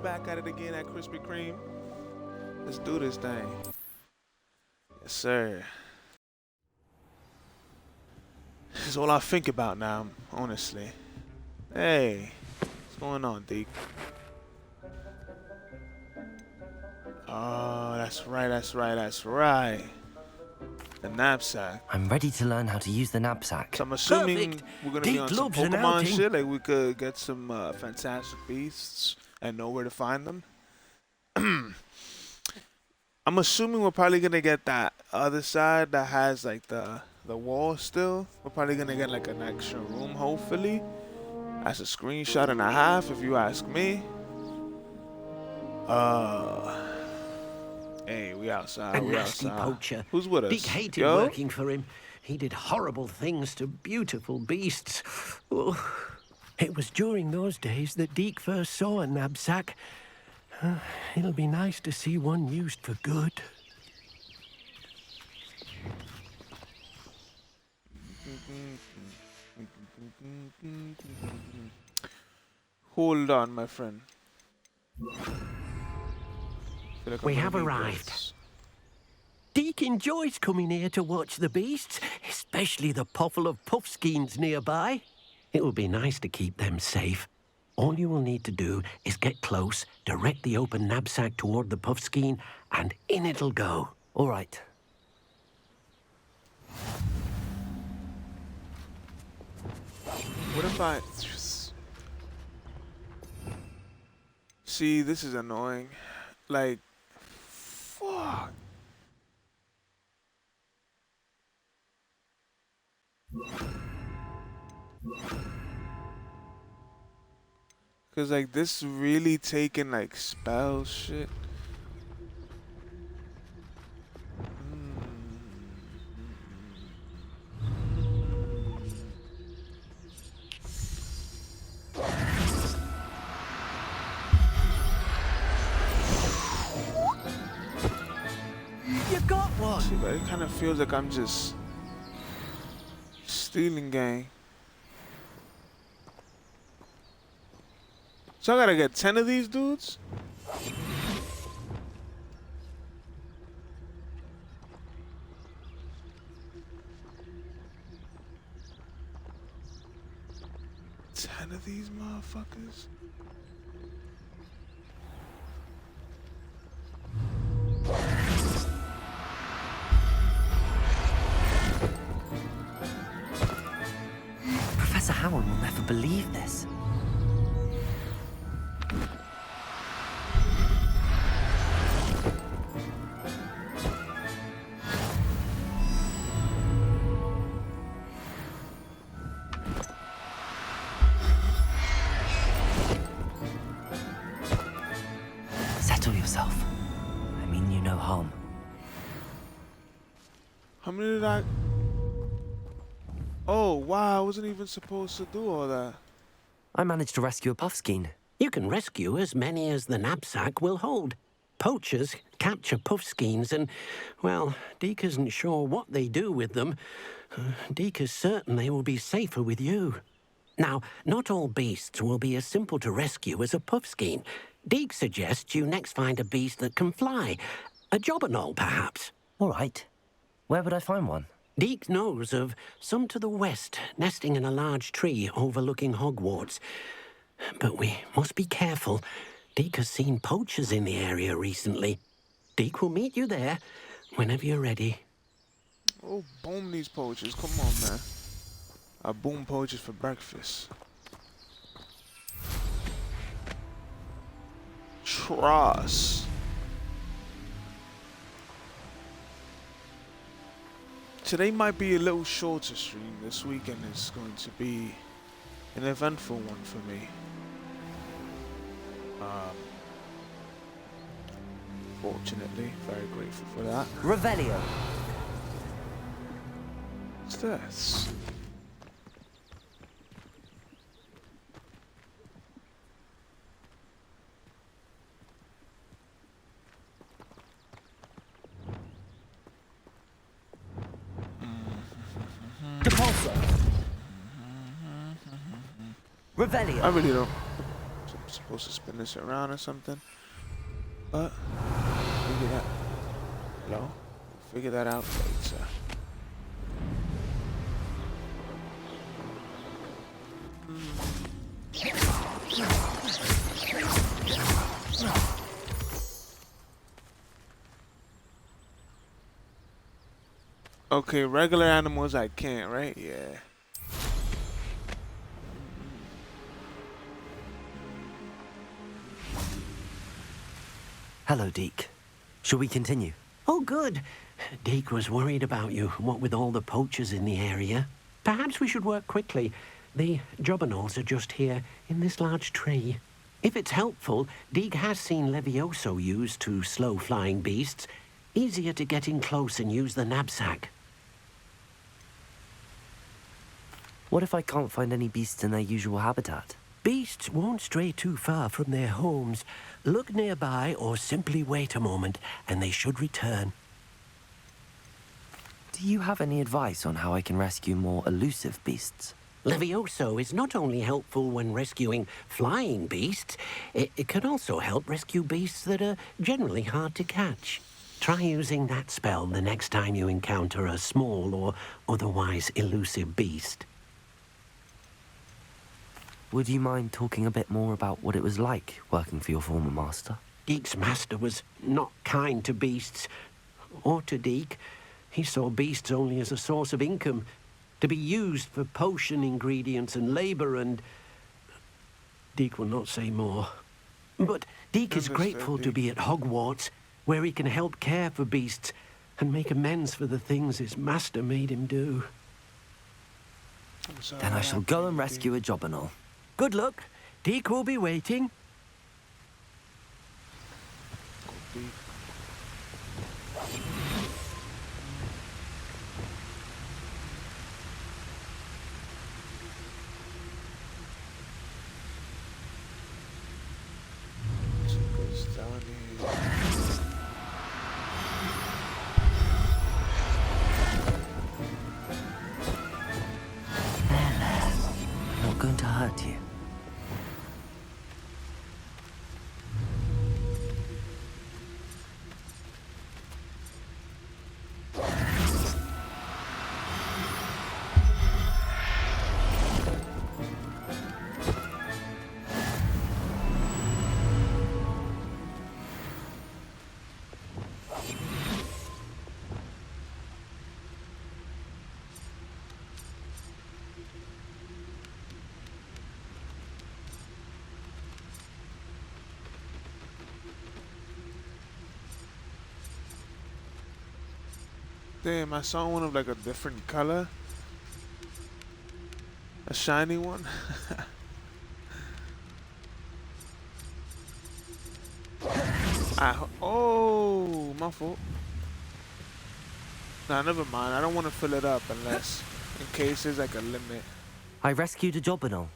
back at it again at Krispy Kreme. Let's do this thing. Yes, sir. This is all I think about now, honestly. Hey, what's going on, Deke? Oh, that's right, that's right, that's right. The knapsack. I'm ready to learn how to use the knapsack. So I'm assuming Perfect. we're gonna be Deke on some loves an Pokemon outing. shit. Like we could get some fantastic beasts and know where to find them. I'm assuming we're probably gonna get that other side that has like the wall still. We're probably gonna get like an extra room, hopefully. That's a screenshot and a half, if you ask me. Hey, we outside. A We nasty outside. poacher. Who's with us? Deke hated Yo? working for him. He did horrible things to beautiful beasts. Oh. It was during those days that Deke first saw a knapsack. It'll be nice to see one used for good. Hold on, my friend. We have arrived. Deke enjoys coming here to watch the beasts, especially the puffle of puffskeins nearby. It will be nice to keep them safe. All you will need to do is get close, direct the open knapsack toward the puffskein, and in it'll go. All right. What if I... See, this is annoying. Like, fuck. Cause like this really taking like spell shit. You got one! See, but it kind of feels like I'm just stealing gang. So I gotta get 10 of these dudes? Ten of these motherfuckers? Professor Howard will never believe this. Settle yourself. I mean you no harm. How many did I... Oh, wow, I wasn't even supposed to do all that. I managed to rescue a puffskein. You can rescue as many as the knapsack will hold. Poachers capture puffskeins and, well, Deke isn't sure what they do with them. Deke is certain they will be safer with you. Now, not all beasts will be as simple to rescue as a puffskein. Deke suggests you next find a beast that can fly. A jobberknoll, perhaps. All right. Where would I find one? Deke knows of some to the west, nesting in a large tree overlooking Hogwarts. But we must be careful. Deke has seen poachers in the area recently. Deke will meet you there whenever you're ready. Oh, boom these poachers. Come on, man. I boom poachers for breakfast. Trust. Today might be a little shorter stream. This weekend is going to be an eventful one for me. Fortunately, very grateful for that. Revelio. What's this? Revelio. I really don't. supposed to spin this around or something. But figure that. Hello? Figure that out later. Okay, regular animals I can't, right? Yeah. Hello, Deke. Shall we continue? Oh, good. Deke was worried about you, what with all the poachers in the area. Perhaps we should work quickly. The jobberknolls are just here, in this large tree. If it's helpful, Deke has seen Levioso used to slow flying beasts. Easier to get in close and use the knapsack. What if I can't find any beasts in their usual habitat? Beasts won't stray too far from their homes. Look nearby or simply wait a moment, and they should return. Do you have any advice on how I can rescue more elusive beasts? Levioso is not only helpful when rescuing flying beasts, it can also help rescue beasts that are generally hard to catch. Try using that spell the next time you encounter a small or otherwise elusive beast. Would you mind talking a bit more about what it was like working for your former master? Deke's master was not kind to beasts, or to Deke. He saw beasts only as a source of income, to be used for potion ingredients and labor, and Deke will not say more. But Deke is grateful to be at Hogwarts, where he can help care for beasts and make amends for the things his master made him do. Then I shall go and rescue a jobberknoll. Good luck. Deke will be waiting. Not going to hurt you. Damn, I saw one of like a different color. A shiny one. Oh, my fault. Nah, never mind. I don't want to fill it up unless, in case there's like a limit. I rescued a jobberknoll.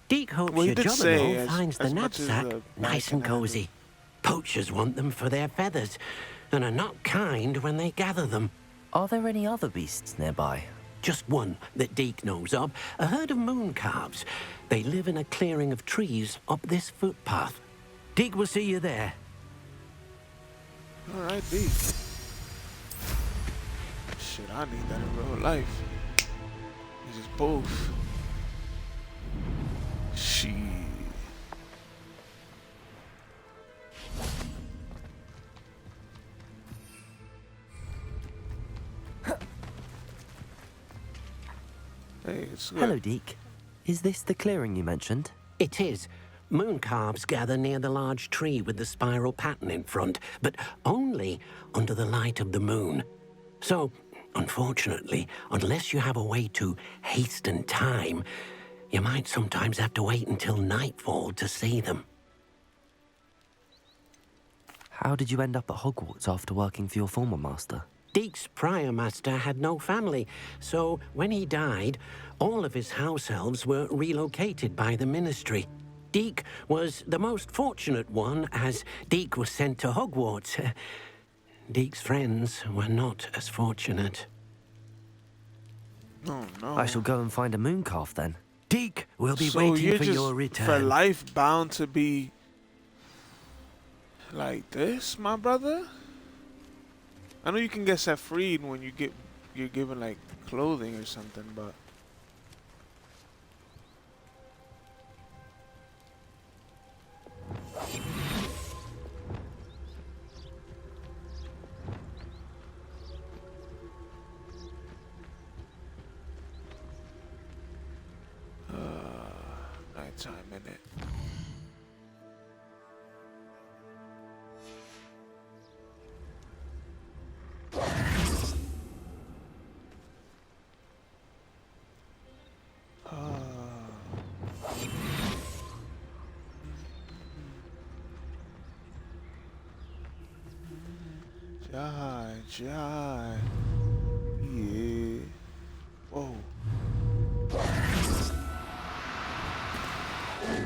Deke hopes Well, he your did say jobberknoll finds the as much as knapsack the nice and cozy. Poachers want them for their feathers, and are not kind when they gather them. Are there any other beasts nearby? Just one that Deke knows of, a herd of moon calves. They live in a clearing of trees up this footpath. Deke will see you there. All right, Deke. Shit, I need that in real life. It's just both. Shit. Hey, it's good. Hello, Deke. Is this the clearing you mentioned? It is. Moon calves gather near the large tree with the spiral pattern in front, but only under the light of the moon. So, unfortunately, unless you have a way to hasten time, you might sometimes have to wait until nightfall to see them. How did you end up at Hogwarts after working for your former master? Deke's prior master had no family, so when he died, all of his house elves were relocated by the ministry. Deke was the most fortunate one, as Deke was sent to Hogwarts. Deke's friends were not as fortunate. Oh, no. I shall go and find a mooncalf then. Deke will be So waiting you're for just your for return. life bound to be like this, my brother? I know you can get set free when you're given like clothing or something, but nighttime in it. Jai. Yeah. Whoa.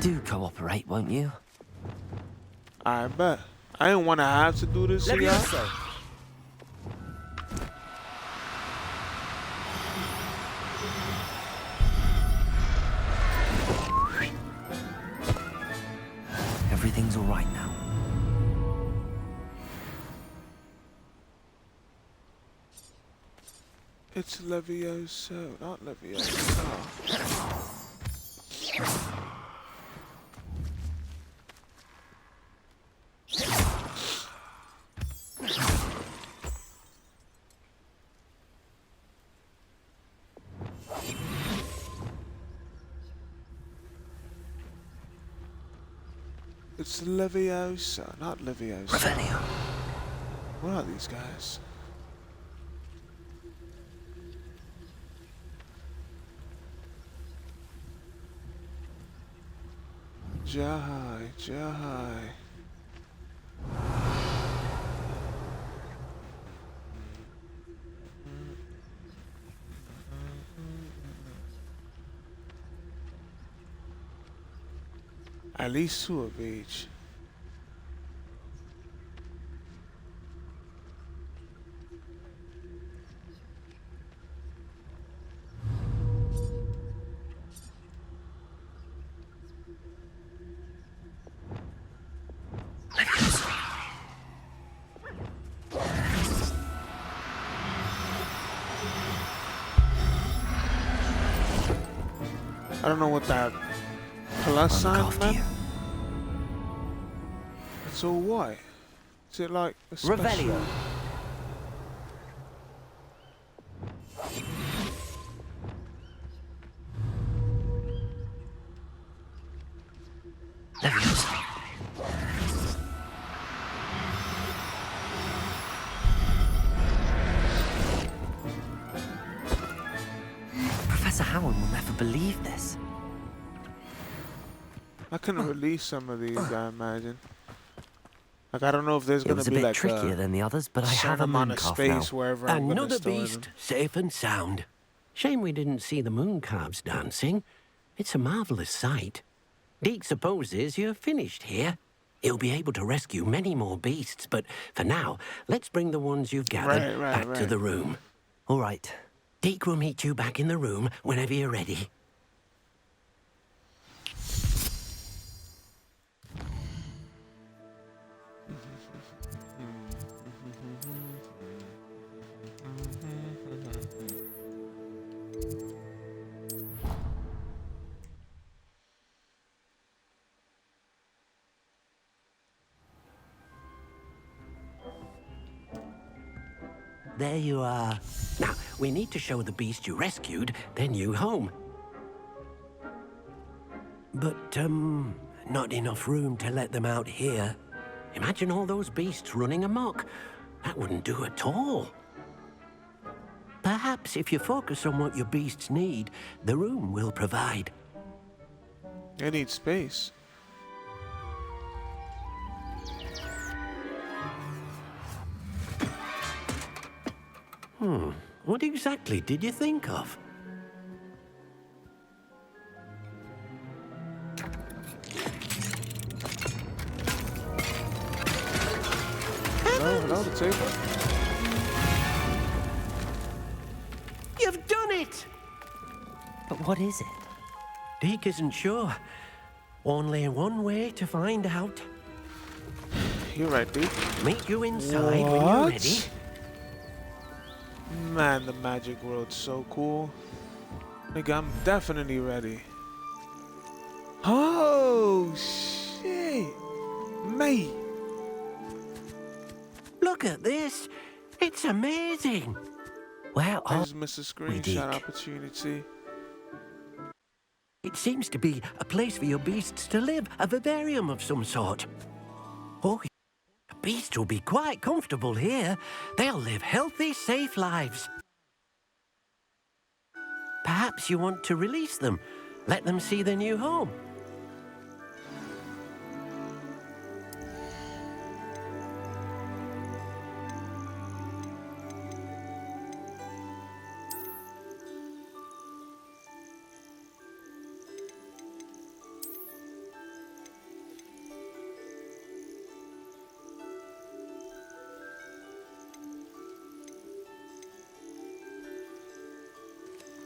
Do cooperate, won't you? I bet. I didn't want to have to do this here. Everything's all right now. It's Levioso, not Levioso. It's Leviosa, not Leviosa. Revelio. What are these guys? Jai. At least two of each. I don't know what that plus I'll look sign after meant. you. So what? Is it like a special? Revelio. Leviosa. Professor Howard will never believe this. I can release some of these, I imagine. Like, I don't know if there's It gonna was a be bit like trickier than the others, but I have certain a amount of mooncalf space now. wherever I'm gonna Another store beast, them. safe and sound. Shame we didn't see the moon calves dancing. It's a marvelous sight. Deke supposes you're finished here. He'll be able to rescue many more beasts, but for now, let's bring the ones you've gathered back to the room. All right. Deke will meet you back in the room whenever you're ready. There you are. Now, we need to show the beast you rescued their new home. But, not enough room to let them out here. Imagine all those beasts running amok. That wouldn't do at all. Perhaps if you focus on what your beasts need, the room will provide. They need space. What exactly did you think of? Hello, the table. You've done it! But what is it? Deke isn't sure. Only one way to find out. You're right, dude. Meet you inside when you're ready. Man, the magic world's so cool. Nigga, I'm definitely ready. Oh, shit. Mate. Look at this. It's amazing. Where are There's Mr. Screenshot Deke? opportunity. It seems to be a place for your beasts to live, a vivarium of some sort. Oh, beasts will be quite comfortable here. They'll live healthy, safe lives. Perhaps you want to release them, let them see their new home.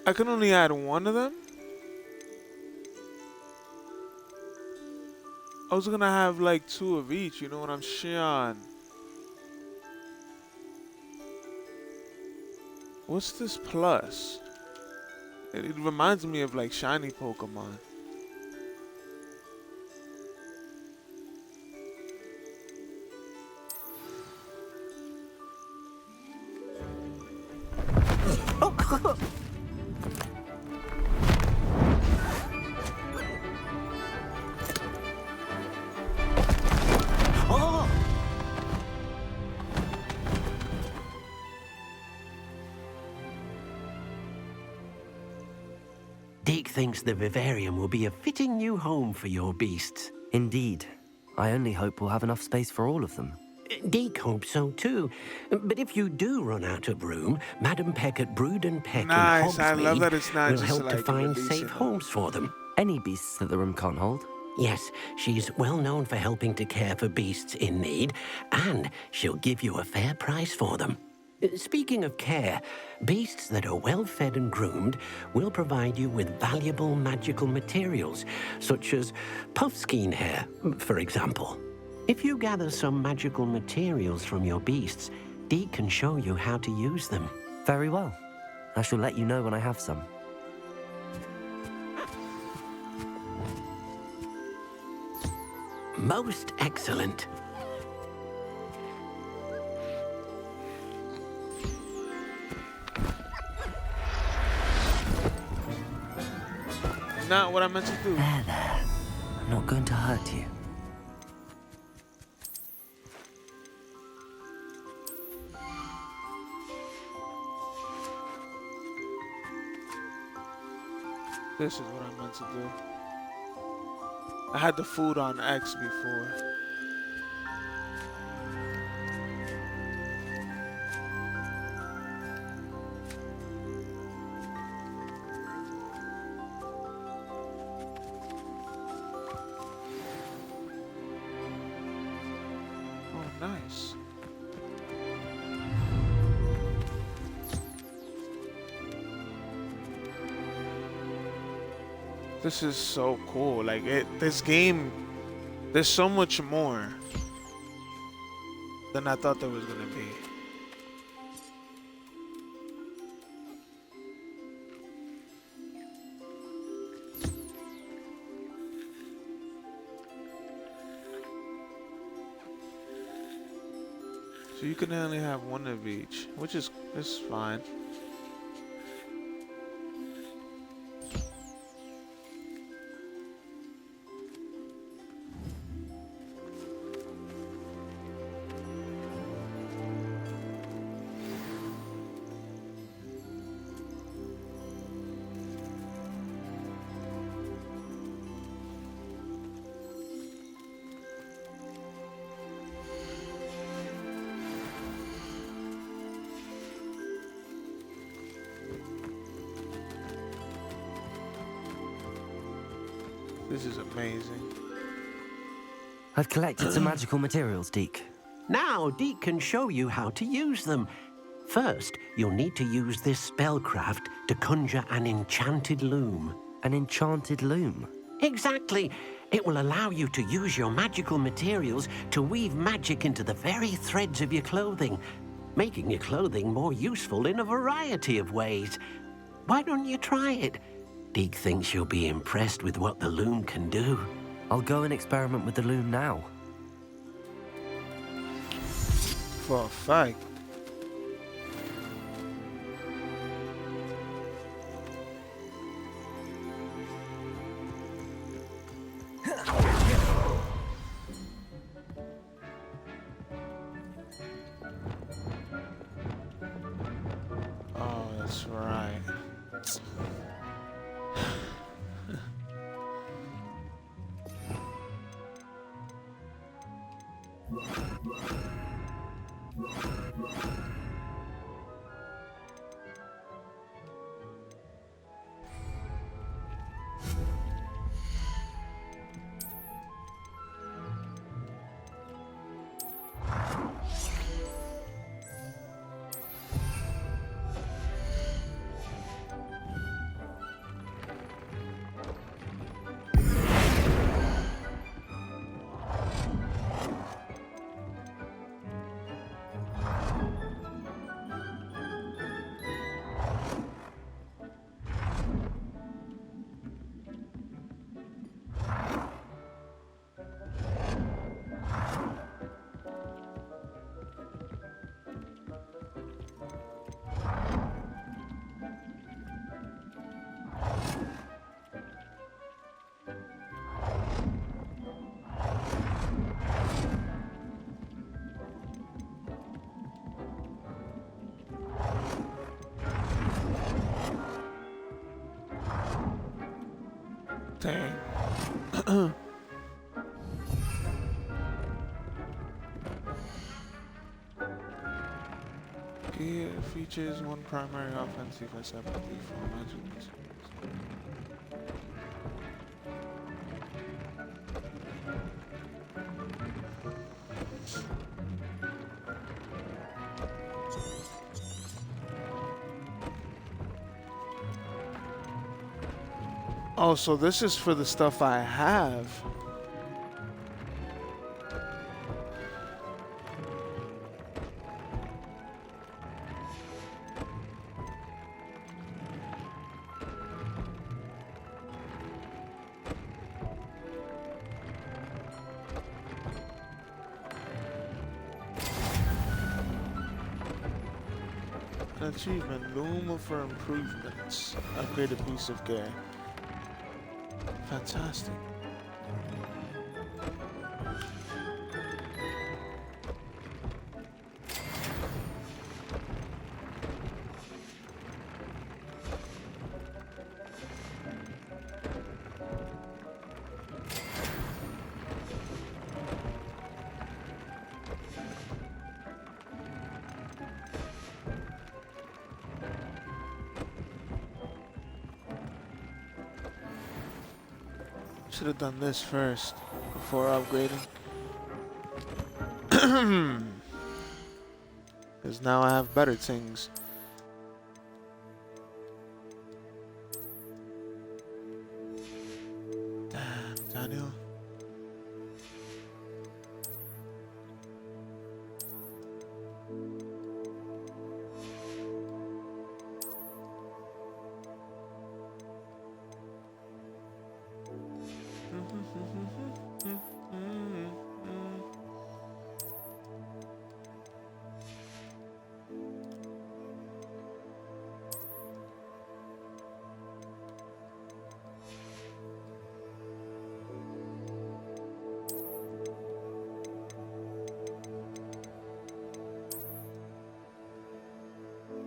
I can only add one of them? I was gonna have like 2 of each, you know what I'm saying? What's this plus? It reminds me of like shiny Pokemon. Oh! Deke thinks the vivarium will be a fitting new home for your beasts. Indeed. I only hope we'll have enough space for all of them. Deke hopes so too. But if you do run out of room, Madam Peck at Brood and Peck Nice, in I love Hogsmeade that it's not will just help to like find releasing safe them. homes for them. Any beasts that the room can't hold? Yes, she's well known for helping to care for beasts in need, and she'll give you a fair price for them. Speaking of care, beasts that are well fed and groomed will provide you with valuable magical materials, such as puffskein hair, for example. If you gather some magical materials from your beasts, Deke can show you how to use them. Very well. I shall let you know when I have some. Most excellent. Not what I meant to do. There. I'm not going to hurt you. This is what I meant to do. I had the food on X before. Oh, nice. This is so cool. Like this game, there's so much more than I thought there was gonna be. So you can only have one of each, which is fine. This is amazing. I've collected some magical materials, Deke. Now, Deke can show you how to use them. First, you'll need to use this spellcraft to conjure an enchanted loom. An enchanted loom. Exactly. It will allow you to use your magical materials to weave magic into the very threads of your clothing, making your clothing more useful in a variety of ways. Why don't you try it? Deke thinks you'll be impressed with what the loom can do. I'll go and experiment with the loom now. For a fact. Oh, that's right. Dang. Gear features one primary offensive and separately from magic. Oh, so this is for the stuff I have. An achievement, Loom for improvements. Upgrade a piece of gear. Fantastic. Should have done this first before upgrading. Because now I have better things. Damn, Daniel.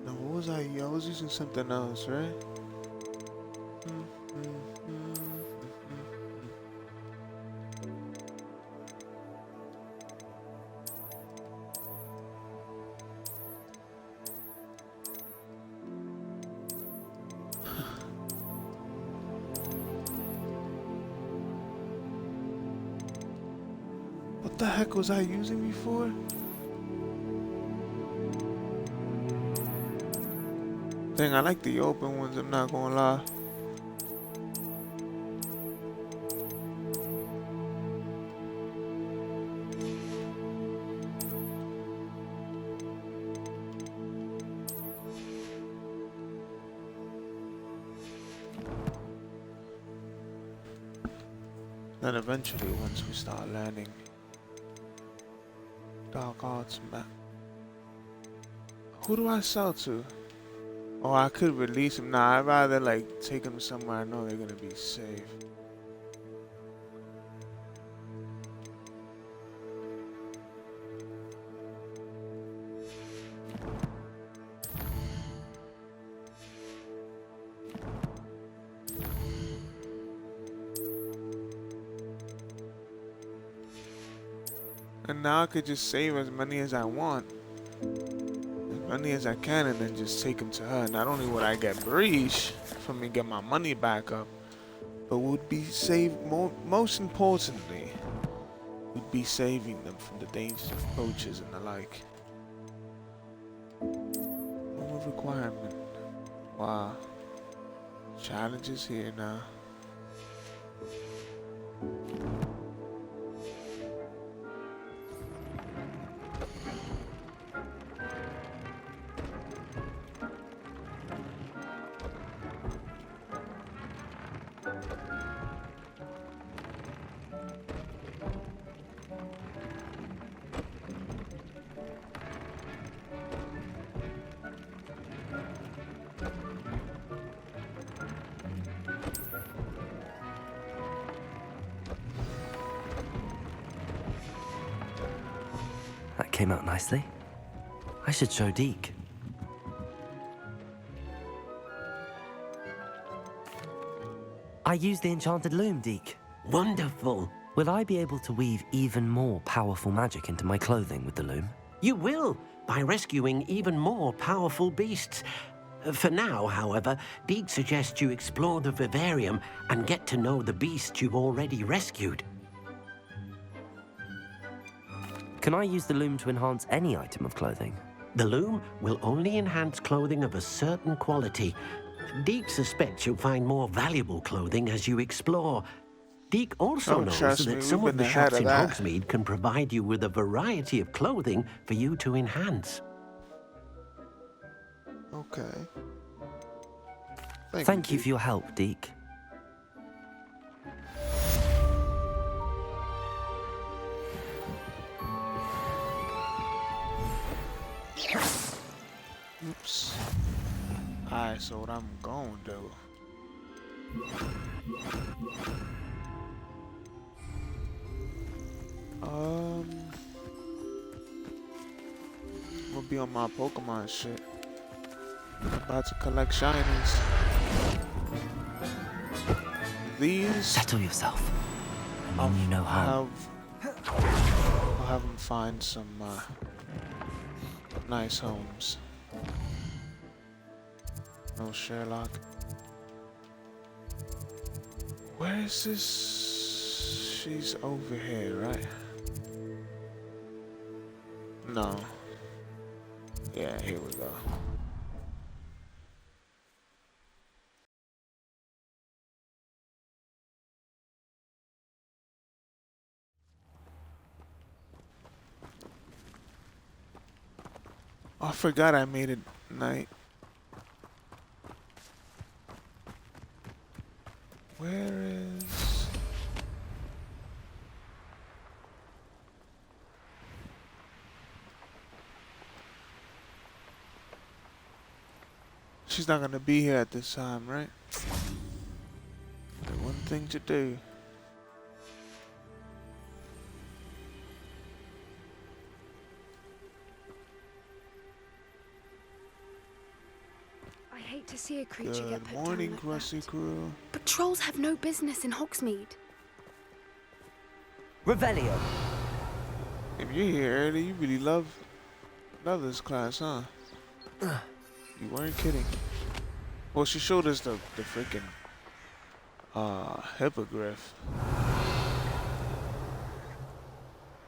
Now, what was I was using something else, right? What the heck was I using before? Dang, I like the open ones, I'm not gonna lie. Then eventually, once we start learning dark arts, who do I sell to? Oh, I could release him. Nah, I'd rather like take him somewhere I know they're gonna be safe. And now I could just save as many as I want, as many as I can, and then just take them to her. Not only would I get breach for me get my money back up, but would be saved. Most importantly, would be saving them from the dangers of poachers and the like. Home of requirement. Wow. Challenges here now. That came out nicely. I should show Deke. I used the enchanted loom, Deke. Wonderful. Will I be able to weave even more powerful magic into my clothing with the loom? You will, by rescuing even more powerful beasts. For now, however, Deke suggests you explore the vivarium and get to know the beasts you've already rescued. Can I use the loom to enhance any item of clothing? The loom will only enhance clothing of a certain quality. Deke suspects you'll find more valuable clothing as you explore. Deke also knows that some of the shops in Hogsmeade can provide you with a variety of clothing for you to enhance. Okay. Thank you for your help, Deke. Oops. Alright, so what I'm going to do. I'm gonna be on my Pokemon shit. I'm about to collect shinies. These Settle yourself. I mean you no harm. I'll have them find some nice homes. No Sherlock. Where is this? She's over here, right? No. Yeah, here we go. Oh, I forgot I made it night. Where is... She's not gonna be here at this time, right? The one thing to do. I hate to see a creature get Good put morning, down like Crusty that. Crew. But trolls have no business in Hogsmeade. Revelio. If you're here early, you really love this class, huh? You weren't kidding. Well, she showed us the freaking hippogriff.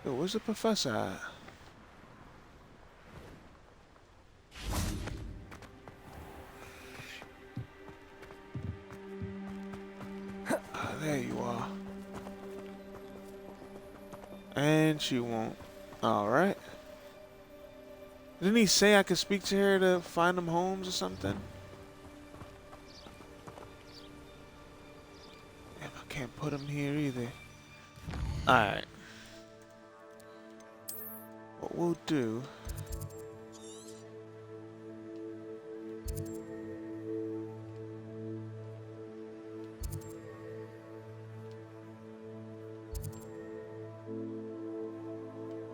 Yo, where's the professor at? Ah, there you are. And she won't. Alright. Didn't he say I could speak to her to find them homes or something? Damn, I can't put him here either. Alright. What we'll do...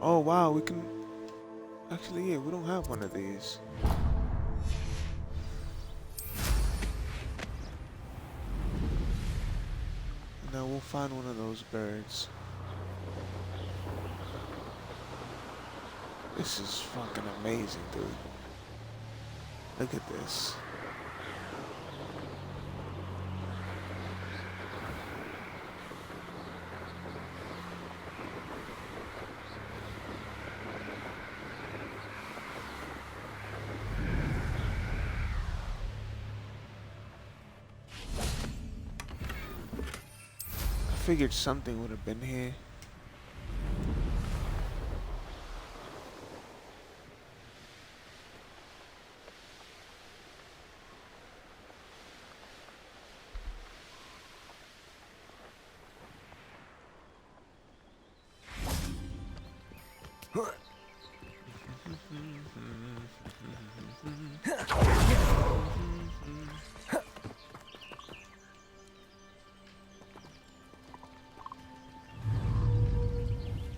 Oh wow, we can... Actually, yeah, we don't have one of these. Now we'll find one of those birds. This is fucking amazing, dude. Look at this. I figured something would have been here.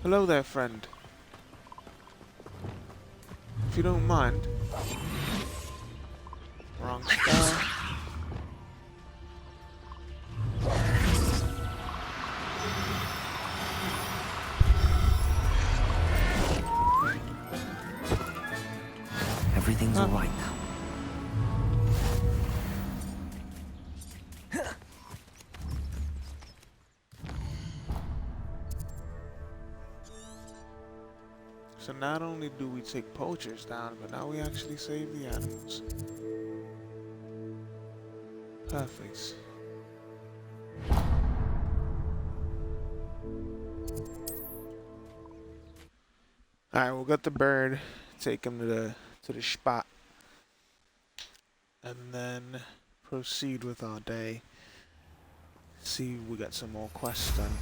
Hello there, friend. If you don't mind. Wrong spell. Everything's all right now. So not only do we take poachers down, but now we actually save the animals. Perfect. Alright, we'll get the bird, take him to the spot, and then proceed with our day. See if we got some more quests done.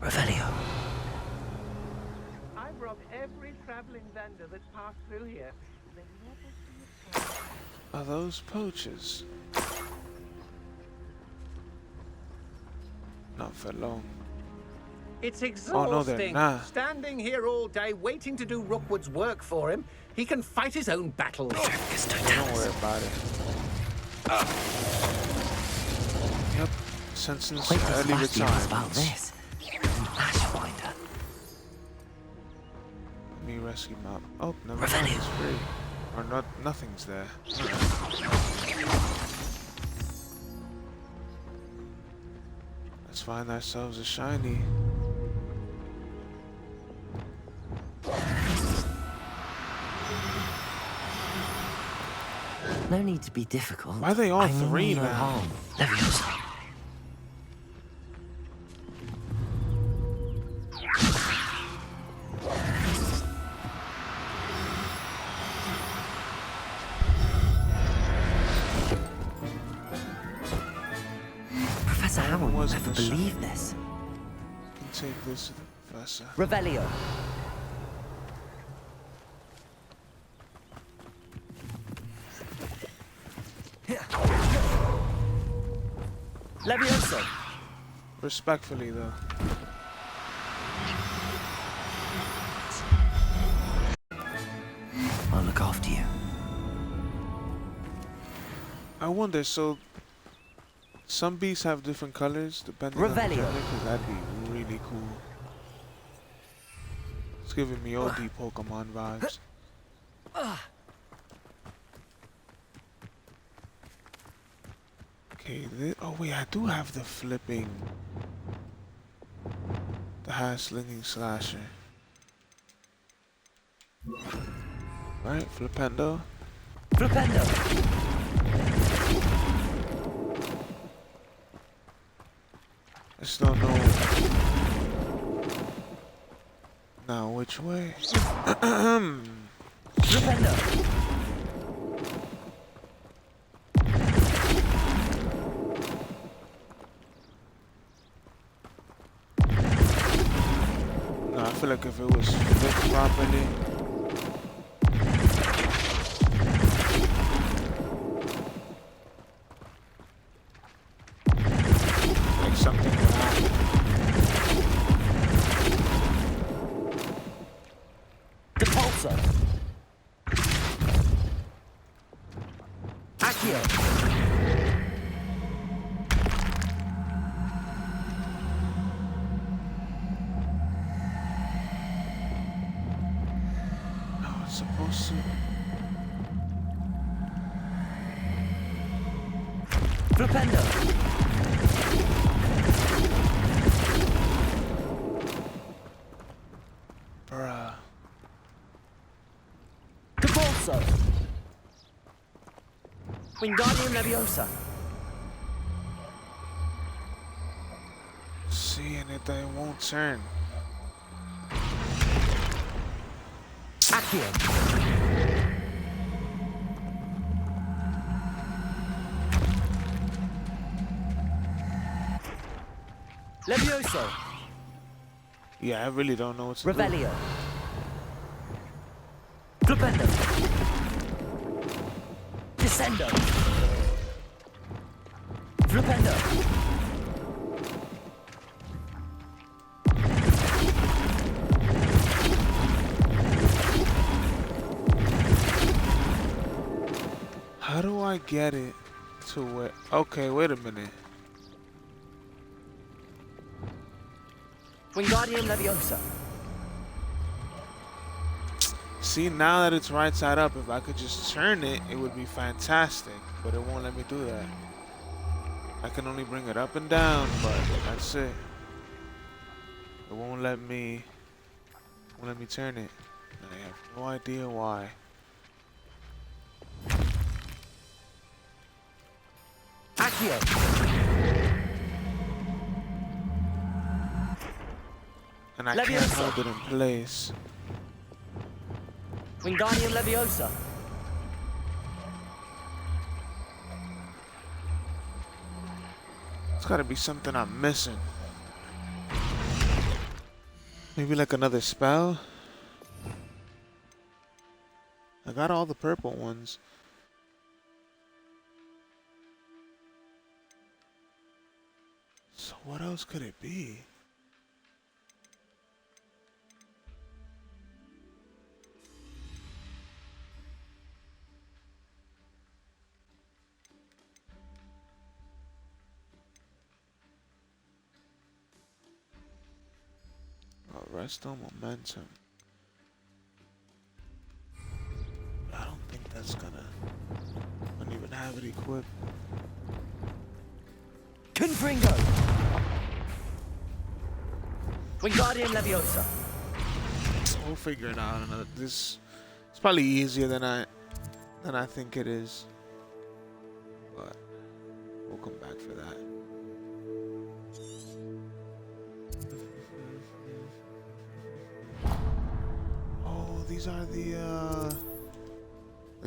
Revelio. I've robbed every traveling vendor that passed through here. They never see a Are those poachers? Not for long. It's Oh no, they're exhausting. not. Standing here all day waiting to do Rookwood's work for him. He can fight his own battles. Don't worry about it. Yep, since Wait till early Sebastian knows about retirement. this. Ashfinder. Me rescue map. Oh, never mind, Revelio. it's free. Or not, nothing's there. Let's find ourselves a shiny. No need to be difficult. Why are they all I mean three no now? harm. Leviosa. Professor Howard will wasn't never a shot. believe this. Can take this to the professor. Revelio. Leviosa. Respectfully, though. I'll look after you. I wonder, so some beasts have different colors depending on the Revelio. gender, because that'd be really cool. It's giving me OD Pokemon vibes. Okay, oh wait, I do have the flipping, the high slinging slasher. Right, flipendo. Flipendo! I just don't know now which way. Flipendo! No, I feel like if it was flipped properly. Like something would happen. Depulso! Accio! No, it's supposed to. Flipendo! Bruh. Depulso! Wingardium Leviosa! Seeing it, that it won't turn. Accio! Levioso! Yeah, I really don't know what to do. Revelio! Flipendo! Descendo! Flipendo! How do I get it to where? Okay, wait a minute. Wingardium Leviosa! See, now that it's right side up, if I could just turn it, it would be fantastic. But it won't let me do that. I can only bring it up and down, but that's it. It won't let me turn it. I have no idea why. Accio! And I can't Leviosa. hold it in place. Wingardium Leviosa! It's gotta be something I'm missing. Maybe like another spell? I got all the purple ones. So what else could it be? Rest on momentum. I don't think that's gonna. I don't even have it equipped. Confringo! Wingardium Leviosa! We'll figure it out. This it's probably easier than I think it is. But we'll come back for that. Oh, these are the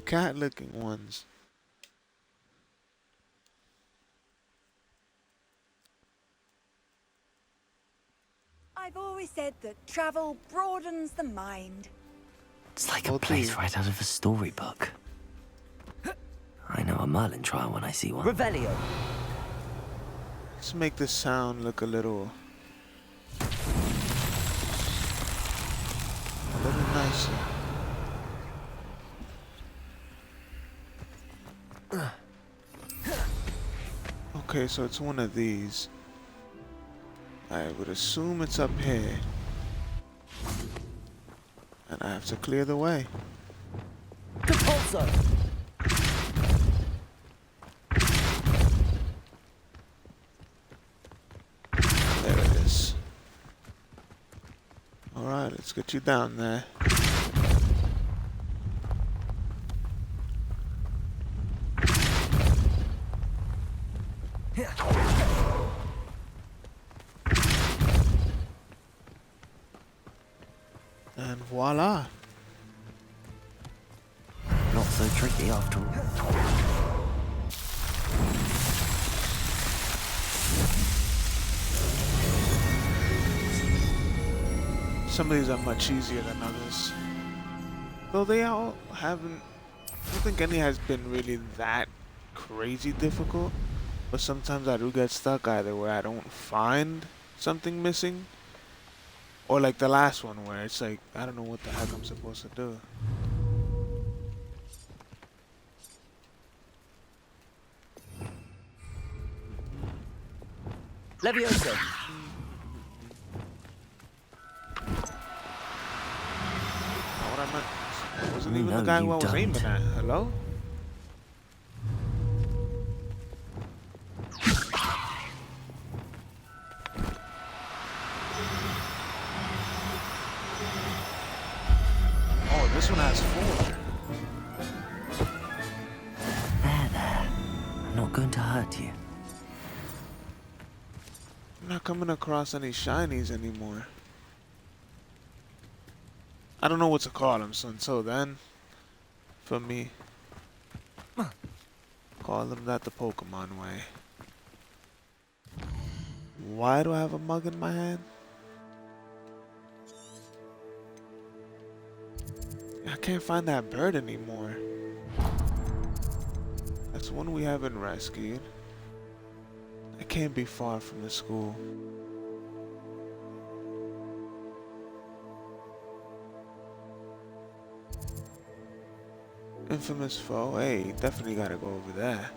cat-looking ones. I've always said that travel broadens the mind. It's like a Okay. place right out of a storybook. I know a Merlin trial when I see one. Revelio! Let's make this sound look a little nicer. Okay, so it's one of these. I would assume it's up here. And I have to clear the way. Also. There it is. Alright, let's get you down there. And voila. Not so tricky after all. Some of these are much easier than others. Though they all haven't... I don't think any has been really that crazy difficult. But sometimes I do get stuck either where I don't find something missing. Or like the last one where it's like, I don't know what the heck I'm supposed to do. Levioso. What I meant. It wasn't even No, the guy who you I was don't. aiming at. Hello? Oh, this one has 4. There. I'm not going to hurt you. I'm not coming across any shinies anymore. I don't know what to call them, so until then, for me, call them that the Pokemon way. Why do I have a mug in my hand? I can't find that bird anymore. That's one we haven't rescued. It can't be far from the school. Infamous foe. Hey, definitely gotta go over there.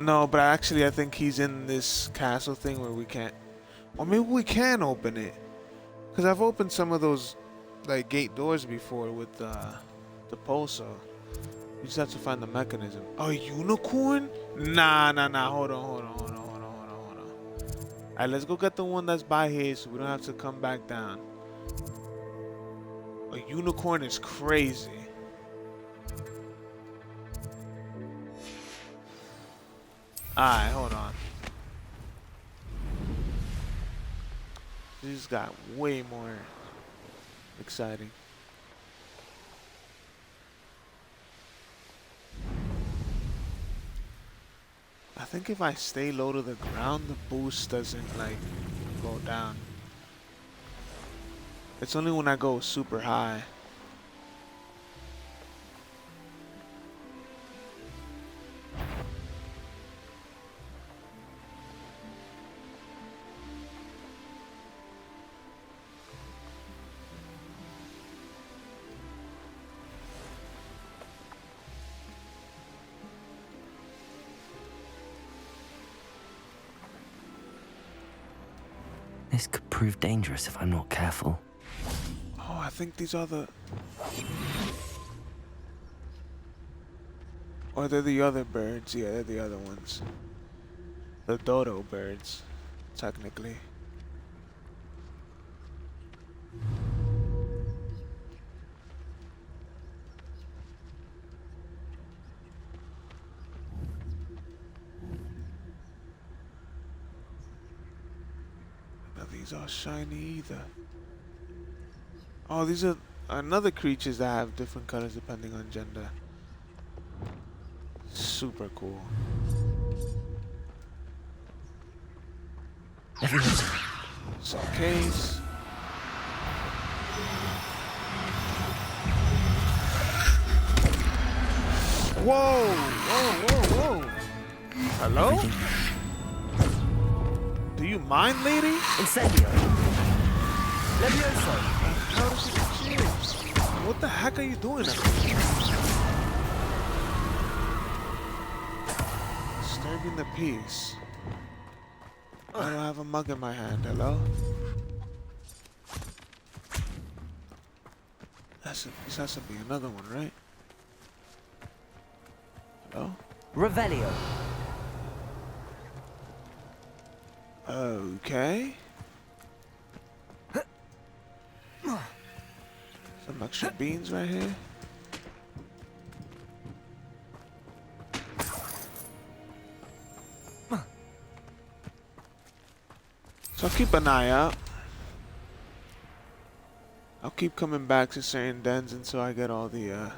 No, but actually I think he's in this castle thing where we can't... Or maybe we can open it. Because I've opened some of those like gate doors before with the pulsar. You just have to find the mechanism. A unicorn? Nah. Hold on. Alright, let's go get the one that's by here so we don't have to come back down. A unicorn is crazy. Alright, hold on. This got way more exciting. I think if I stay low to the ground, the boost doesn't like go down. It's only when I go super high. This could prove dangerous if I'm not careful. Oh, I think these are the... Or they're the other birds. Yeah, they're the other ones. The dodo birds, technically. Now these are shiny either. Oh, these are another creatures that have different colors depending on gender. Super cool. Some case. Whoa! Hello? Do you mind, lady? Incendio. Levioso. How does she cheers? What the heck are you doing up here? Disturbing the peace. I don't have a mug in my hand. Hello? This has to be another one, right? Oh. Revelio. Okay. Some extra beans right here. So I'll keep an eye out. I'll keep coming back to certain dens until I get all the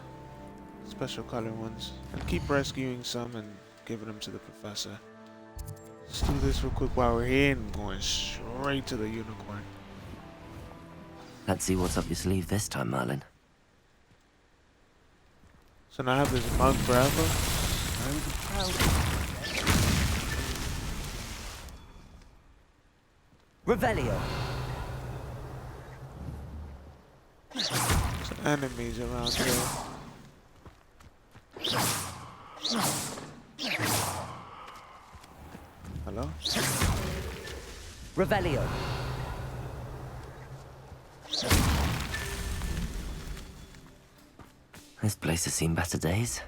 special color ones. And keep rescuing some and giving them to the professor. Let's do this real quick while we're here and going straight to the unicorn. Let's see what's up your sleeve this time, Merlin. So now I have this mug forever. Revelio. Some enemies around here. Hello? Revelio. This place has seen better days.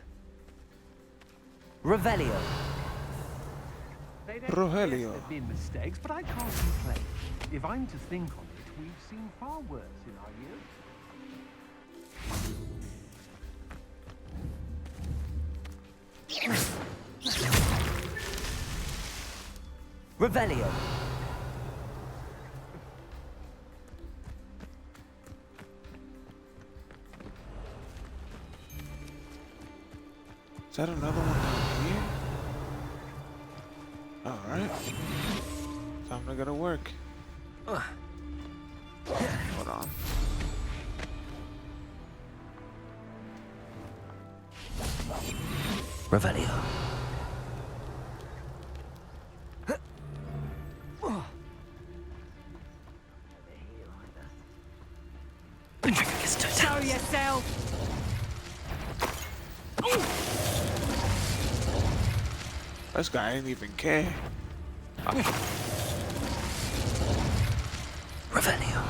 Revelio. They don't Rogelio. suggest there've been mistakes, but I can't complain. If I'm to think on it, we've seen far worse in our years. Revelio. Is that another one down here? Alright. Time to go to work. Hold on. Revelio. Show yourself! This guy didn't even care. Revelio.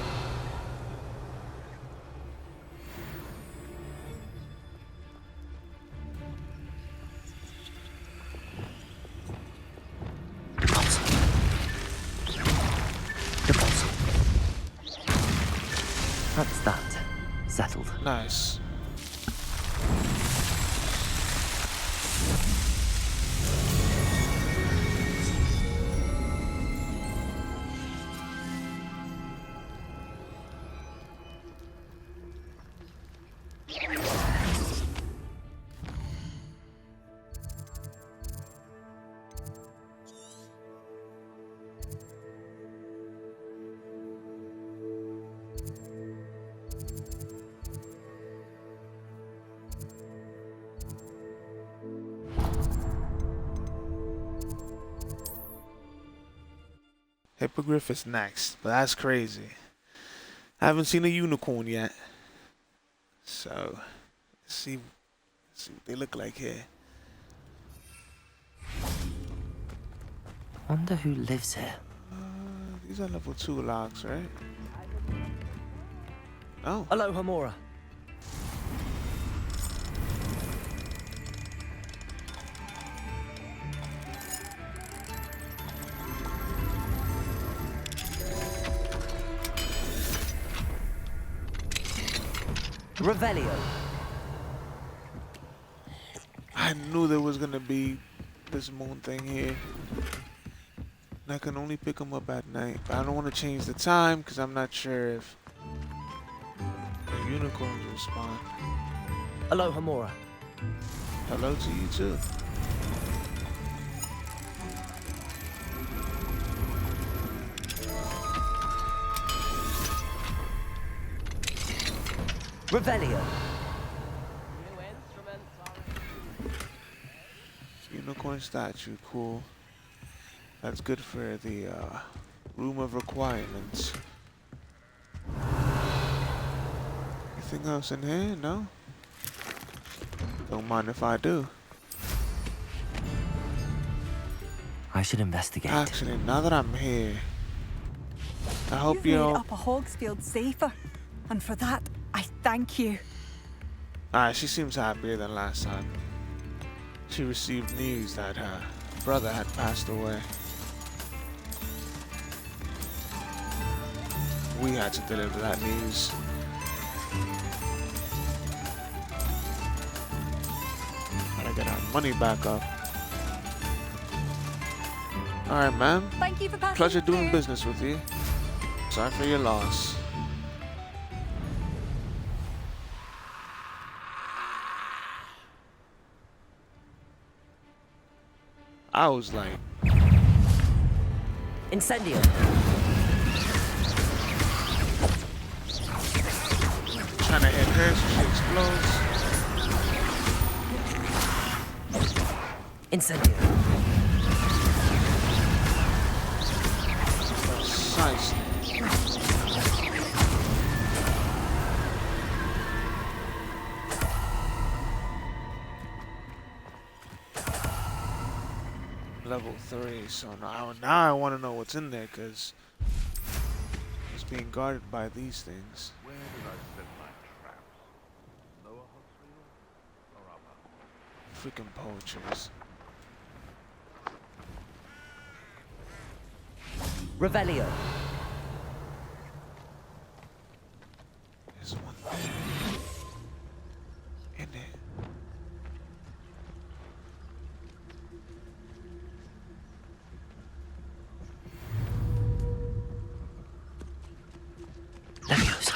That's that. Settled. Nice. Hippogriff is next, but that's crazy. I haven't seen a unicorn yet. So, let's see what they look like here. Wonder who lives here. These are level 2 locks, right? Oh, Hello, Hamora. Revelio. I knew there was gonna be this moon thing here. And I can only pick them up at night. But I don't want to change the time because I'm not sure if the unicorns will spawn. Hello, Hamora. Hello to you too. Revelio. Unicorn statue, cool. That's good for the room of requirements. Anything else in here? No? Don't mind if I do. I should investigate. Actually, now that I'm here, I hope You've you made all... Upper Hogsfield safer, and for that, I thank you. Alright, she seems happier than last time. She received news that her brother had passed away. We had to deliver that news. Gotta get our money back up. Alright, ma'am. Thank you for passing Pleasure doing through. business with you. Sorry for your loss. I was like, Incendio. trying to hit her so she explodes. Incendio. Precisely. Level 3, so now I want to know what's in there, because it's being guarded by these things. Where did I set my traps? Lower Hogsfield or upper? Freaking poachers. Revelio. There's one there. In it. Leviosa.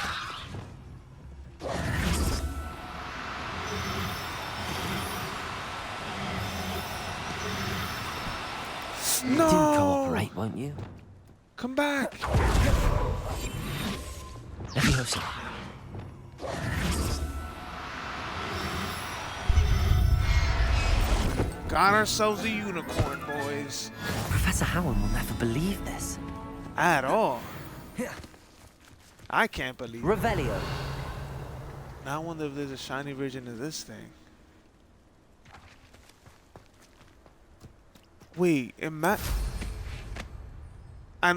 No! Do cooperate, won't you? Come back! Leviosa. Got ourselves a unicorn, boys. Professor Howard will never believe this. At all. I can't believe it. Revelio. Now I wonder if there's a shiny version of this thing. Wait, I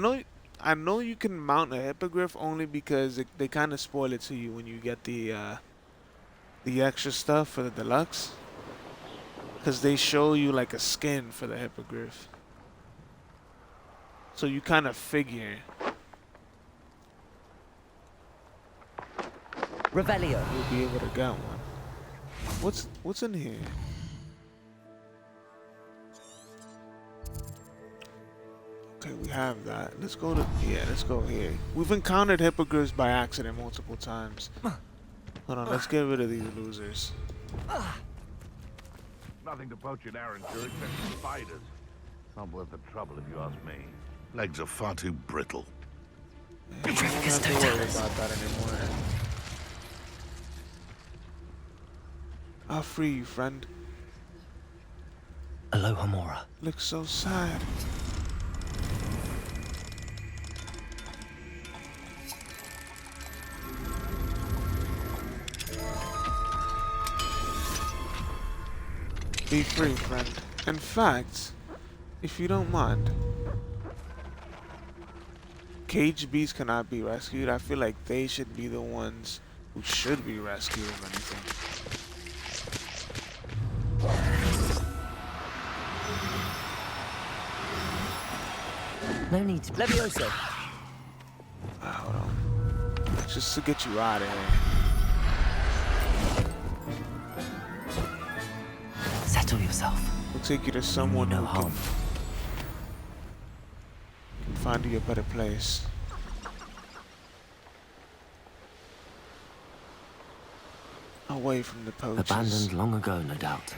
know you can mount a hippogriff only because they kind of spoil it to you when you get the extra stuff for the deluxe. Because they show you like a skin for the hippogriff. So you kind of figure Revelio. you'll be able to get one. What's in here? Okay, we have that. Let's go here. We've encountered hippogriffs by accident multiple times. Hold on, let's get rid of these losers. Nothing to poach in Arrowsburg except spiders. Not worth the trouble if you ask me. Legs are far too brittle. Yeah, we don't have to worry about that anymore. I'll free you, friend. Aloha Mora. Looks so sad. Be free, friend. In fact, if you don't mind, caged beasts cannot be rescued. I feel like they should be the ones who should be rescued, if anything. No need to. Leviosa. Hold on. Just to get you out of here. Settle yourself. We'll take you to someone no who harm. can find you a better place. Away from the poachers. Abandoned long ago, no doubt.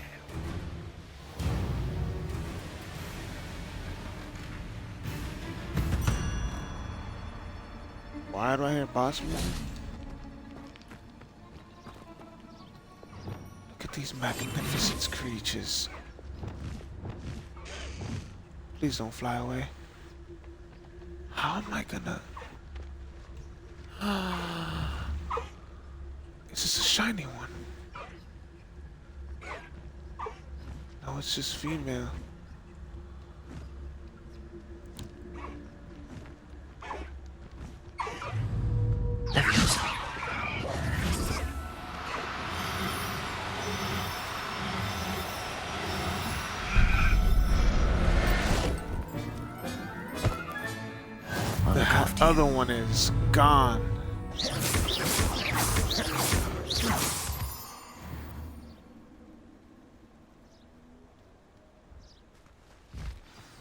Why do I hear boss music? Look at these magnificent creatures. Please don't fly away. How am I gonna... Is this a shiny one? No, it's just female. Leviosa. other one is gone.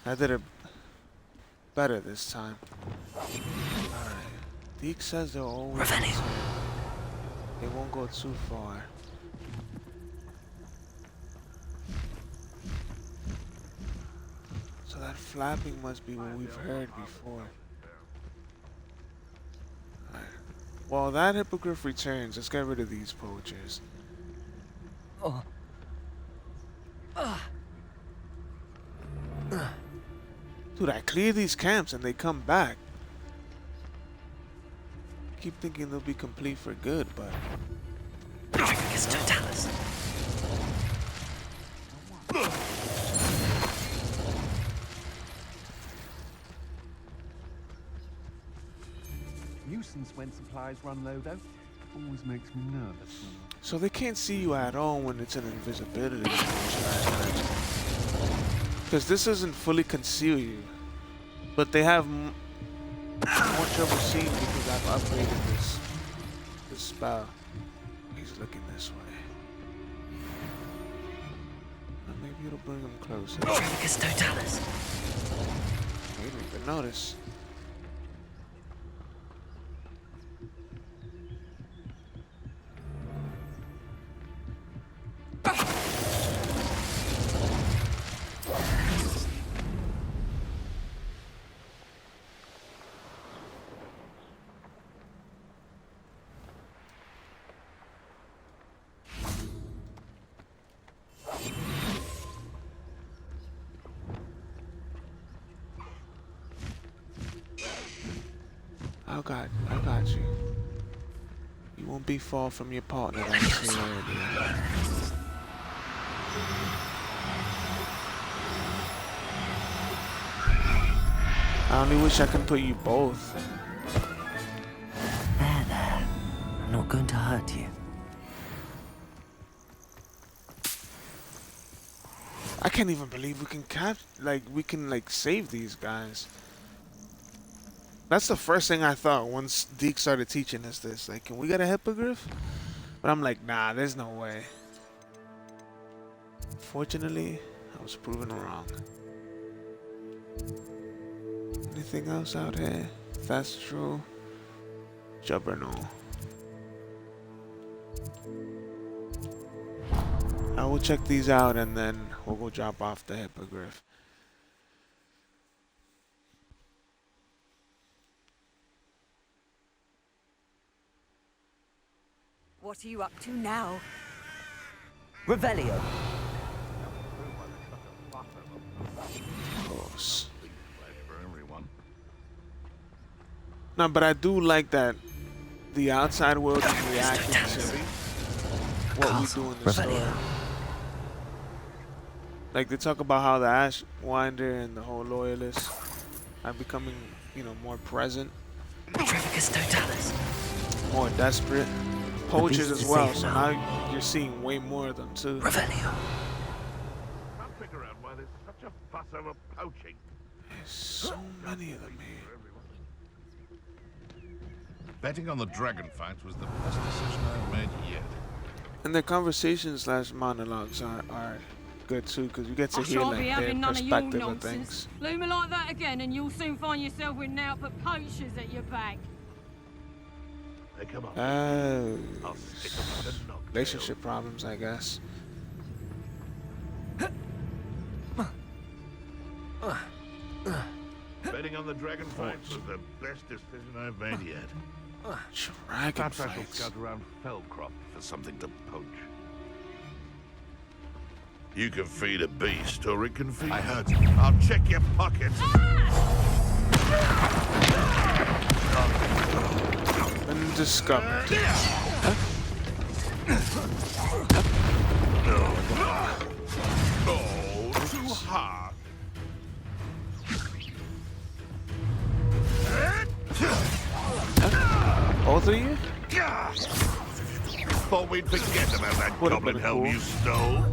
I did it better this time. Alright. Deke says they're always Revelio. they won't go too far. So that flapping must be what we've heard before. Alright. While that hippogriff returns, let's get rid of these poachers. Dude, I clear these camps and they come back. Keep thinking they'll be complete for good, but Petrificus totalis. Nuisance when supplies run low, though. Always makes me nervous. so they can't see you at all when it's an invisibility. Because this doesn't fully conceal you, but they have more trouble seeing because I've upgraded this spell. He's looking this way. Maybe it'll bring him closer. Petrificus totalis. We didn't even notice. I got you. You won't be far from your partner that was here earlier. I only wish I could put you both. There. I'm not going to hurt you. I can't even believe we can save these guys. That's the first thing I thought once Deke started teaching us this. Like, can we get a hippogriff? But I'm like, nah, there's no way. Fortunately, I was proven wrong. Anything else out here? If that's true, Jubberno. I will check these out and then we'll go drop off the hippogriff. What are you up to now? Revelio. Of course. For everyone. No, but I do like that the outside world is reacting to what we do in the story. Like, they talk about how the Ashwinder and the whole loyalists are becoming, more present, Petrificus totalis. more desperate. Poachers beast as is well, safe so now. now you're seeing way more of them too. Revelio. Can't figure out why there's such a fuss over poaching. There's so many of them here. Betting on the dragon fights was the best decision I've made yet. And their conversations / monologues are good too, because you get to I hear shan't like be their having none of your perspective of nonsense. things. Loom it like that again, and you'll soon find yourself with now but poachers at your back. Hey, come on. Oh, I'll stick 'em like a knocktail. relationship problems, I guess. Betting on the dragon fights was the best decision I've made yet. Dragon Perhaps I shall fights. scout around Felcroft for something to poach. You can feed a beast, or it can feed. I heard. I'll check your pockets. Undiscovered. Oh, too hard. Both of you? Thought we'd forget about that Would've goblin been helm cool. you stole.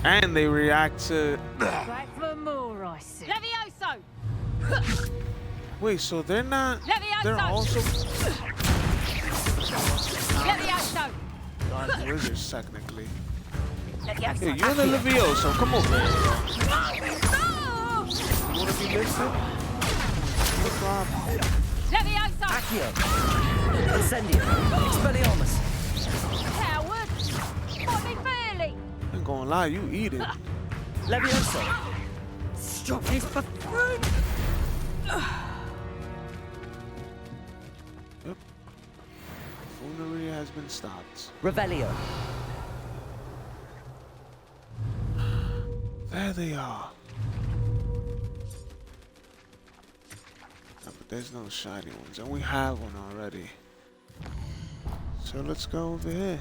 And they react to. Back for more, I see. Levioso! Wait, so they're not. They're Levioso! also Levioso! dark wizards technically. Levioso. Hey, you're the Levioso. Come over here. You wanna be lifted? No problem. Levioso! Accio! Incendio! Expelliarmus! Coward! What me fairly? Ain't gonna lie, you eat it. Levioso! Stop this buffoon! Yep. Foolery has been stopped. Revelio! There they are. No, but there's no shiny ones, and we have one already. So let's go over here.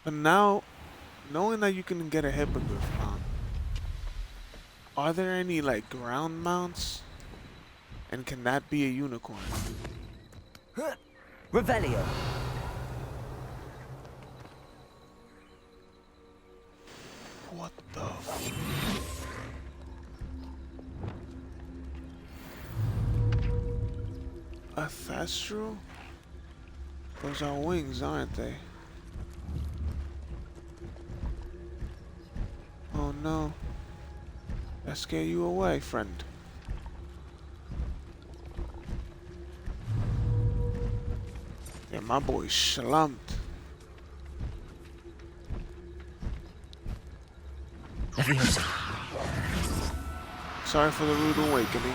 But now, knowing that you can get a hippogriff mount, are there any like ground mounts? And can that be a unicorn? Revelio! What the A thestral? Those are wings, aren't they? Oh no. That scare you away, friend. Yeah, my boy slumped. Levioso! Sorry for the rude awakening.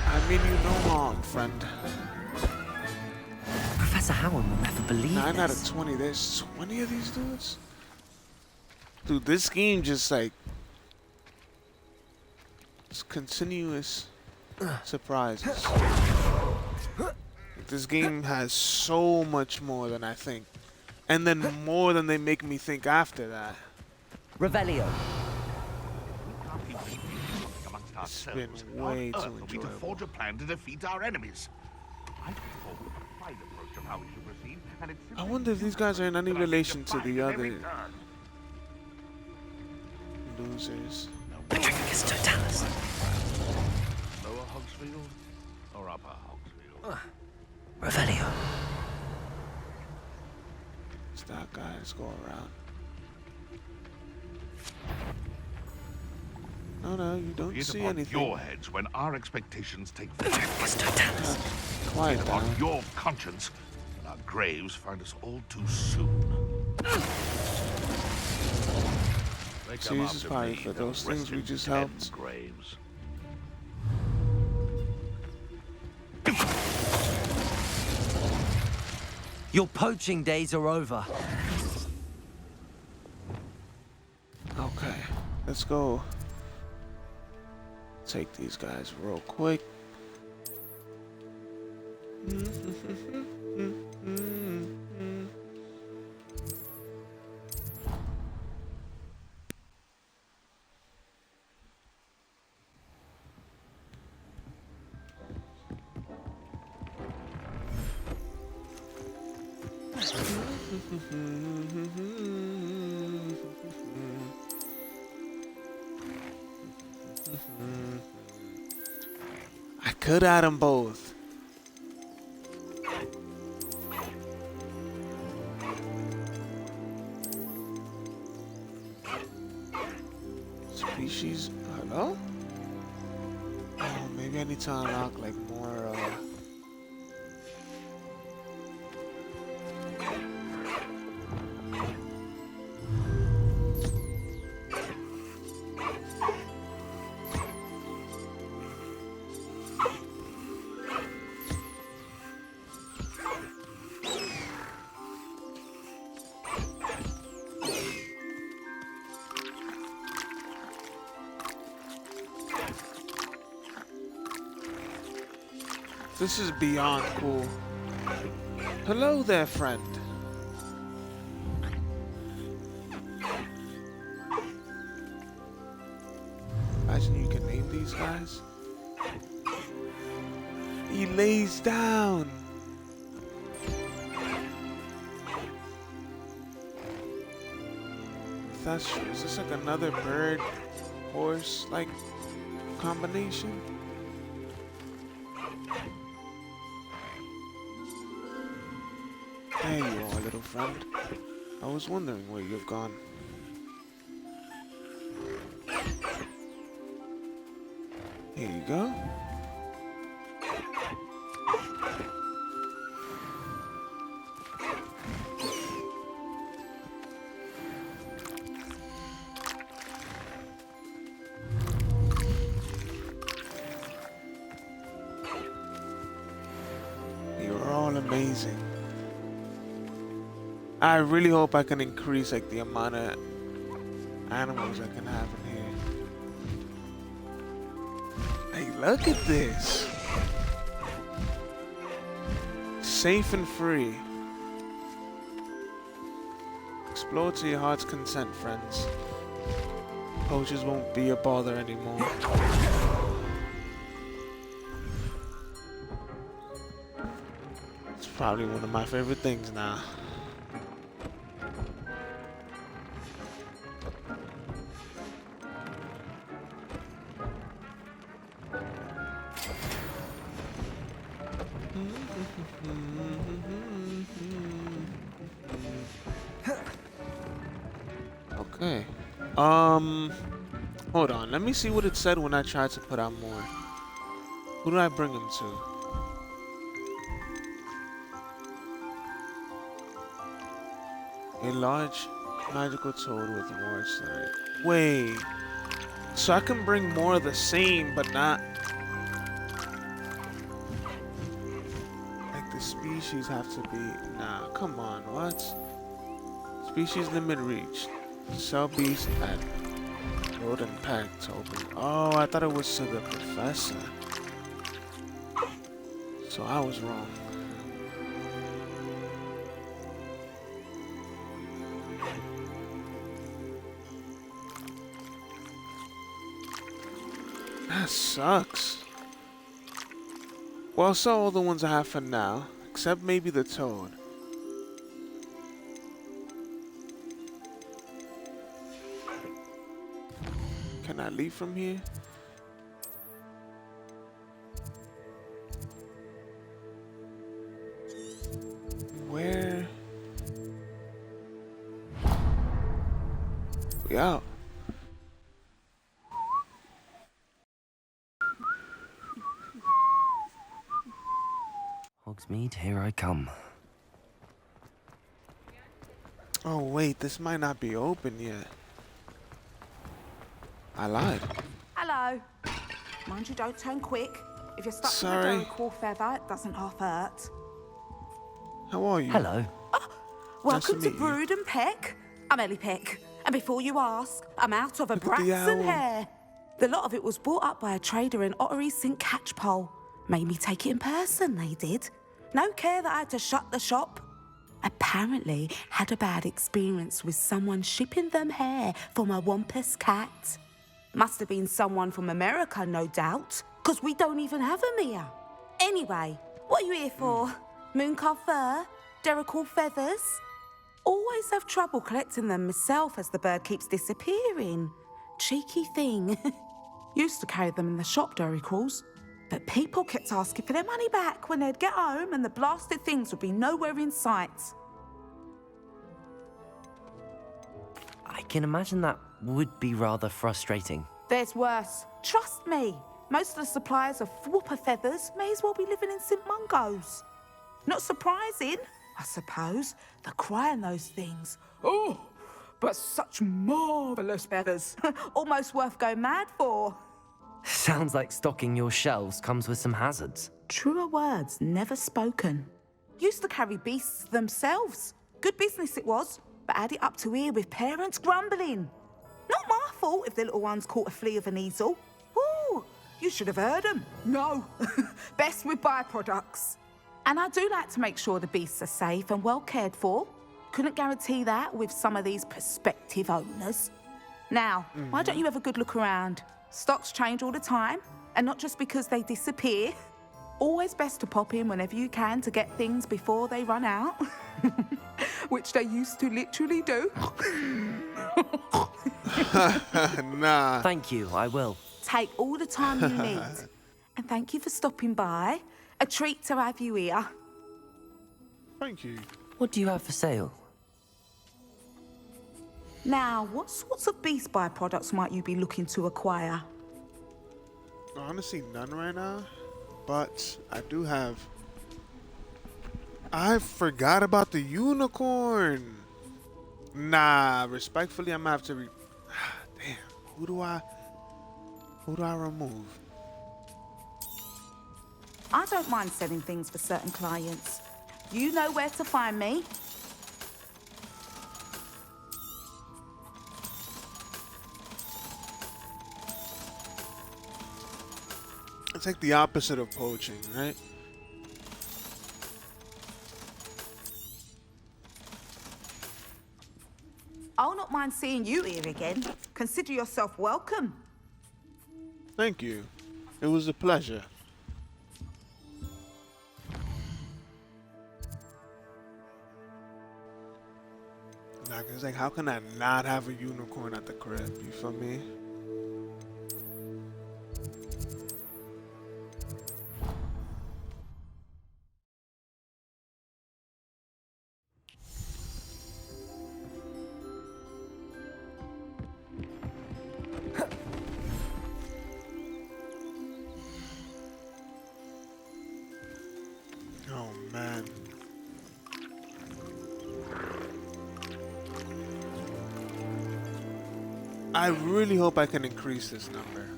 I mean you no harm, friend. Professor Howard will never believe 9 out this. of 20. There's 20 of these dudes? Dude, this game just like... It's continuous surprises. This game has so much more than I think. And then more than they make me think after that. Revelio! It's been way too we to enjoyable. forge a plan to defeat our enemies. I put forward a fine approach of how we should proceed, and it's I wonder if these guys are in any relation to the other losers. Patricus Totalis! Lower Hogsfield or upper Hogsfield? Revelio! It's that guy. Let's go around. No, no, you don't Forget see upon anything. your heads when our expectations take Patricus Totalis! Quiet Forget upon down. your conscience when our graves find us all too soon. They See, come this is after probably me, for they'll those rest things we in just 10 helped. graves. Your poaching days are over. Okay, let's go. Take these guys real quick. I could add them both. Species, hello? Oh, maybe I need to unlock like more, This is beyond cool. Hello there, friend. Imagine you can name these guys. He lays down. if that's true. Is this like another bird horse like combination? There you are, little friend. I was wondering where you've gone. Here you go. You're all amazing. I really hope I can increase like the amount of animals I can have in here. Hey, look at this. Safe and free. Explore to your heart's content, friends. Poachers won't be a bother anymore. It's probably one of my favorite things now. Okay. Hold on. Let me see what it said when I tried to put out more. Who did I bring him to? A large magical toad with large size. Wait. So I can bring more of the same, but not... Like the species have to be... Nah, come on. What? Species limit reached. Cell beast at rodent pack to open. Oh, I thought it was to the professor. So I was wrong. That sucks. Well, so all the ones I have for now, except maybe the toad. Can I leave from here? Where? We out. Hogsmeade, here I come. Oh wait, this might not be open yet. I lied. Hello. Mind you, don't turn quick. If you're stuck Sorry. with a core feather, it doesn't half hurt. How are you? Hello. Welcome to meet you. Brood and Peck. I'm Ellie Peck. And before you ask, I'm out of a Look at the Braxton owl. hair. The lot of it was bought up by a trader in Ottery's St. Catchpole. Made me take it in person, they did. No care that I had to shut the shop. Apparently had a bad experience with someone shipping them hair for my Wampus cat. Must have been someone from America, no doubt, because we don't even have them here. Anyway, what are you here for? Mooncar fur? Derrickle feathers? Always have trouble collecting them myself as the bird keeps disappearing. Cheeky thing. Used to carry them in the shop, Derrickles, but people kept asking for their money back when they'd get home and the blasted things would be nowhere in sight. I can imagine that would be rather frustrating. There's worse. Trust me. Most of the suppliers of whooper feathers may as well be living in St. Mungo's. Not surprising, I suppose, the cry in those things. Oh, but such marvellous feathers. Almost worth going mad for. Sounds like stocking your shelves comes with some hazards. Truer words never spoken. Used to carry beasts themselves. Good business it was, but had it up to here with parents grumbling. Not my fault if the little ones caught a flea of an easel. Ooh, you should have heard them. No, best with byproducts. And I do like to make sure the beasts are safe and well cared for. Couldn't guarantee that with some of these prospective owners. Now, why don't you have a good look around? Stocks change all the time, and not just because they disappear. Always best to pop in whenever you can to get things before they run out. Which they used to literally do. Nah. Thank you, I will. Take all the time you need. And thank you for stopping by. A treat to have you here. Thank you. What do you have for sale? Now, what sorts of beast byproducts might you be looking to acquire? Honestly, none right now. But I do have. I forgot about the unicorn. Nah, respectfully, I'm gonna have to. Damn, who do I remove? I don't mind selling things for certain clients. You know where to find me. It's like the opposite of poaching, right? I'll not mind seeing you here again. Consider yourself welcome. Thank you. It was a pleasure. Nah, 'cause like, how can I not have a unicorn at the crib? You feel me? Oh man. I really hope I can increase this number.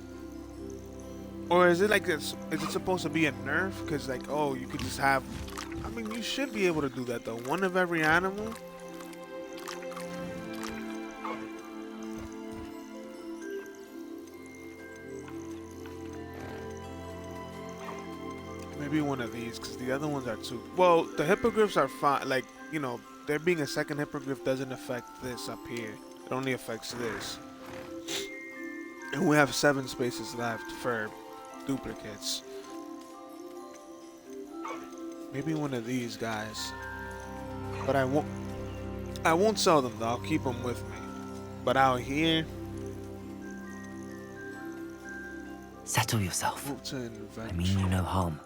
Or is it like this? Is it supposed to be a nerf? Because like, oh, you could just have. I mean, you should be able to do that though. One of every animal. Maybe one of these, because the other ones are too. Well, the hippogriffs are fine. Like, you know, there being a second hippogriff doesn't affect this up here. It only affects this. And we have 7 spaces left for duplicates. Maybe one of these guys. But I won't sell them though. I'll keep them with me. But out here, Settle yourself. move to I mean you no harm.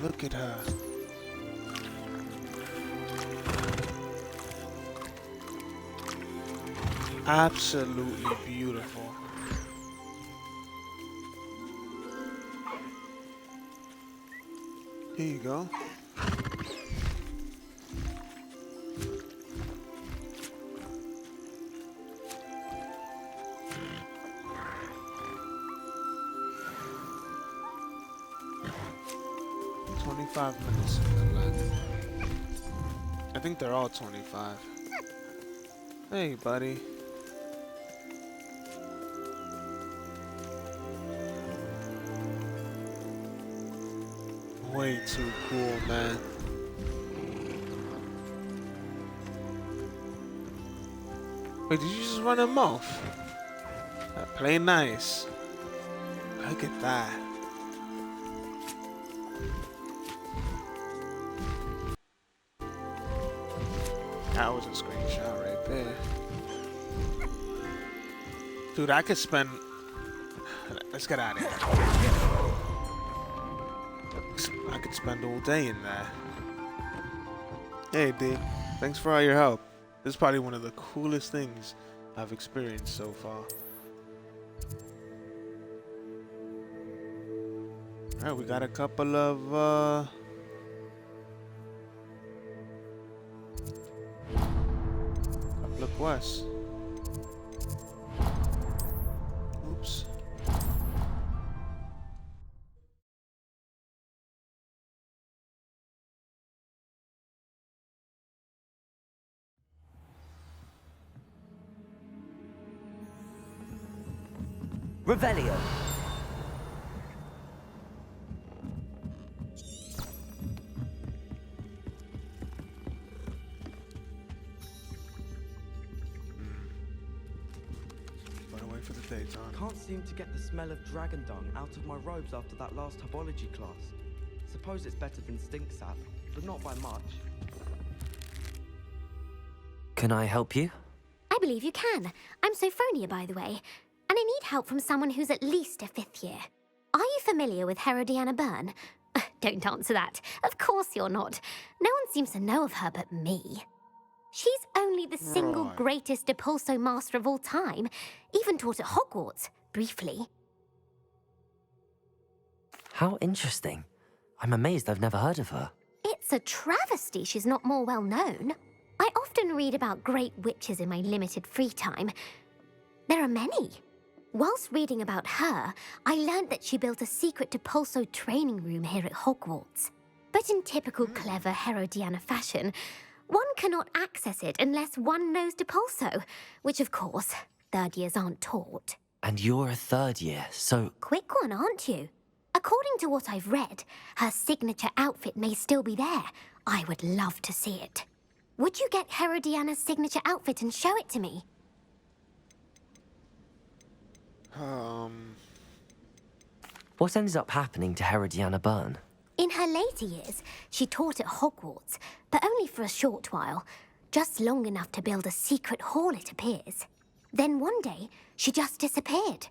Look at her. Absolutely beautiful. Here you go. $25 left. I think they're all 25. Hey, buddy. Way too cool, man. Wait, did you just run him off? Play nice. Look at that. That was a screenshot right there. Dude, I could spend... Let's get out of here. I could spend all day in there. Hey, D. Thanks for all your help. This is probably one of the coolest things I've experienced so far. Alright, we got a couple of, quests. Oops. Revelio. For the daytime. Can't seem to get the smell of dragon dung out of my robes after that last herbology class. Suppose it's better than stink sap, but not by much. Can I help you? I believe you can. I'm Sophronia, by the way, and I need help from someone who's at least a 5th year. Are you familiar with Herodiana Byrne? Don't answer that. Of course you're not. No one seems to know of her but me. She's only the single greatest Depulso master of all time, even taught at Hogwarts, briefly. How interesting. I'm amazed I've never heard of her. It's a travesty she's not more well known. I often read about great witches in my limited free time. There are many. Whilst reading about her, I learned that she built a secret Depulso training room here at Hogwarts. But in typical clever Herodiana fashion, one cannot access it unless one knows Depulso, which of course, 3rd years aren't taught. And you're a 3rd year, so... Quick one, aren't you? According to what I've read, her signature outfit may still be there. I would love to see it. Would you get Herodiana's signature outfit and show it to me? What ended up happening to Herodiana Byrne? In her later years, she taught at Hogwarts, but only for a short while. Just long enough to build a secret hall, it appears. Then one day, she just disappeared.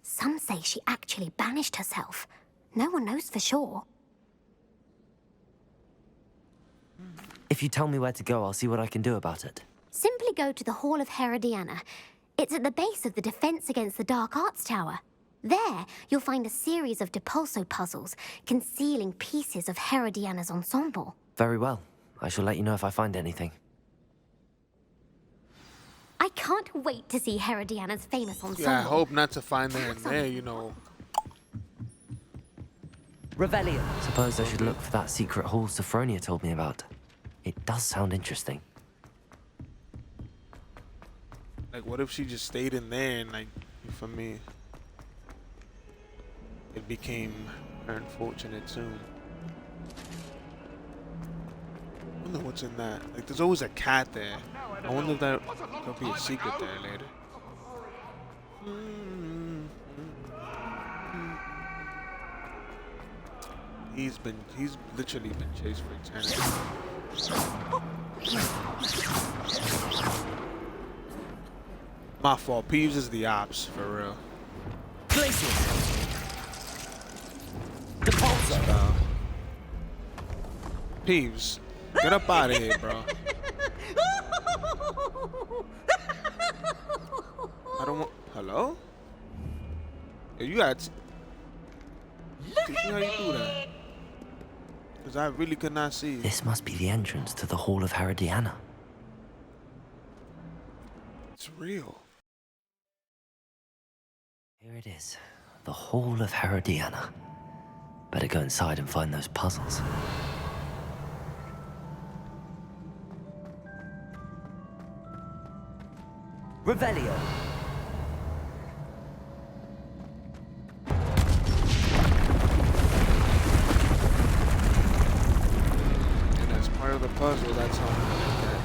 Some say she actually banished herself. No one knows for sure. If you tell me where to go, I'll see what I can do about it. Simply go to the Hall of Herodiana. It's at the base of the Defense Against the Dark Arts Tower. There, you'll find a series of Depulso puzzles concealing pieces of Herodiana's ensemble. Very well. I shall let you know if I find anything. I can't wait to see Herodiana's famous ensemble. Yeah, I hope not to find her in there, you know. Revelio. Suppose I should look for that secret hall Sophronia told me about. It does sound interesting. Like, what if she just stayed in there and, like, for me, it became her unfortunate soon. I wonder what's in that. Like, there's always a cat there. I wonder if there'll be a secret there later. He's literally been chased for eternity. My fault. Peeves is the ops, for real. Peeves, get up out of here, bro. I don't want. Hello? Yo, you got. Teach me how you do that. Because I really could not see. This must be the entrance to the Hall of Herodiana. It's real. Here it is. The Hall of Herodiana. Better go inside and find those puzzles. Revelio. And as part of the puzzle, that's how I'm gonna get that.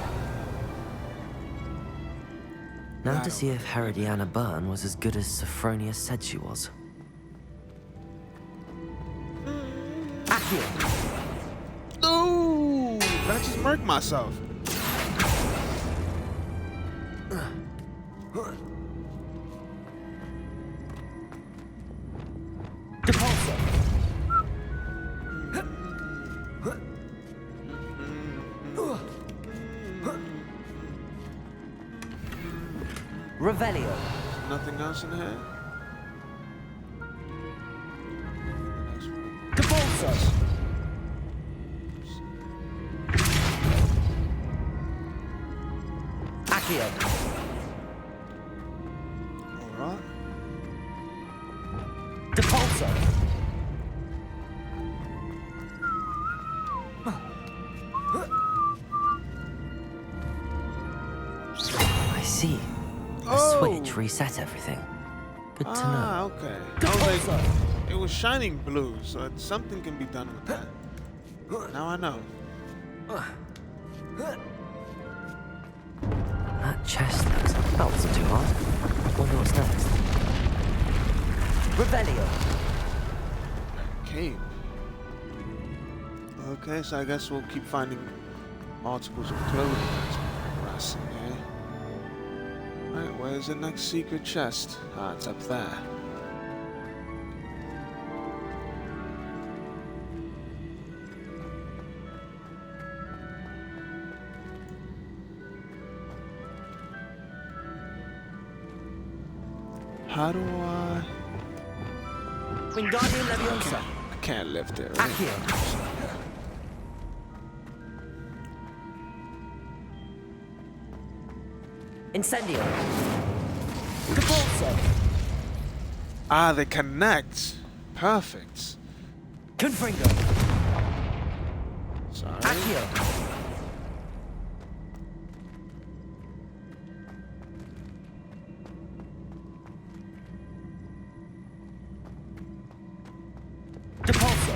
Now to see if Herodiana Byrne was as good as Sophronia said she was. No! Did I just murk myself? Revelio. Nothing else in here? Depulso. Accio. Alright. Depulso. I see. The switch reset everything. Good to know. Okay. I was like, it was shining blue, so something can be done with that. Now I know. That chest looks... That wasn't too hard. Wonder what's next. Revelio. Cape. Okay, so I guess we'll keep finding articles of clothing. That's harassing, eh? Alright, where's the next secret chest? Ah, it's up there. How do I... Wingardium Leviosa. I can't lift it, right? Accio. Incendio. Capulso. Ah, they connect. Perfect. Confringo. Sorry. Accio. Depulso.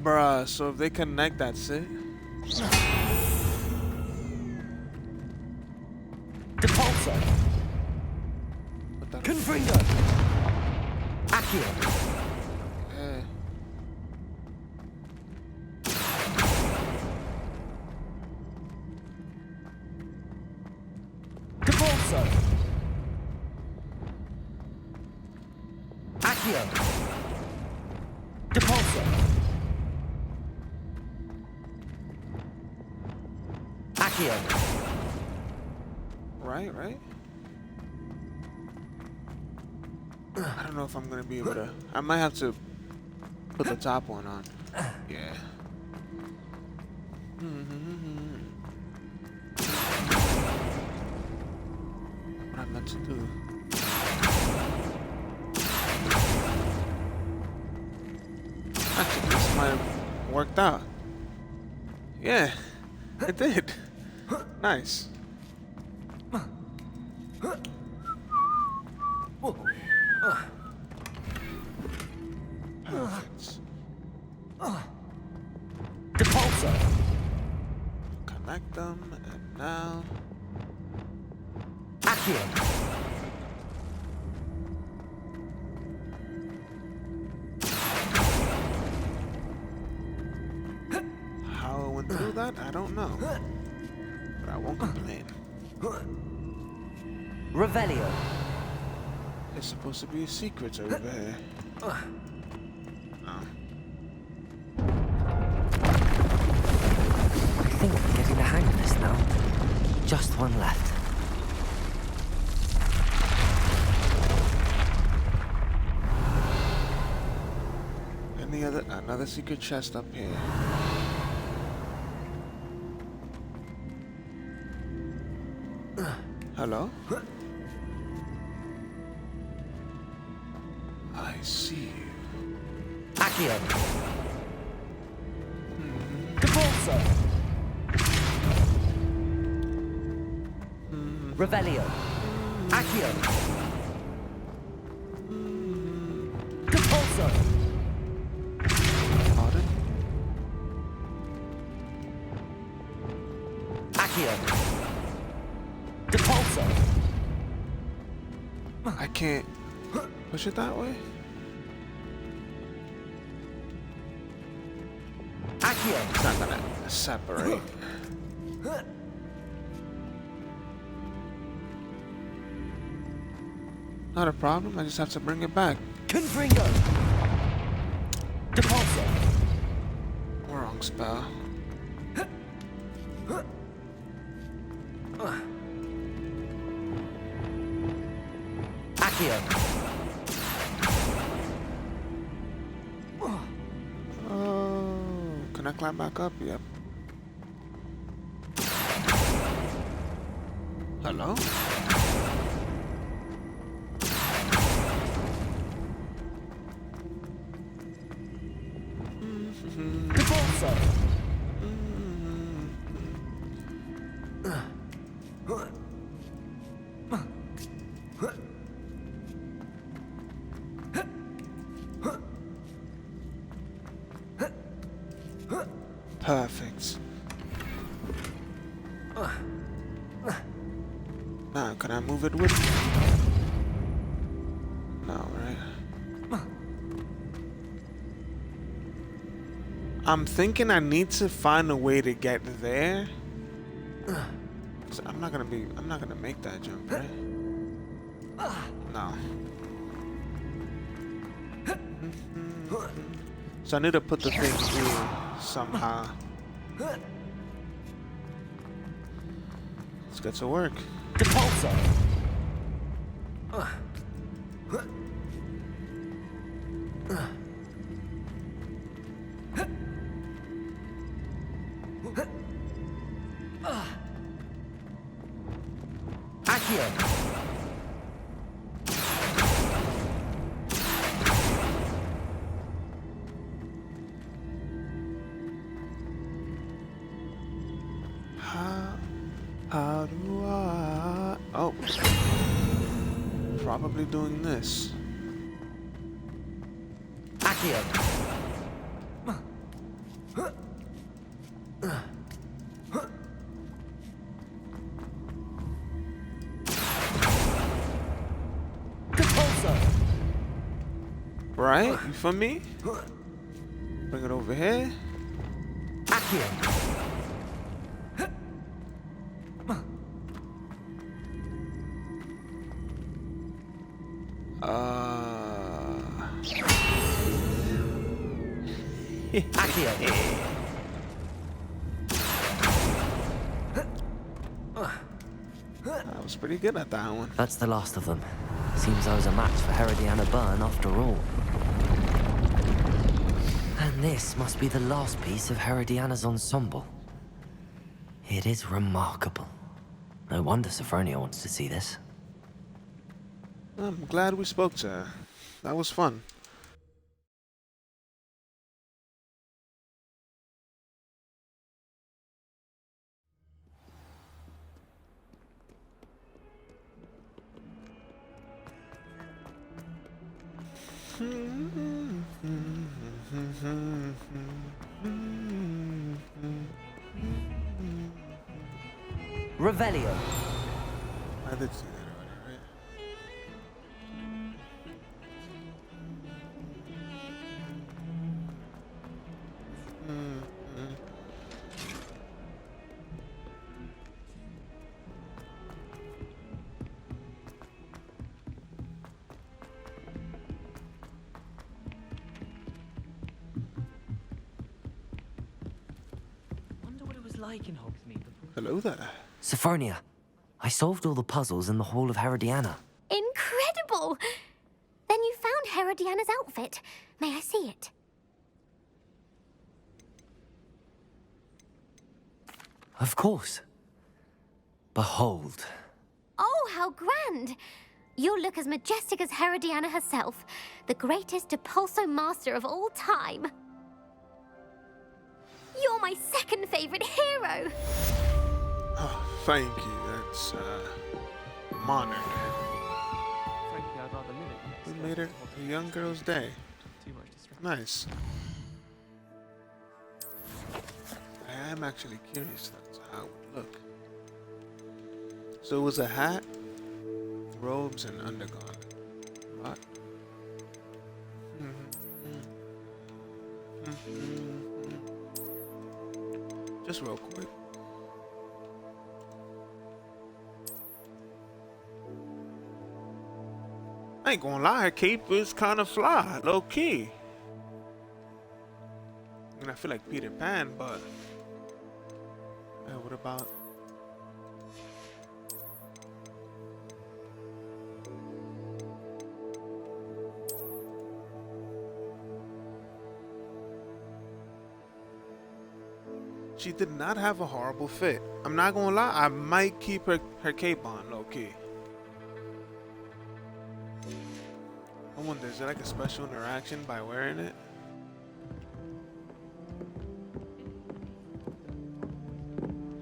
Bruh, so if they connect, that's it? Depulso. Confringo. Accio. Eh. Depulso. Accio. Depulso. Accio. Right? I don't know if I'm gonna be able to... I might have to put the top one on. Yeah. What I meant to do. Actually, this might have worked out. Yeah, it did. Nice. Perfect. Depulso. Connect them, and now... Accio. How I went through that, I don't know. But I won't complain. Revelio. There's supposed to be a secret over here. Oh. I think I'm getting the hang of this now. Just one left. Another secret chest up here. Hello? I see you. Accio. Depulso. Revelio. Accio. Depulso. Pardon? Accio. Depulso. I can't push it that way? Accio. It's not gonna separate. Not a problem, I just have to bring it back. Confringo. Depulso. Wrong spell. Accio. Oh, can I climb back up? Yep. Hello? Depulso. Perfect. Now, can I move it with me? No, right? I'm thinking I need to find a way to get there. So I'm not gonna make that jump, right? No. So I need to put the thing here somehow. Let's get to work. Depulso. Accio. How do I? Oh, probably doing this. Accio. Depulso. Right? You feel me? Bring it over here. Accio. Accio. I was pretty good at that one. That's the last of them. Seems I was a match for Herodiana Byrne after all. And this must be the last piece of Herodiana's ensemble. It is remarkable. No wonder Sophronia wants to see this. I'm glad we spoke to her. That was fun. Revelio. I did see that already, right? Wonder what it was like in Hogsmeade before. Hello there. Sophronia, I solved all the puzzles in the Hall of Herodiana. Incredible! Then you found Herodiana's outfit. May I see it? Of course. Behold. Oh, how grand! You'll look as majestic as Herodiana herself, the greatest Depulso master of all time. You're my second favorite hero! Oh, thank you. That's I'm honored. Frankly, I'd rather live it. We made it a young girl's day. Too much distraction. Nice. I am actually curious as to how it would look. So it was a hat, robes, and undergarment. What? Just real quick. I ain't gonna lie, her cape is kind of fly, low key. I mean, I feel like Peter Pan, but what about? She did not have a horrible fit. I'm not gonna lie, I might keep her cape on, low key. I wonder, is there like a special interaction by wearing it?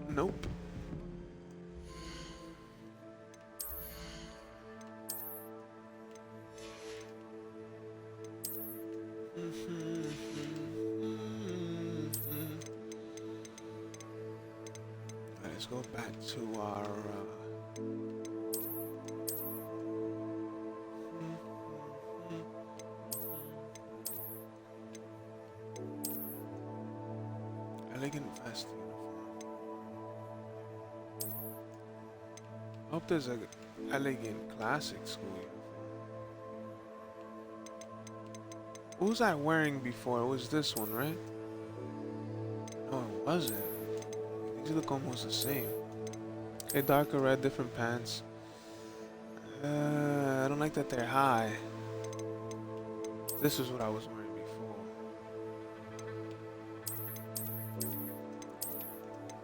Nope. Let's go back to our Best uniform. Hope there's a elegant classic school uniform. What was I wearing before? It was this one, right? No, it wasn't. These look almost the same. Okay, darker red, different pants. I don't like that they're high. This is what I was wearing before.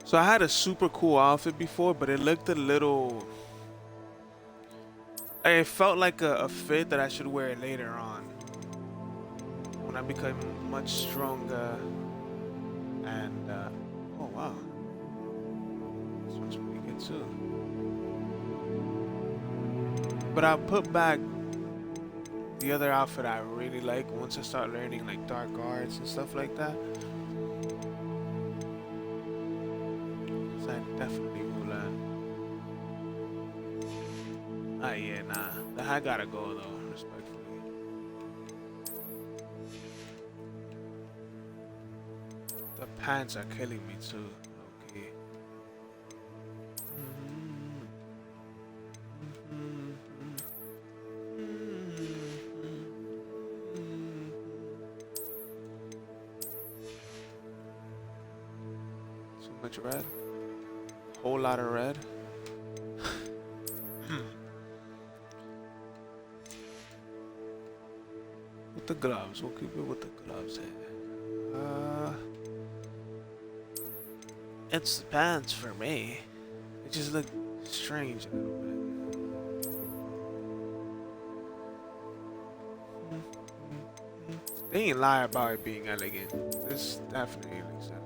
So I had a super cool outfit before, but it looked a little... It felt like a fit that I should wear later on. When I become much stronger. And, oh wow. This one's pretty good too. But I'll put back the other outfit I really like once I start learning like dark arts and stuff like that. So I definitely will learn. Ah yeah, nah. The hat gotta go though, respectfully. The pants are killing me too. Okay. So much red. Whole lot of red. With the gloves, we'll keep it with the gloves here. It's the pants for me. It just look strange a little bit. They ain't lie about it being elegant. This definitely looks elegant.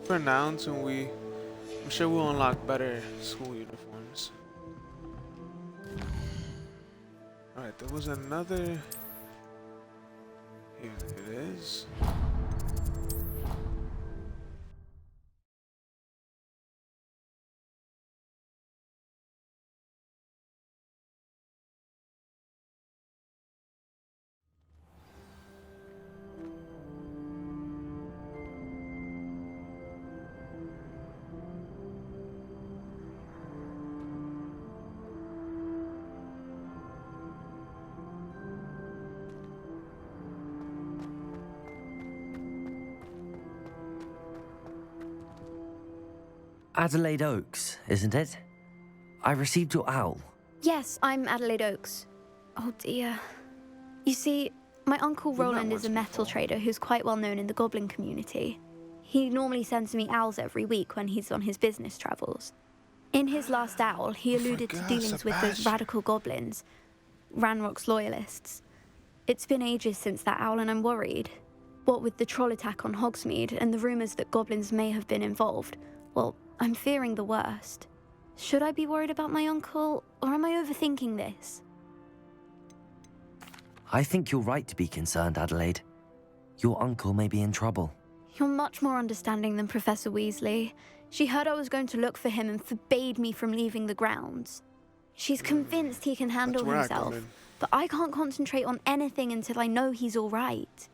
For now, until I'm sure we'll unlock better school uniforms. Alright, there was another. Here it is. Adelaide Oaks, isn't it? I received your owl. Yes, I'm Adelaide Oaks. Oh dear. You see, my uncle Roland is a metal trader who's quite well known in the goblin community. He normally sends me owls every week when he's on his business travels. In his last owl, he alluded to dealings with those radical goblins, Ranrock's loyalists. It's been ages since that owl and I'm worried. What with the troll attack on Hogsmeade and the rumours that goblins may have been involved, well, I'm fearing the worst. Should I be worried about my uncle, or am I overthinking this? I think you're right to be concerned, Adelaide. Your uncle may be in trouble. You're much more understanding than Professor Weasley. She heard I was going to look for him and forbade me from leaving the grounds. She's convinced he can handle himself, but I can't concentrate on anything until I know he's all right.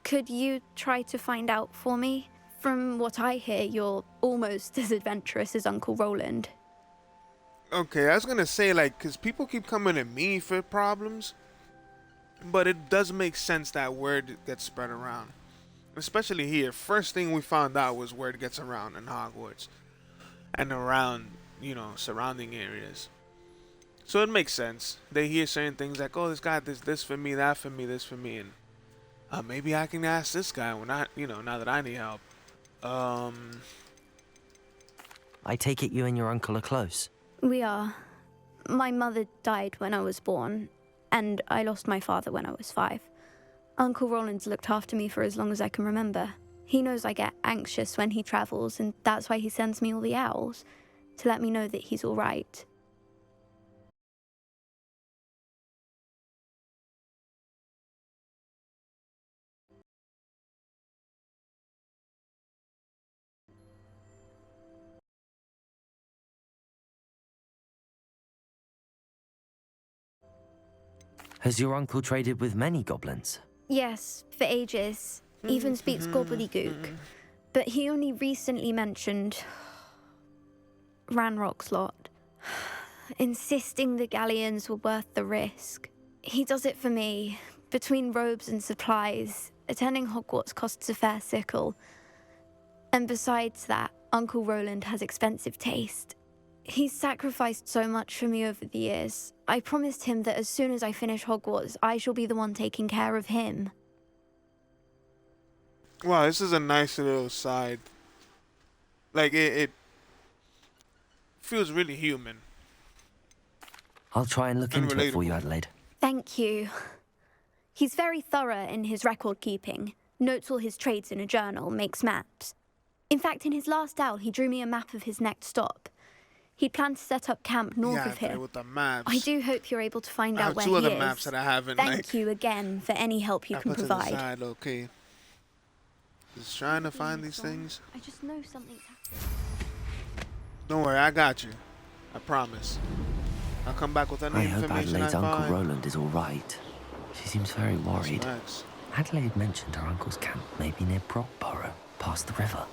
Could you try to find out for me? From what I hear, you're almost as adventurous as Uncle Roland. Okay, I was gonna say, like, because people keep coming to me for problems, but it does make sense that word gets spread around. Especially here. First thing we found out was word gets around in Hogwarts. And around, you know, surrounding areas. So it makes sense. They hear certain things like, oh, this guy does this for me, that for me, this for me, and maybe I can ask this guy when now that I need help. I take it you and your uncle are close. We are. My mother died when I was born, and I lost my father when I was 5. Uncle Roland's looked after me for as long as I can remember. He knows I get anxious when he travels, and that's why he sends me all the owls, to let me know that he's all right. Has your uncle traded with many goblins? Yes, for ages. Even speaks gobbledygook. But he only recently mentioned Ranrock's lot, insisting the galleons were worth the risk. He does it for me. Between robes and supplies, attending Hogwarts costs a fair sickle. And besides that, Uncle Roland has expensive taste. He's sacrificed so much for me over the years. I promised him that as soon as I finish Hogwarts, I shall be the one taking care of him. Wow, this is a nice little side. Like, it feels really human. I'll try and look into it for you, Adelaide. Thank you. He's very thorough in his record keeping, notes all his trades in a journal, makes maps. In fact, in his last owl, he drew me a map of his next stop. He'd planned to set up camp north of here. With the maps. I do hope you're able to find out where he is. I have 2 other maps that I haven't. Thank you again for any help you can provide. To the side, okay. Just trying to find these things. I just know something's happening. Don't worry, I got you. I promise. I'll come back with any information I find. I hope Adelaide's Uncle Roland is all right. She seems very worried. Nice. Adelaide mentioned her uncle's camp may be near Brockborough, past the river.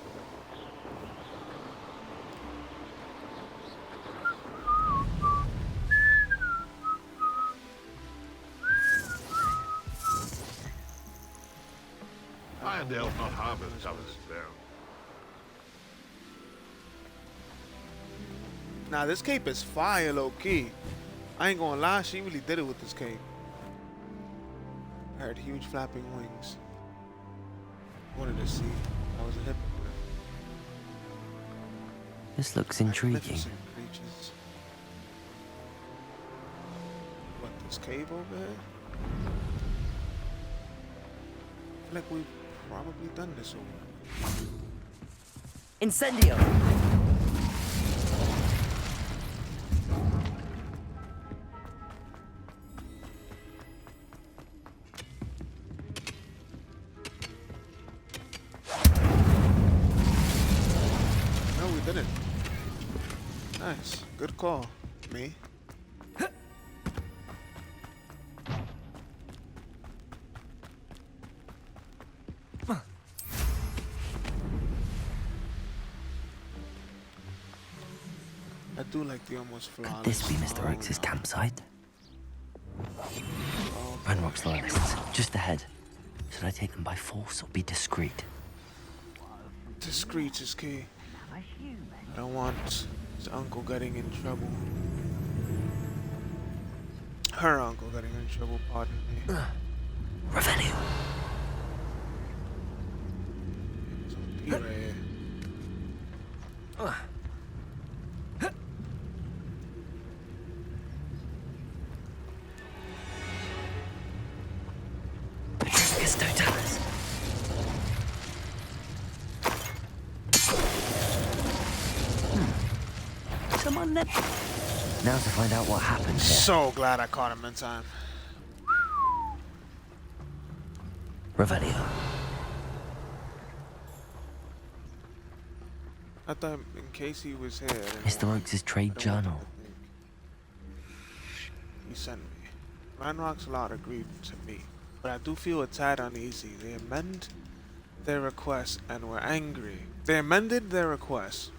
Irondale's not harbour as others down. Nah, this cape is fire, low-key. I ain't gonna lie, she really did it with this cape. I heard huge flapping wings. Wanted to see. I was a hypocrite. This looks intriguing. Magnificent creatures. What, this cave over here? I feel like we've probably done this over. Incendio! No, we didn't. Nice. Good call. Me. I do like the almost flawless. Could this be Mr. Oakes' campsite? Ranrock's loyalists, just ahead. Should I take them by force or be discreet? Discreet is key. I don't want his uncle getting in trouble. Her uncle getting in trouble, pardon me. Revelio. Right here. Now to find out what happened here. So glad I caught him in time. Revelio. I thought in case he was here. Mr. Oakes' trade journal. He sent me. Ranrock's lot agreed to me, but I do feel a tad uneasy. They amend their request and were angry. They amended their request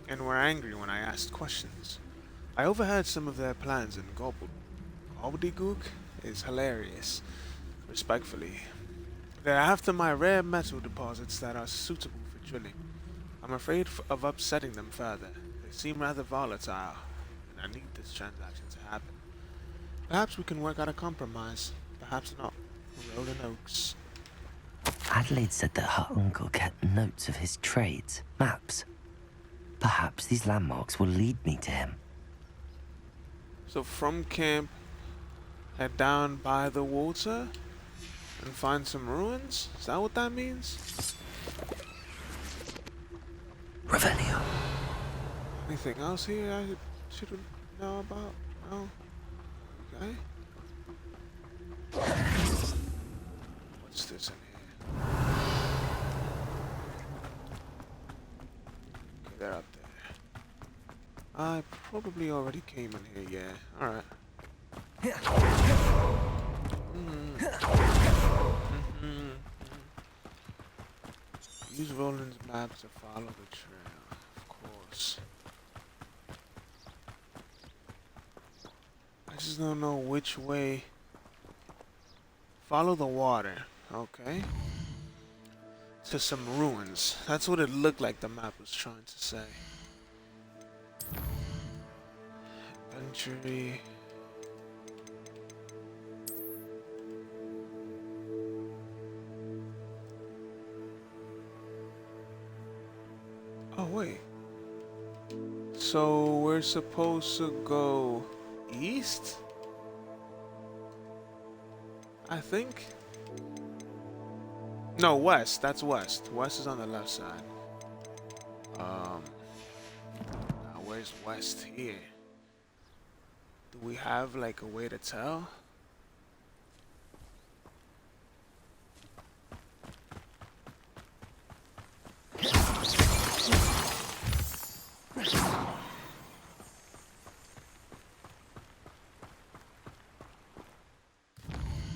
and were angry when I asked questions. I overheard some of their plans and gobbledygook is hilarious. Respectfully. They're after my rare metal deposits that are suitable for drilling. I'm afraid of upsetting them further. They seem rather volatile, and I need this transaction to happen. Perhaps we can work out a compromise. Perhaps not. Roland Oakes. Adelaide said that her uncle kept notes of his trades, maps. Perhaps these landmarks will lead me to him. So from camp, head down by the water and find some ruins? Is that what that means? Revelio. Anything else here I should know about? No? Okay. What's this in here? Okay, they're up there. I probably already came in here, yeah. Alright. Use Roland's map to follow the trail, of course. I just don't know which way. Follow the water, okay. To some ruins. That's what it looked like the map was trying to say. Inventory. Oh, wait. So we're supposed to go east? I think. No, west. That's west. West is on the left side. Now where's west here? Do we have like a way to tell?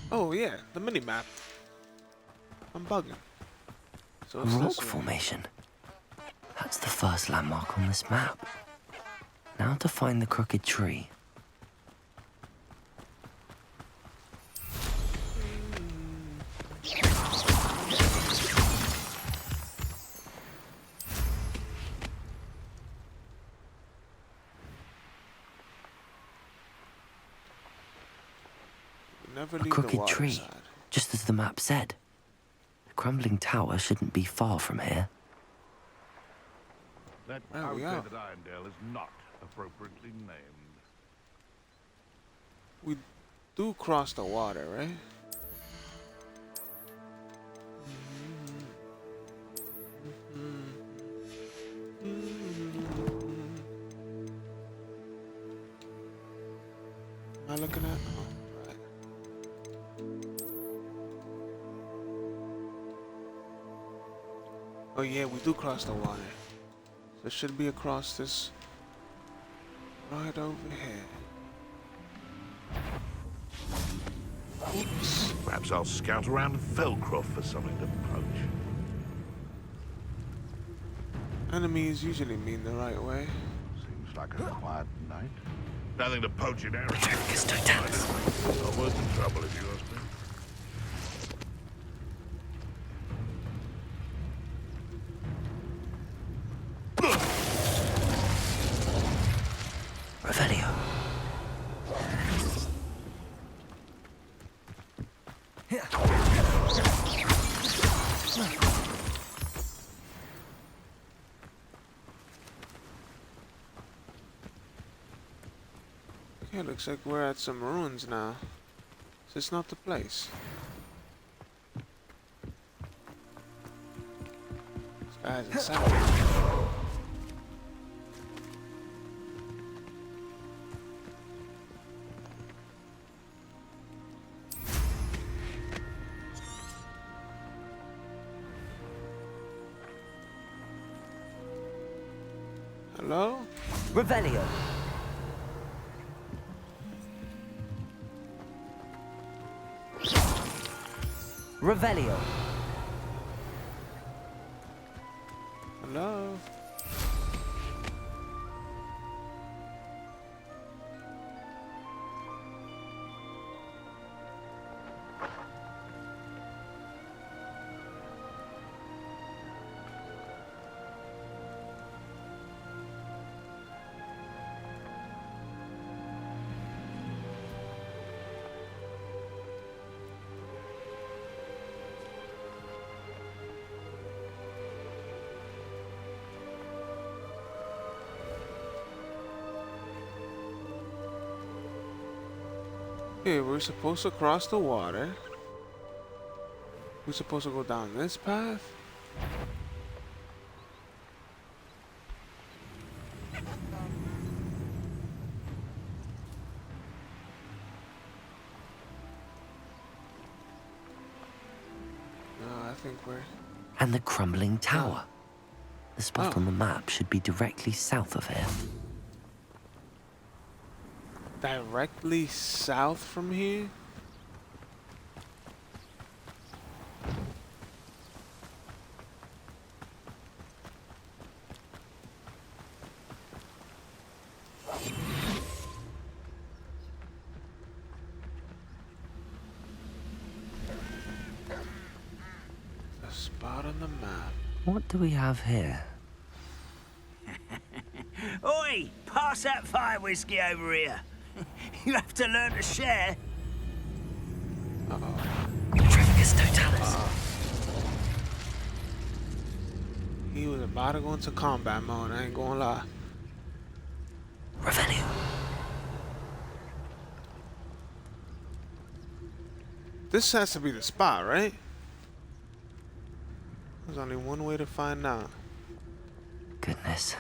Oh yeah, the mini map. I'm bugging. So A it's rock this way. formation. That's the first landmark on this map. Now to find the crooked tree. Never A leave the crooked water tree, side. just as the map said. The crumbling tower shouldn't be far from here. That There we outfit are. at Irondale is not appropriately named. We do cross the water, right? Am I looking at? Oh, right. Oh yeah, we do cross the water. So it should be across this right over here. Oops. Perhaps I'll scout around Felcroft for something to poach. Enemies usually mean the right way. Seems like a quiet night. Nothing to poach in Arendelle. Tennis. Not worth the trouble if you ask me. Revelio. Okay, looks like we're at some ruins now. Is this not the place? This guy's inside. Hello? Revelio. Revelio. Hello? Okay, we're supposed to cross the water. We're supposed to go down this path. No, I think we're... And the crumbling tower. The spot on the map should be directly south of here. directly south from here. on the map. What do we have here? Oi! Pass that fire whiskey over here. You have to learn to share. Petrificus totalis. He was about to go into combat mode, I ain't gonna lie. Revenue. This has to be the spot, right? There's only one way to find out. Goodness.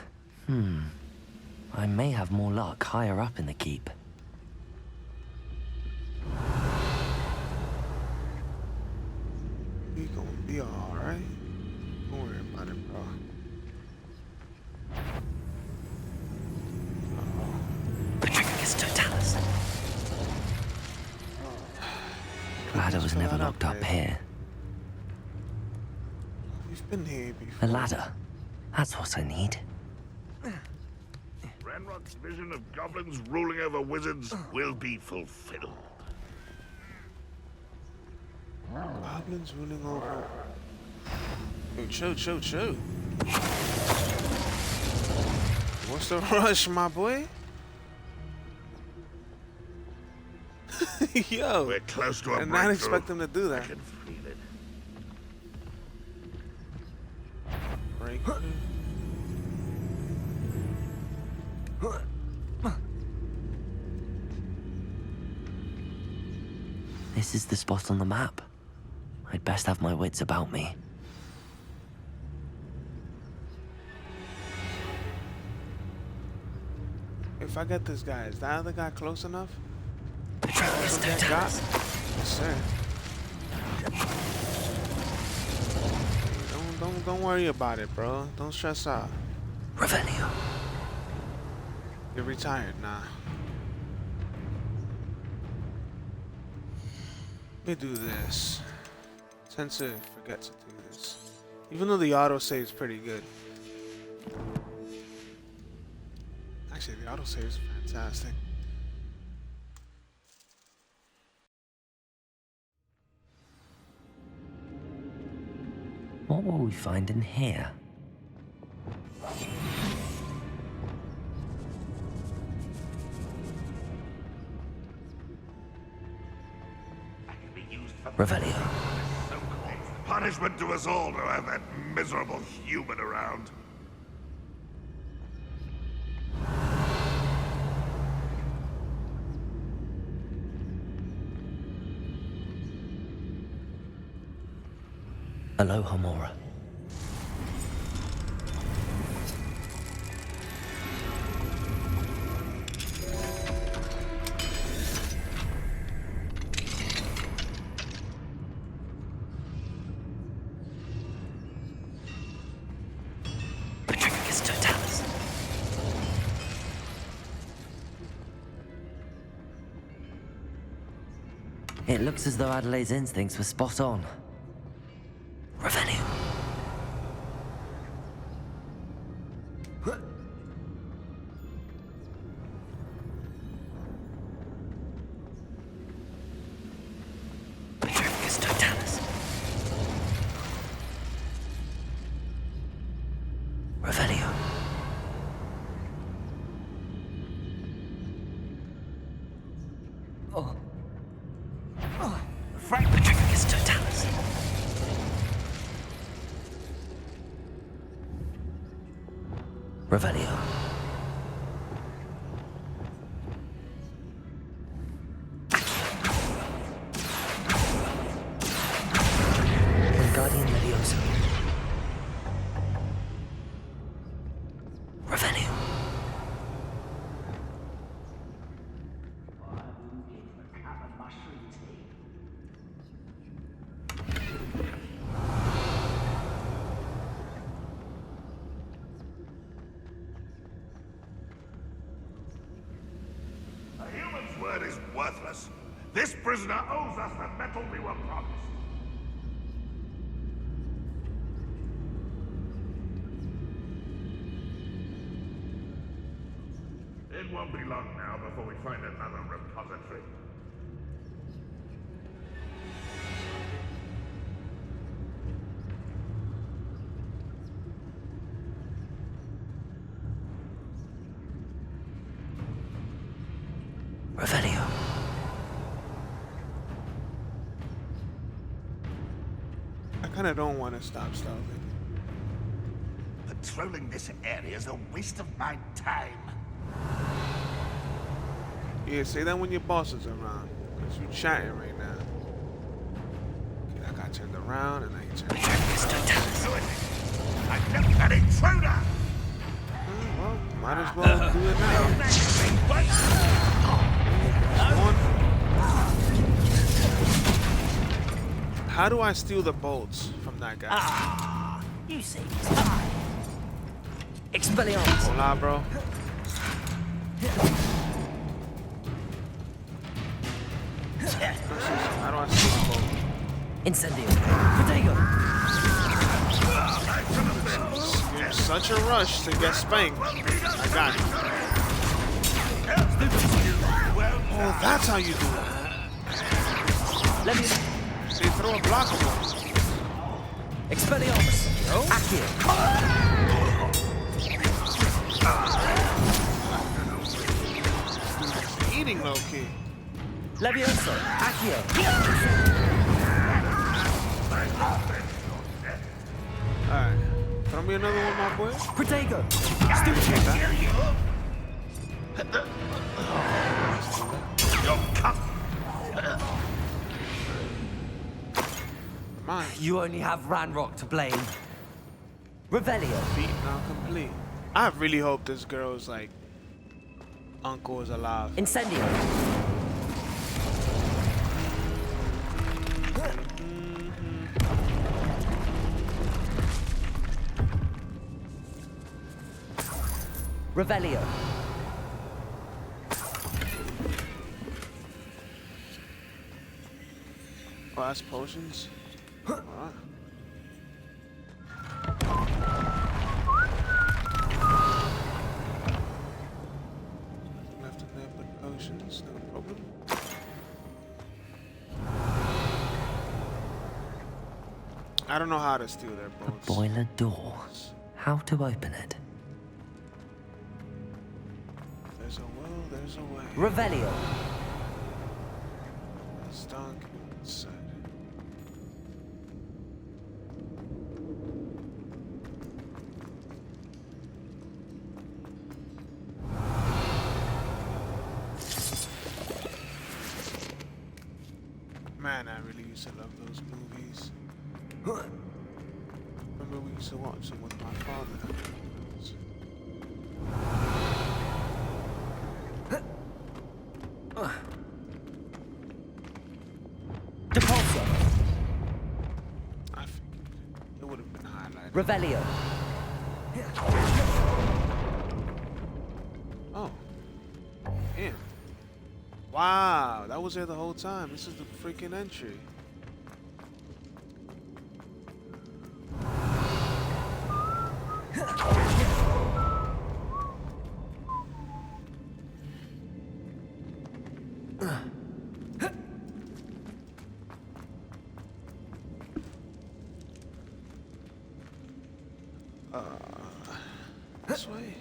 I may have more luck higher up in the keep. We gonna be alright. Don't worry about it, bro. Petrificus totalis. Glad I was never locked up here. We've been here before. A ladder. That's what I need. Ranrock's vision of goblins ruling over wizards will be fulfilled. Goblins ruling over. Yo, chill. What's the rush, my boy? Yo, we're close to a and breakthrough. not expect them to do that. I can feel it. Breakthrough. This is the spot on the map. I'd best have my wits about me. If I get this guy, is that other guy close enough? Petrificus totalis. Yes, sir. Don't worry about it, bro. Don't stress out. Revenue. You're retired, nah. Let me do this. Tend to forget to do this. Even though the autosave is pretty good. Actually, the autosave is fantastic. What will we find in here? Revelio. Punishment to us all to have that miserable human around. Aloha Mora. Petrificus totalis. It looks as though Adelaide's instincts were spot on. Revenue. Petrificus totalis. Revelio. Frank Petrificus totalis. Revelio. Wingardium Levioso. Revelio. A human's word is worthless. This prisoner owes us the metal we were promised. It won't be long now before we find another repository. Revelio. I kind of don't want to stop stealthing. Patrolling this area is a waste of my time. Yeah, say that when your boss is around. Because you're chatting right now. Okay, that guy turned around and now he turned around. I've never an intruder! Well, might as well do it now. One. How do I steal the bolts from that guy? Ah, you seem tired. Expelliarmus. Hola, bro. How do I steal the bolt? Incendio. Protego. You're in such a rush to get spanked. I got you. Oh, that's how you do it. Let me. They throw a block of them. Expelliarmus. Accio. Eating low key. Levioso. Accio. Alright. Throw me another one, my boy. Protego. Appreciate that. Mine. You only have Ranrock to blame. Revelio. Feet now complete. I really hope this girl's like uncle is alive. Incendio. Revelio. Oh, that's potions. Alright. Left in there, but potions, no problem. I don't know how to steal their A boats. boiler door. How to open it? There's a will, there's a way. Revelio. Stunk inside. Man, I really used to love those movies. Remember we used to watch them with my father. Depulso. I figured it would have been highlighted. Revelio. Oh. Damn. Wow, that was there the whole time. This is the freaking entry. This way.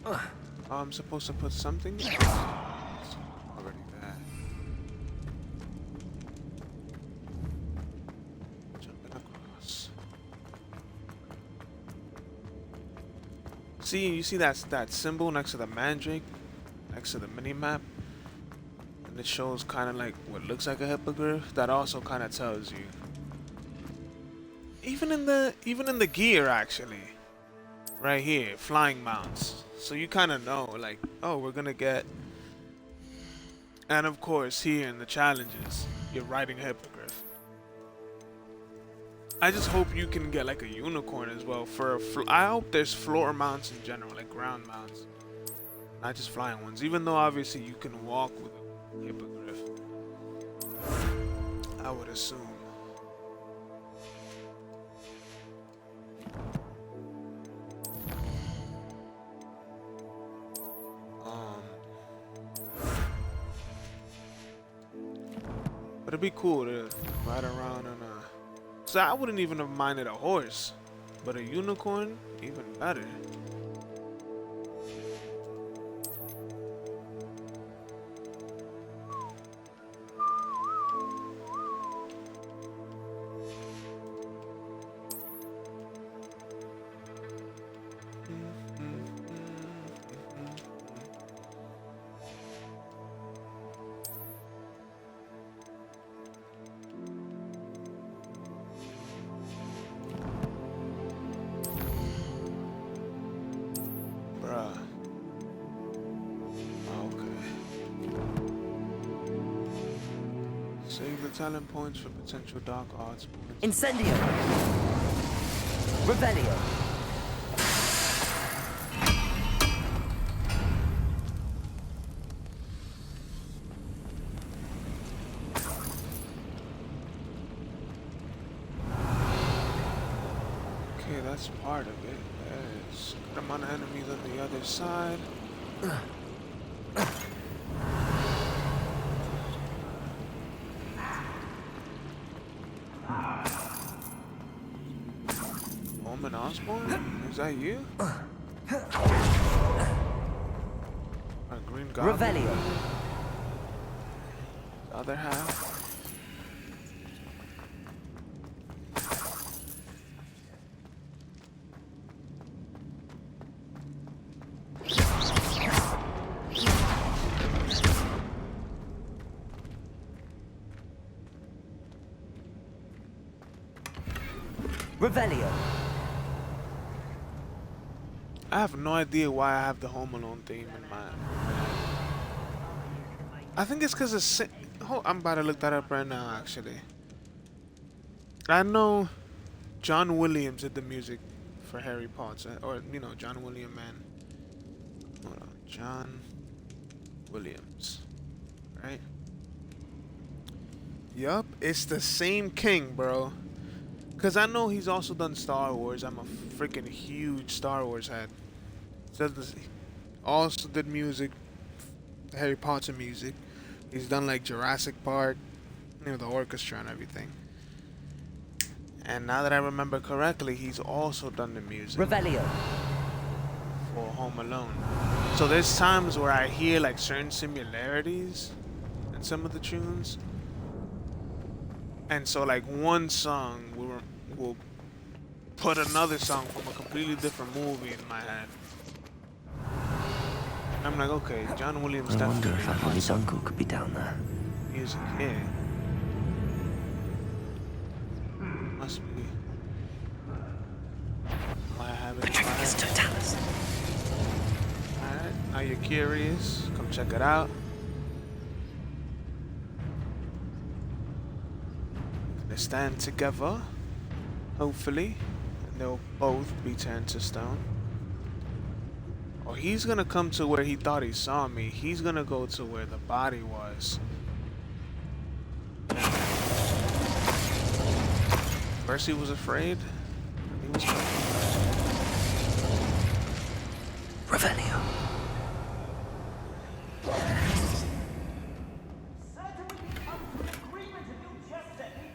Oh, I'm supposed to put something there? It's already there. Jumping across. See, you see that symbol next to the mandrake, next to the mini map, and it shows kind of like what looks like a hippogriff. That also kind of tells you. Even in the gear, actually. Right here, flying mounts. So you kind of know, like, oh, we're gonna get. And of course, here in the challenges, you're riding a hippogriff. I just hope you can get like a unicorn as well. I hope there's floor mounts in general, like ground mounts, not just flying ones. Even though obviously you can walk with a hippogriff, I would assume. But it'd be cool to ride around on a... So I wouldn't even have minded a horse. But a unicorn, even better. talent points for potential dark arts points. Incendio. Revelio. Okay, that's part of it. There's a good amount of enemies on the other side. Omen Osborn? Is that you? A green goblin. Revelio. The other half. Revelio. I have no idea why I have the Home Alone theme in my I think it's because it's... I'm about to look that up right now, actually. I know John Williams did the music for Harry Potter. Or, you know, John Williams, man. Hold on. John Williams. Right? Yup. It's the same king, bro. Because I know he's also done Star Wars. I'm a freaking huge Star Wars head. Also did music. Harry Potter music. He's done like Jurassic Park, you know, the orchestra and everything. And now that I remember correctly, he's also done the music Revelio. for Home Alone. So there's times where I hear like certain similarities in some of the tunes. And so like one song will put another song from a completely different movie in my head. I'm like, okay, John Williams I wonder definitely if Emily's uncle could be down there. music here. Must be. Why I have it? Patricius Totalis. Alright, now you're curious. Come check it out. They stand together, hopefully, and they'll both be turned to stone. Or he's gonna come to where he thought he saw me. He's gonna go to where the body was. First he was afraid. He was Revelio.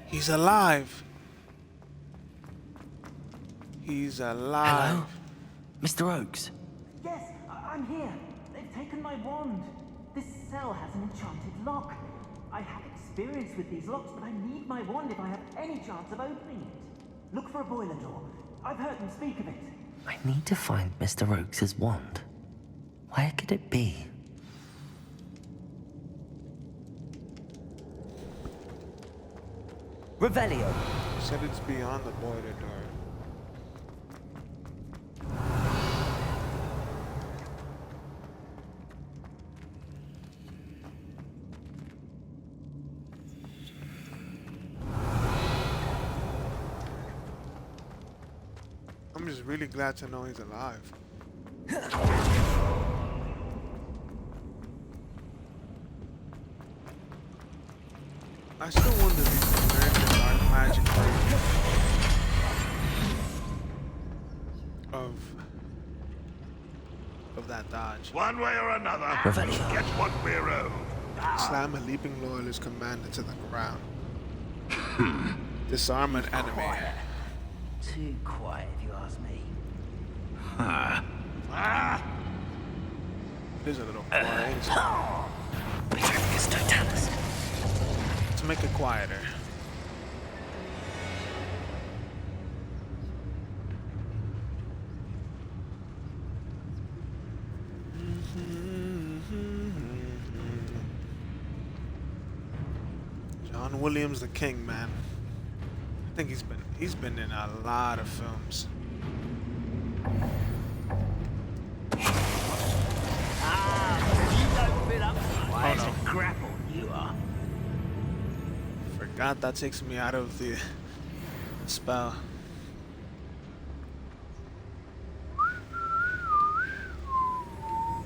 He's alive. He's alive. Hello? Mr. Oakes. Yes, I'm here. They've taken my wand. This cell has an enchanted lock. I have experience with these locks, but I need my wand if I have any chance of opening it. Look for a boiler door. I've heard them speak of it. I need to find Mr. Oakes' wand. Where could it be? Revelio. Said it's beyond the boiler door. I'm just really glad to know he's alive. I still wonder if he can learn the dark magic of that dodge. One way or another, Revelio. get what we're owed. Slam a leaping loyalist commander to the ground. Disarm an enemy. Too quiet, if you ask me. There's a little quiet. Patricius Totalis. To make it quieter. John Williams, the king, man. I think he's been in a lot of films. You don't fit up. Why, it's a grapple, you are. Forgot forgot that takes me out of the spell.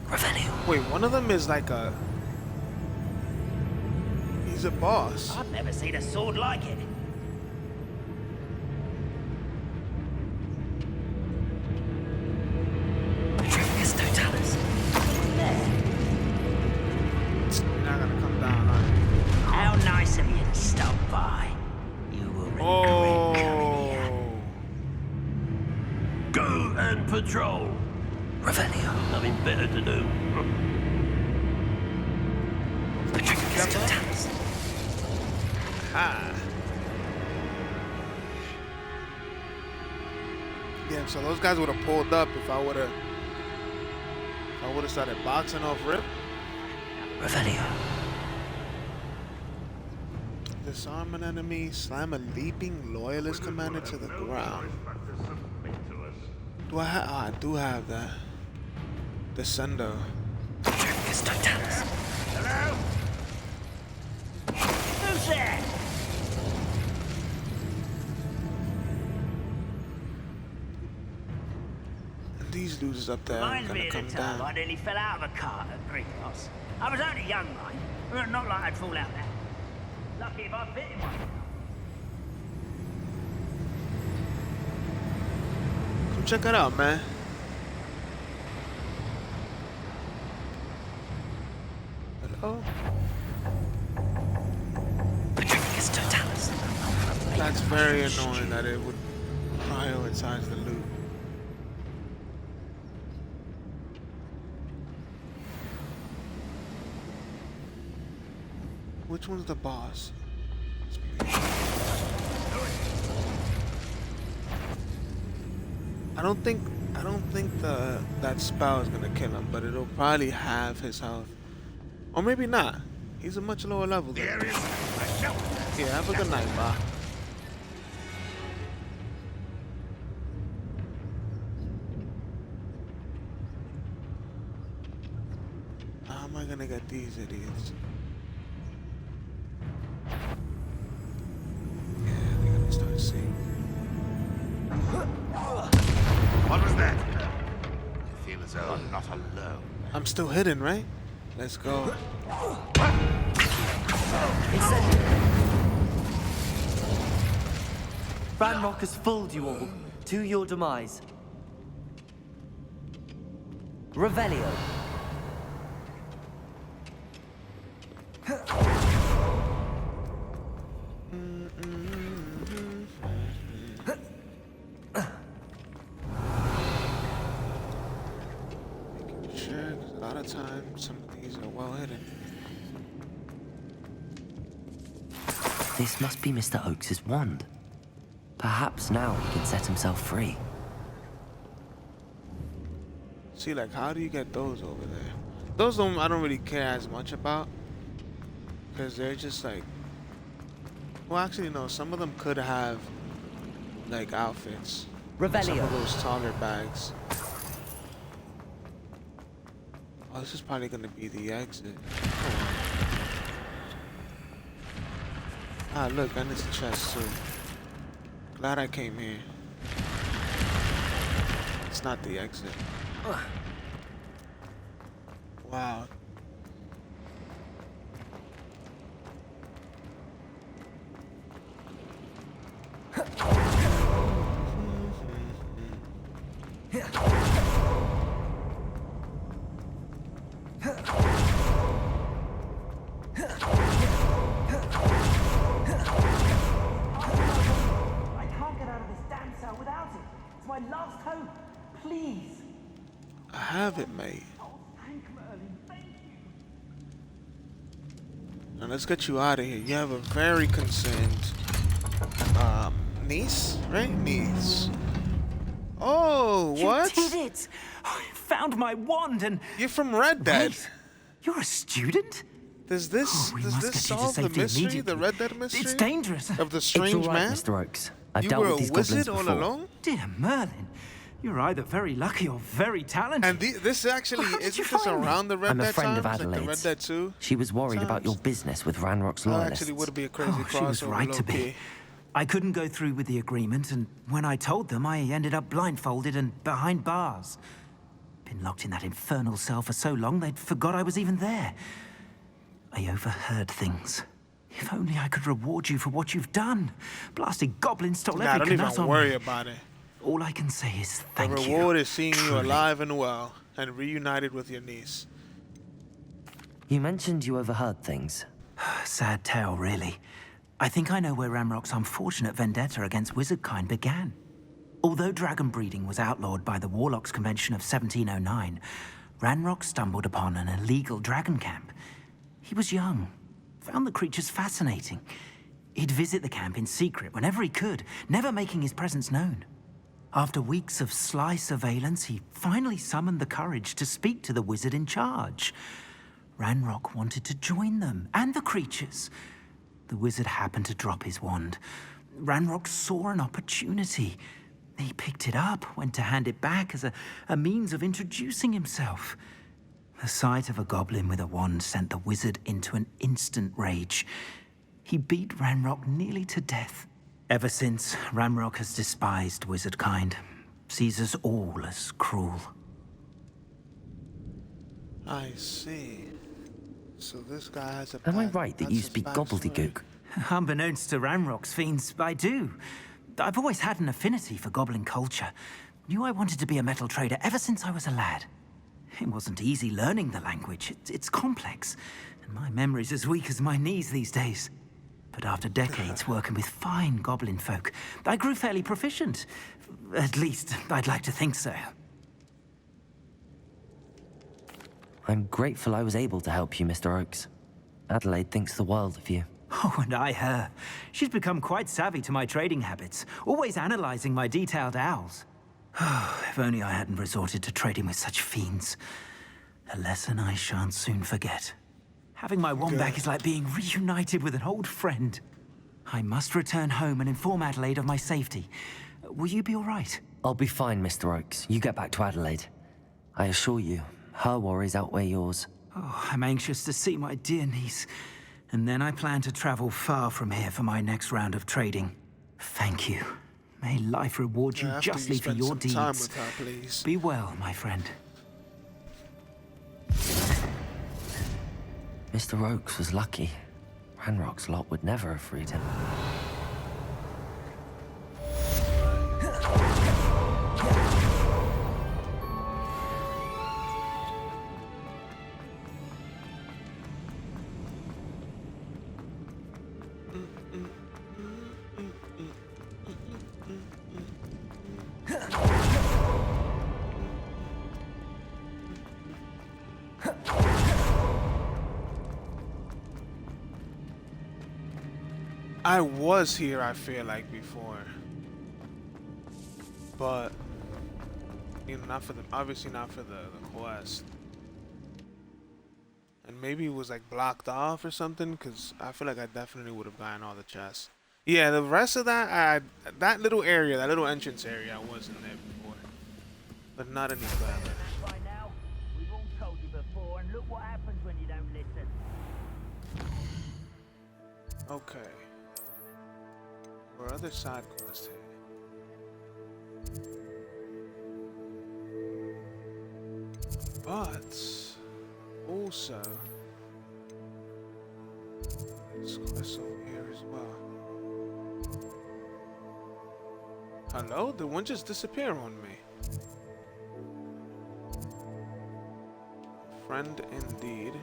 Revelio. Wait, one of them is like a... He's a boss. I've never seen a sword like it. Petrificus Totalis. You're not gonna come down, are you? How nice of you to stop by. You will regret coming here. Go and patrol. Revelio. Nothing better to do. Petrificus Totalis. Ah. Yeah, so those guys would have pulled up if I would have started boxing off rip. Revelio. Disarm an enemy, slam a leaping loyalist commander to the ground. Do I have? Oh, I do have that. Descendo. Petrificus Totalis. Hello? Who's there? And these dudes up there are Reminds gonna me of come the time down. I nearly fell out of a cart at Greenhouse. I was only young, mind. Well, not like I'd fall out there. Lucky if I fit in one. Come check it out, man. Hello? Petrificus Totalis. That's very annoying that it would prioritize the loot. Which one's the boss? I don't think that spell is gonna kill him, but it'll probably have his health. Or maybe not. He's a much lower level than me. Yeah, have a good night, bye. How am I gonna get these idiots? Yeah, they're gonna start seeing. What was that? I feel as though I'm not alone. I'm still hidden, right? Let's go. Ranrock has fooled you all to your demise. Revelio. Sure, 'cause a lot of times some of these are well hidden. This must be Mr. Oakes's wand. Perhaps now he can set himself free. See, like, how do you get those over there? Those I don't really care as much about, because they're just like, well, actually no, some of them could have like outfits. Revelio. Some of those taller bags. Oh, this is probably gonna be the exit. Ah, look, and it's a chest too. Glad I came here. It's not the exit. Wow. I can't get out of this damn cell without it. It's my last hope. Please. I have it, mate. Thank Merlin. Thank you. Now let's get you out of here. You have a very concerned niece, right? Niece. Oh, what? You did it. I found my wand and... You're from Red Dead. Wait, you're a student? Does this solve the mystery, the Red Dead mystery? It's dangerous. Of the strange it's all right, man? Mr. Oakes. I've You dealt were with a these wizard goblins all before. along? Dear Merlin, You're either very lucky or very talented. And this actually, How did isn't you this find me? around the Red I'm a Dead friend of times? Like the Red Adelaide's. Dead 2? She was worried about your business with Ranrock's loyalists. Actually would be a crazy Oh, she was crossover, right to be. low-key. I couldn't go through with the agreement, and when I told them, I ended up blindfolded and behind bars. Been locked in that infernal cell for so long, they'd forgot I was even there. I overheard things. If only I could reward you for what you've done. Blasted goblin stole Nah, every don't canut even on worry me. about it. All I can say is The thank you. reward is seeing you Truly. alive and well, and reunited with your niece. You mentioned you overheard things. Sad tale, really. I think I know where Ranrock's unfortunate vendetta against wizardkind began. Although dragon breeding was outlawed by the Warlocks Convention of 1709, Ranrock stumbled upon an illegal dragon camp. He was young, found the creatures fascinating. He'd visit the camp in secret whenever he could, never making his presence known. After weeks of sly surveillance, he finally summoned the courage to speak to the wizard in charge. Ranrock wanted to join them, and the creatures. The wizard happened to drop his wand. Ranrock saw an opportunity. He picked it up, went to hand it back as a means of introducing himself. The sight of a goblin with a wand sent the wizard into an instant rage. He beat Ranrock nearly to death. Ever since, Ranrock has despised wizardkind, sees us all as cruel. I see. So this guy has a Am I back- right that that's you his speak backstory. gobbledygook? Unbeknownst to Ranrock's fiends, I do. I've always had an affinity for goblin culture. Knew I wanted to be a metal trader ever since I was a lad. It wasn't easy learning the language. It's complex, and my memory's as weak as my knees these days. But after decades working with fine goblin folk, I grew fairly proficient. At least, I'd like to think so. I'm grateful I was able to help you, Mr. Oakes. Adelaide thinks the world of you. Oh, and I her. She's become quite savvy to my trading habits, always analyzing my detailed owls. If only I hadn't resorted to trading with such fiends. A lesson I shan't soon forget. Having my wand back is like being reunited with an old friend. I must return home and inform Adelaide of my safety. Will you be all right? I'll be fine, Mr. Oakes. You get back to Adelaide. I assure you, her worries outweigh yours. Oh, I'm anxious to see my dear niece. And then I plan to travel far from here for my next round of trading. Thank you. May life reward you After justly for spend your some deeds. time with her, please. Be well, my friend. Mr. Oakes was lucky. Ranrock's lot would never have freed him. I was here, I feel like, before. But, you know, not for the, obviously not for the quest. And maybe it was like blocked off or something, because I feel like I definitely would have gotten all the chests. Yeah, the rest of that, that little area, that little entrance area, I wasn't there before. But not any further. By now, we've all told you before, and look what happens when you don't listen. Okay. Or other side quest here. But also there's quests over here as well. Hello? Did one just disappear on me? Friend indeed.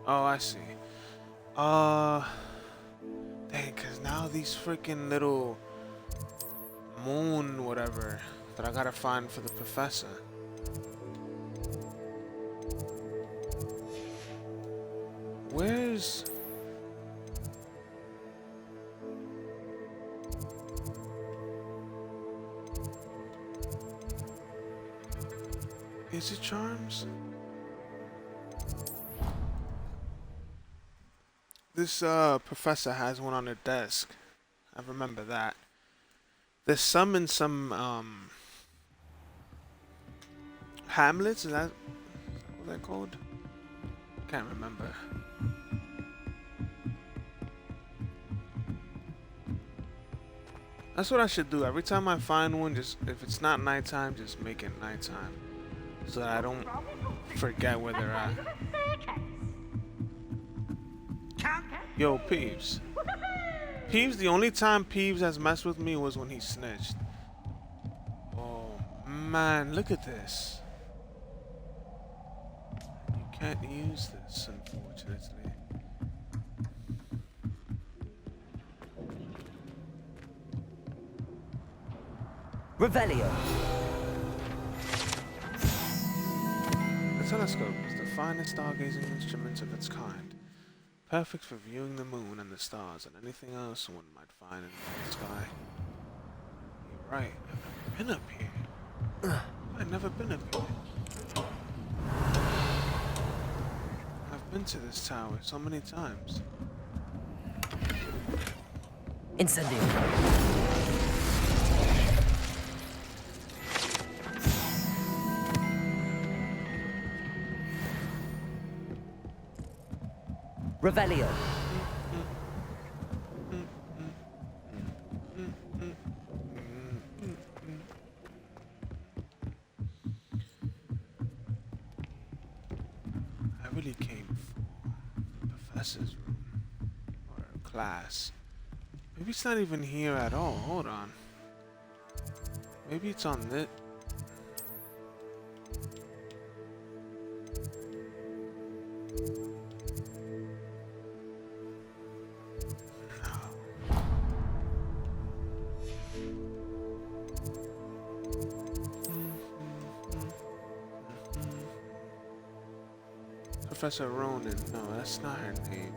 Oh, I see. Dang, cause now these freaking little moon whatever that I gotta find for the professor. Where's... Is it charms? This professor has one on her desk. I remember that. They summoned some Hamlets? Is that what they're called? Can't remember. That's what I should do. Every time I find one, just if it's not nighttime, just make it nighttime, so that I don't forget where they're at. Yo, Peeves. Peeves, the only time Peeves has messed with me was when he snitched. Oh man, look at this. You can't use this, unfortunately. Revelio. The telescope is the finest stargazing instrument of its kind, perfect for viewing the moon and the stars and anything else one might find in the sky. You're right, I've never been up here. I've never been up here. I've been to this tower so many times. Incendio. Revelio. I really came for the professor's room, or class. Maybe it's not even here at all. Hold on. Maybe it's on this. Professor Ronan. No, that's not her name.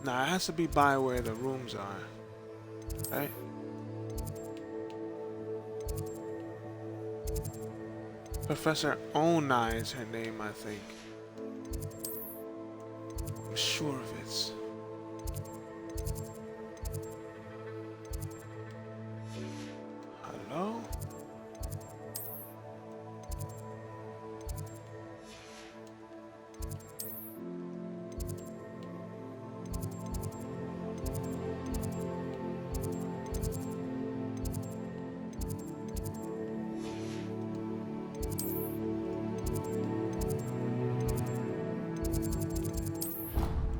Nah, it has to be by where the rooms are. Right? Professor Onai is her name, I think. I'm sure of it. Hello?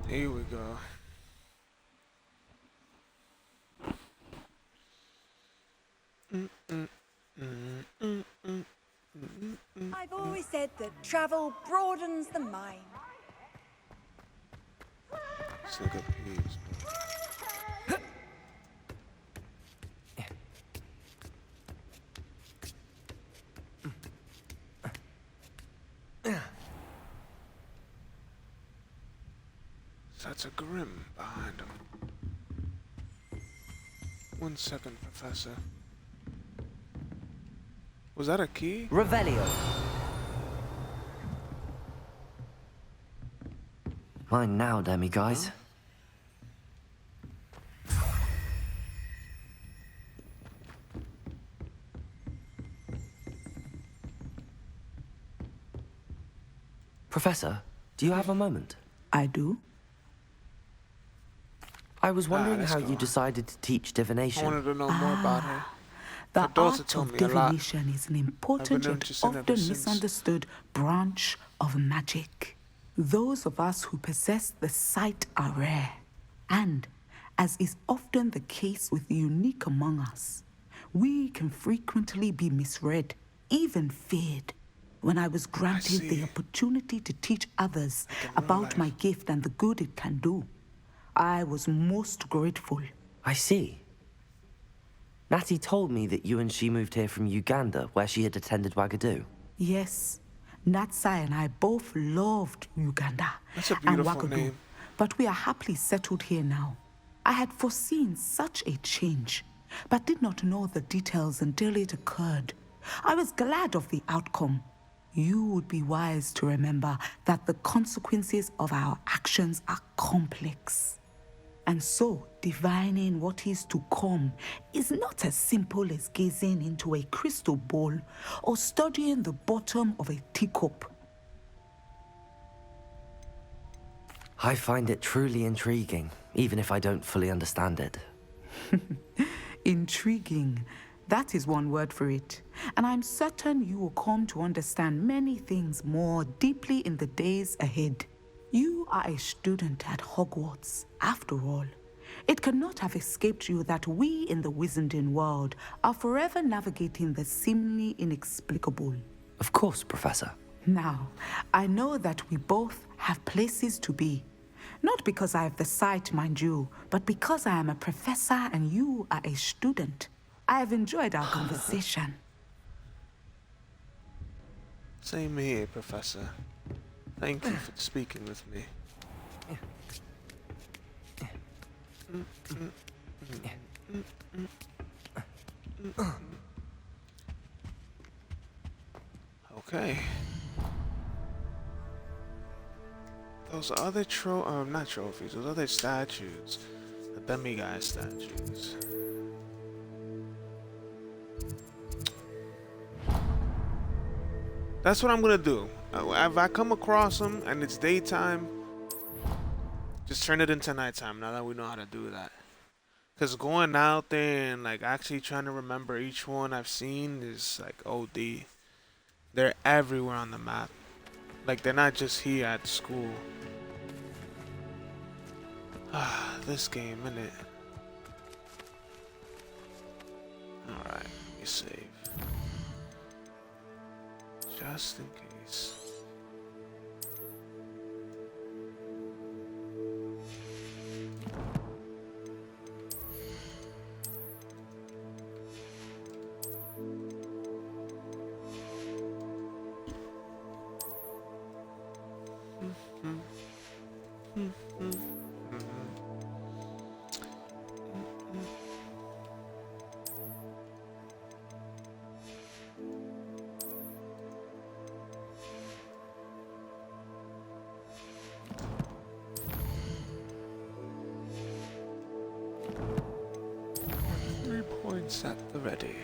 Here we go. I've always said that travel broadens the mind. Sick of peas. That's a Grim behind him. 1 second, Professor. Was that a key? Revelio. Mine now, demi-guys. Professor, do you have a moment? I do. I was wondering let's how go you on. decided to teach I divination. wanted to know more about her. The My daughter art told of me a lot. divination is an important yet interested ever often since. misunderstood branch of magic. Those of us who possess the sight are rare, and, as is often the case with the unique among us, we can frequently be misread, even feared. When I was granted the opportunity to teach others about my gift and the good it can do, I was most grateful. I see. Natty told me that you and she moved here from Uganda, where she had attended Wagadu. Yes, Natsai and I both loved Uganda That's a and beautiful Wagadu, name. but we are happily settled here now. I had foreseen such a change, but did not know the details until it occurred. I was glad of the outcome. you would be wise to remember that the consequences of our actions are complex. And so, divining what is to come is not as simple as gazing into a crystal ball or studying the bottom of a teacup. I find it truly intriguing, even if I don't fully understand it. Intriguing. That is one word for it. And I'm certain you will come to understand many things more deeply in the days ahead. You are a student at Hogwarts, after all. It cannot have escaped you that we in the Wizarding world are forever navigating the seemingly inexplicable. Of course, Professor. Now, I know that we both have places to be. Not because I have the sight, mind you, but because I am a professor and you are a student. I have enjoyed our conversation. Same here, Professor. Thank you for speaking with me. Okay. Those other not trophies, those other statues. The demiguise statues. That's what I'm gonna do. If I come across them and it's daytime, just turn it into nighttime now that we know how to do that. Because going out there and like actually trying to remember each one I've seen is like OD. They're everywhere on the map. Like they're not just here at school. This game, innit? Alright, let me save. Just in case. Points at the ready.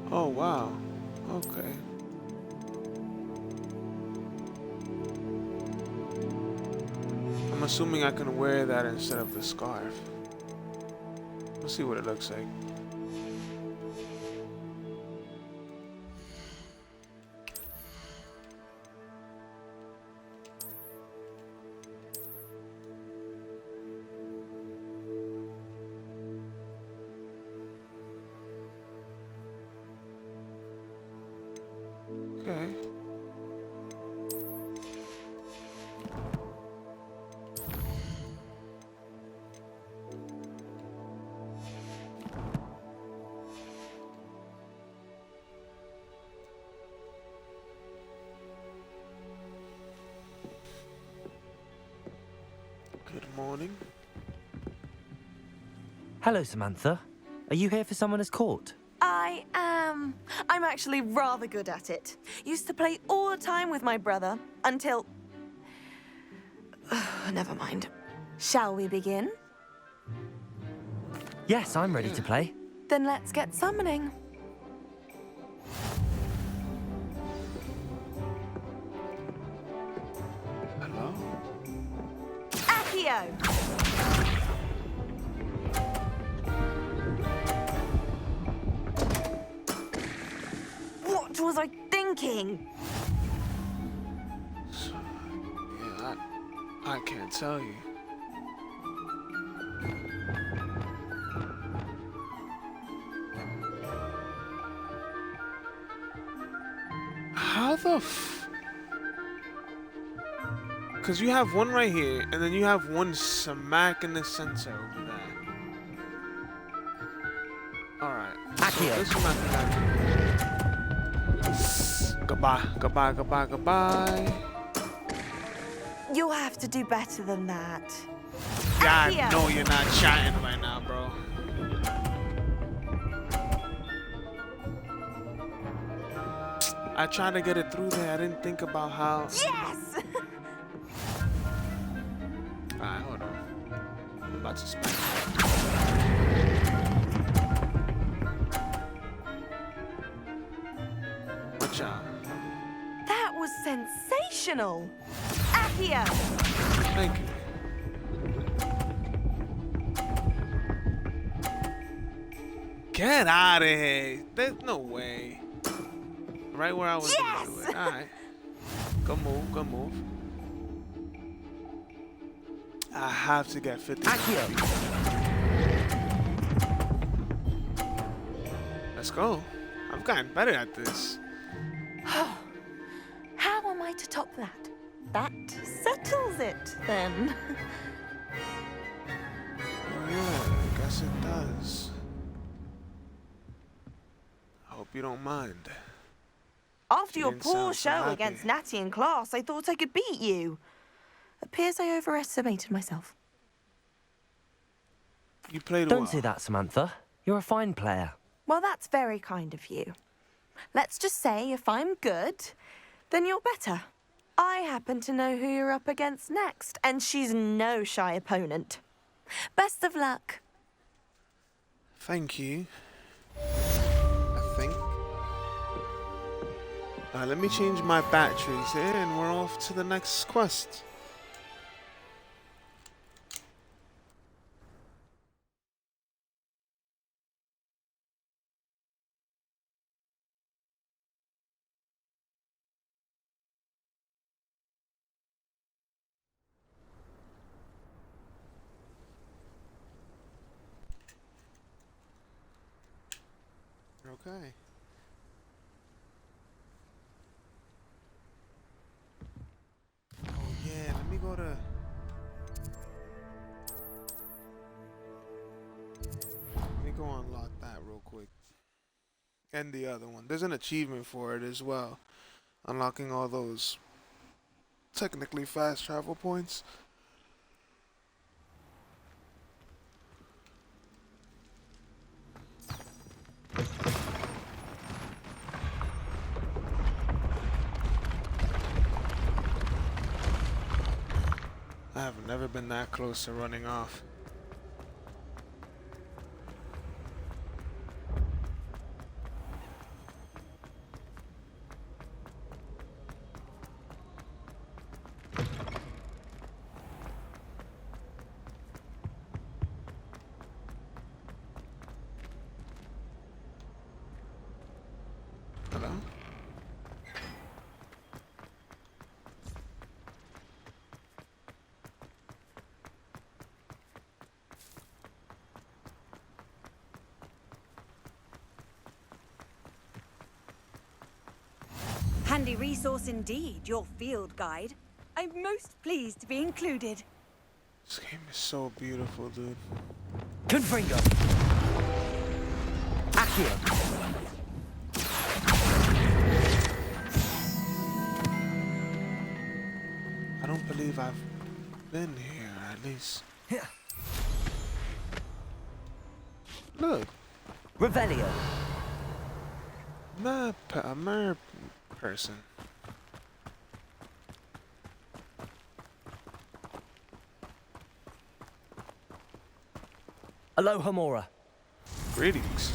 Oh wow. Okay. I'm assuming I can wear that instead of the scarf. Let's see what it looks like. Okay. Good morning. Hello, Samantha. Are you here for Summoner's Court? I am. I'm actually rather good at it. Used to play all the time with my brother until... Never mind. Shall we begin? Yes, I'm ready to play. Then let's get summoning. Hello? Accio! What was I thinking? Yeah, I can't tell you. How the Because you have one right here, and then you have one smack in the center over there. Alright. So this one I can have. Goodbye, goodbye, goodbye, goodbye. You'll have to do better than that. Yeah, Accio! I know you're not chatting right now, bro. I tried to get it through there. I didn't think about how. Yes! Alright, hold on. I'm about to smack. Watch out. That was sensational. Accio! Thank you. Get out of here. There's no way. Right where I was gonna do it. Alright. Good move, good move. I have to get 50. Let's go. I've gotten better at this. How am I to top that? That settles it, then. Oh yeah, I guess it does. I hope you don't mind. After your didn't poor sound so show happy. against Natty in class, I thought I could beat you. Appears I overestimated myself. You played Don't well. say that, Samantha. You're a fine player. Well, that's very kind of you. Let's just say if I'm good, then you're better. I happen to know who you're up against next, and she's no shy opponent. Best of luck. Thank you. I think. Let me change my batteries here and we're off to the next quest. Okay. Oh yeah, let me go to... Let me go unlock that real quick. And the other one. There's an achievement for it as well. Unlocking all those technically fast travel points. I have never been that close to running off. Hello? Handy resource indeed, your field guide. I'm most pleased to be included. This game is so beautiful, dude. Confringo. Accio. I don't believe I've been here, at least. Look. Revelio. A mer person. Aloha Mora. Greetings.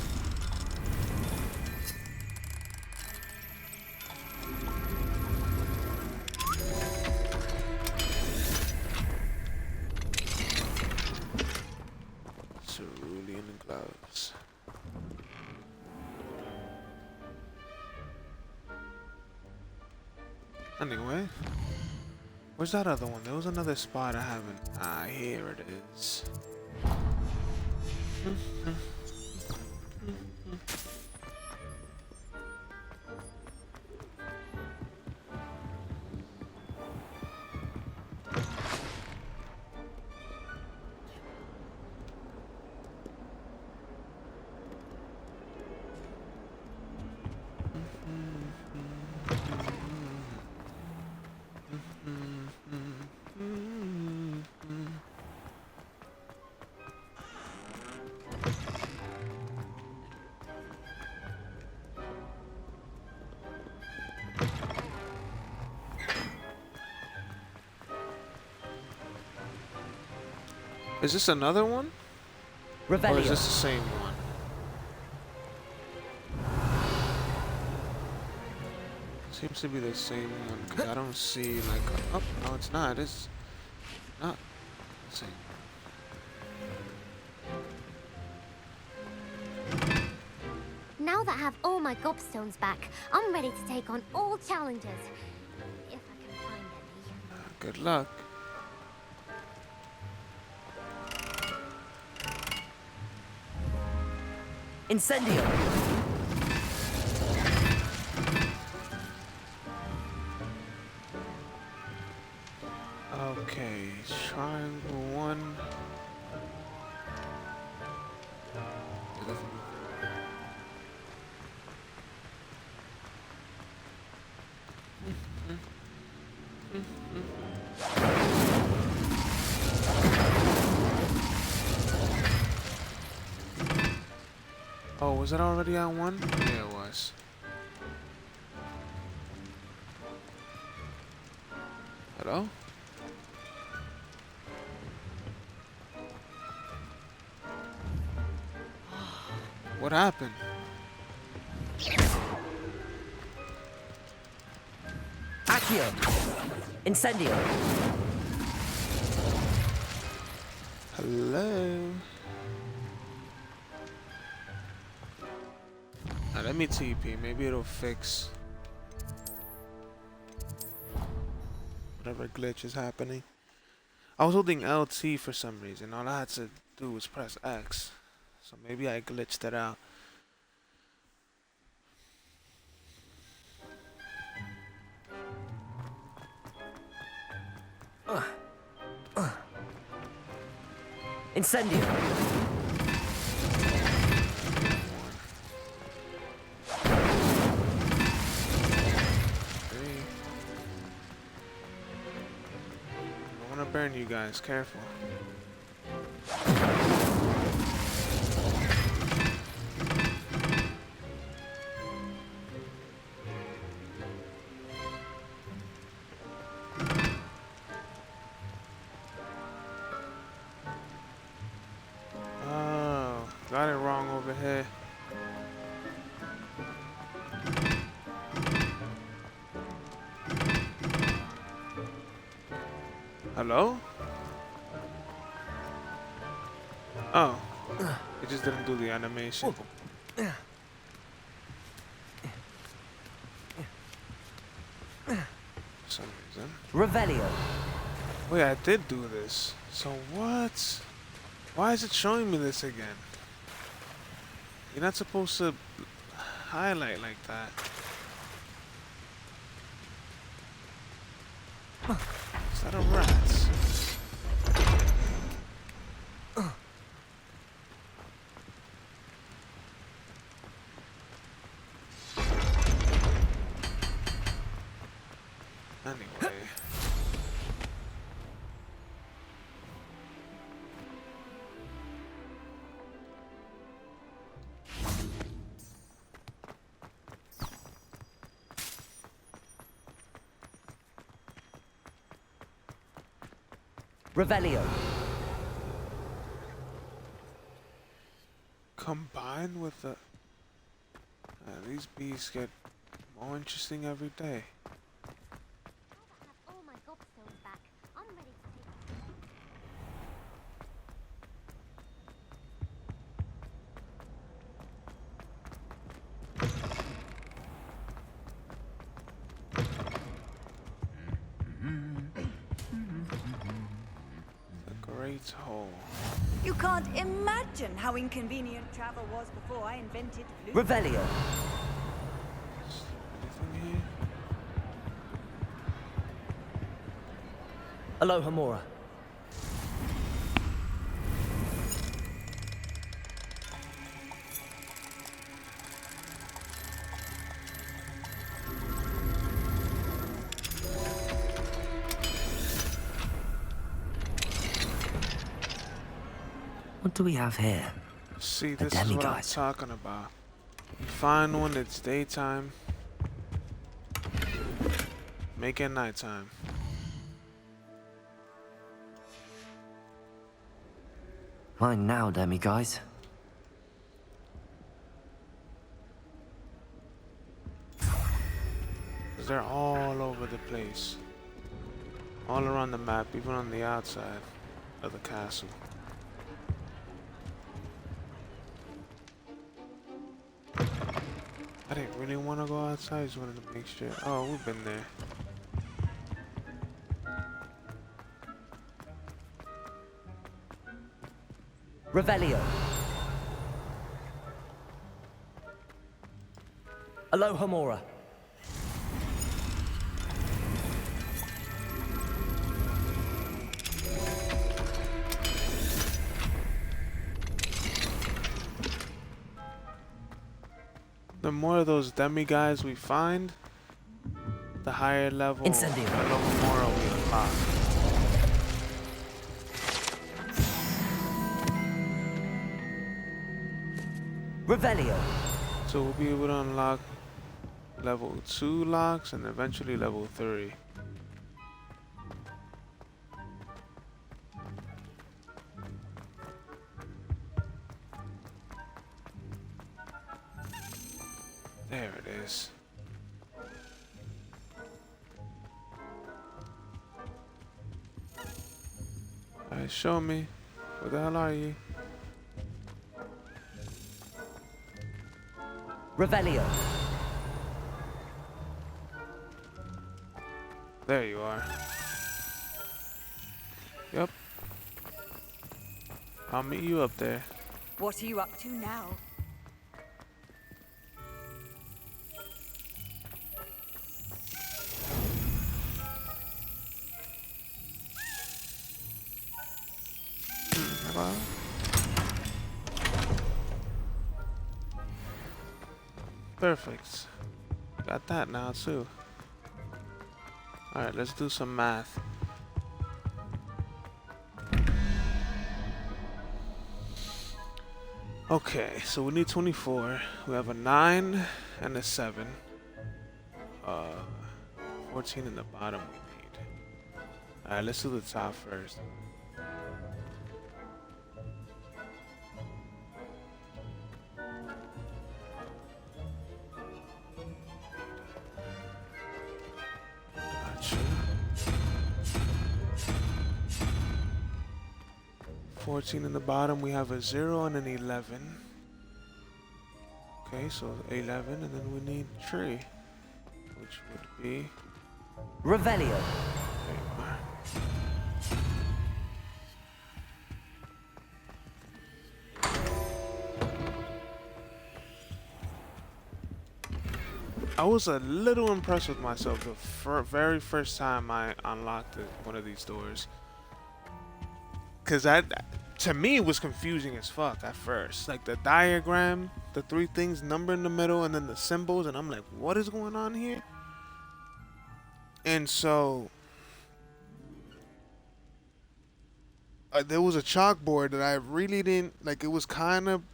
Cerulean gloves. Anyway, where's that other one? There was another spot I haven't. Ah, here it is. Is this another one? Or is Revelio. this the same one? Seems to be the same one because I don't see like a, oh no it's not. It's not the same. Now that I have all my gobstones back, I'm ready to take on all challenges. If I can find any. Good luck. Incendio. Okay, triangle one. Oh, was it already on one? Yeah, it was. Hello? What happened? Accio. Incendio. Hello? Now let me TP. Maybe it'll fix whatever glitch is happening. I was holding LT for some reason. All I had to do was press X. So maybe I glitched it out. Incendio. I want to burn you guys. Careful. Oh, got it wrong over here. Hello? Oh, it just didn't do the animation. For some reason. Revelio. Wait, I did do this. So what? Why is it showing me this again? You're not supposed to highlight like that. Is that a rat? Anyway. Revelio. Combined with the... these bees get more interesting every day. All my gobstones back. I'm ready to take The Great Hole. You can't imagine how inconvenient travel was before I invented blue. Revelio. Anything here? Aloha Mora. What do we have here? See, A this is what I'm demiguise. talking about. You find one, it's daytime. Make it nighttime. Mine now, demi guys. They're all over the place. All around the map, even on the outside of the castle. I didn't really want to go outside, I just wanted to make sure. Oh, we've been there. Revelio. Alohomora. The more of those demi-guys we find, the higher level Alohomora we unlock. Revelio. So we'll be able to unlock level 2 locks and eventually level 3. There it is. Alright, show me. Where the hell are you? Revelio. There you are. Yep. I'll meet you up there. What are you up to now? Perfect. Got that now too. Alright, let's do some math. Okay, so we need 24. We have a 9 and a 7. 14 in the bottom we need. Alright, let's do the top first. Gotcha. 14 in the bottom, we have a 0 and an 11. Okay, so 11, and then we need 3, which would be Revelio. There you are. I was a little impressed with myself the very first time I unlocked one of these doors. Cause to me it was confusing as fuck at first. Like the diagram, the 3 things, number in the middle, and then the symbols, and I'm like, what is going on here? And so there was a chalkboard that I really didn't like. It was kind of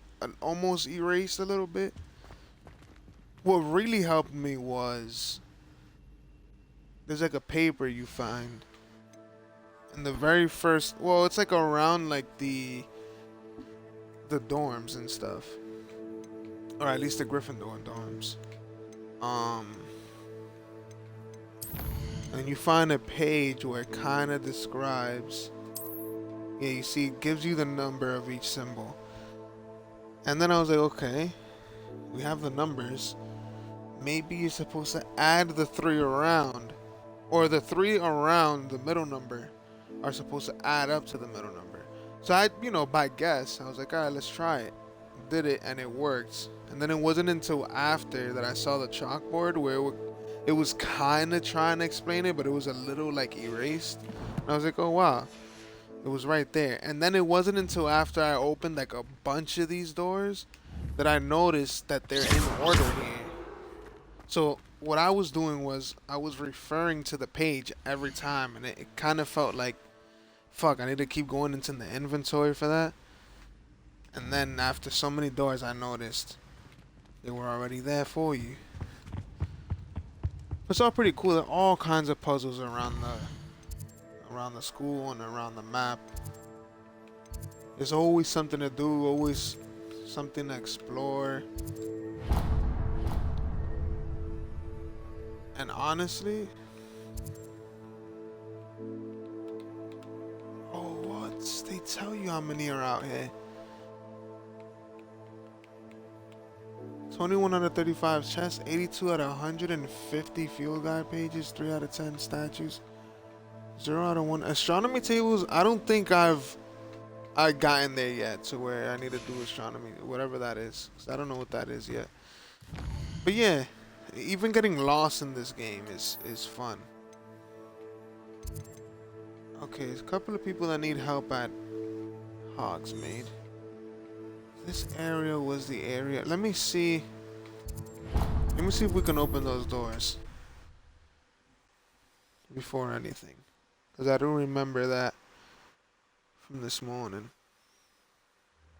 almost erased a little bit. What really helped me was there's like a paper you find in the very first, well, it's like around like the dorms and stuff, or at least the Gryffindor dorms. And you find a page where it kind of describes, yeah, you see, it gives you the number of each symbol. And then I was like, okay, we have the numbers. Maybe you're supposed to add the 3 around, or the 3 around the middle number are supposed to add up to the middle number. So I, by guess, I was like, all right, let's try it. Did it, and it worked. And then it wasn't until after that I saw the chalkboard where it was kind of trying to explain it, but it was a little like erased. And I was like, oh wow, it was right there. And then it wasn't until after I opened like a bunch of these doors that I noticed that they're in order here. So what I was doing was I was referring to the page every time, and it kind of felt like, fuck, I need to keep going into the inventory for that. And then after so many doors, I noticed they were already there for you. It's all pretty cool. There are all kinds of puzzles around the school and around the map. There's always something to do, always something to explore. And honestly, oh, what? They tell you how many are out here. 21 out of 35 chests, 82 out of 150 field guide pages, 3 out of 10 statues, 0 out of 1 astronomy tables. I don't think I've gotten there yet to where I need to do astronomy, whatever that is. 'Cause I don't know what that is yet. But yeah, even getting lost in this game is fun. Okay, there's a couple of people that need help at Hogsmeade. This area was the area. Let me see. Let me see if we can open those doors before anything, because I don't remember that from this morning.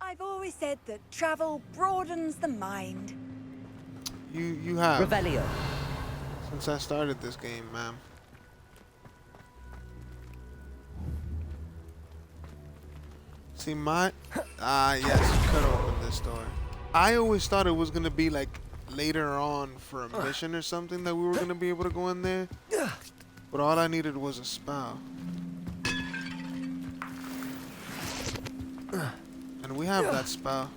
I've always said that travel broadens the mind. You have. Revelio. Since I started this game, ma'am. See my yes, you could open this door. I always thought it was gonna be like later on for a mission or something that we were gonna be able to go in there. But all I needed was a spell. And we have that spell.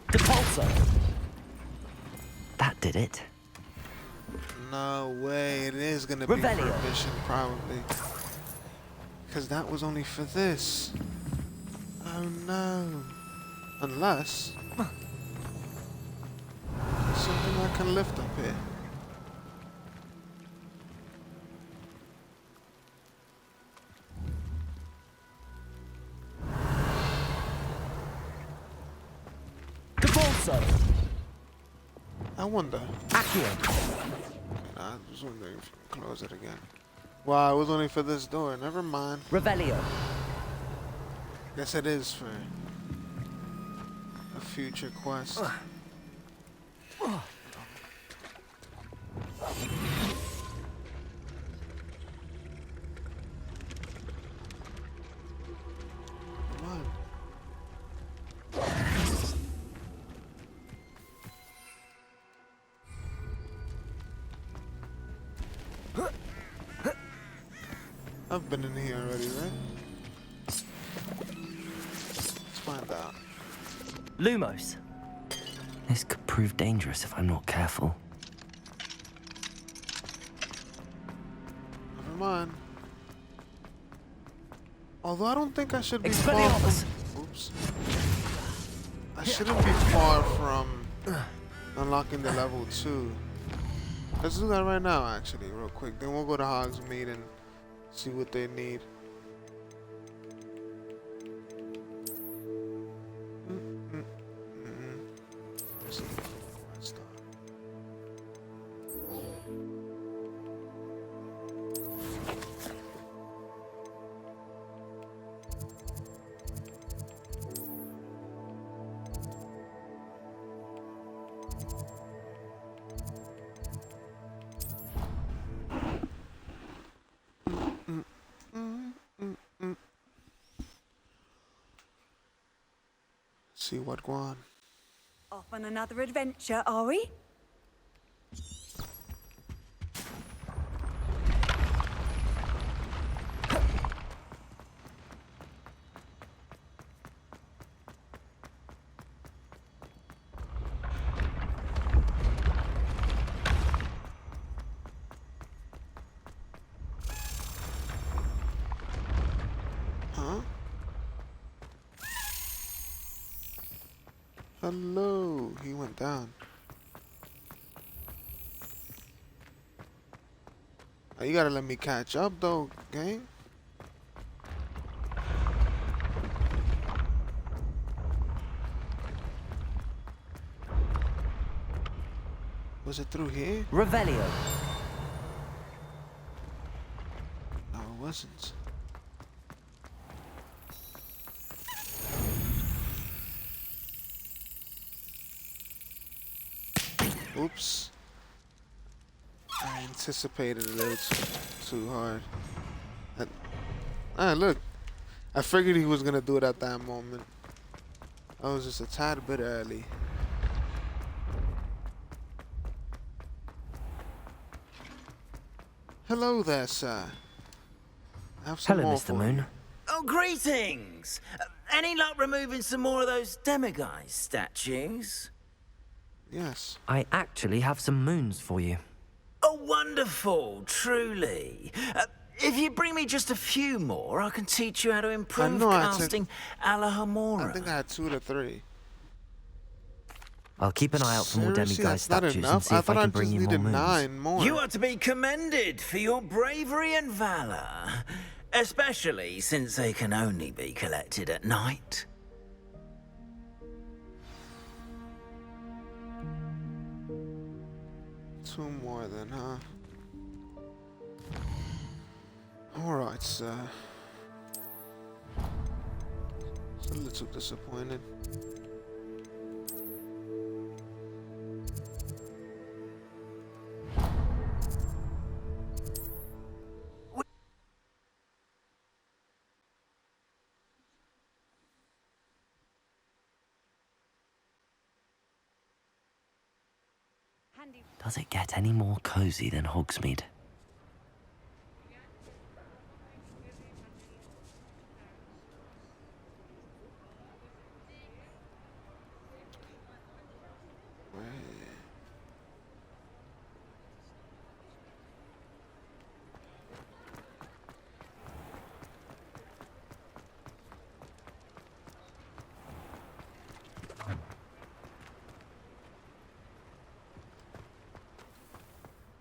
Depulso. That did it. No way, it is gonna be for a mission probably. Because that was only for this. Oh no. Unless there's something I can lift up here. Depulso. I wonder. Accio. I was wondering if you can close it again. Wow, it was only for this door. Never mind. Revelio. Guess it is for a future quest. Come on. I've been in here already, right? Let's find out. Lumos. This could prove dangerous if I'm not careful. Never mind. Although I don't think I should be far from... Oops. I shouldn't be far from unlocking the level 2. Let's do that right now, actually, real quick. Then we'll go to Hogsmeade and see what they need. See what go on. Off on another adventure, are we? Huh? Hello, he went down. Oh, you gotta let me catch up though, gang. Was it through here? Revelio. No, it wasn't. Oops. I anticipated it a little too hard. Look, I figured he was gonna do it at that moment. I was just a tad bit early. Hello there, sir. I have some Hello, more Mr. for Moon. you. Oh, greetings! Any luck removing some more of those demiguise statues? Yes. I actually have some moons for you. Oh, wonderful, truly. If you bring me just a few more, I can teach you how to improve casting a la Hamura. I think I had 2 to 3. I'll keep an eye out for more Seriously, demiguise that's not statues and enough? see I if thought I I can just bring you more needed moons. 9 more. You are to be commended for your bravery and valor, especially since they can only be collected at night. Two more then, huh? Alright, sir. It's a little disappointed. Does it get any more cozy than Hogsmeade?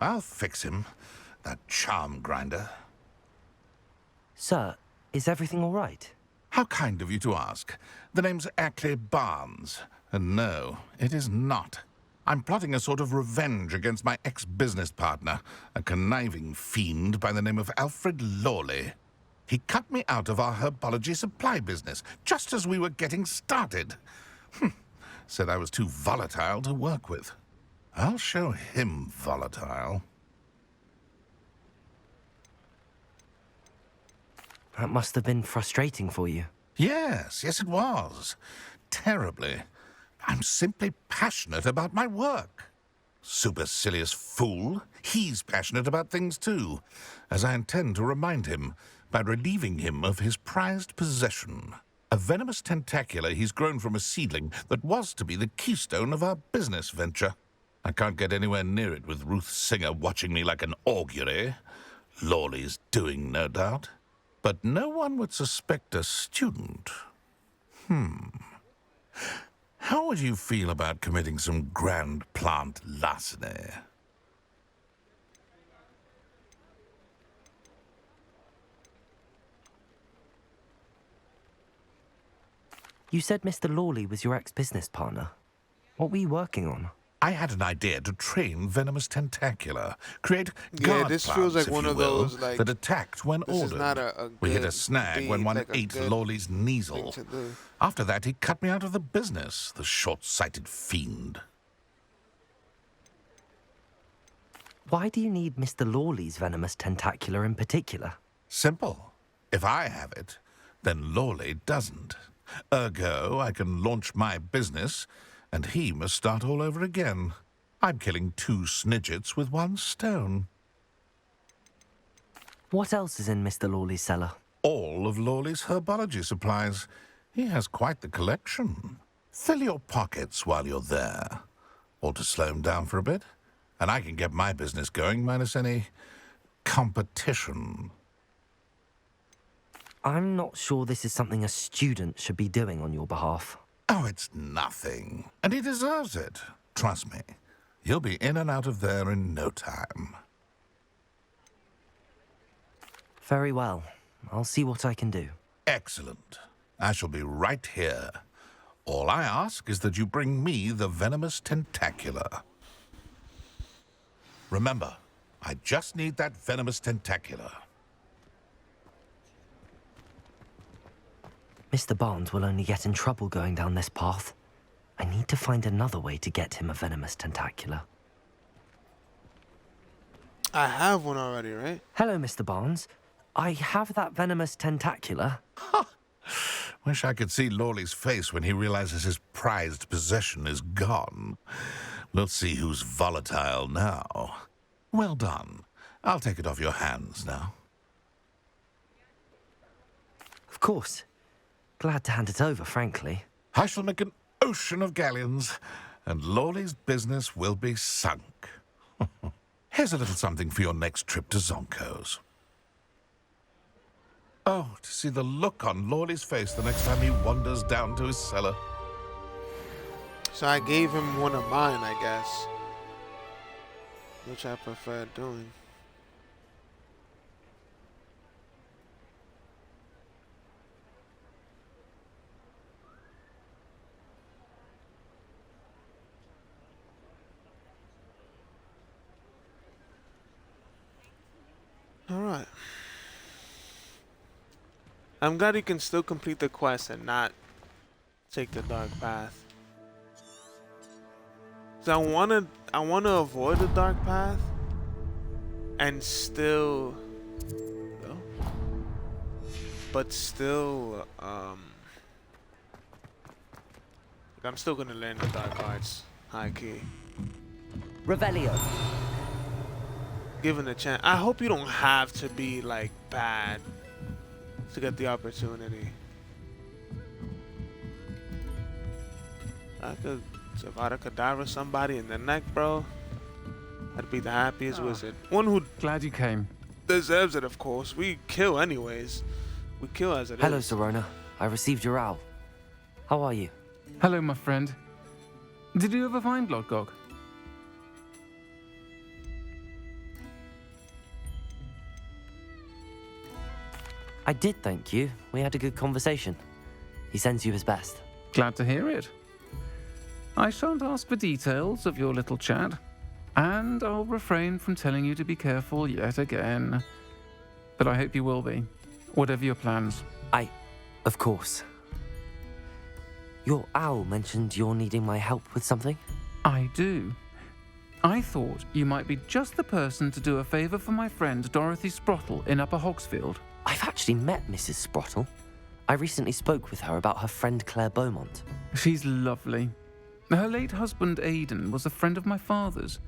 I'll fix him, that charm grinder. Sir, is everything all right? How kind of you to ask. The name's Ackley Barnes, and no, it is not. I'm plotting a sort of revenge against my ex-business partner, a conniving fiend by the name of Alfred Lawley. He cut me out of our herbology supply business, just as we were getting started. Said I was too volatile to work with. I'll show him volatile. That must have been frustrating for you. Yes, it was. Terribly. I'm simply passionate about my work. Supercilious fool. He's passionate about things too, as I intend to remind him by relieving him of his prized possession. A venomous tentacula he's grown from a seedling that was to be the keystone of our business venture. I can't get anywhere near it with Ruth Singer watching me like an augury. Lawley's doing, no doubt. But no one would suspect a student. How would you feel about committing some grand plant larceny? You said Mr. Lawley was your ex-business partner. What were you working on? I had an idea to train venomous tentacula, create guard this plants, feels like if one you of will, those, like, that attacked when this is ordered. not a We hit good a snag when deed, one like a ate good Lawley's Kneasel. thing to do. After that, he cut me out of the business, the short-sighted fiend. Why do you need Mr. Lawley's venomous tentacula in particular? Simple. If I have it, then Lawley doesn't. Ergo, I can launch my business, and he must start all over again. I'm killing 2 snidgets with 1 stone. What else is in Mr. Lawley's cellar? All of Lawley's herbology supplies. He has quite the collection. Fill your pockets while you're there. Or to slow him down for a bit. And I can get my business going minus any competition. I'm not sure this is something a student should be doing on your behalf. Oh, it's nothing. And he deserves it. Trust me. You'll be in and out of there in no time. Very well. I'll see what I can do. Excellent. I shall be right here. All I ask is that you bring me the venomous tentacula. Remember, I just need that venomous tentacula. Mr. Barnes will only get in trouble going down this path. I need to find another way to get him a venomous tentacula. I have one already, right? Hello, Mr. Barnes. I have that venomous tentacula. Wish I could see Lawley's face when he realizes his prized possession is gone. Let's see who's volatile now. Well done. I'll take it off your hands now. Of course. Glad to hand it over, frankly. I shall make an ocean of galleons, and Lawley's business will be sunk. Here's a little something for your next trip to Zonko's. Oh, to see the look on Lawley's face the next time he wanders down to his cellar. So I gave him one of mine, I guess. Which I prefer doing. Alright. I'm glad you can still complete the quest and not take the dark path. So I wanna avoid the dark path and still but still I'm still gonna learn the dark arts high key. Revelio. Given a chance. I hope you don't have to be like bad to get the opportunity. I could Zavada Kedavra somebody in the neck, bro. I'd be the happiest wizard. One who Glad you came. deserves it, of course. We kill anyways. We kill as it Hello, is. Serona. I received your owl. How are you? Hello, my friend. Did you ever find Lodgok? I did, thank you. We had a good conversation. He sends you his best. Glad to hear it. I shan't ask for details of your little chat, and I'll refrain from telling you to be careful yet again. But I hope you will be, whatever your plans. Of course. Your owl mentioned you're needing my help with something? I do. I thought you might be just the person to do a favour for my friend Dorothy Sprottle in Upper Hogsfield. I've actually met Mrs. Sprottle. I recently spoke with her about her friend Claire Beaumont. She's lovely. Her late husband Aidan was a friend of my father's.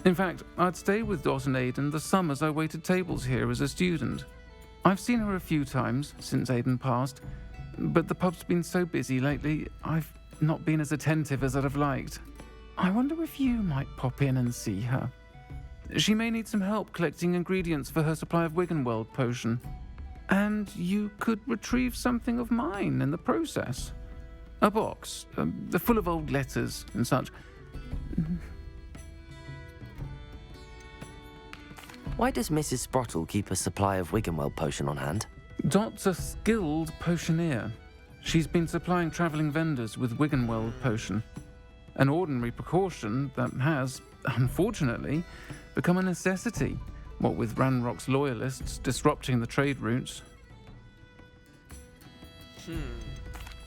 In fact, I'd stay with Dot and Aidan the summers I waited tables here as a student. I've seen her a few times since Aidan passed, but the pub's been so busy lately, I've not been as attentive as I'd have liked. I wonder if you might pop in and see her. She may need some help collecting ingredients for her supply of Wiggenweld potion. And you could retrieve something of mine in the process. A box, full of old letters and such. Why does Mrs. Sprottle keep a supply of Wiggenweld potion on hand? Dot's a skilled potioneer. She's been supplying travelling vendors with Wiggenweld potion. An ordinary precaution that has, unfortunately, become a necessity, what with Ranrock's loyalists disrupting the trade routes.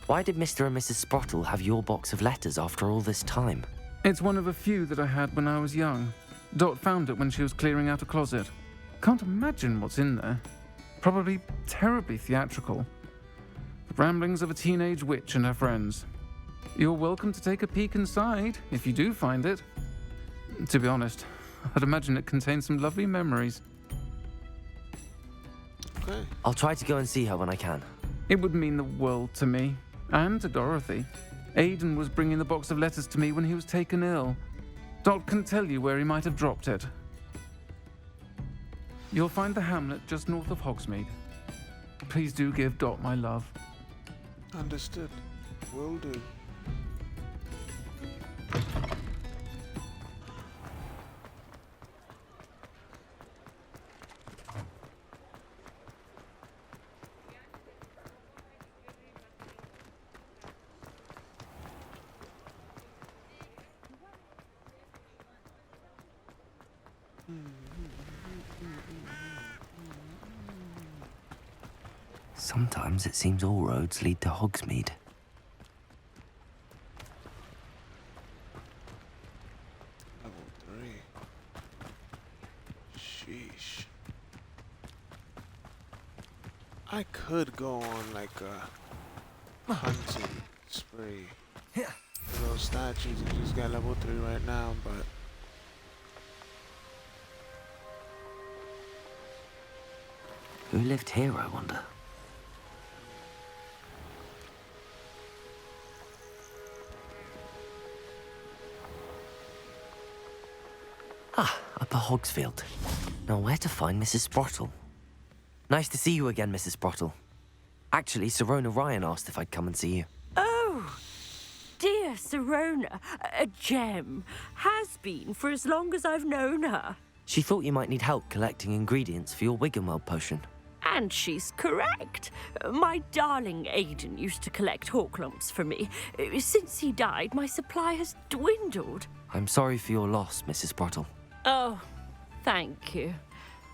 Why did Mr. and Mrs. Sprottle have your box of letters after all this time? It's one of a few that I had when I was young. Dot found it when she was clearing out a closet. Can't imagine what's in there. Probably terribly theatrical. The ramblings of a teenage witch and her friends. You're welcome to take a peek inside, if you do find it. To be honest, I'd imagine it contains some lovely memories. Okay. I'll try to go and see her when I can. It would mean the world to me, and to Dorothy. Aidan was bringing the box of letters to me when he was taken ill. Dot can tell you where he might have dropped it. You'll find the hamlet just north of Hogsmeade. Please do give Dot my love. Understood. Will do. Sometimes it seems all roads lead to Hogsmeade. Level 3. I could go on like a hunting spree. For those statues, you just got level 3 right now, but Who lived here, I wonder? Ah, Upper Hogsfield. Now where to find Mrs. Sprottle? Nice to see you again, Mrs. Sprottle. Actually, Sirona Ryan asked if I'd come and see you. Oh, dear Sirona, a gem. Has been for as long as I've known her. She thought you might need help collecting ingredients for your Wiggenweld potion. And she's correct. My darling Aidan used to collect Horklumps for me. Since he died, my supply has dwindled. I'm sorry for your loss, Mrs. Sprottle. Oh, thank you.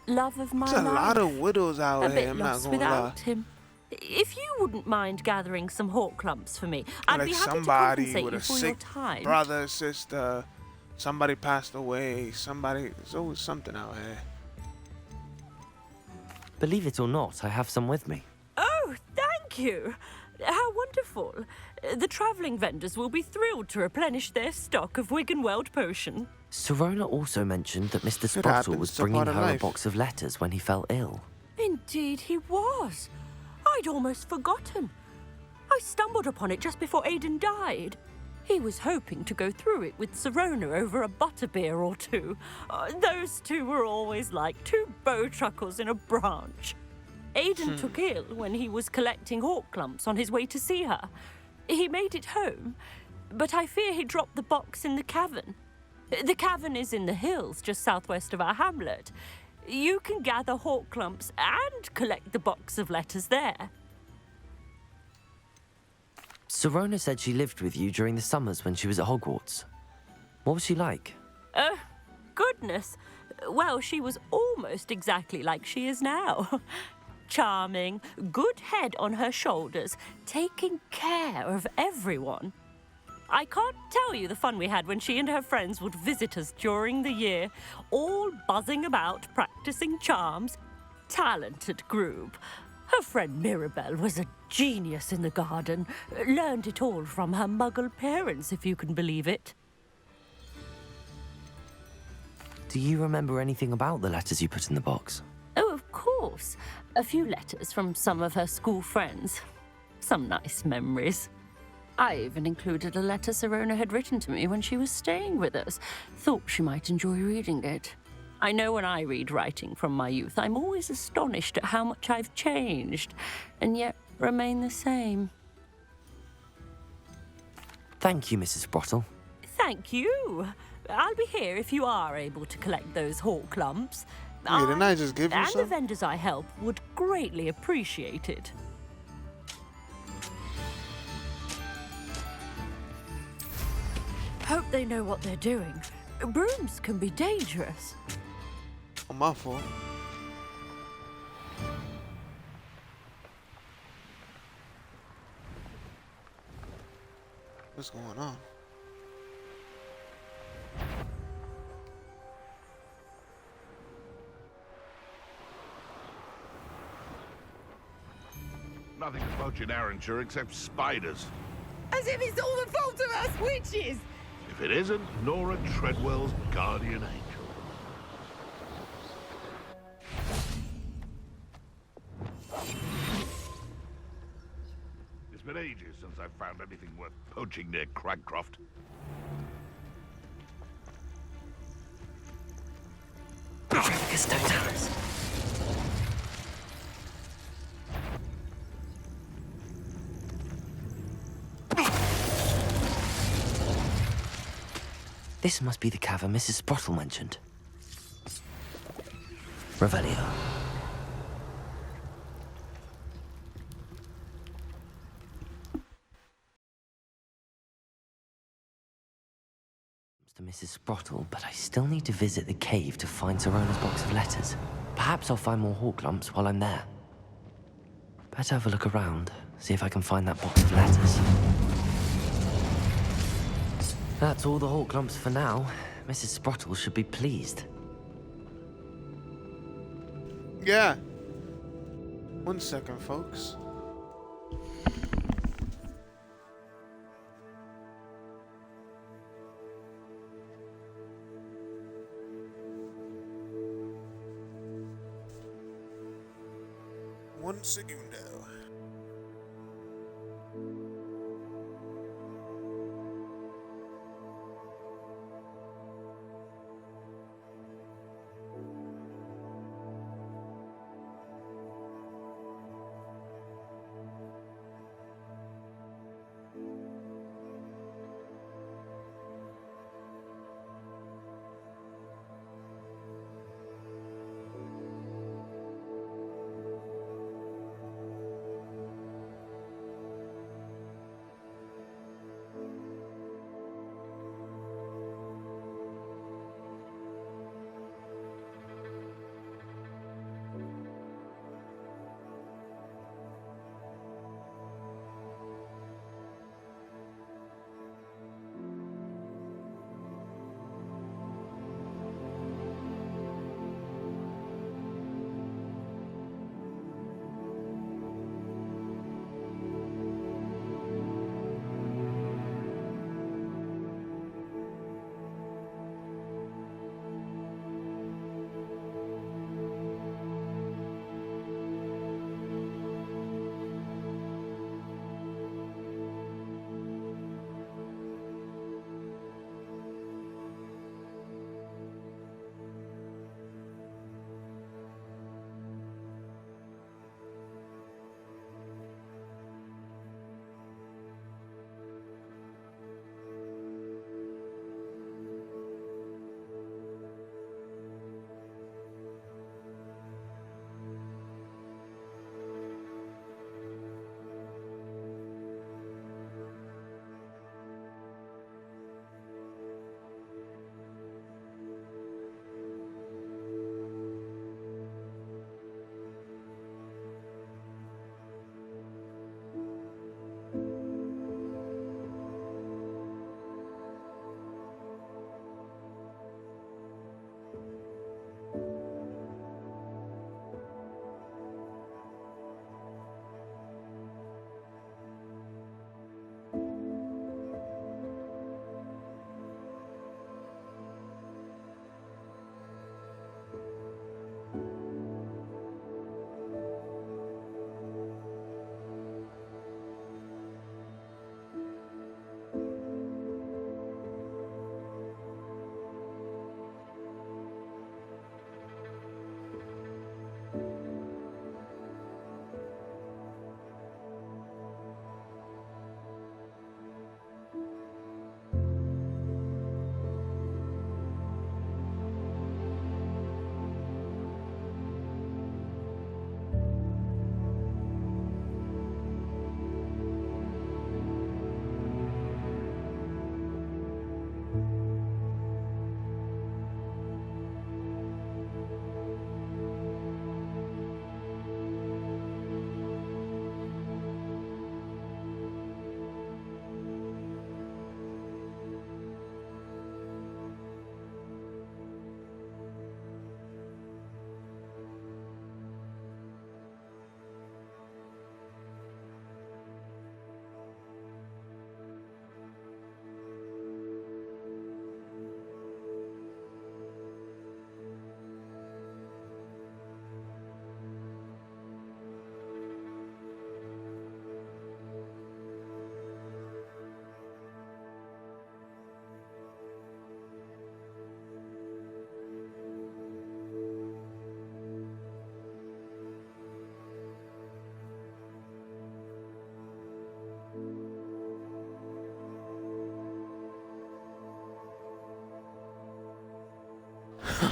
Love of my life. there's a lot of widows out a here, bit I'm not lost gonna without lie. him. If you wouldn't mind gathering some Horklumps for me, I'd Like be happy to somebody compensate with you a for your sick time. brother, sister, somebody passed away, somebody, there's always something out here. Believe it or not, I have some with me. Oh, thank you. How wonderful. The travelling vendors will be thrilled to replenish their stock of Wiggenweld potion. Sirona also mentioned that Mr. It Sprottle happens, was it's a bringing part of her a life. box of letters when he fell ill. Indeed he was. I'd almost forgotten. I stumbled upon it just before Aidan died. He was hoping to go through it with Sirona over a butterbeer or two. Those two were always like two bowtruckles in a branch. Aidan took ill when he was collecting Horklumps on his way to see her. He made it home, but I fear he dropped the box in the cavern. The cavern is in the hills just southwest of our hamlet. You can gather Horklumps and collect the box of letters there. Sirona said she lived with you during the summers when she was at Hogwarts. What was she like? Goodness. Well, she was almost exactly like she is now. Charming, good head on her shoulders, taking care of everyone. I can't tell you the fun we had when she and her friends would visit us during the year, all buzzing about, practicing charms. Talented group. Her friend Mirabelle was a genius in the garden. Learned it all from her muggle parents, if you can believe it. Do you remember anything about the letters you put in the box? Oh, of course. A few letters from some of her school friends. Some nice memories. I even included a letter Sirona had written to me when she was staying with us. Thought she might enjoy reading it. I know when I read writing from my youth, I'm always astonished at how much I've changed, and yet remain the same. Thank you, Mrs. Sprottle. Thank you. I'll be here if you are able to collect those Horklumps. Yeah, didn't I just give you and the some? vendors I help would greatly appreciate it. Hope they know what they're doing. Brooms can be dangerous. Oh, my fault. What's going on? Nothing about you in Arrangeur except spiders. As if it's all the fault of us witches! If it isn't, Nora Treadwell's guardian angel. It's been ages since I've found anything worth poaching near Cragcroft. This must be the cavern Mrs. Sprottle mentioned. Revelio. To Mrs. Sprottle, but I still need to visit the cave to find Sirona's box of letters. Perhaps I'll find more Horklumps while I'm there. Better have a look around, see if I can find that box of letters. That's all the Horklumps for now. Mrs. Sprottle should be pleased. Yeah. 1 second, folks. One segundo.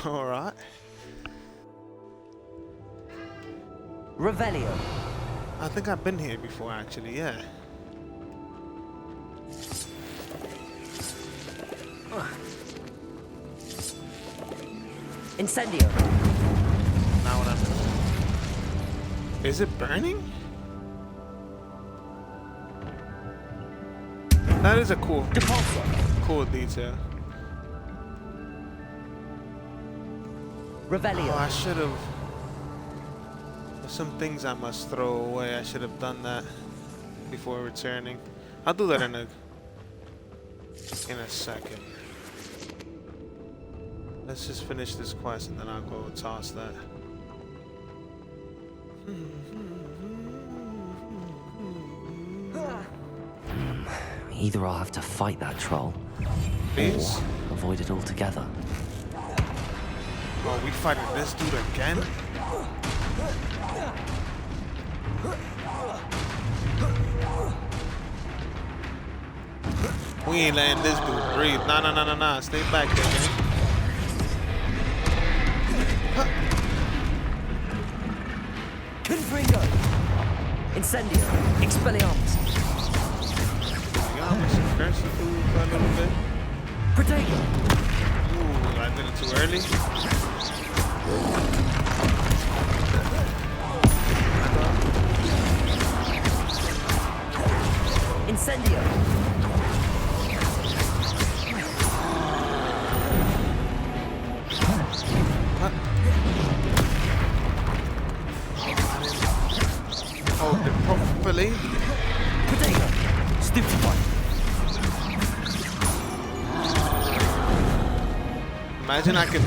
Alright. Revelio. I think I've been here before, actually, yeah. Incendio. Now what happens? Is it burning? That is a cool detail. Revelio. Oh, I should have. There's some things I must throw away. I should have done that before returning. I'll do that in a second. Let's just finish this quest and then I'll go toss that. Either I'll have to fight that troll, Please? or avoid it altogether. Oh, we fighting this dude again? We ain't letting this dude breathe. Nah. Stay back there, man. Confringo! Incendio! Expelliarmus! Curse the food for a little bit. Protego! Ooh, I did it too early. Incendio! Hold it properly. Protego! Stupefy! Imagine I could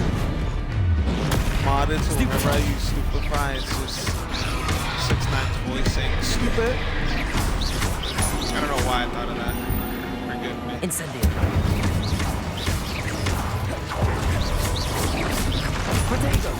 mod it to whenever I use Stupefy, it's just 6ix9ine's voice saying stupid. I don't know why I thought of that. Forgive me. Incendio! Protego!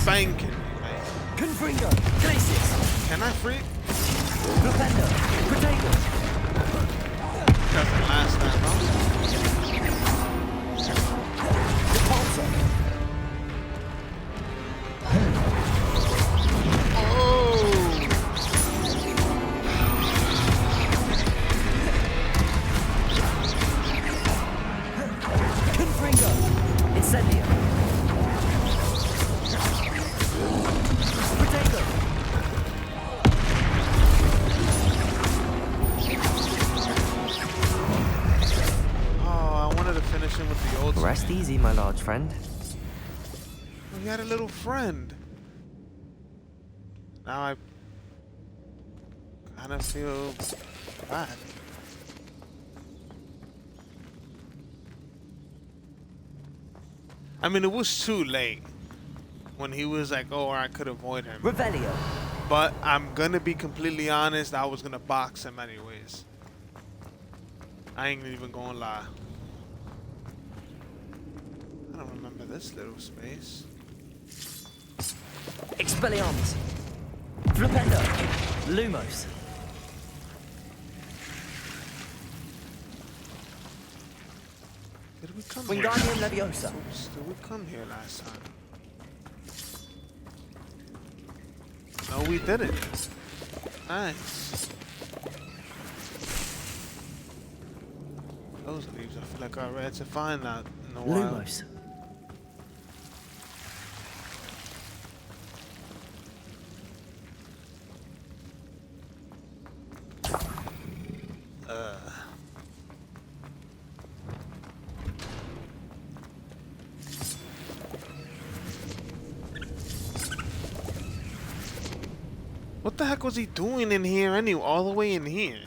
Banking, mate. Confringo! Glacius! Can I free? Flipendo! Protego! Doesn't last that long. Repulsor! Confringo! Incendio! Rest easy, my large friend. We had a little friend. Now I kind of feel bad. I mean, it was too late when he was like, oh, I could avoid him. Revelio. But I'm gonna be completely honest, I was gonna box him anyways. I ain't even gonna lie. I don't remember this little space. Expelliarmus! Flipendo! Lumos! Did we come Wingardium here? Leviosa! Oops, did we come here last time? No, we didn't. Nice. Those leaves, I feel like I read to find that in a while. Lumos! What the heck was he doing in here anyway? All the way in here?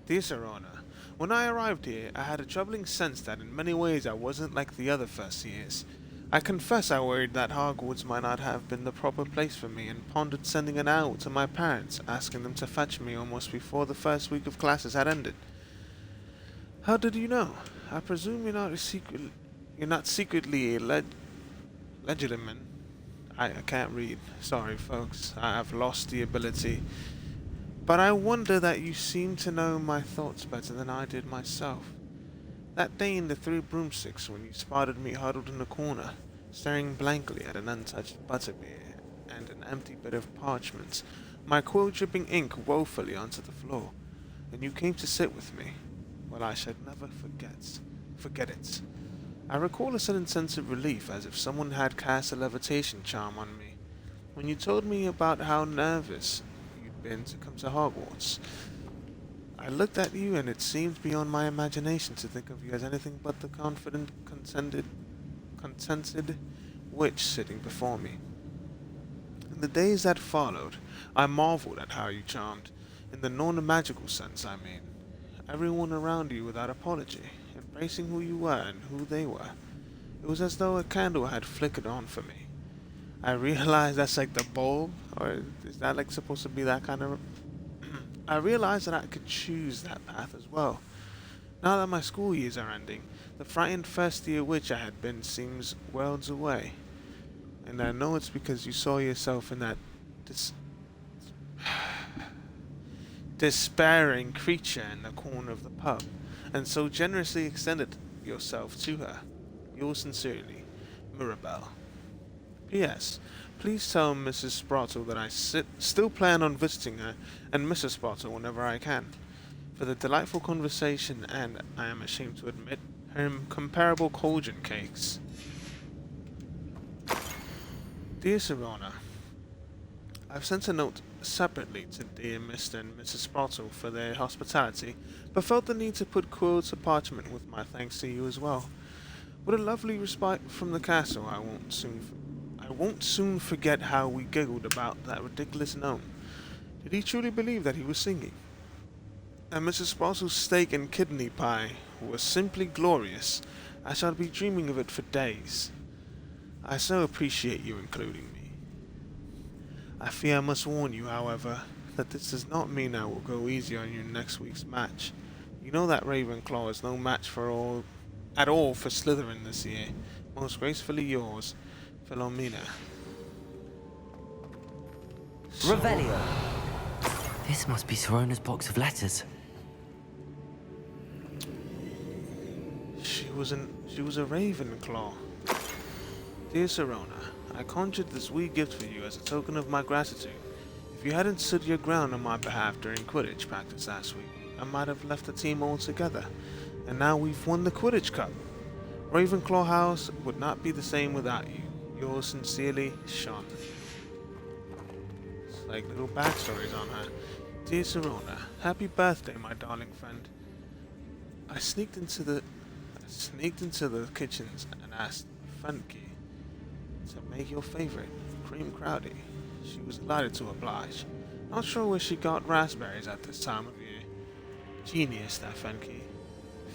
Dear Sirona, when I arrived here, I had a troubling sense that in many ways I wasn't like the other first years. I confess I worried that Hogwarts might not have been the proper place for me and pondered sending an out to my parents, asking them to fetch me almost before the first week of classes had ended. How did you know? I presume you're not secretly a legitimate. I can't read. Sorry, folks. I have lost the ability. But I wonder that you seem to know my thoughts better than I did myself. That day in the Three Broomsticks when you spotted me huddled in the corner, staring blankly at an untouched butterbeer and an empty bit of parchment, my quill dripping ink woefully onto the floor, and you came to sit with me. Well, I should never forget it. I recall a sudden sense of relief, as if someone had cast a levitation charm on me, when you told me about how nervous you'd been to come to Hogwarts. I looked at you, and it seemed beyond my imagination to think of you as anything but the confident, contented witch sitting before me. In the days that followed, I marveled at how you charmed, in the non-magical sense I mean, everyone around you without apology, embracing who you were and who they were. It was as though a candle had flickered on for me. I realized that's like the bulb, or is that like supposed to be that kind of... I realized that I could choose that path as well. Now that my school years are ending, the frightened first-year witch I had been seems worlds away. And I know it's because you saw yourself in that despairing creature in the corner of the pub, and so generously extended yourself to her. Yours sincerely, Mirabelle. P.S. Please tell Mrs. Sprotle that I still plan on visiting her and Mrs. Sprotle whenever I can, for the delightful conversation and, I am ashamed to admit, her incomparable cauldron cakes. Dear Sirona, I've sent a note separately to dear Mr. and Mrs. Sprotle for their hospitality, but felt the need to put quill to parchment with my thanks to you as well. What a lovely respite from the castle. I won't soon forget how we giggled about that ridiculous gnome. Did he truly believe that he was singing? And Mrs. Sprotle's steak and kidney pie was simply glorious. I shall be dreaming of it for days. I so appreciate you including me. I fear I must warn you, however, that this does not mean I will go easy on you next week's match. You know that Ravenclaw is no match at all for Slytherin this year. Most gracefully yours, Philomena. Revelio. This must be Sirona's box of letters. She was a Ravenclaw. Dear Sirona, I conjured this wee gift for you as a token of my gratitude. If you hadn't stood your ground on my behalf during Quidditch practice last week, I might have left the team altogether. And now we've won the Quidditch Cup. Ravenclaw House would not be the same without you. Yours sincerely, Sean. It's like little backstories on her. Dear Sirona, happy birthday, my darling friend. I sneaked into the kitchens and asked Funky to make your favorite, cream crowdy. She was delighted to oblige. Not sure where she got raspberries at this time of year. Genius, that Funky.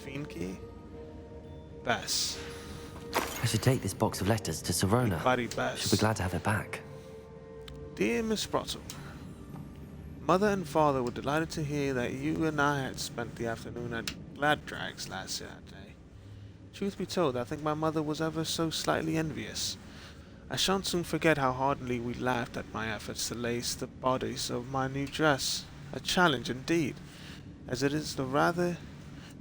Fiendkey? Bess. I should take this box of letters to Sirona. Buddy Bess. She'll be glad to have it back. Dear Miss Sprotle, Mother and Father were delighted to hear that you and I had spent the afternoon at Gladdrags last Saturday. Truth be told, I think my mother was ever so slightly envious. I shan't soon forget how heartily we laughed at my efforts to lace the bodice of my new dress. A challenge indeed, as it is the rather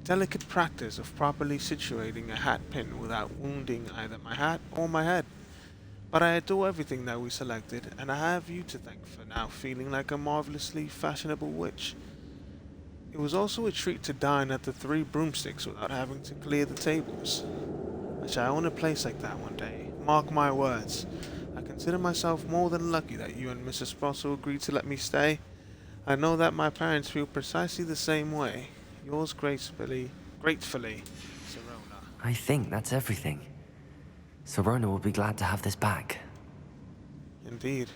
delicate practice of properly situating a hat pin without wounding either my hat or my head. But I adore everything that we selected, and I have you to thank for now feeling like a marvelously fashionable witch. It was also a treat to dine at the Three Broomsticks without having to clear the tables. I shall own a place like that one day. Mark my words. I consider myself more than lucky that you and Mrs. Sprotle agreed to let me stay. I know that my parents feel precisely the same way. Yours gratefully, Sirona. I think that's everything. Sirona will be glad to have this back. Indeed.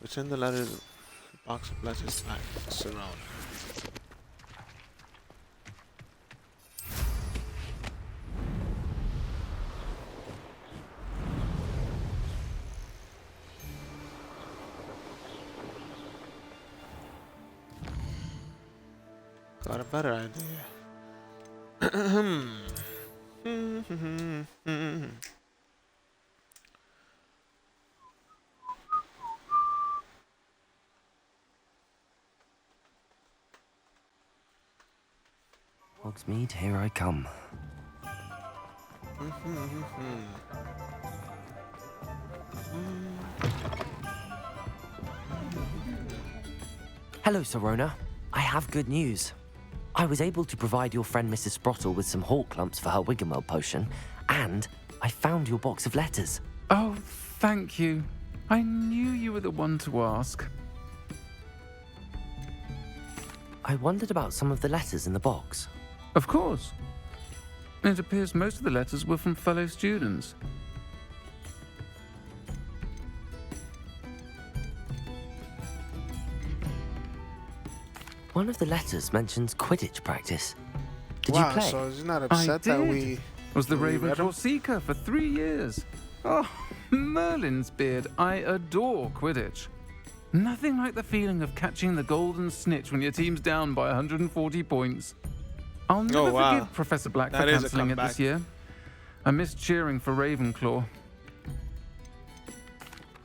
Return the letters, box of letters back to Sirona. Got a better idea. Hogsmeade, here I come. Hello, Serona. I have good news. I was able to provide your friend Mrs. Sprottle with some hawk lumps for her Wiggenweld potion, and I found your box of letters. Oh, thank you. I knew you were the one to ask. I wondered about some of the letters in the box. Of course. It appears most of the letters were from fellow students. One of the letters mentions Quidditch practice. Did Wow, you play? so he's not I upset did. that we Was the we read him? Ravenclaw Seeker for 3 years. Oh, Merlin's beard. I adore Quidditch. Nothing like the feeling of catching the golden snitch when your team's down by 140 points. I'll never forgive Professor Black for That is a cancelling it comeback. this year. I missed cheering for Ravenclaw.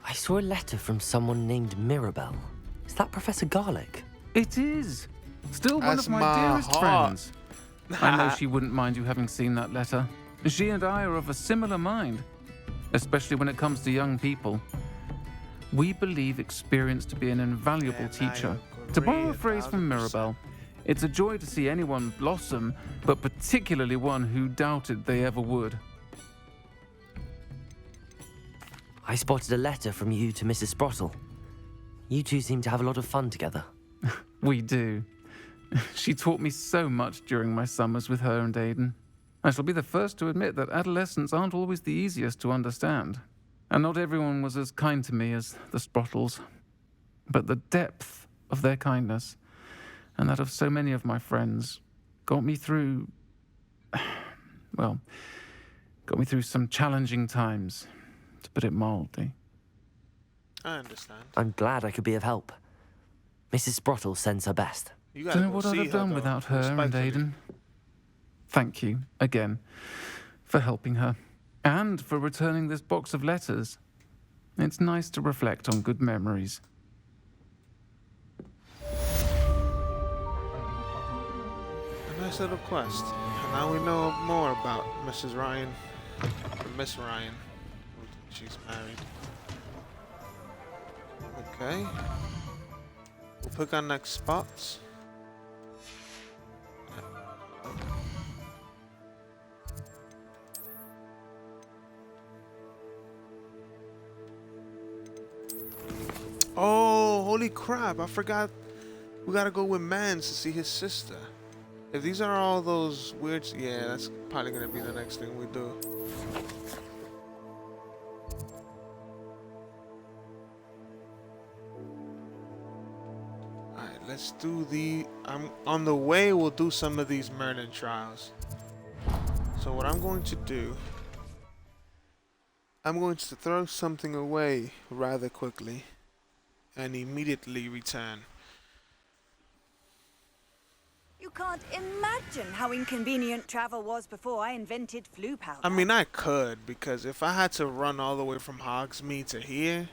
I saw a letter from someone named Mirabelle. Is that Professor Garlick? It is. Still one That's of my my dearest heart. friends. I know she wouldn't mind you having seen that letter. She and I are of a similar mind, especially when it comes to young people. We believe experience to be an invaluable teacher. To borrow a phrase from Mirabelle, it's a joy to see anyone blossom, but particularly one who doubted they ever would. I spotted a letter from you to Mrs. Sprottle. You two seem to have a lot of fun together. We do. She taught me so much during my summers with her and Aidan. I shall be the first to admit that adolescents aren't always the easiest to understand. And not everyone was as kind to me as the Sprottles. But the depth of their kindness, and that of so many of my friends, got me through... well, got me through some challenging times, to put it mildly. I understand. I'm glad I could be of help. Mrs. Sprottle sends her best. You Don't gotta know go what I'd see have her, done though, without her and respectfully. Aidan. Thank you, again, for helping her, and for returning this box of letters. It's nice to reflect on good memories. A nice little quest. And now we know more about Mrs. Ryan. Or Miss Ryan. She's married. Okay. We'll pick our next spots. Oh, holy crap. I forgot. We gotta go with Mans to see his sister. If these are all those weird... Yeah, that's probably gonna be the next thing we do. Alright, let's do the... on the way, we'll do some of these Merlin trials. So what I'm going to do... I'm going to throw something away rather quickly. And immediately return. You can't imagine how inconvenient travel was before I invented flu powder. I mean, I could, because if I had to run all the way from Hogsmeade to here,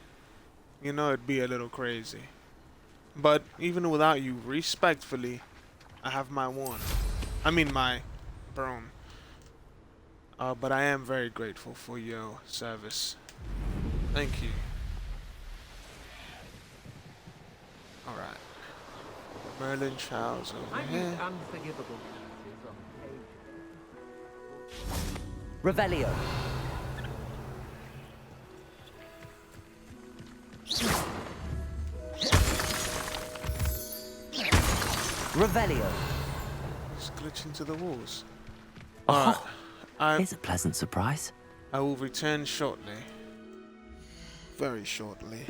you know, it'd be a little crazy. But even without you, respectfully, I have my wand. I mean, my broom. But I am very grateful for your service. Thank you. Alright. Merlin Childs over here. Unforgivable. Revelio. Revelio. Just glitch into the walls. Oh, Alright. here's a pleasant surprise. I will return shortly. Very shortly.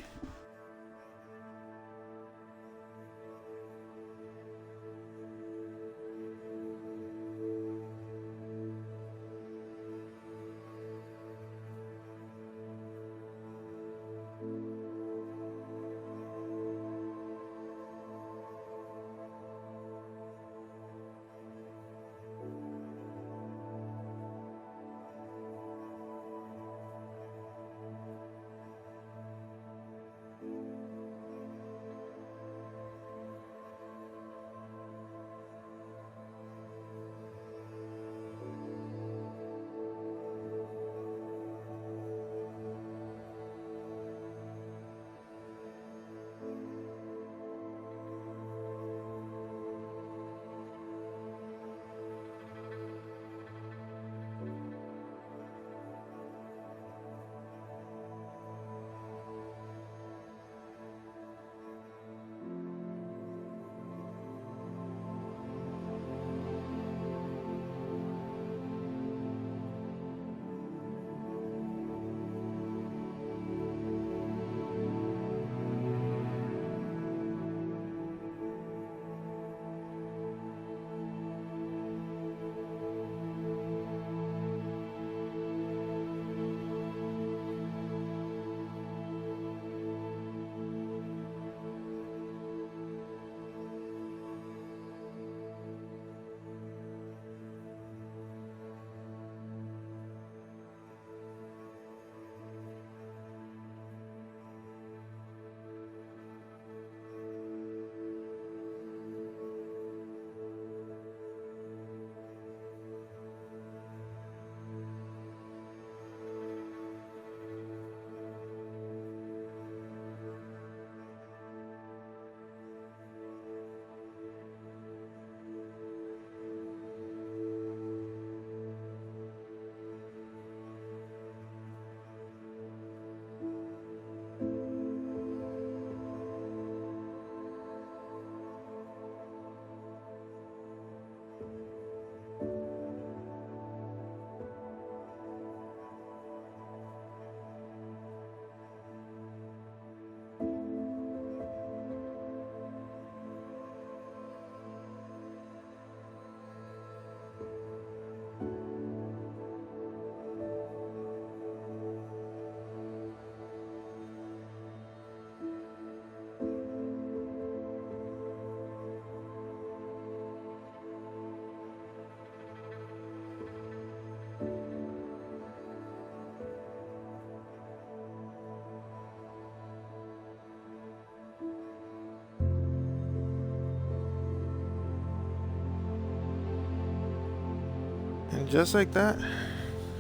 And just like that,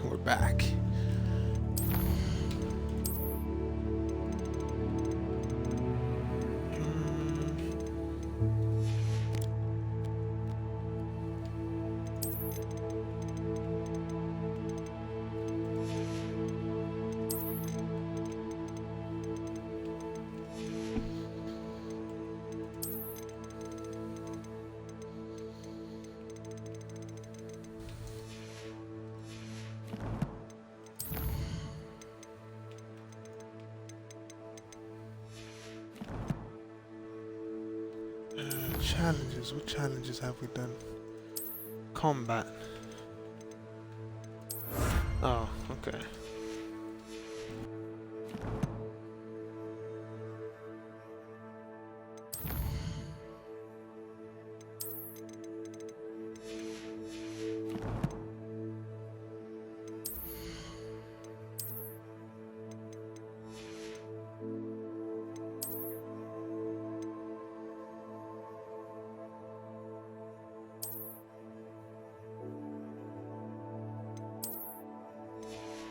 we're back. Challenges. What challenges have we done? Combat. Oh, okay.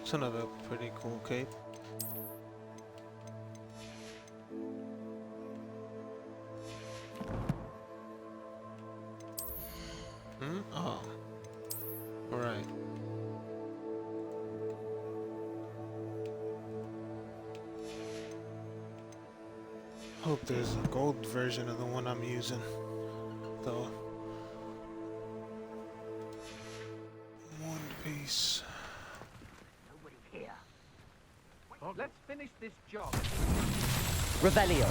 It's another pretty cool cape. Oh. Alright. Hope there's a gold version of the one I'm using, though. One piece. Let's finish this job. Revelio.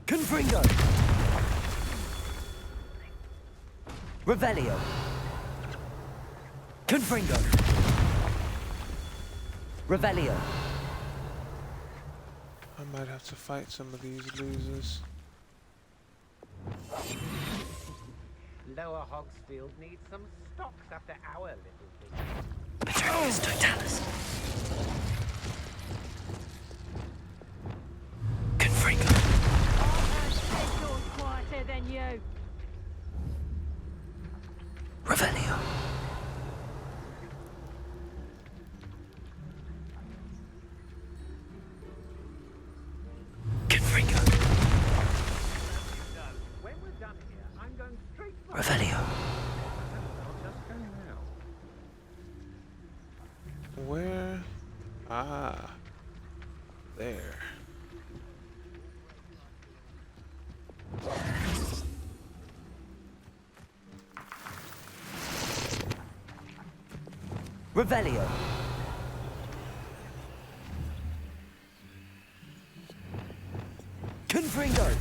Confringo. Revelio. Confringo. Revelio. I might have to fight some of these losers. Lower Hogsfield needs some stocks after our little thing. Petronius Totalis. Confringo. Yours quieter than you. Revelio. Confringo. When we're done here, I'm going straight for Revelio. Where? Ah. There. Revelio. Confringo.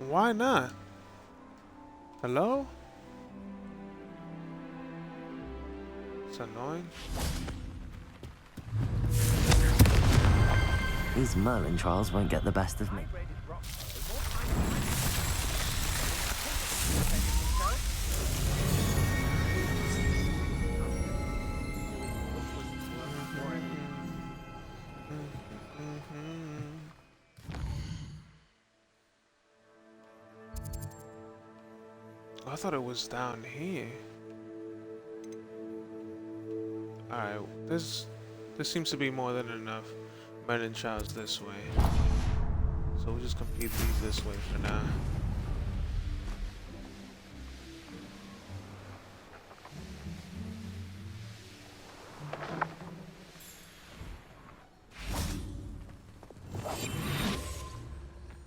Why not? Hello? It's annoying. These Merlin trials won't get the best of me. I thought it was down here. Alright, there seems to be more than enough Merlin trials this way. So we'll just complete these this way for now.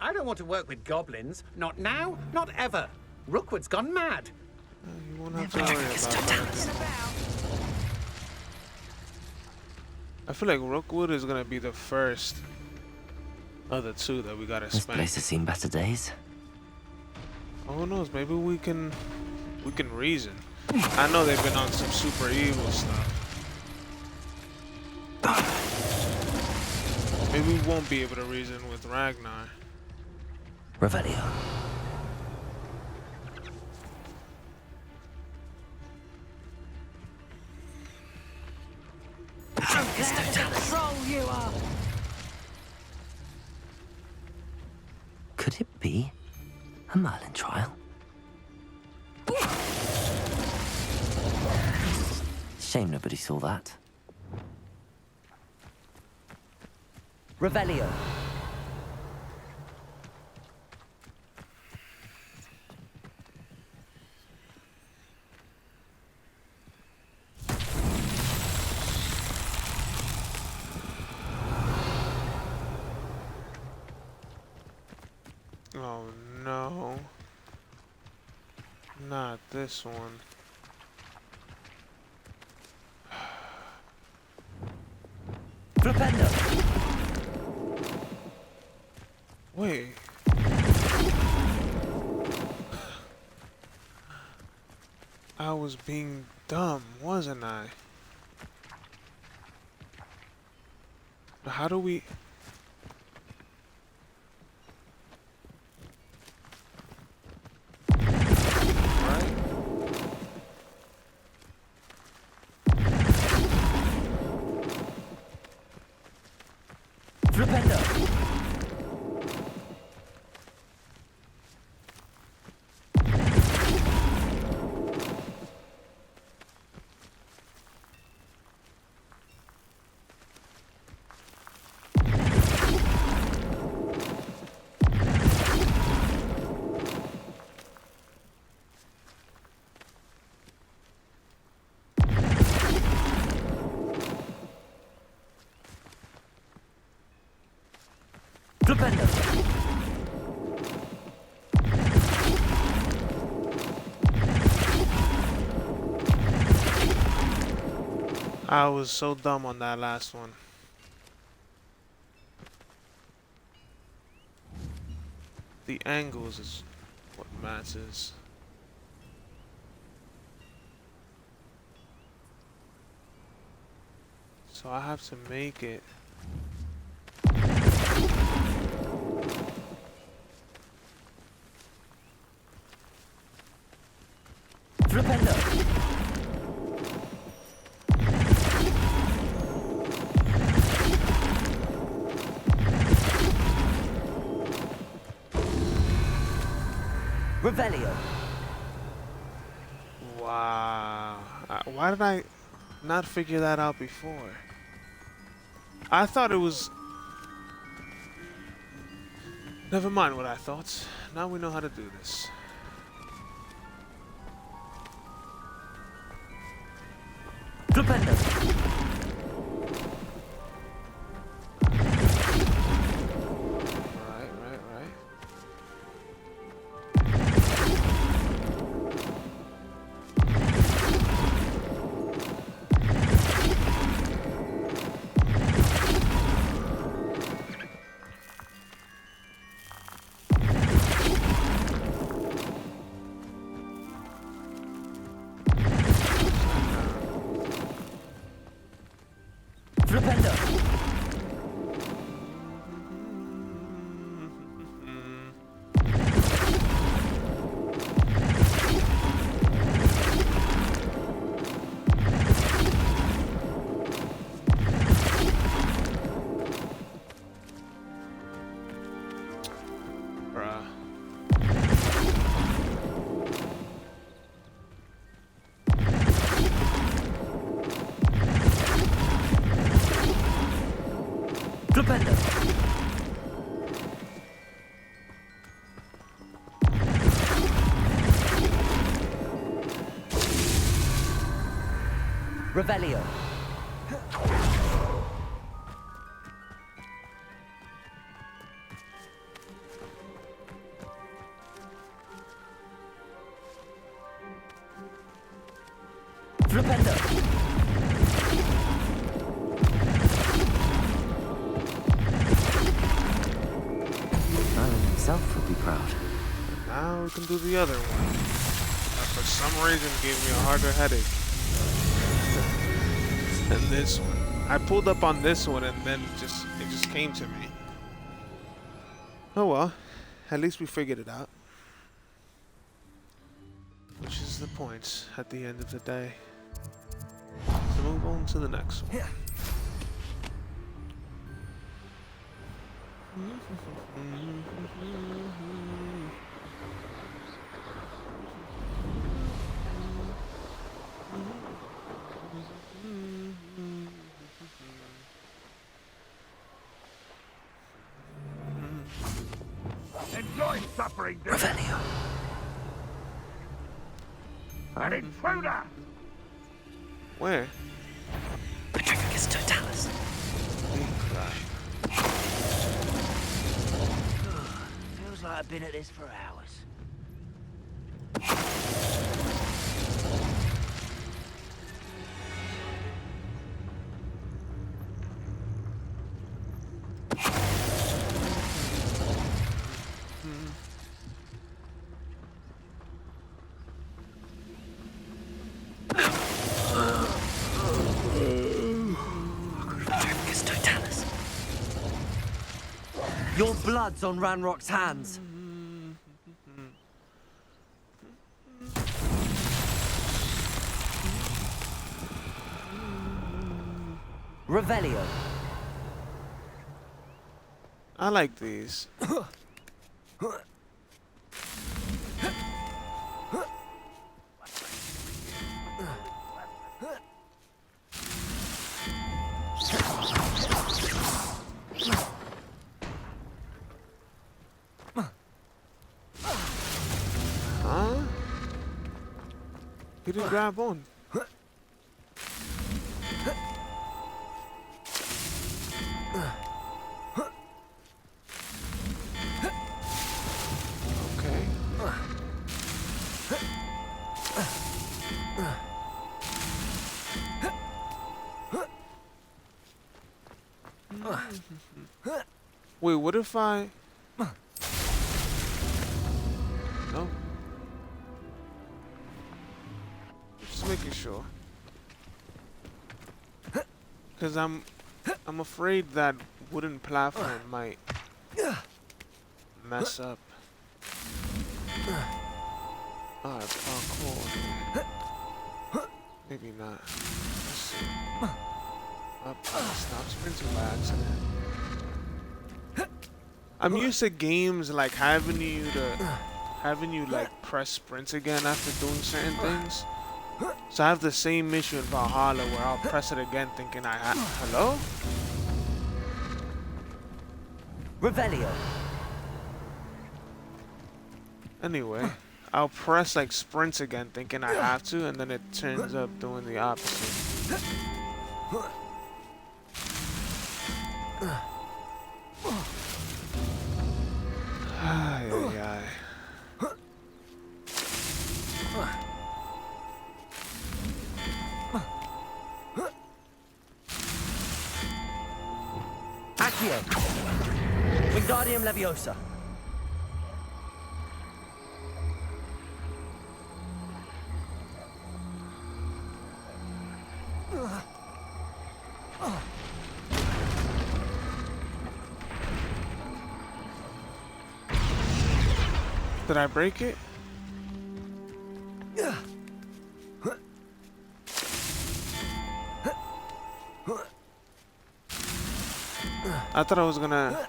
I don't want to work with goblins. Not now, not ever. Rookwood's gone mad. You won't have to worry about that. I feel like Rookwood is gonna be the first of the two that we gotta This spend. place has seen better days. Oh, who knows? Maybe we can reason. I know they've been on some super evil stuff. Maybe we won't be able to reason with Ragnar. Revelio. Troll you are! Could it be a Merlin trial? Shame nobody saw that. Revelio. Oh no. Not this one. Flipendo. Wait. I was being dumb, wasn't I? How do we... I was so dumb on that last one. The angles is what matters. So I have to make it. Revelio. Wow. Why did I not figure that out before? I thought it was... Never mind what I thought. Now we know how to do this. Revelio. Flipendo. Merlin himself would be proud. Now we can do the other one. That for some reason gave me a harder headache than this one. I pulled up on this one and then it just came to me. Oh well. at least we figured it out. Which is the point at the end of the day. So move on to the next one. Enjoy suffering, dude. Revelio. An intruder! Where? Petrificus totalis. Feels like I've been at this for hours. Petrificus totalis. Your blood's on Ranrock's hands. Revelio. I like these. Huh? He didn't grab on. Okay. Wait, what if I... No. Just making sure. Cause I'm afraid that wooden platform might mess up. Alright, parkour. Maybe not. Let's see. Up, stop sprinting by accident. I'm used to games like having you like press sprint again after doing certain things. So I have the same mission in Valhalla where I'll press it again thinking hello? Revelio. Anyway, I'll press like sprints again thinking I have to, and then it turns up doing the opposite. Ay, ay, ay. Accio. Wingardium Leviosa. Did I break it? I thought I was gonna...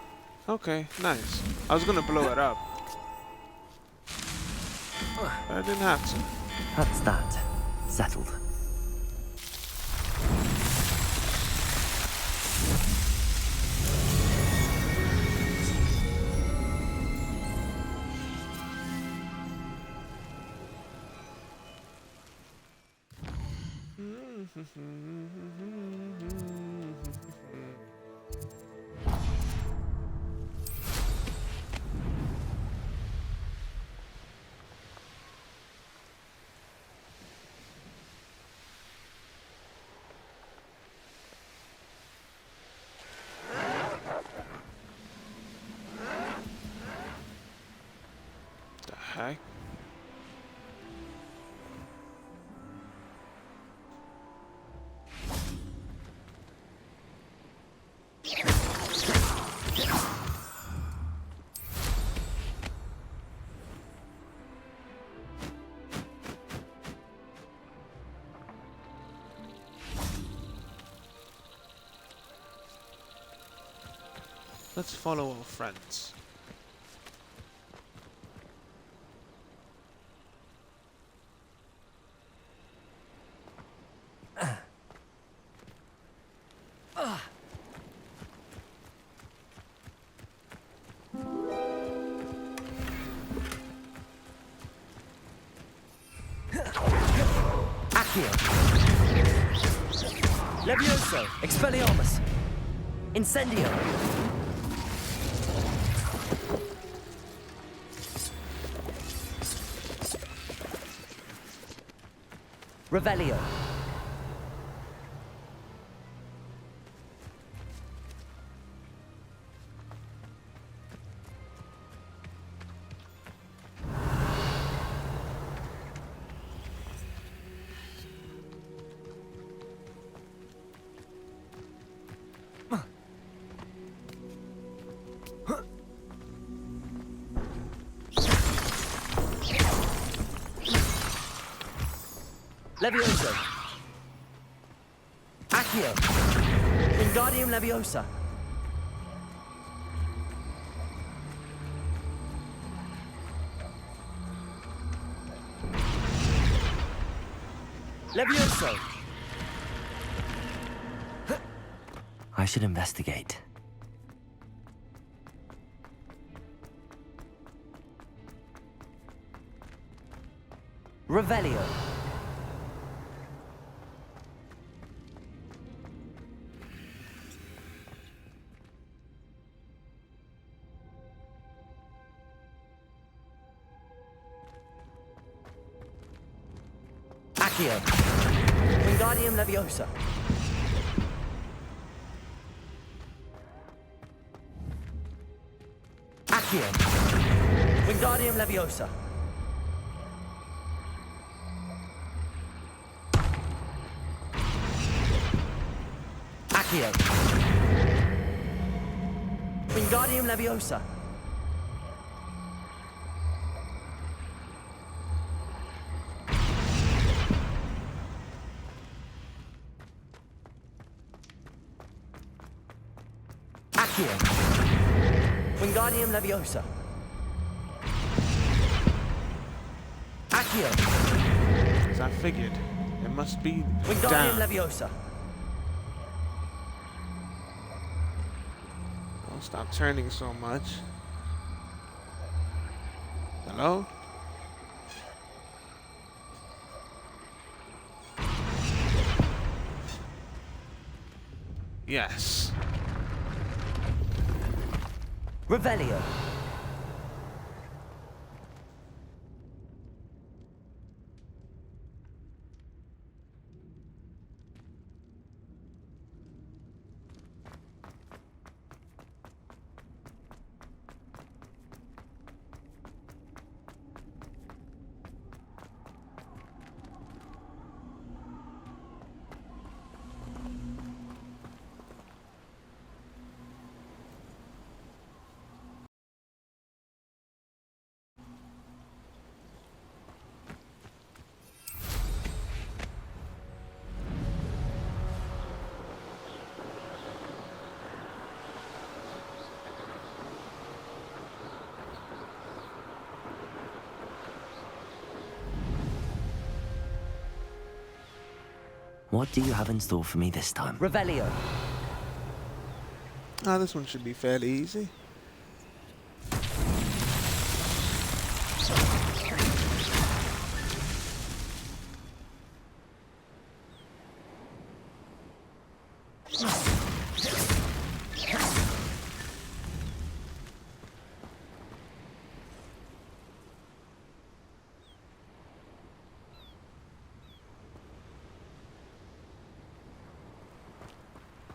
Okay, nice. I was gonna blow it up. But I didn't have to. That's that. Settled. The heck? Let's follow our friends. Accio. Levioso. Expelliarmus. Incendio. Revelio. Levioso. Accio. Wingardium Leviosa. Levioso. I should investigate. Revelio. Accio. Wingardium Leviosa. Accio. Wingardium Leviosa. Accio. Wingardium Leviosa. Accio. Wingardium Leviosa. Accio. As I figured, it must be Wingardium down. Leviosa. Don't stop turning so much. Hello? Yes. Revelio. What do you have in store for me this time? Revelio. Ah, this one should be fairly easy.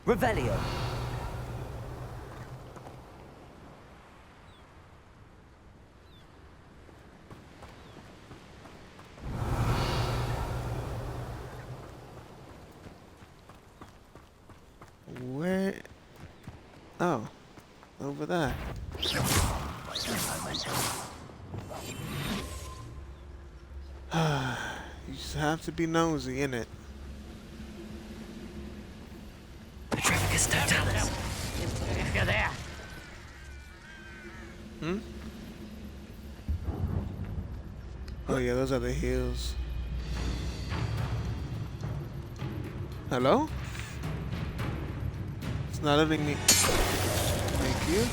Revelio. Where? Oh, over there. You just have to be nosy, innit? Petrificus totalis. If you're there, Hmm? Oh yeah, those are the heels. Hello? It's not letting me. Thank you.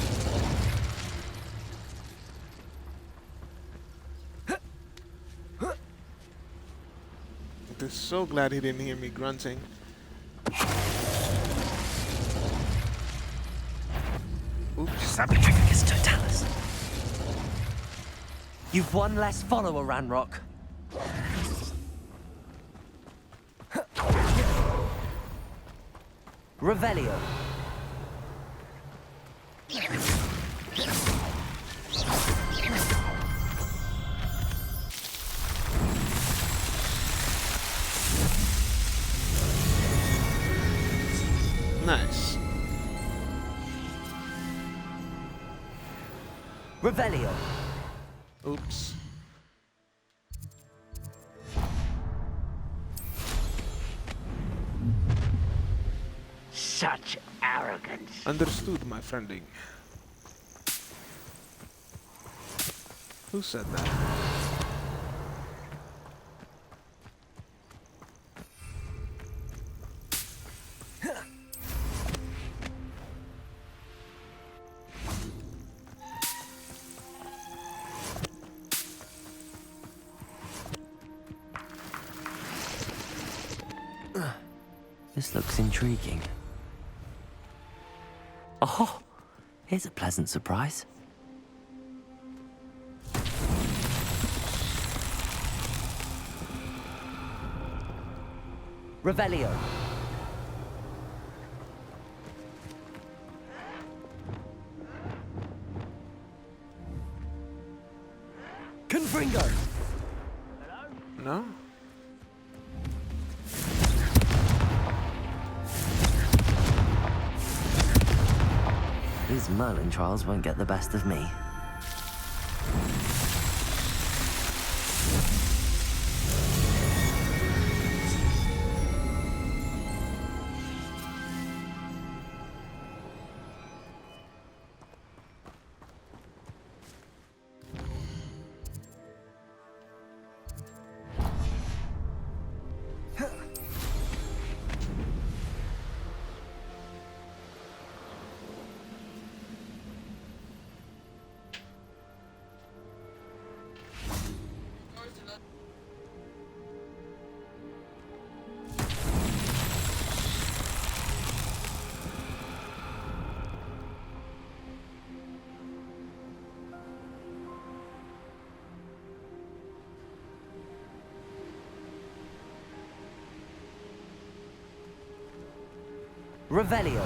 I'm so glad he didn't hear me grunting. Oops. Sabotrificus totalis. You've one less follower, Ranrock. Revelio. Nice. Revelio. Oops. Such arrogance. Understood, my friending. Who said that? This looks intriguing. Oh, here's a pleasant surprise. Revelio. Confringo. No? These Merlin trials won't get the best of me. Revelio.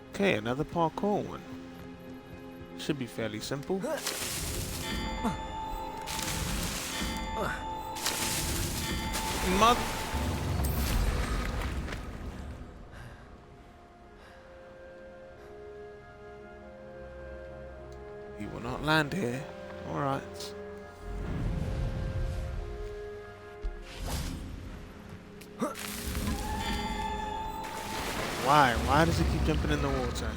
Okay, another parkour one. Should be fairly simple. Mother. He will not land here. Alright. Why? Why does he keep jumping in the water?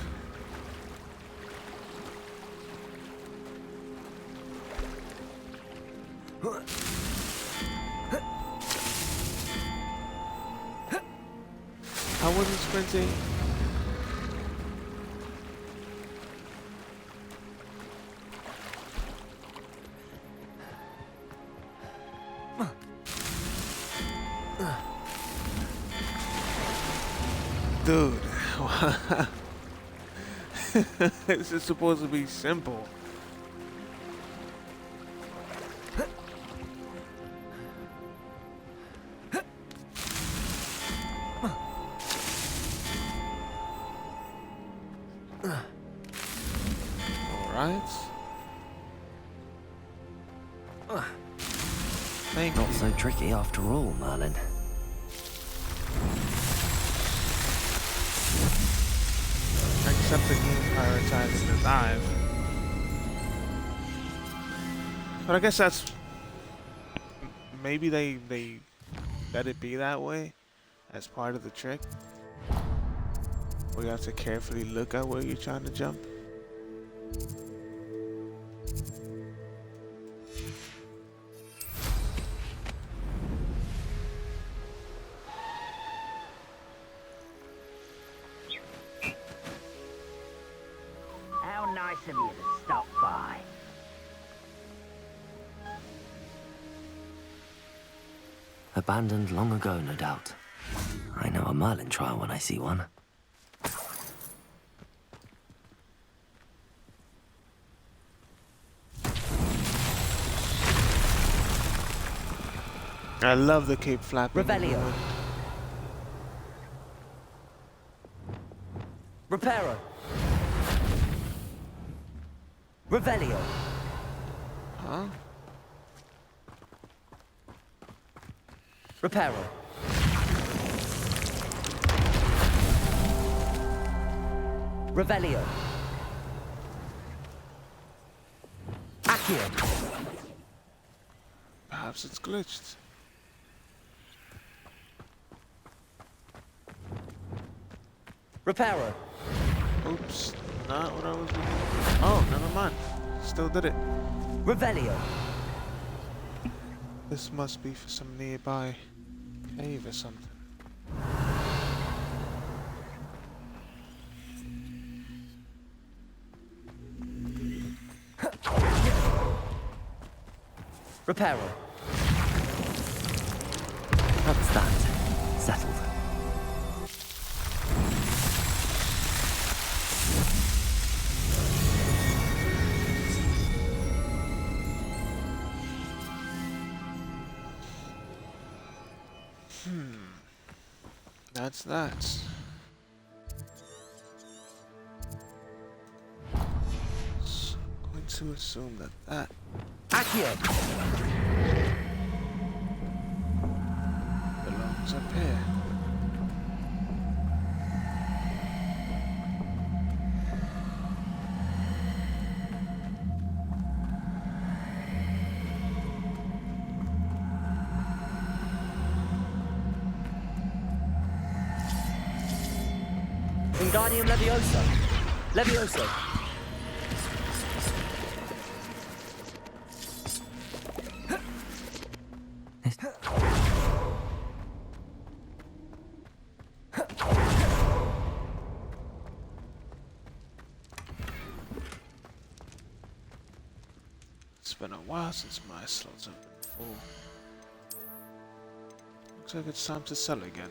I wasn't sprinting. Dude, this is supposed to be simple. Alright. Thank you. Not so tricky after all, Merlin. Except the game prioritizing the dive. But I guess that's... Maybe they let it be that way as part of the trick. where you have to carefully look at where you're trying to jump. How nice of you to stop by. Abandoned long ago, no doubt. I know a Merlin trial when I see one. I love the cape flapping. Revelio. Reparo. Revelio. Huh? Reparo. Revelio. Accio. Perhaps it's glitched. Reparo. Oops, not what I was looking for. Oh, never mind. Still did it. Revelio. This must be for some nearby cave or something. Reparo. That's that. Settled. That's that. So, going to assume that Accio. belongs up here. Wingardium Leviosa. Levioso. It's been a while since my slots have been full. Looks like it's time to sell again.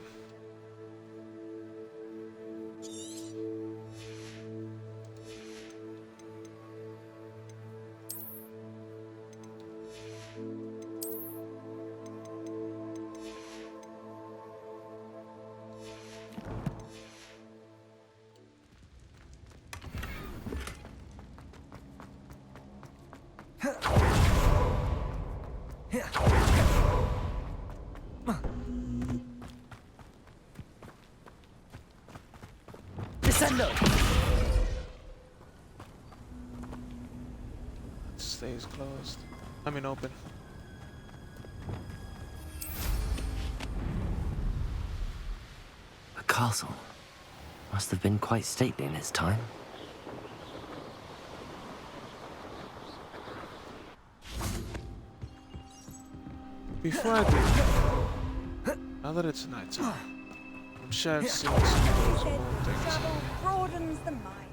Descendo. It stays closed. I mean open. A castle. Must have been quite stately in its time. Before I do, now that it's nighttime, I'm sure I've seen some of those moon things. Broadens the mind.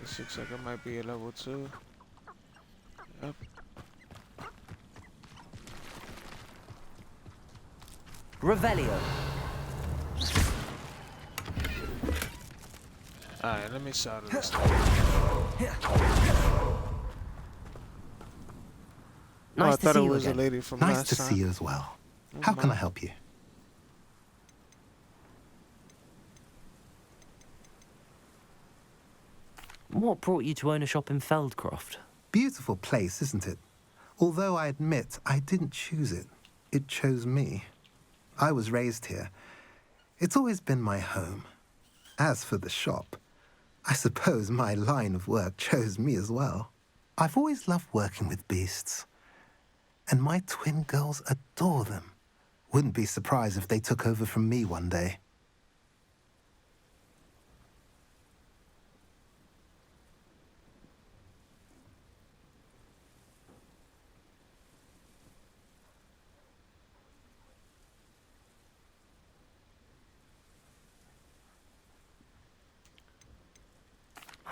This looks like it might be a level 2. Yep. Revelio. Alright, let me solder this thing. Nice I to thought see it you was again. a lady from Nice last to time. see you as well. How can I help you? What brought you to own a shop in Feldcroft? Beautiful place, isn't it? Although I admit I didn't choose it. It chose me. I was raised here. It's always been my home. As for the shop, I suppose my line of work chose me as well. I've always loved working with beasts. And my twin girls adore them. Wouldn't be surprised if they took over from me one day.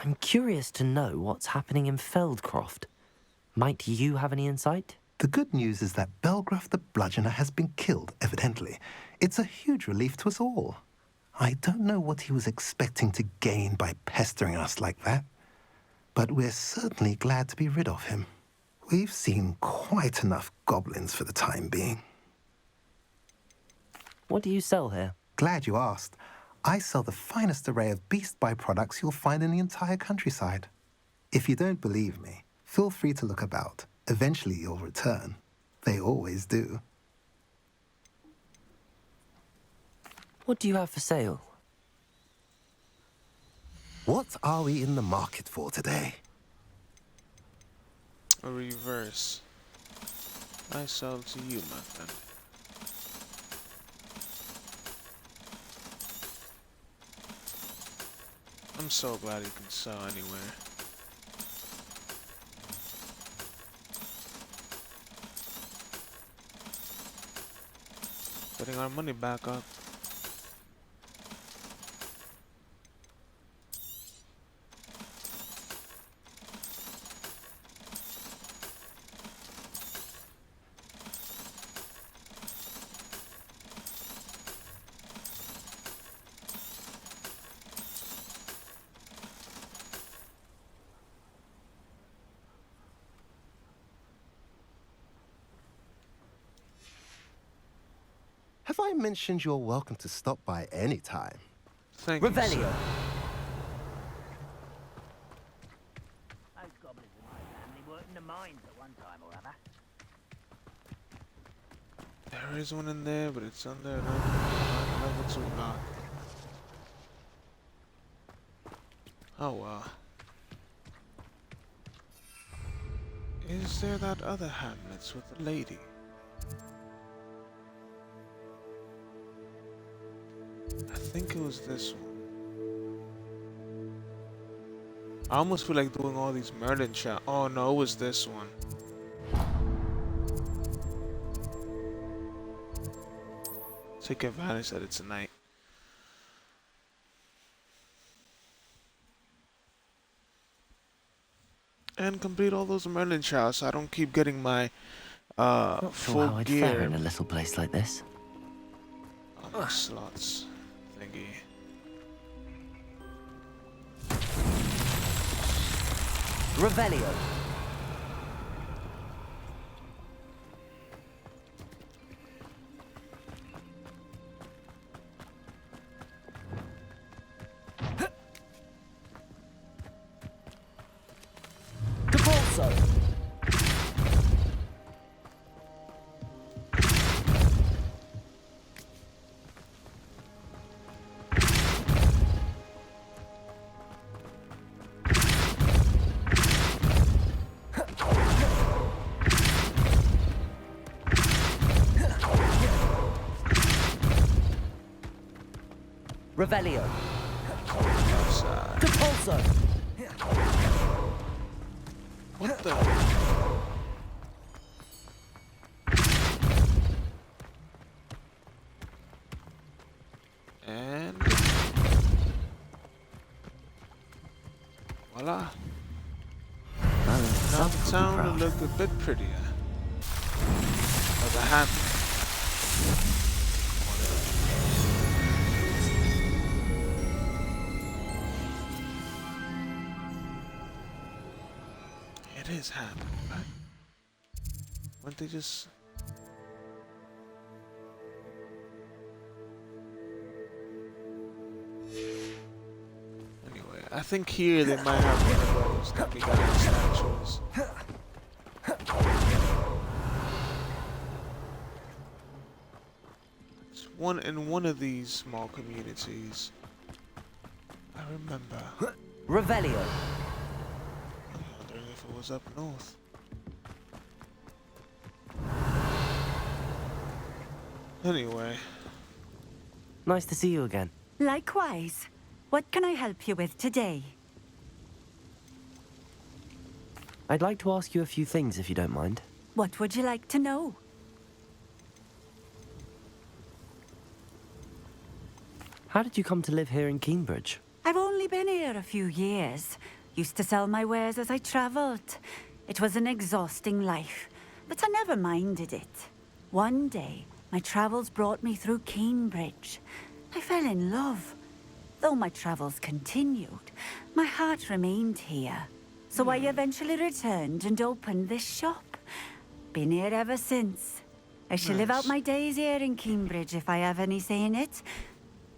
I'm curious to know what's happening in Feldcroft. Might you have any insight? The good news is that Belgraf the Bludgeoner has been killed, evidently. It's a huge relief to us all. I don't know what he was expecting to gain by pestering us like that, but we're certainly glad to be rid of him. We've seen quite enough goblins for the time being. What do you sell here? Glad you asked. I sell the finest array of beast byproducts you'll find in the entire countryside. If you don't believe me, feel free to look about. Eventually you'll return. They always do. What do you have for sale? What are we in the market for today? A reverse. I sell to you, my friend. I'm so glad you can sell anywhere. Getting our money back up. Have I mentioned you're welcome to stop by any time? Thank Revelio. you, sir. Those goblins in my family worked in the mines at one time or other. There is one in there, but it's under level 2 block. Oh well. Is there that other Hamlet's with the lady? I think it was this one. I almost feel like doing all these Merlin chat. Oh no, it was this one. Take advantage that it's a night. And complete all those Merlin trials so I don't keep getting my Not sure full how I'd fare gear in a little place like this. on the slots thingy. Revelio. Depulso. Revelio. Depulso. What the? And voila. Now the town will look a bit prettier. As a hand. It is happening, right? Wouldn't they just... Anyway, I think here they might have one of those that we got in statues. It's one in one of these small communities. I remember. Revelio. If it was up north. Anyway. Nice to see you again. Likewise. What can I help you with today? I'd like to ask you a few things if you don't mind. What would you like to know? How did you come to live here in Cambridge? I've only been here a few years. Used to sell my wares as I travelled. It was an exhausting life, but I never minded it. One day, my travels brought me through Cambridge. I fell in love. Though my travels continued, my heart remained here. So I eventually returned and opened this shop. Been here ever since. I shall live out my days here in Cambridge if I have any say in it.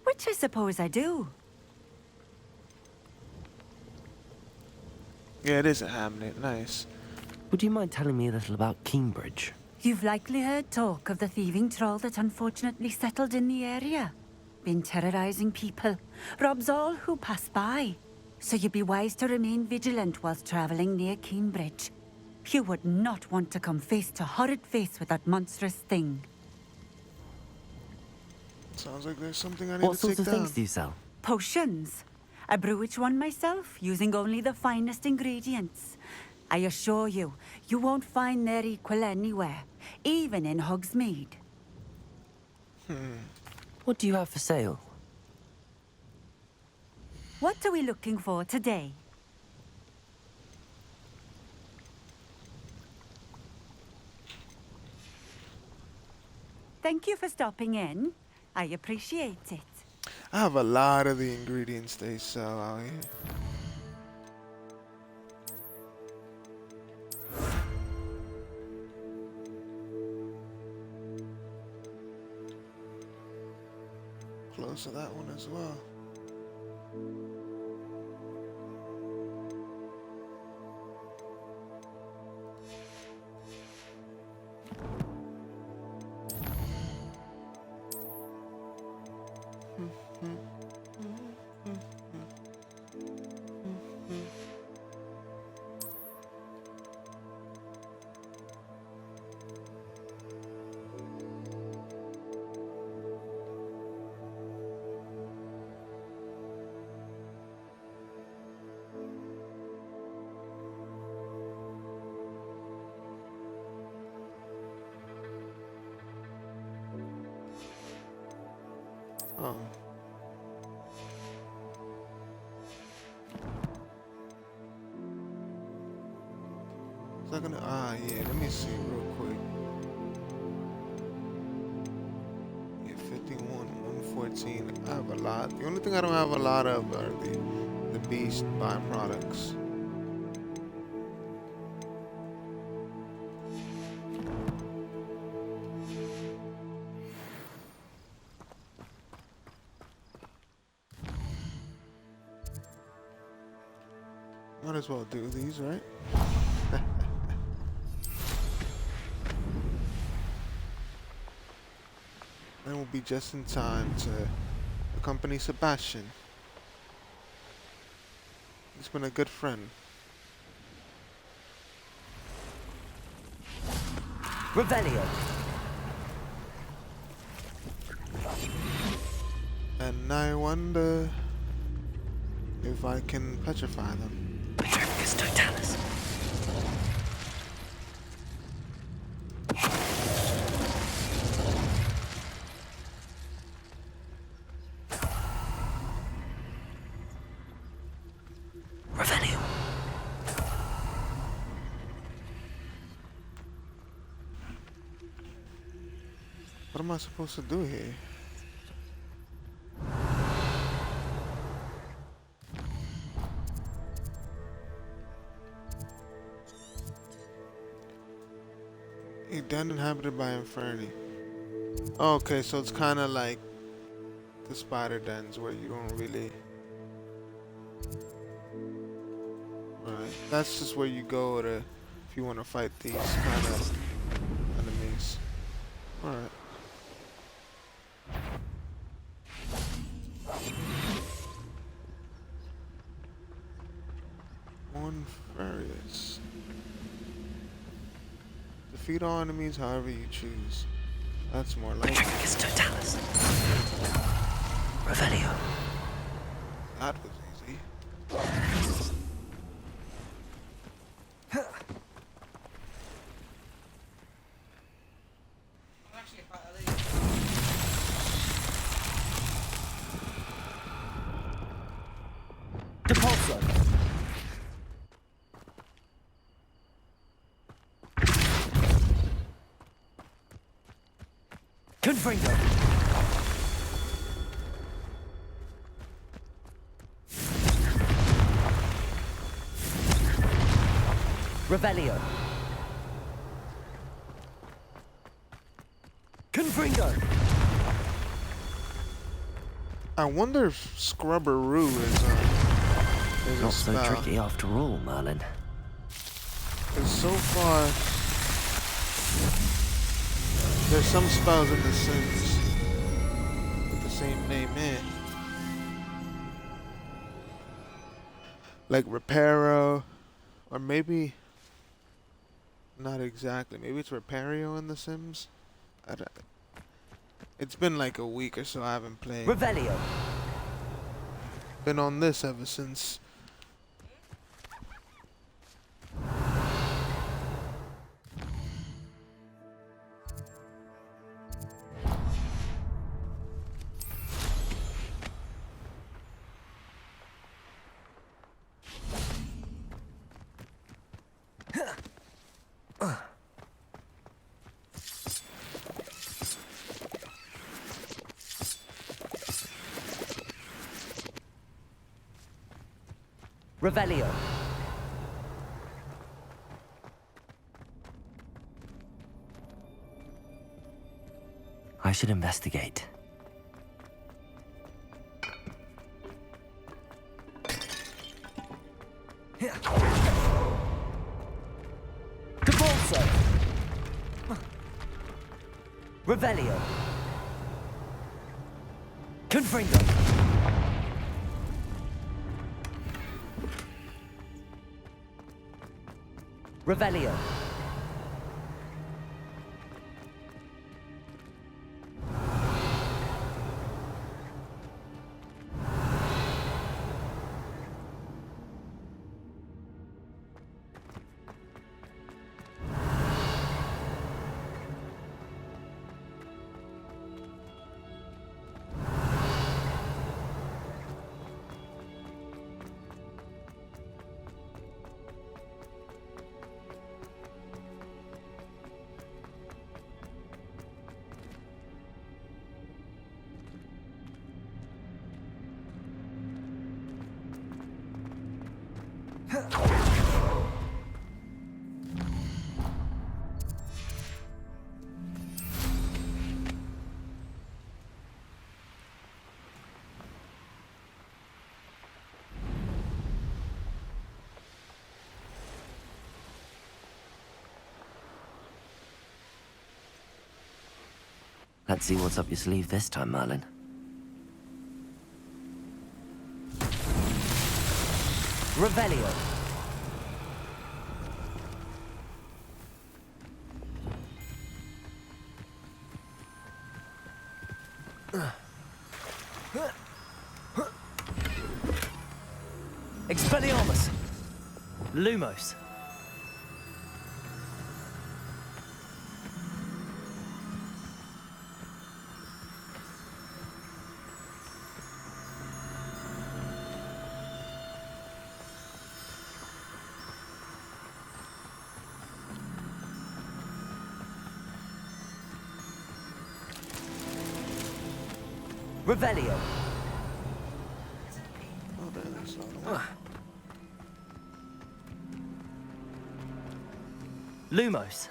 Which I suppose I do. Yeah, it is a hamlet. Nice. Would you mind telling me a little about Cambridge? You've likely heard talk of the thieving troll that unfortunately settled in the area. Been terrorizing people. Robs all who pass by. So you'd be wise to remain vigilant whilst traveling near Cambridge. You would not want to come face to horrid face with that monstrous thing. Sounds like there's something I need What to take sorts of down. things do you sell? Potions. I brew each one myself, using only the finest ingredients. I assure you, you won't find their equal anywhere, even in Hogsmeade. What do you have for sale? What are we looking for today? Thank you for stopping in. I appreciate it. I have a lot of the ingredients they sell out here. Close to that one as well. Oh. Is that gonna, yeah, let me see real quick. Yeah, 51, 114. I have a lot. The only thing I don't have a lot of are the beast byproducts. Might as well do these, right? Then we'll be just in time to accompany Sebastian. He's been a good friend. Revelio. And I wonder if I can petrify them. Petrifacus totalis. Revelio. What am I supposed to do here? A den inhabited by Inferni. Okay, so it's kind of like the spider dens where you don't really... Right, that's just where you go to if you want to fight these kind of enemies. Alright. One Furious. Defeat all enemies however you choose. That's more like Petrifacus totalis. Revelio. That was easy. Convulso. Confringo. Revelio. Confringo. I wonder if Scrubberoo is Not a so spell. tricky after all, Merlin. Because so far, there's some spells in The Sims with the same name in. Like Reparo, or maybe not exactly. Maybe it's Repario in The Sims. I don't. It's been like a week or so I haven't played. Revelio. Been on this ever since. Revelio. I should investigate. Convulso. Revelio. Confringo. Revelio. Let's see what's up your sleeve this time, Merlin. Revelio. Expelliarmus. Lumos. Revelio. Lumos.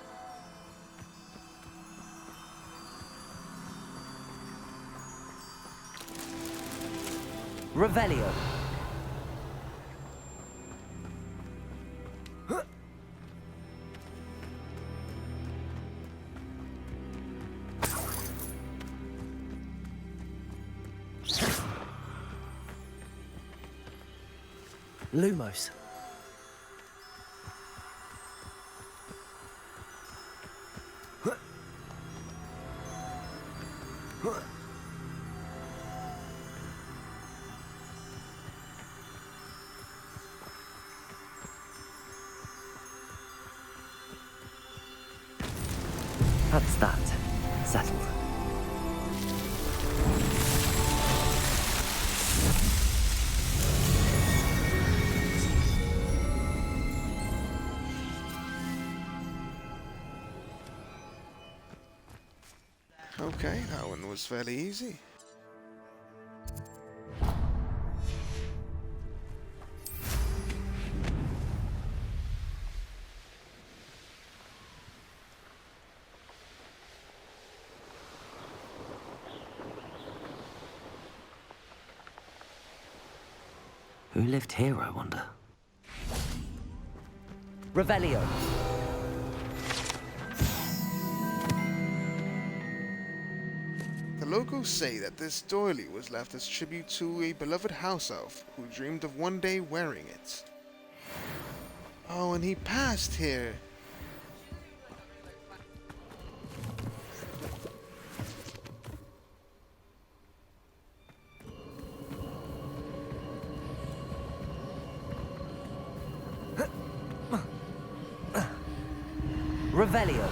Revelio. Lumos. That's that. Settled. Okay, that one was fairly easy. Who lived here, I wonder? Revelio. The locals say that this doily was left as tribute to a beloved house elf who dreamed of one day wearing it. Oh, and he passed here. Revelio.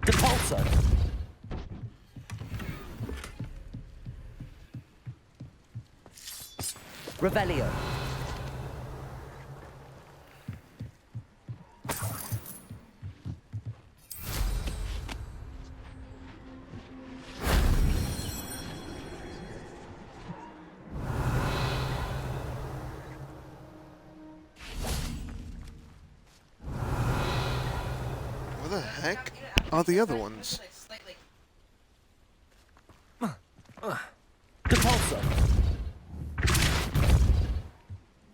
Depulso. Revelio. What the heck are the other ones? Depulso.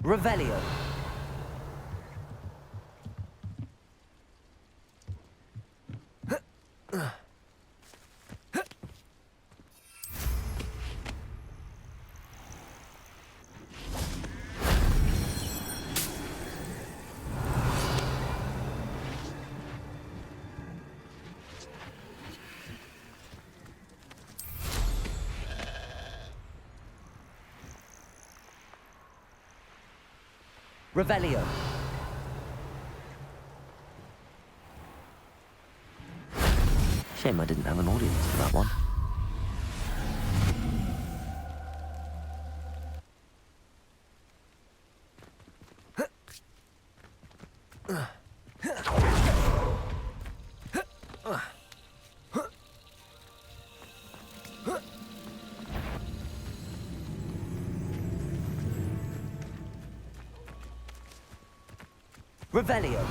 Revelio. Revelio. Shame I didn't have an audience for that one. Revelio.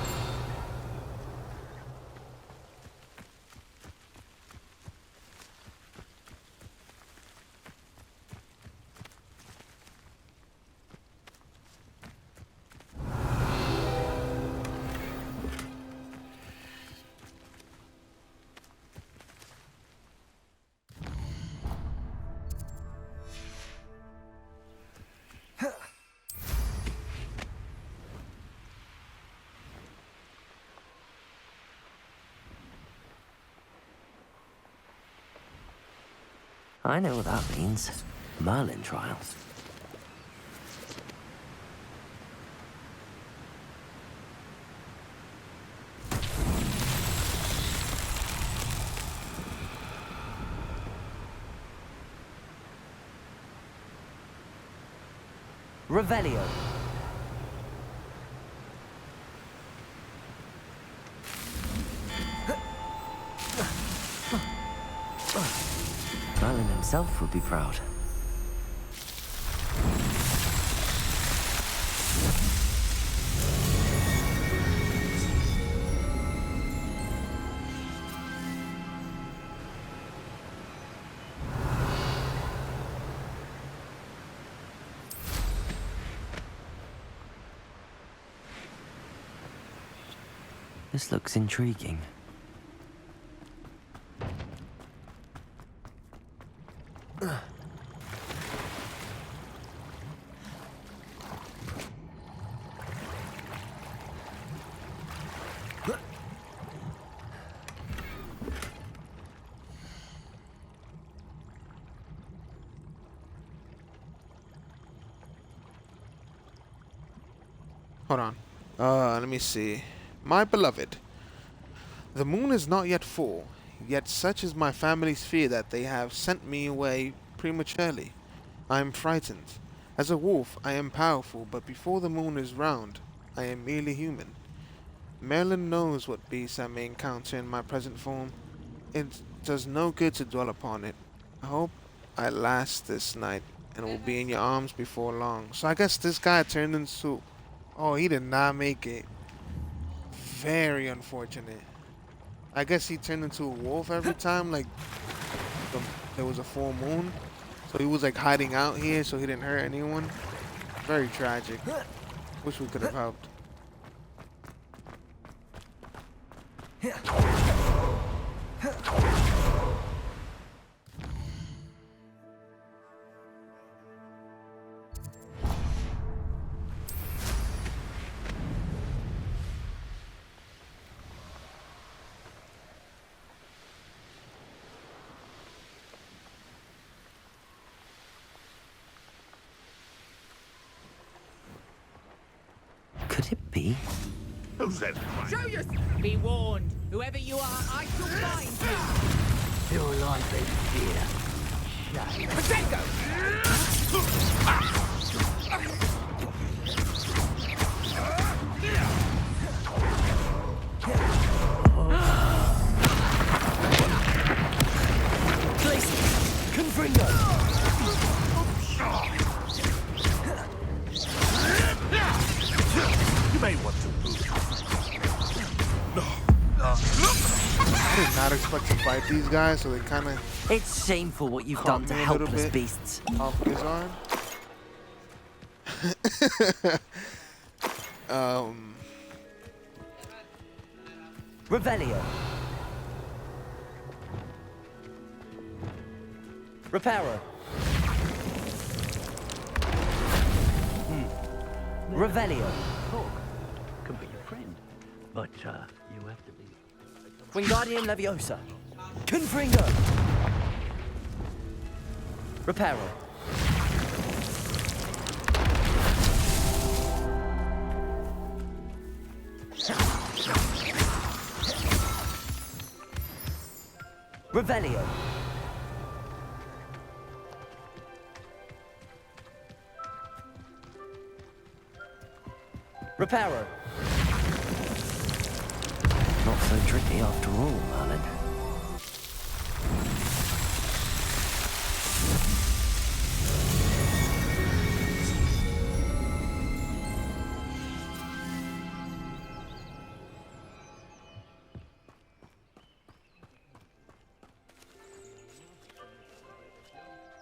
I know what that means. Merlin trials. Revelio. Merlin himself would be proud. This looks intriguing. Hold on. Let me see. My beloved. The moon is not yet full, yet such is my family's fear that they have sent me away prematurely. I am frightened. As a wolf, I am powerful, but before the moon is round, I am merely human. Merlin knows what beasts I may encounter in my present form. It does no good to dwell upon it. I hope I last this night and will be in your arms before long. So I guess this guy turned into... Oh, he did not make it. Very unfortunate. I guess he turned into a wolf every time, like, there was a full moon. So he was, like, hiding out here so he didn't hurt anyone. Very tragic. Wish we could have helped. Could it be? Who's that? Show yourself! Be warned, whoever you are, I shall find you! Your life is fear. Shame. Potato! Places! Confringo! You may want to move. I did not expect to fight these guys, so they kind of... It's shameful what you've done to helpless beasts. Off his arm. Revelio. Reparo. Revelio. Talk can be your friend, but you have to be. Wingardium Leviosa. Confringo. Reparo. Revelio. Reparo. Not so tricky after all, Merlin.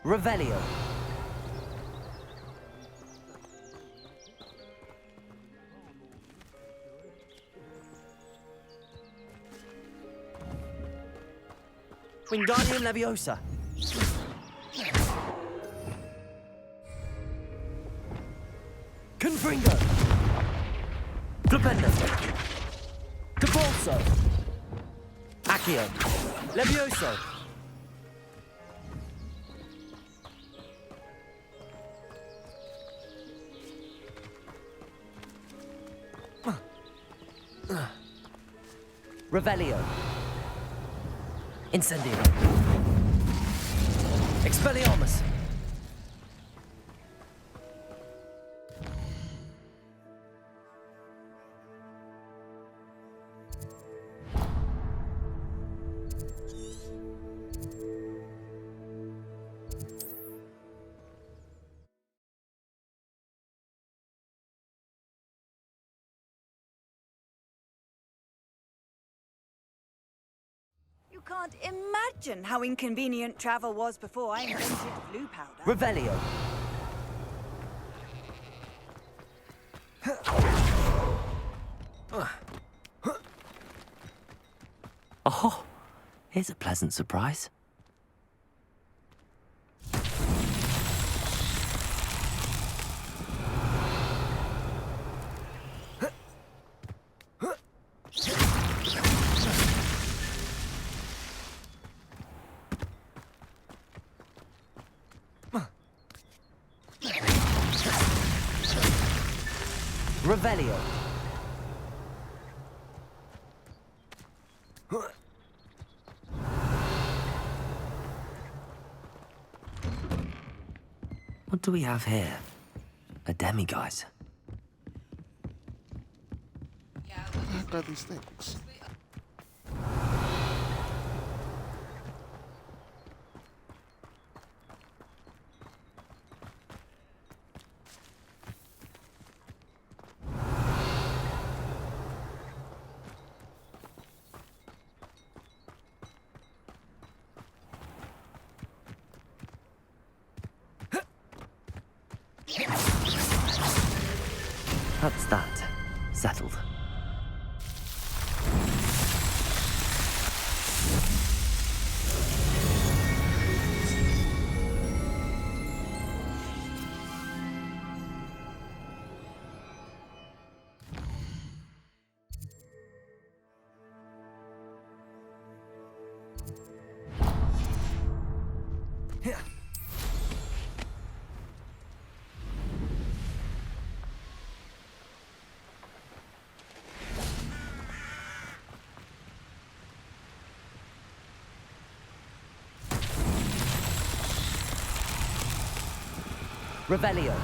Revelio. Wingardium Leviosa. Confringo. Flipendo. Cabolso. Accio. Levioso. Revelio. Incendio. Expelliarmus. You can't imagine how inconvenient travel was before I invented blue powder. Revelio. Oh, here's a pleasant surprise. Revelio. What do we have here? A demiguise. I got these things. That's that. Settled. Revelio.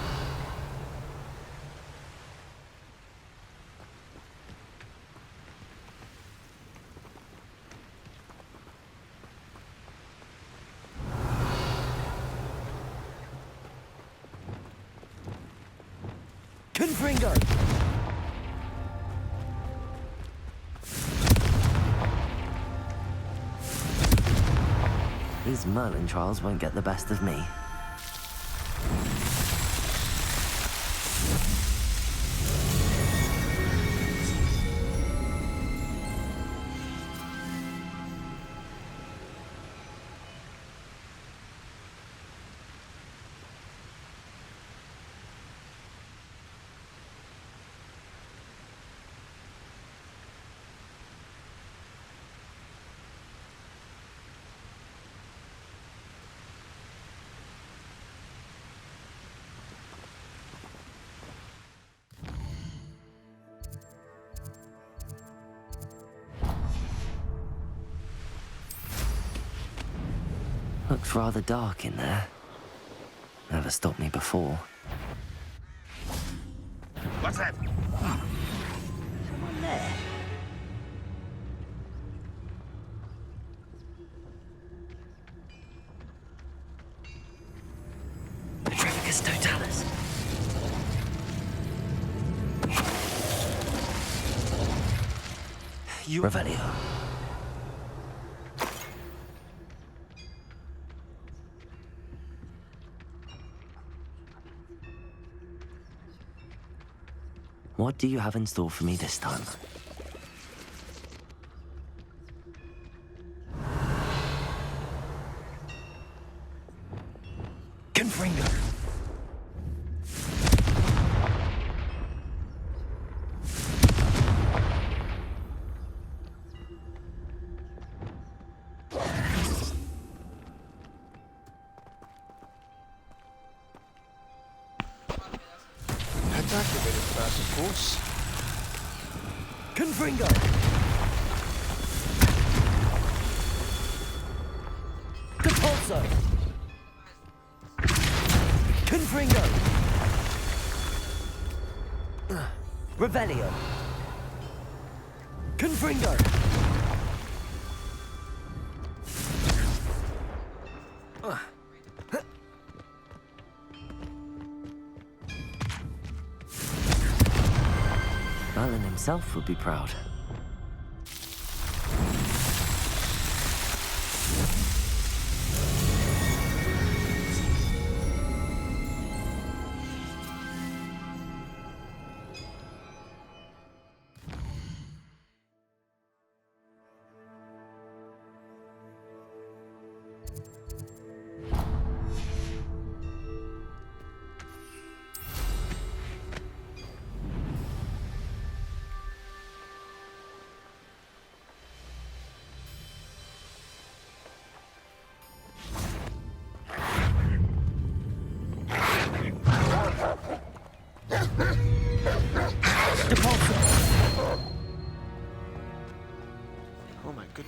Confringo. These Merlin trials won't get the best of me. Looks rather dark in there. Never stopped me before. What's that? Someone there. Petrificus totalis. Revelio. What do you have in store for me this time? Confringo. That's activated fast, of course. Confringo. Compulso. Confringo. Revelio. Confringo. Merlin himself would be proud.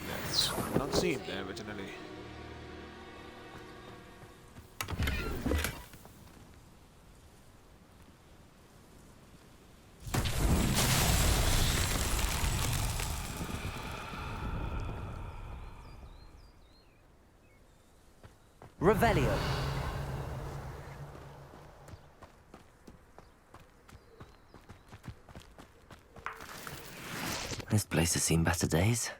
Goodness, I don't see him there originally. Revelio. This place has seen better days.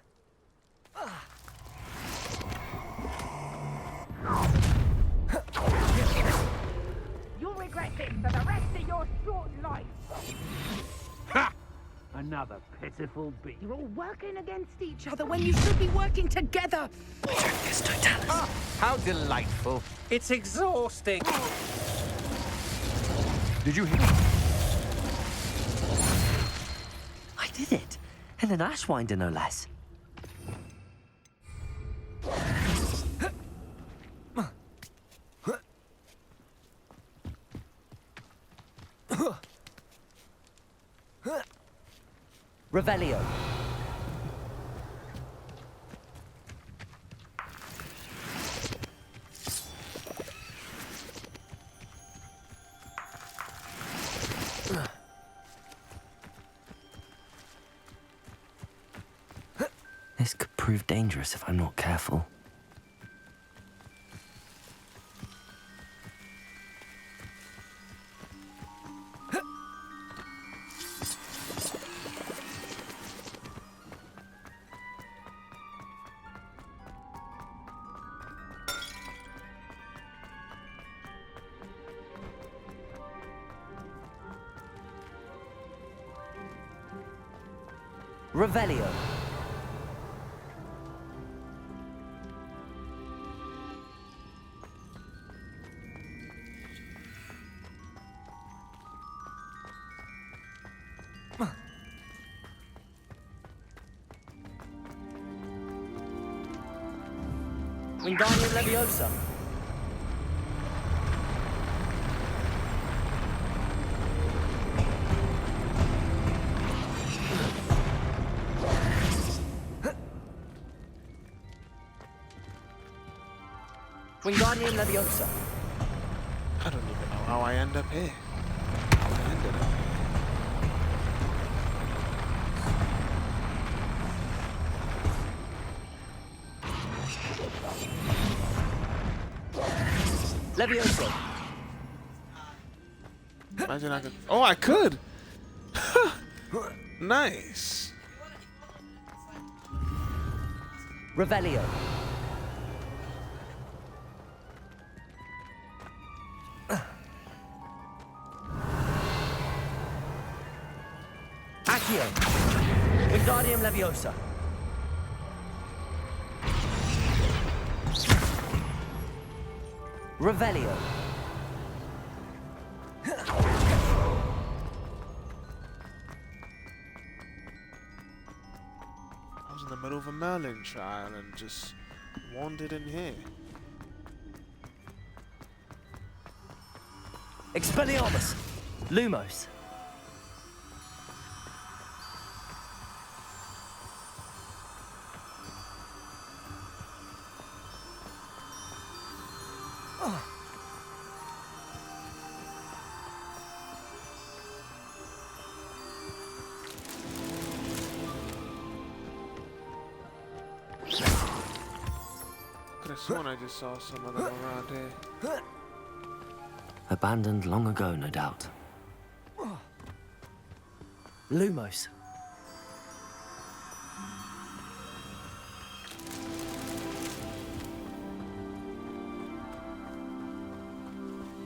You'll regret this for the rest of your short life. Ha! Another pitiful beast. You're all working against each other when you should be working together. Ah, how delightful. It's exhausting. Did you hear? I did it. And an Ashwinder, no less. Revelio. This could prove dangerous if I'm not careful. Revelio. Wingardium Leviosa. Wingardium Leviosa. I don't even know how I end up here. How I ended up. Leviosa. Imagine I could. Oh, I could! Nice. Revelio. Accio. Wingardium Leviosa. Revelio. I was in the middle of a Merlin trial and just wandered in here. Expelliarmus. Lumos. Could have sworn I just saw some of them around here. Abandoned long ago, no doubt. Lumos.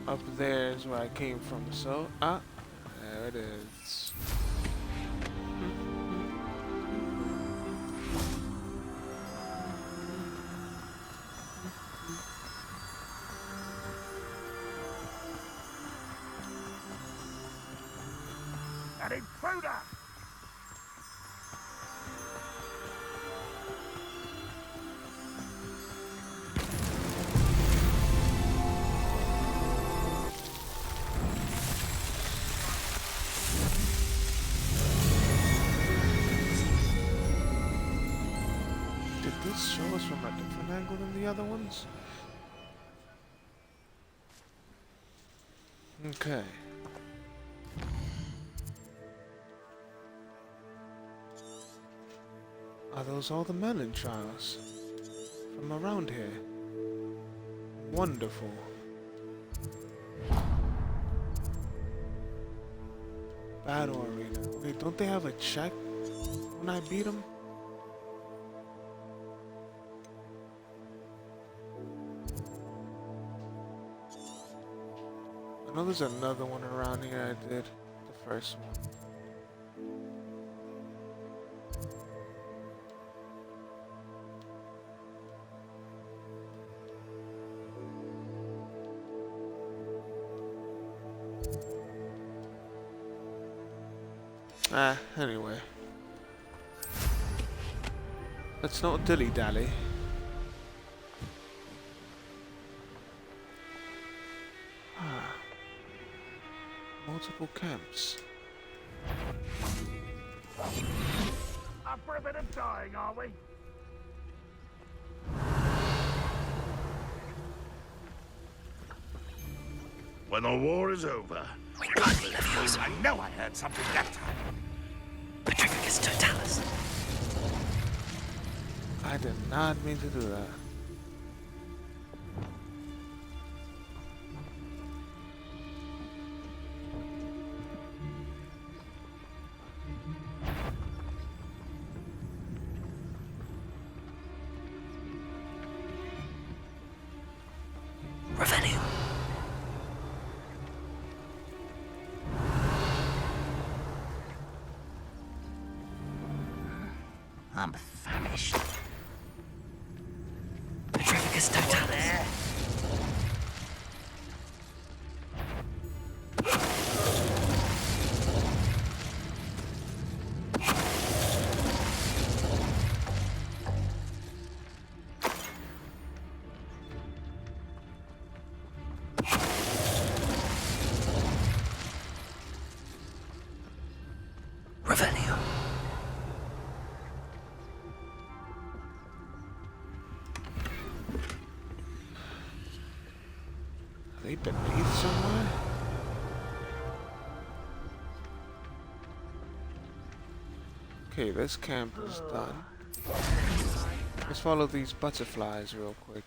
Up there is where I came from, so there it is. An intruder! this show us from a different angle than the other ones? Okay. Are those all the Merlin trials from around here? Wonderful. Battle arena. Wait, don't they have a check when I beat them? I know there's another one around here I did. The first one. Anyway. Let's not dilly-dally. Multiple camps. Up for a bit of dying, are we? When the war is over. I know I heard something that time. Petrificus totalis. I did not mean to do that. Revenue. I'm famished. Petrificus totalis. Revenue. Are they beneath somewhere? Okay, this camp is done. Let's follow these butterflies real quick.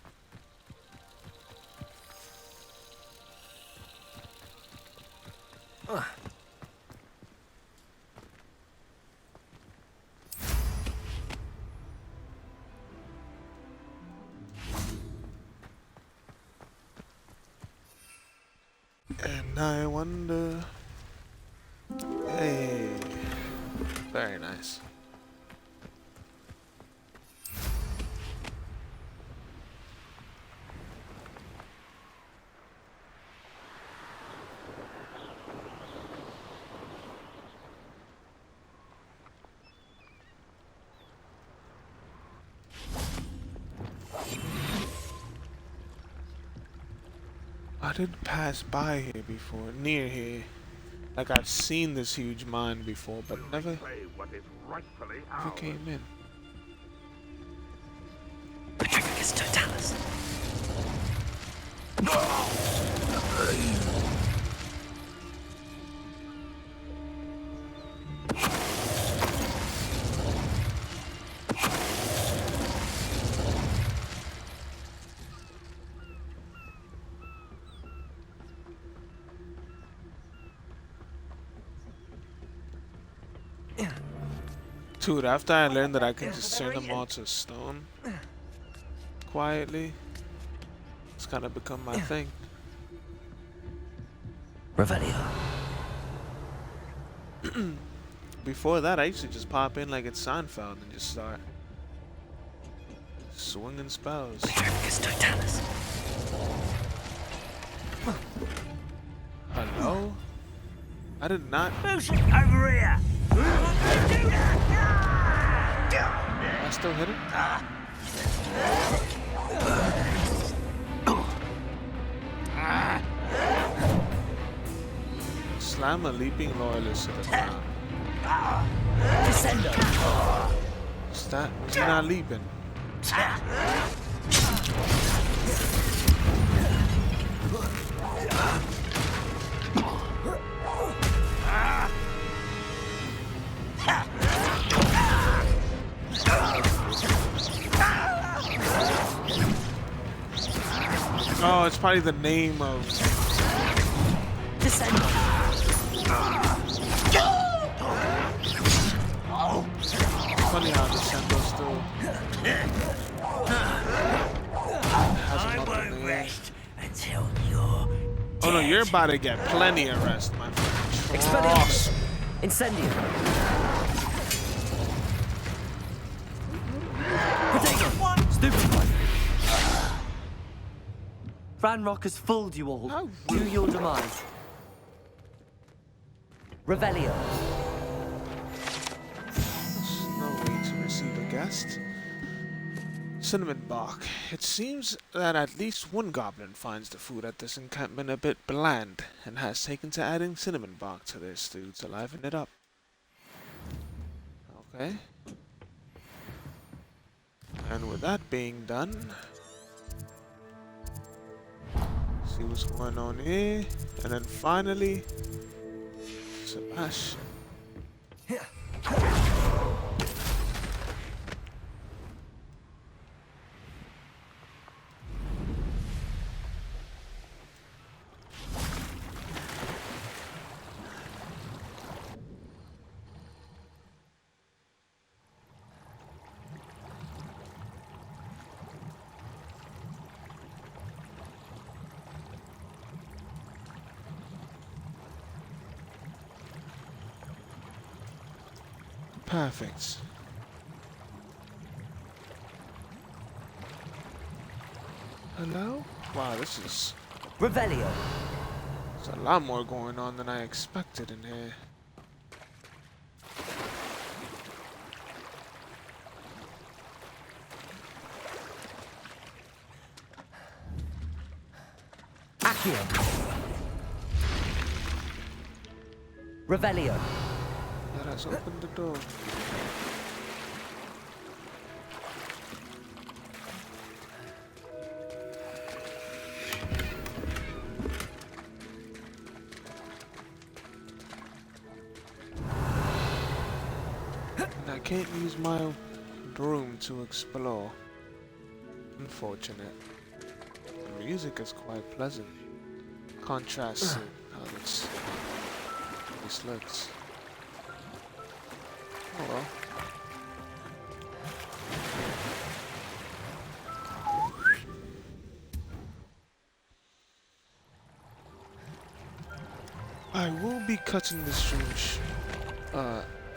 And I wonder... Hey, very nice. I didn't pass by here before, near here. Like I've seen this huge mine before, but never came in. Petrificus totalis. Dude, after I learned that I can just turn them all to stone quietly, it's kind of become my thing. Revelio. Before that, I used to just pop in like it's Seinfeld and just start swinging spells. Petrificus totalis. Hello? I did not. Over here! I still hit him? Slam a leaping loyalist to the ground. Descendo! Was he not leaping? Oh, it's probably the name of. Descend. Funny how Descendo still has I another won't name. rest until you're Oh no, you're about to get plenty of rest, my friend. Expelliarmus! Incendio! Potato! Stupefy! Ranrock has fooled you all. To your demise. Revelio. There's no way to receive a guest. Cinnamon bark. It seems that at least one goblin finds the food at this encampment a bit bland and has taken to adding cinnamon bark to their stew to liven it up. Okay. And with that being done, see what's going on here, and then finally, Sebastian. Perfect. Hello? Wow, this is... Revelio. There's a lot more going on than I expected in here. Accio. Revelio. Let us open the door. And I can't use my broom to explore. Unfortunate. The music is quite pleasant. Contrasts to how this looks. Oh well. I will be cutting the stream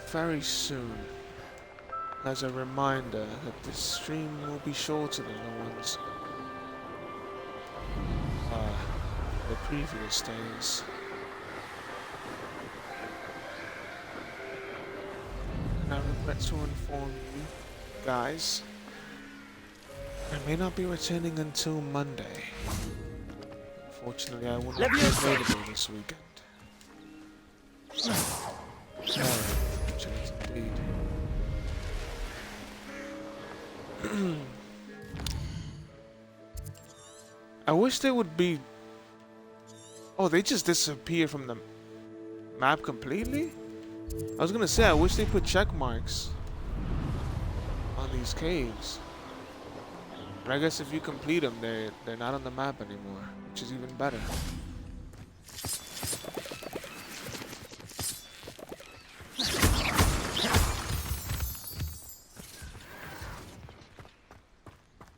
very soon, as a reminder that this stream will be shorter than the ones the previous days. And I regret to inform you guys, I may not be returning until Monday. Unfortunately, I will not be available this weekend. Very unfortunate indeed. I wish they would be... Oh, they just disappear from the map completely? I was gonna say, I wish they put check marks on these caves. But I guess if you complete them, they're not on the map anymore, which is even better.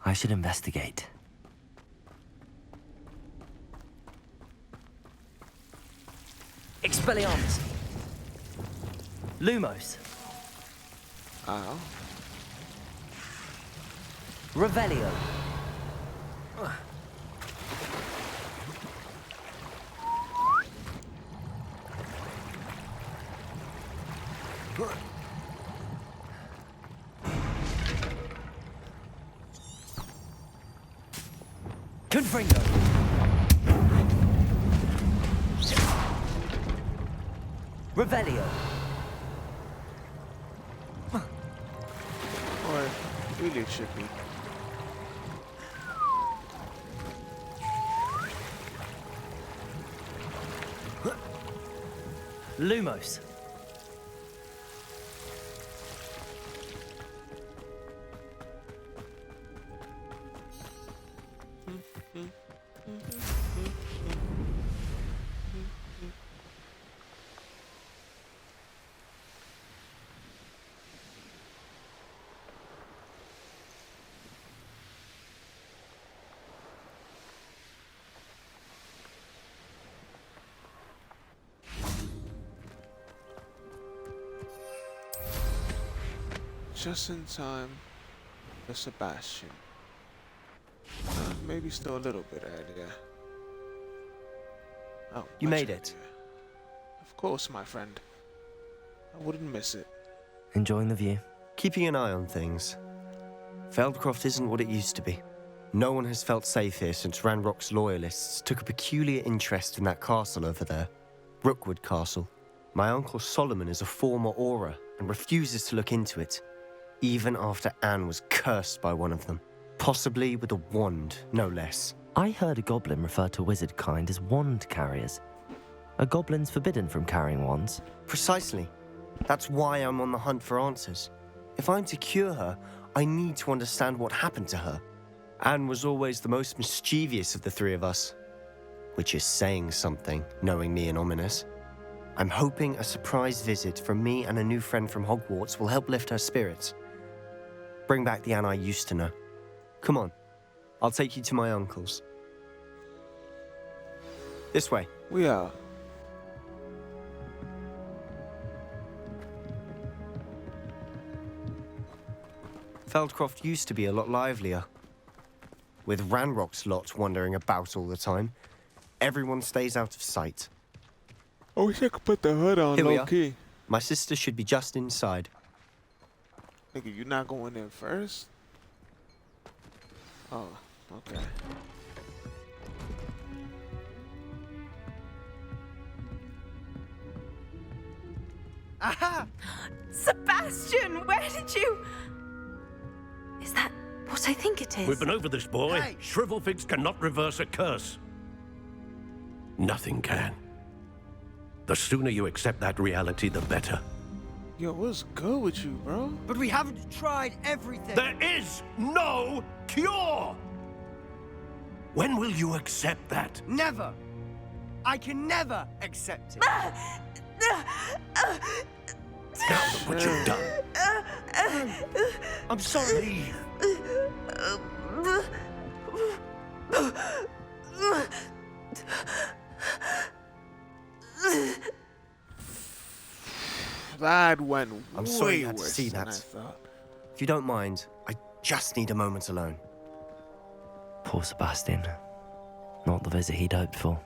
I should investigate. Expelliarmus. Lumos. Oh. Revelio. Confringo. Revelio. Or really it should be. Lumos. Just in time for Sebastian. Maybe still a little bit earlier. Oh, You much made it. earlier. Of course, my friend. I wouldn't miss it. Enjoying the view? Keeping an eye on things. Feldcroft isn't what it used to be. No one has felt safe here since Ranrock's loyalists took a peculiar interest in that castle over there. Rookwood Castle. My uncle Solomon is a former Auror and refuses to look into it, even after Anne was cursed by one of them. Possibly with a wand, no less. I heard a goblin refer to wizard kind as wand carriers. Are goblins forbidden from carrying wands? Precisely. That's why I'm on the hunt for answers. If I'm to cure her, I need to understand what happened to her. Anne was always the most mischievous of the three of us. Which is saying something, knowing me and Ominous. I'm hoping a surprise visit from me and a new friend from Hogwarts will help lift her spirits. Bring back the Anne I used to know. Come on, I'll take you to my uncle's. This way. We are. Feldcroft used to be a lot livelier. With Ranrock's lot wandering about all the time, everyone stays out of sight. I wish I could put the hood on Here we low are. key. My sister should be just inside. Nigga, you not going in first? Oh, okay. Aha! Sebastian, where did you... Is that what I think it is? We've been over this, boy. Hey. Shrivelfigs cannot reverse a curse. Nothing can. The sooner you accept that reality, the better. Yo, what's good with you, bro? But we haven't tried everything. There is no cure! When will you accept that? Never. I can never accept it. Now look what you've done. I'm sorry. That went I'm sorry way you had to worse see than that. I thought. If you don't mind, I just need a moment alone. Poor Sebastian. Not the visit he'd hoped for.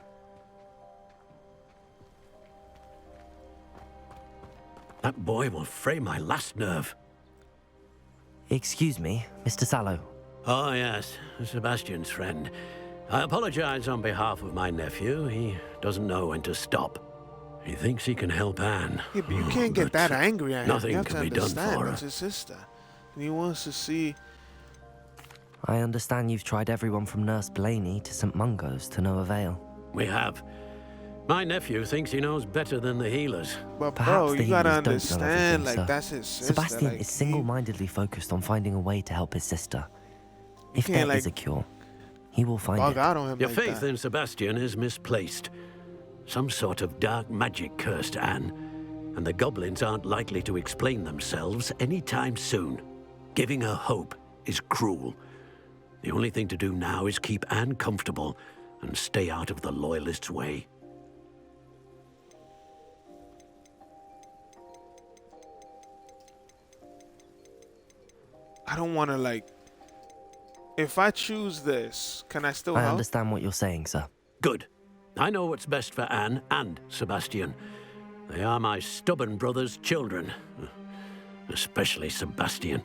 That boy will fray my last nerve. Excuse me, Mr. Sallow. Oh, yes, Sebastian's friend. I apologize on behalf of my nephew. He doesn't know when to stop. He thinks he can help Anne. Yeah, but you can't get that angry at him. Nothing You have can to be done understand for her. it's his sister. And he wants to see... I understand you've tried everyone from Nurse Blaney to St. Mungo's to no avail. We have. My nephew thinks he knows better than the healers. But Perhaps bro, the you gotta healers don't know understand, everything, like, sir. that's his sister. Sebastian like, is single-mindedly focused on finding a way to help his sister. If can't, there is like, a cure, he will find bug it. out on him Your like faith that. in Sebastian is misplaced. Some sort of dark magic cursed Anne, and the goblins aren't likely to explain themselves anytime soon. Giving her hope is cruel. The only thing to do now is keep Anne comfortable and stay out of the Loyalists' way. I don't want to, like... If I choose this, can I still I help? understand what you're saying, sir. Good. I know what's best for Anne and Sebastian. They are my stubborn brother's children. Especially Sebastian.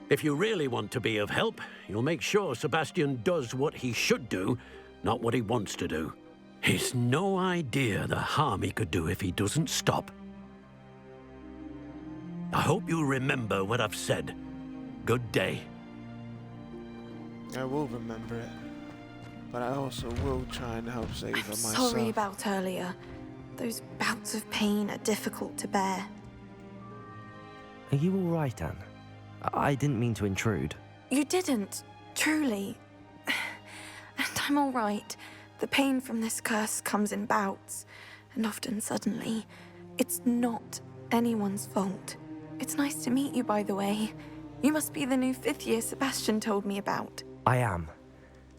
If you really want to be of help, you'll make sure Sebastian does what he should do, not what he wants to do. He's no idea the harm he could do if he doesn't stop. I hope you remember what I've said. Good day. I will remember it. But I also will try and help save her myself. Sorry about earlier. Those bouts of pain are difficult to bear. Are you all right, Anne? I didn't mean to intrude. You didn't, truly. And I'm all right. The pain from this curse comes in bouts, and often suddenly. It's not anyone's fault. It's nice to meet you, by the way. You must be the new 5th year Sebastian told me about. I am.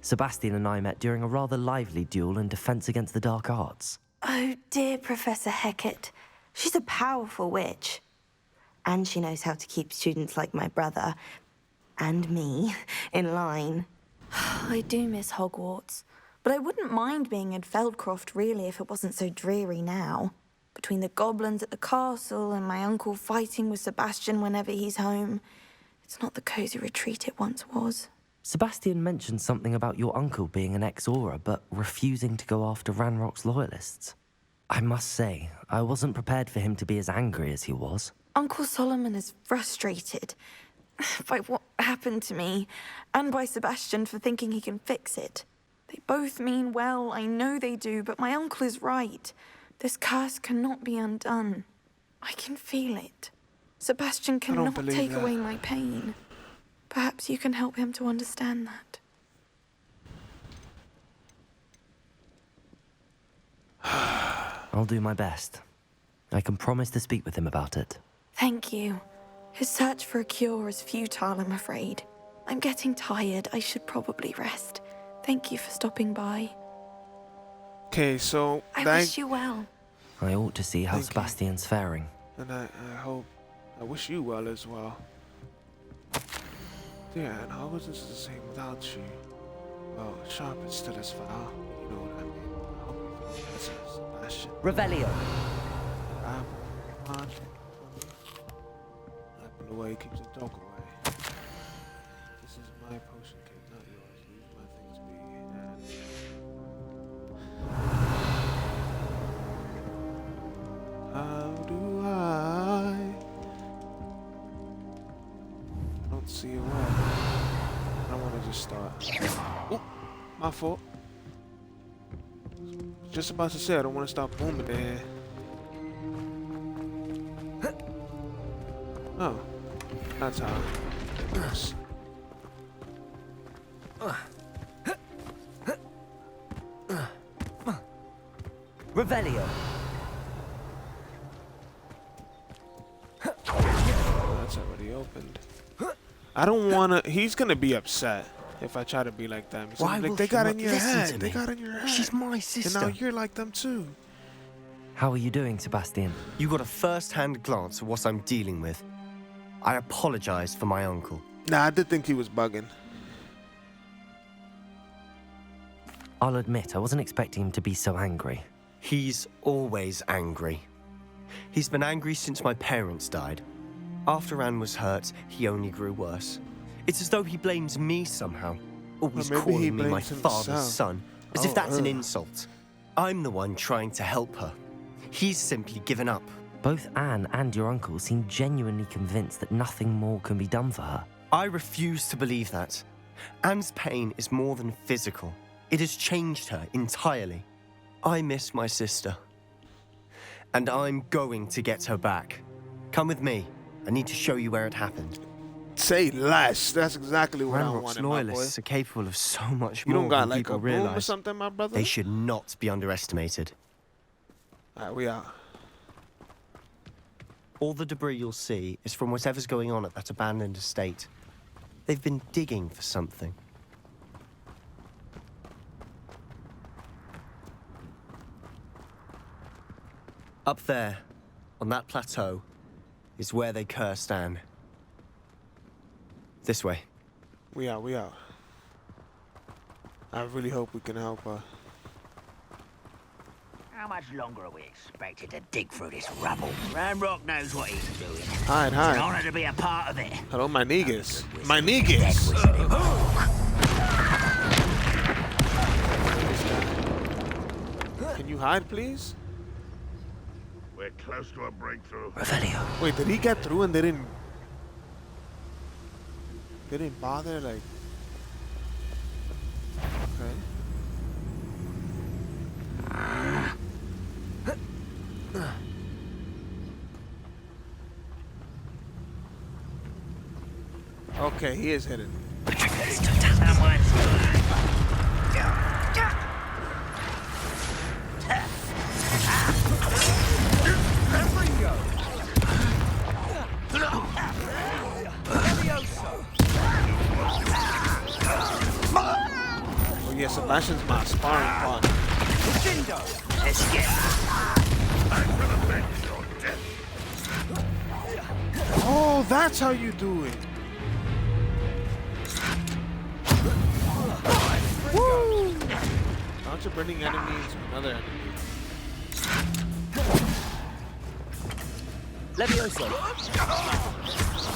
Sebastian and I met during a rather lively duel in defense against the dark arts. Oh, dear Professor Hecat. She's a powerful witch. And she knows how to keep students like my brother, and me, in line. I do miss Hogwarts, but I wouldn't mind being in Feldcroft, really, if it wasn't so dreary now. Between the goblins at the castle and my uncle fighting with Sebastian whenever he's home, it's not the cosy retreat it once was. Sebastian mentioned something about your uncle being an ex-Auror, but refusing to go after Ranrock's loyalists. I must say, I wasn't prepared for him to be as angry as he was. Uncle Solomon is frustrated by what happened to me, and by Sebastian for thinking he can fix it. They both mean well, I know they do, but my uncle is right. This curse cannot be undone. I can feel it. Sebastian cannot take away my pain. Perhaps you can help him to understand that. I'll do my best. I can promise to speak with him about it. Thank you. His search for a cure is futile, I'm afraid. I'm getting tired. I should probably rest. Thank you for stopping by. Okay, so I wish you well. I ought to see how Sebastian's faring. And I wish you well as well. Yeah, and Hogwarts is the same without you. Well, sharp is still as foul. You know what I mean. I hope you that's Sebastian. Revelio. Apple away keeps the dog away. This is my potion cake, not yours. Leave my things be. How do I don't see a way. I don't want to just start. Oh, my fault. Just about to say I don't want to stop booming there. Oh, that's how it works. Revelio. That's already opened. I don't wanna. He's gonna be upset if I try to be like them. He's Why like, will they she got not in your listen head. to They me? got in your head. She's my sister. And now you're like them too. How are you doing, Sebastian? You got a first-hand glance at what I'm dealing with. I apologize for my uncle. Nah, I did think he was bugging. I'll admit, I wasn't expecting him to be so angry. He's always angry. He's been angry since my parents died. After Anne was hurt, he only grew worse. It's as though he blames me somehow, always Or maybe he calling me my blames father's himself. son, as if that's an insult. I'm the one trying to help her. He's simply given up. Both Anne and your uncle seem genuinely convinced that nothing more can be done for her. I refuse to believe that. Anne's pain is more than physical. It has changed her entirely. I miss my sister. And I'm going to get her back. Come with me. I need to show you where it happened. Say less. That's exactly what I Ranrock's wanted, my boy. loyalists are capable of so much You more don't got than like people a broom or realize. something, my brother? They should not be underestimated. Alright, we out. All the debris you'll see is from whatever's going on at that abandoned estate. They've been digging for something. Up there, on that plateau, is where they cursed Anne. This way. We out, we out. I really hope we can help her. How much longer are we expected to dig through this rubble? Ranrock knows what he's doing. Hide, It's hide. an honor to be a part of it. Hello, my niggas. My niggas. Can you hide, please? We're close to a breakthrough. Revelio. Wait, did he get through and they didn't bother, like... Okay. Okay, he is hidden. Oh yeah, Sebastian's my sparring partner. Let's get Oh, that's how you do it. Woo! Launch a burning enemy into another enemy. Levioso.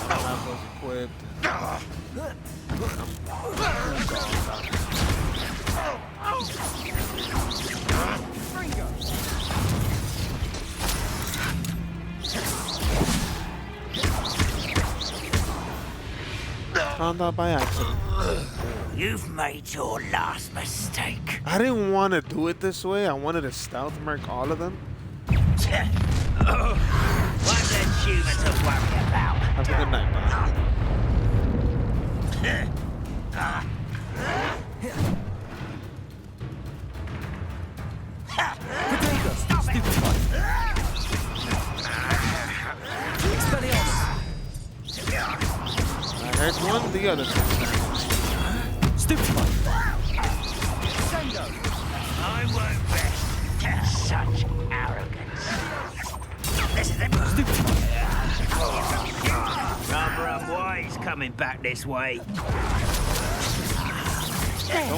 That was equipped. Found out by accident. You've made your last mistake. I didn't want to do it this way. I wanted to stealth merc all of them. One less human to worry about. Have a good night, man. There's one, the other. Stupefy. I won't rest. Such arrogance. This is it. Rather unwise coming back this way. Come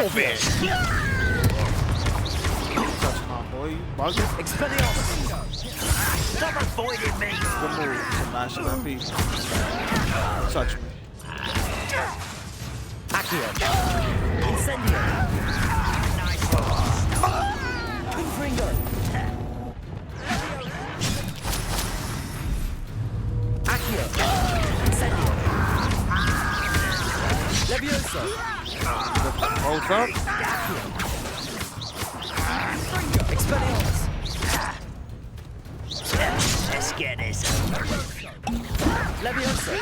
on, man. Touch my boy, you bugging. Expelliarmus. Stop avoiding me. Good move, Sebastian. That beat. Touch me. Accio. Incendio. Nice one. Confringo. Accio. Incendio. Levioso. Both up. Expelliarmus. Let's get this. Levioso.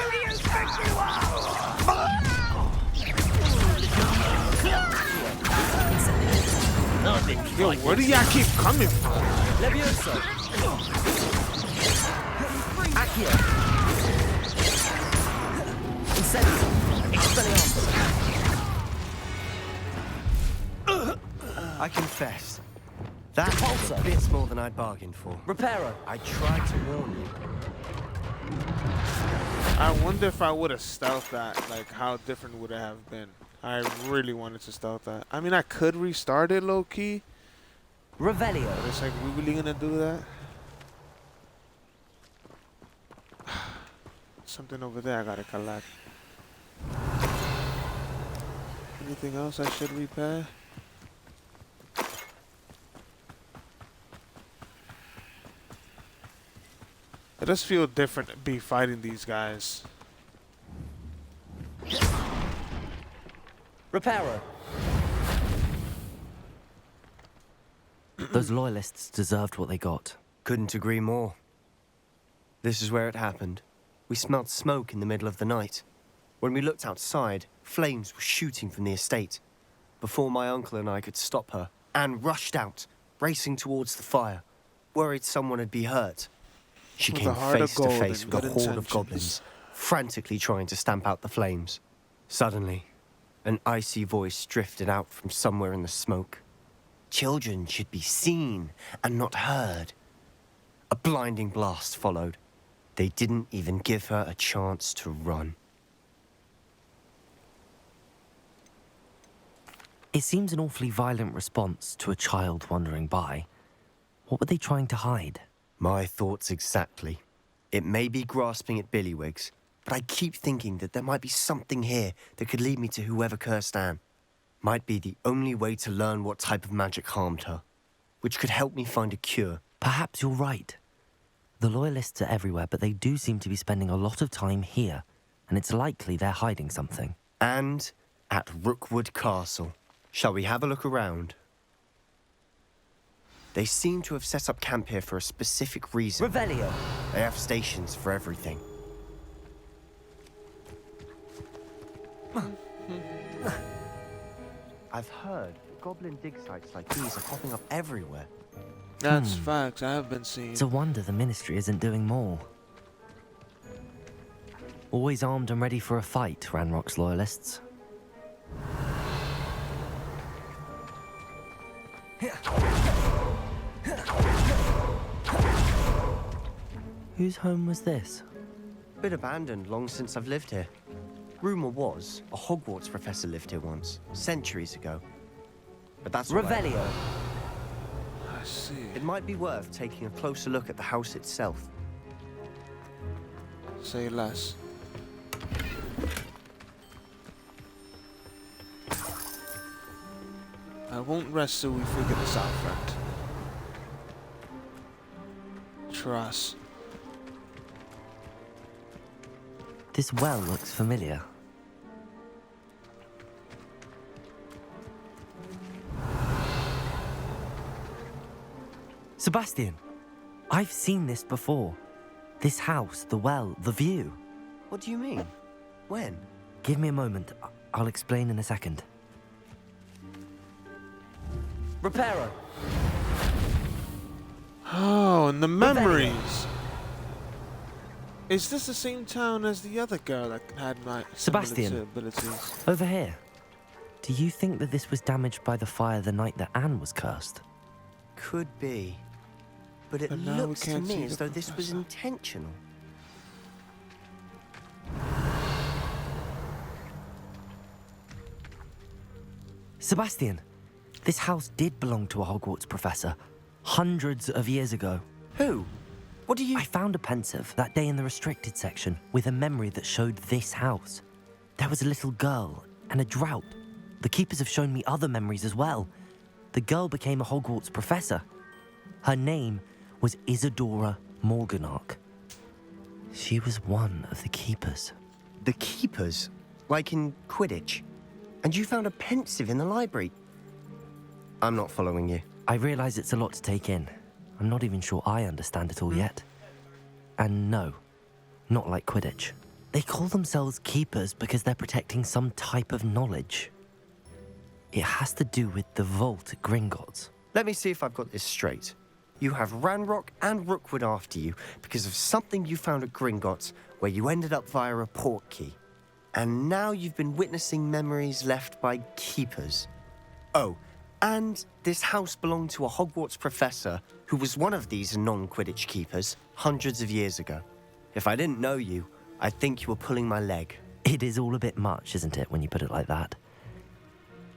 Yo, where do y'all keep coming from? Levioso. Accio. Incendio. Expelliarmus. I confess, that was a bit more than I'd bargained for. Reparo. I tried to warn you. I wonder if I would have stealthed that, like how different would it have been. I really wanted to stealth that. I mean, I could restart it low key. Revelio. But it's like, we really gonna do that? Something over there I gotta collect. Anything else I should repair? It does feel different to be fighting these guys. Reparo. Those loyalists deserved what they got. Couldn't agree more. This is where it happened. We smelled smoke in the middle of the night. When we looked outside, flames were shooting from the estate. Before my uncle and I could stop her, Anne rushed out, racing towards the fire, worried someone had been hurt. She came face to face with a horde of goblins, frantically trying to stamp out the flames. Suddenly, an icy voice drifted out from somewhere in the smoke. Children should be seen and not heard. A blinding blast followed. They didn't even give her a chance to run. It seems an awfully violent response to a child wandering by. What were they trying to hide? My thoughts exactly. It may be grasping at Billywigs, but I keep thinking that there might be something here that could lead me to whoever cursed Anne. Might be the only way to learn what type of magic harmed her, which could help me find a cure. Perhaps you're right. The Loyalists are everywhere, but they do seem to be spending a lot of time here, and it's likely they're hiding something. And at Rookwood Castle. Shall we have a look around? They seem to have set up camp here for a specific reason. Revelio. They have stations for everything. I've heard goblin dig sites like these are popping up everywhere. That's facts. I have been seeing. It's a wonder the Ministry isn't doing more. Always armed and ready for a fight, Ranrock's loyalists. Whose home was this? Been abandoned long since I've lived here. Rumor was a Hogwarts professor lived here once, centuries ago. But that's Revelio. I see. It might be worth taking a closer look at the house itself. Say less. I won't rest till we figure this out, friend. Trust. This well looks familiar. Sebastian, I've seen this before. This house, the well, the view. What do you mean? When? Give me a moment. I'll explain in a second. Reparo. Oh, and the memories. Is this the same town as the other girl that had my Sebastian, abilities? over here. Do you think that this was damaged by the fire the night that Anne was cursed? Could be. But it looks to me as though this was intentional. Sebastian, this house did belong to a Hogwarts professor, hundreds of years ago. Who? What do you... I found a pensive that day in the restricted section with a memory that showed this house. There was a little girl and a drought. The keepers have shown me other memories as well. The girl became a Hogwarts professor. Her name was Isadora Morganach. She was one of the keepers. The keepers? Like in Quidditch? And you found a pensive in the library? I'm not following you. I realize it's a lot to take in. I'm not even sure I understand it all yet. And no, not like Quidditch. They call themselves keepers because they're protecting some type of knowledge. It has to do with the vault at Gringotts. Let me see if I've got this straight. You have Ranrock and Rookwood after you because of something you found at Gringotts where you ended up via a port key. And now you've been witnessing memories left by keepers. Oh, and this house belonged to a Hogwarts professor who was one of these non-Quidditch keepers hundreds of years ago. If I didn't know you, I'd think you were pulling my leg. It is all a bit much, isn't it, when you put it like that?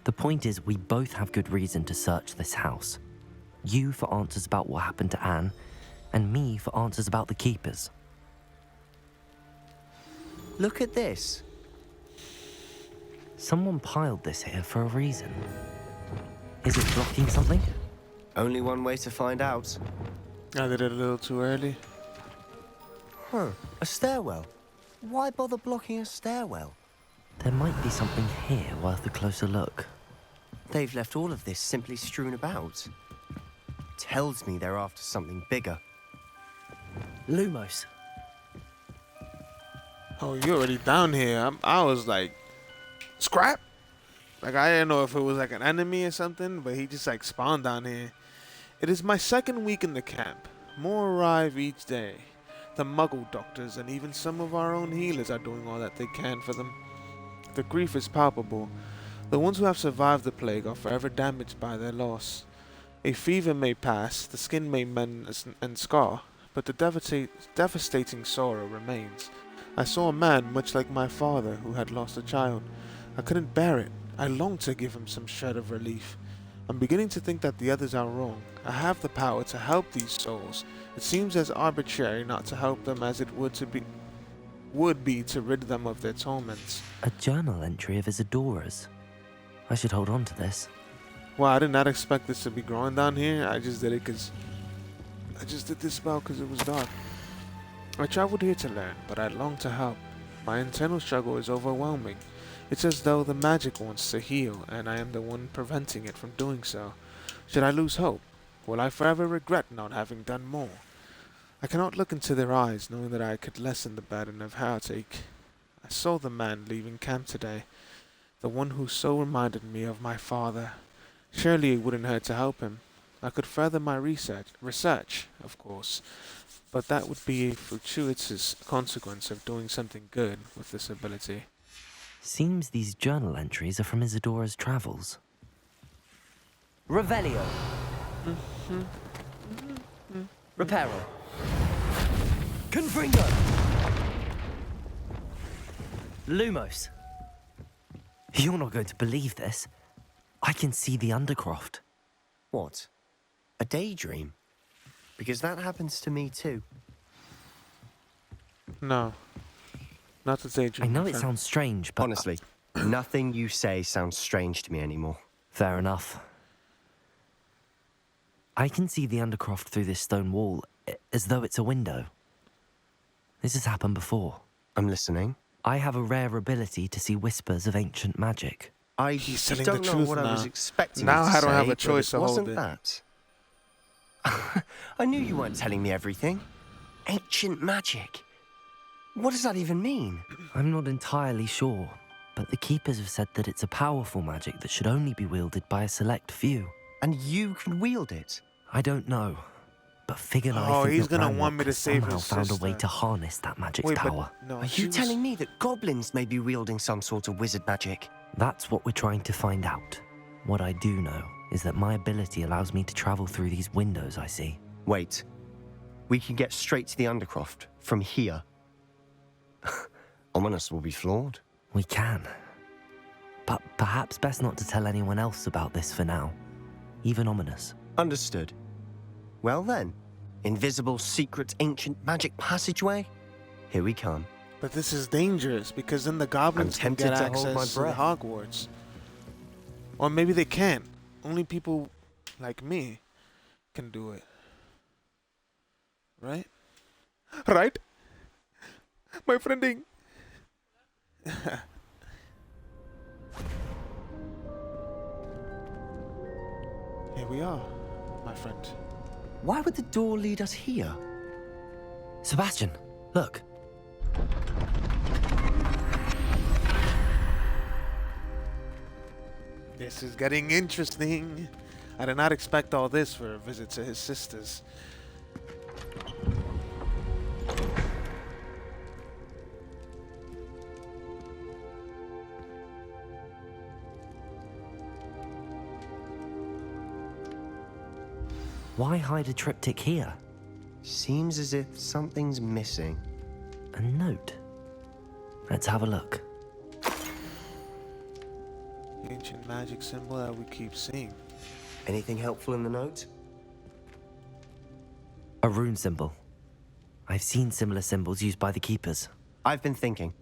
The point is, we both have good reason to search this house. You for answers about what happened to Anne, and me for answers about the keepers. Look at this. Someone piled this here for a reason. Is it blocking something? Only one way to find out. I did it a little too early. Huh, a stairwell. Why bother blocking a stairwell? There might be something here worth a closer look. They've left all of this simply strewn about. Tells me they're after something bigger. Lumos. Oh, you're already down here. I was like, scrap? Like, I didn't know if it was like an enemy or something, but he just like spawned down here. It is my second week in the camp. More arrive each day. The Muggle doctors and even some of our own healers are doing all that they can for them. The grief is palpable. The ones who have survived the plague are forever damaged by their loss. A fever may pass, the skin may mend and scar, but the devastating sorrow remains. I saw a man much like my father who had lost a child. I couldn't bear it. I longed to give him some shred of relief. I'm beginning to think that the others are wrong. I have the power to help these souls. It seems as arbitrary not to help them as it would be to rid them of their torments. A journal entry of Isadora's. I should hold on to this. Well, I did not expect this to be growing down here. I just did it because I just did this spell because it was dark. I traveled here to learn, but I long to help. My internal struggle is overwhelming. It's as though the magic wants to heal, and I am the one preventing it from doing so. Should I lose hope? Will I forever regret not having done more? I cannot look into their eyes, knowing that I could lessen the burden of heartache. I saw the man leaving camp today. The one who so reminded me of my father. Surely it wouldn't hurt to help him. I could further my research, of course, but that would be a fortuitous consequence of doing something good with this ability. Seems these journal entries are from Isadora's travels. Revelio. Reparo. Confringo. Lumos. You're not going to believe this. I can see the Undercroft. What? A daydream? Because that happens to me too. No. Not the daydream. I know it sounds strange, but... Honestly, nothing you say sounds strange to me anymore. Fair enough. I can see the Undercroft through this stone wall, as though it's a window. This has happened before. I'm listening. I have a rare ability to see whispers of ancient magic. He's telling don't the know truth what now. I was expecting Now you to I don't say, have a but choice to hold wasn't it. that? I knew you weren't telling me everything. Ancient magic. What does that even mean? I'm not entirely sure, but the Keepers have said that it's a powerful magic that should only be wielded by a select few. And you can wield it? I don't know, but Fig and I Oh, think he's that gonna Ranrock want me to has save somehow his found a way sister. to harness that magic's Wait, but power. no, Are you telling me that goblins may be wielding some sort of wizard magic? That's what we're trying to find out. What I do know is that my ability allows me to travel through these windows I see. Wait. We can get straight to the Undercroft from here. Ominous will be floored. We can. But perhaps best not to tell anyone else about this for now. Even Ominous. Understood. Well then, invisible, secret, ancient magic passageway? Here we come. But this is dangerous because then the goblins can tempted get to hold my access to breath. Hogwarts. Or maybe they can't. Only people like me can do it. Right? Right? My friending. Here we are, my friend. Why would the door lead us here? Sebastian, look. This is getting interesting. I did not expect all this for a visit to his sisters. Why hide a triptych here? Seems as if something's missing. A note. Let's have a look. The ancient magic symbol that we keep seeing. Anything helpful in the note? A rune symbol. I've seen similar symbols used by the Keepers. I've been thinking.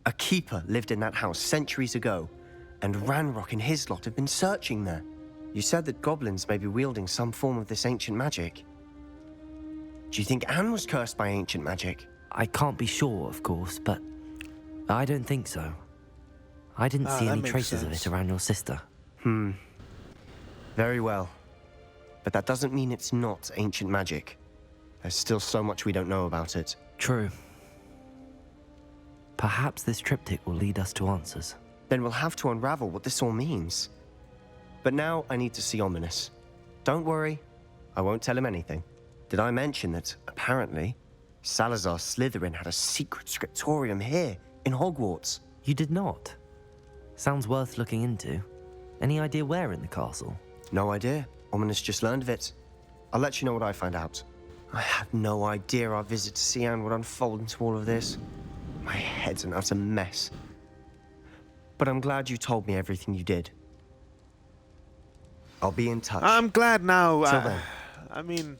A keeper lived in that house centuries ago, and Ranrock and his lot have been searching there. You said that goblins may be wielding some form of this ancient magic. Do you think Anne was cursed by ancient magic? I can't be sure, of course, but I don't think so. I didn't see any traces of it around your sister. Very well. But that doesn't mean it's not ancient magic. There's still so much we don't know about it. True. Perhaps this triptych will lead us to answers. Then we'll have to unravel what this all means. But now I need to see Ominous. Don't worry, I won't tell him anything. Did I mention that, apparently, Salazar Slytherin had a secret scriptorium here, in Hogwarts? You did not? Sounds worth looking into. Any idea where in the castle? No idea. Ominous just learned of it. I'll let you know what I find out. I had no idea our visit to Sian would unfold into all of this. My head's an utter mess. But I'm glad you told me everything you did. I'll be in touch. I'm glad now. Till then. I mean,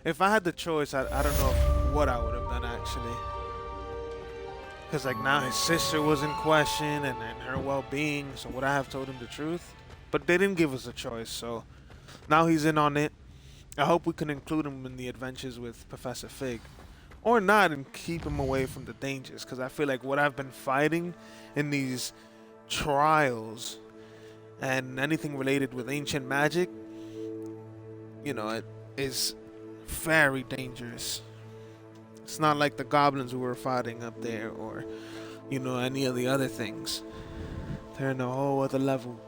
if I had the choice, I don't know what I would have done, actually. Because, like, now his sister was in question and her well-being, so would I have told him the truth? But they didn't give us a choice, so now he's in on it. I hope we can include him in the adventures with Professor Fig. Or not, and keep him away from the dangers, because I feel like what I've been fighting in these trials and anything related with ancient magic, you know, it is very dangerous. It's not like the goblins we were fighting up there or, you know, any of the other things. They're in a whole other level.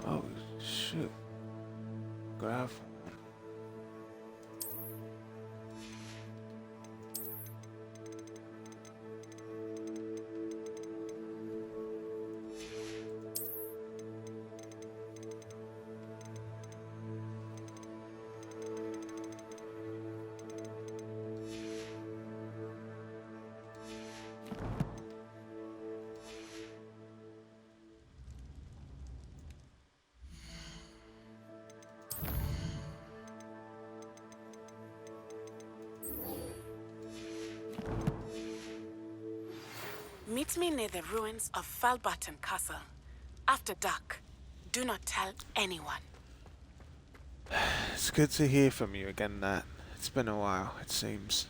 Oh shit. Graph. Meet me near the ruins of Falbaton Castle. After dark. Do not tell anyone. It's good to hear from you again, Nat. It's been a while, it seems.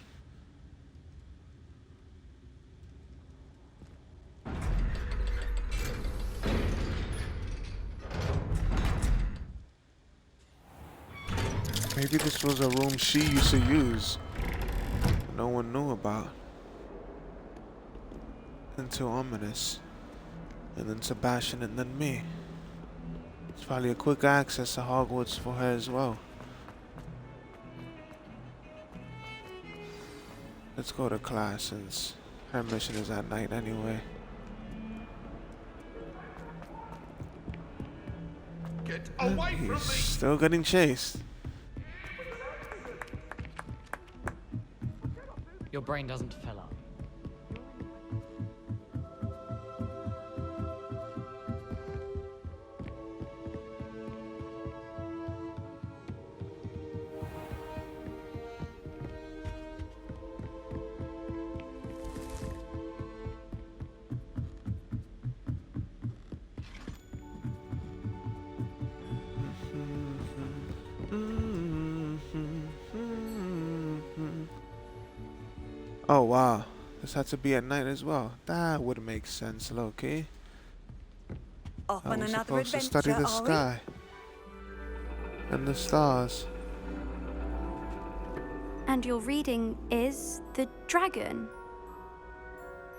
Maybe this was a room she used to use. No one knew about. Then too ominous. And then Sebastian and then me. It's probably a quick access to Hogwarts for her as well. Let's go to class since her mission is at night anyway. Get away from me! Still getting chased. Your brain doesn't fill up. Oh wow, this had to be at night as well. That would make sense, Loki. Off I on was another supposed to adventure, study the are we? sky and the stars. And your reading is the dragon.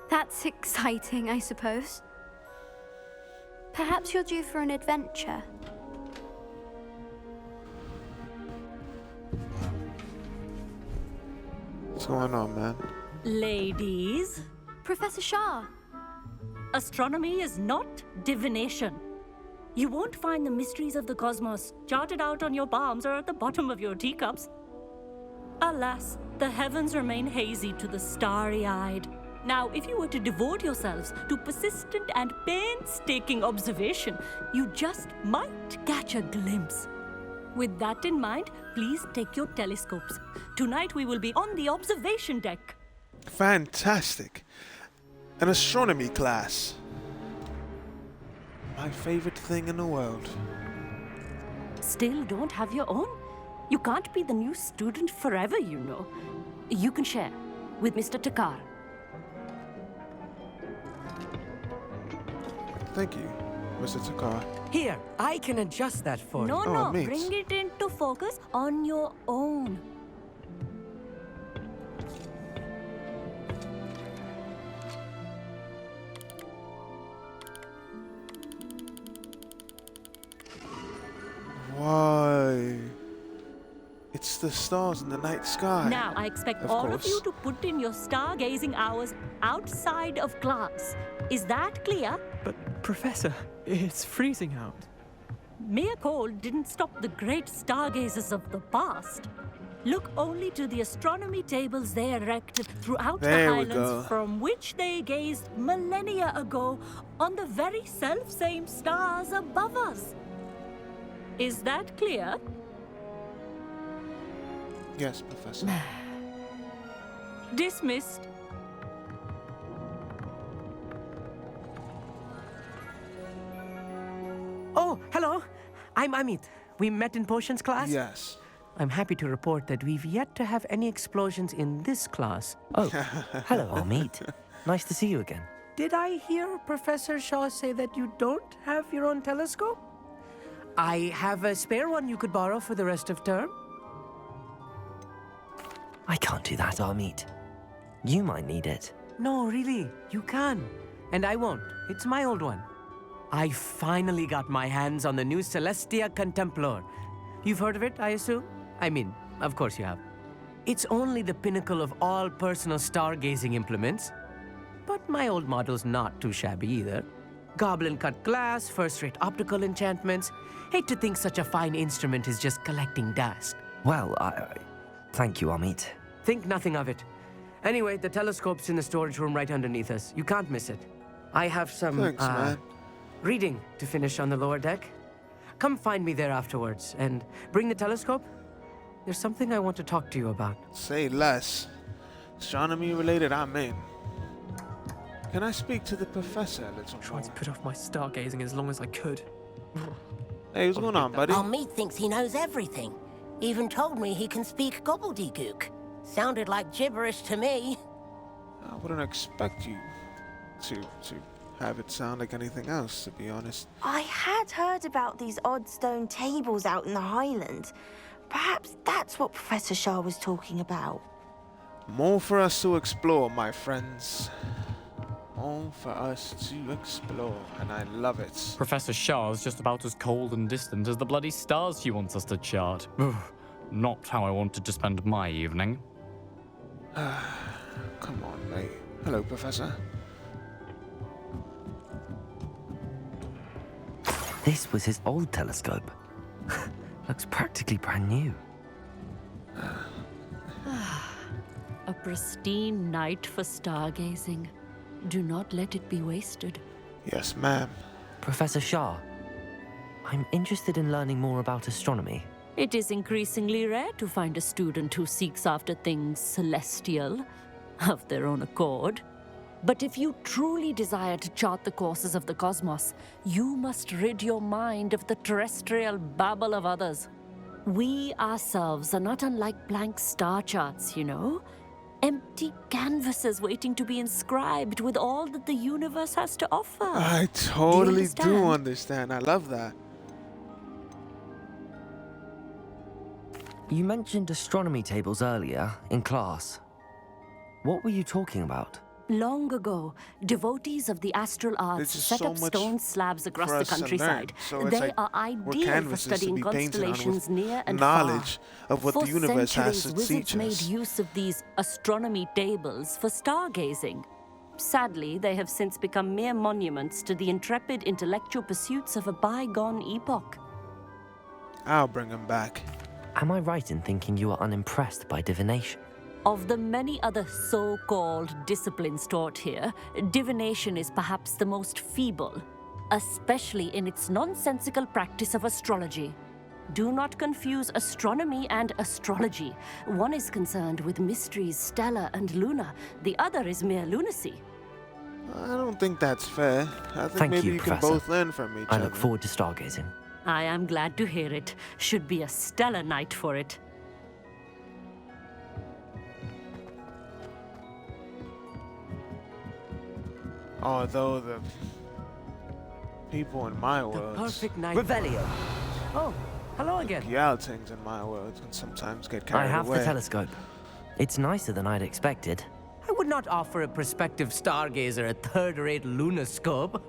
That's exciting, I suppose. Perhaps you're due for an adventure. What's going on, man? Ladies, Professor Shah. astronomy is not divination. You won't find the mysteries of the cosmos charted out on your palms or at the bottom of your teacups. Alas, the heavens remain hazy to the starry-eyed. Now, if you were to devote yourselves to persistent and painstaking observation, you just might catch a glimpse. With that in mind, please take your telescopes. Tonight we will be on the observation deck. Fantastic. An astronomy class. My favorite thing in the world. Still don't have your own? You can't be the new student forever, you know. You can share with Mr. Takar. Thank you, Mr. Takar. Here, I can adjust that for you. No, bring it into focus on your own. It's the stars in the night sky. Now, I expect Of all course. of you to put in your stargazing hours outside of class. Is that clear? But, Professor, it's freezing out. Mere cold didn't stop the great stargazers of the past. Look only to the astronomy tables they erected throughout the There we go. highlands from which they gazed millennia ago on the very self-same stars above us. Is that clear? Yes, Professor. Dismissed. Oh, hello. I'm Amit. We met in potions class? Yes. I'm happy to report that we've yet to have any explosions in this class. Oh, hello, Amit. Nice to see you again. Did I hear Professor Shaw say that you don't have your own telescope? I have a spare one you could borrow for the rest of term. I can't do that, Amit. You might need it. No, really, you can. And I won't. It's my old one. I finally got my hands on the new Celestia Contemplar. You've heard of it, I assume? I mean, of course you have. It's only the pinnacle of all personal stargazing implements. But my old model's not too shabby either. Goblin-cut glass, first-rate optical enchantments. Hate to think such a fine instrument is just collecting dust. Well, thank you, Amit. Think nothing of it. Anyway, the telescope's in the storage room right underneath us. You can't miss it. I have some, Thanks, man. reading to finish on the lower deck. Come find me there afterwards, and bring the telescope. There's something I want to talk to you about. Say less. Astronomy related, I'm in. Can I speak to the professor a little Tried to more? put off my stargazing as long as I could. Hey, what's going on, buddy? Amit thinks he knows everything. Even told me he can speak gobbledygook. Sounded like gibberish to me. I wouldn't expect you to have it sound like anything else, to be honest. I had heard about these odd stone tables out in the Highlands. Perhaps that's what Professor Shaw was talking about. More for us to explore, my friends. More for us to explore, and I love it. Professor Shah's just about as cold and distant as the bloody stars she wants us to chart. Not how I wanted to spend my evening. Come on, mate. Hello, Professor. This was his old telescope. Looks practically brand new. A pristine night for stargazing. Do not let it be wasted. Yes, ma'am. Professor Shah, I'm interested in learning more about astronomy. It is increasingly rare to find a student who seeks after things celestial, of their own accord. But if you truly desire to chart the courses of the cosmos, you must rid your mind of the terrestrial babble of others. We ourselves are not unlike blank star charts, you know? Empty canvases waiting to be inscribed with all that the universe has to offer. I totally Do do you understand. I love that. You mentioned astronomy tables earlier in class. What were you talking about? Long ago, devotees of the astral arts This is set so up much stone slabs across for the us to learn. countryside. So it's They like are we're ideal for canvases to studying be painted on with constellations near and knowledge far. of what For the universe has centuries, to wizards teach made us. use of these astronomy tables for stargazing. Sadly, they have since become mere monuments to the intrepid intellectual pursuits of a bygone epoch. I'll bring him back. Am I right in thinking you are unimpressed by divination? Of the many other so-called disciplines taught here, divination is perhaps the most feeble, especially in its nonsensical practice of astrology. Do not confuse astronomy and astrology. One is concerned with mysteries stellar and lunar, the other is mere lunacy. I don't think that's fair. I think Thank maybe you, you can Professor. both learn from each I other. look forward to stargazing. I am glad to hear it. Should be a stellar night for it. Although the people in my world, Perfect night. Revelio. Oh, hello again. the outings in my world can sometimes get carried I have away. the telescope. It's nicer than I'd expected. I would not offer a prospective stargazer a third-rate lunoscope.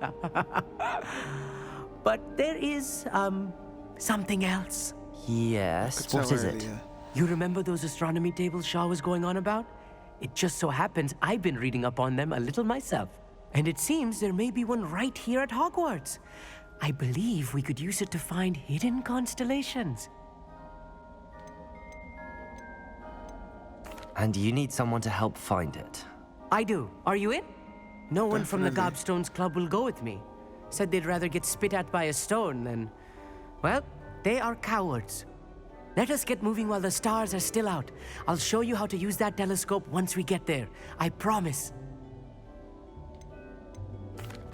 But there is, something else. Yes, Could what tell is it? earlier. You remember those astronomy tables Shaw was going on about? It just so happens I've been reading up on them a little myself. And it seems there may be one right here at Hogwarts. I believe we could use it to find hidden constellations. And you need someone to help find it. I do. Are you in? No one from the Gobstones Club will go with me. Said they'd rather get spit at by a stone than... Well, they are cowards. Let us get moving while the stars are still out. I'll show you how to use that telescope once we get there. I promise.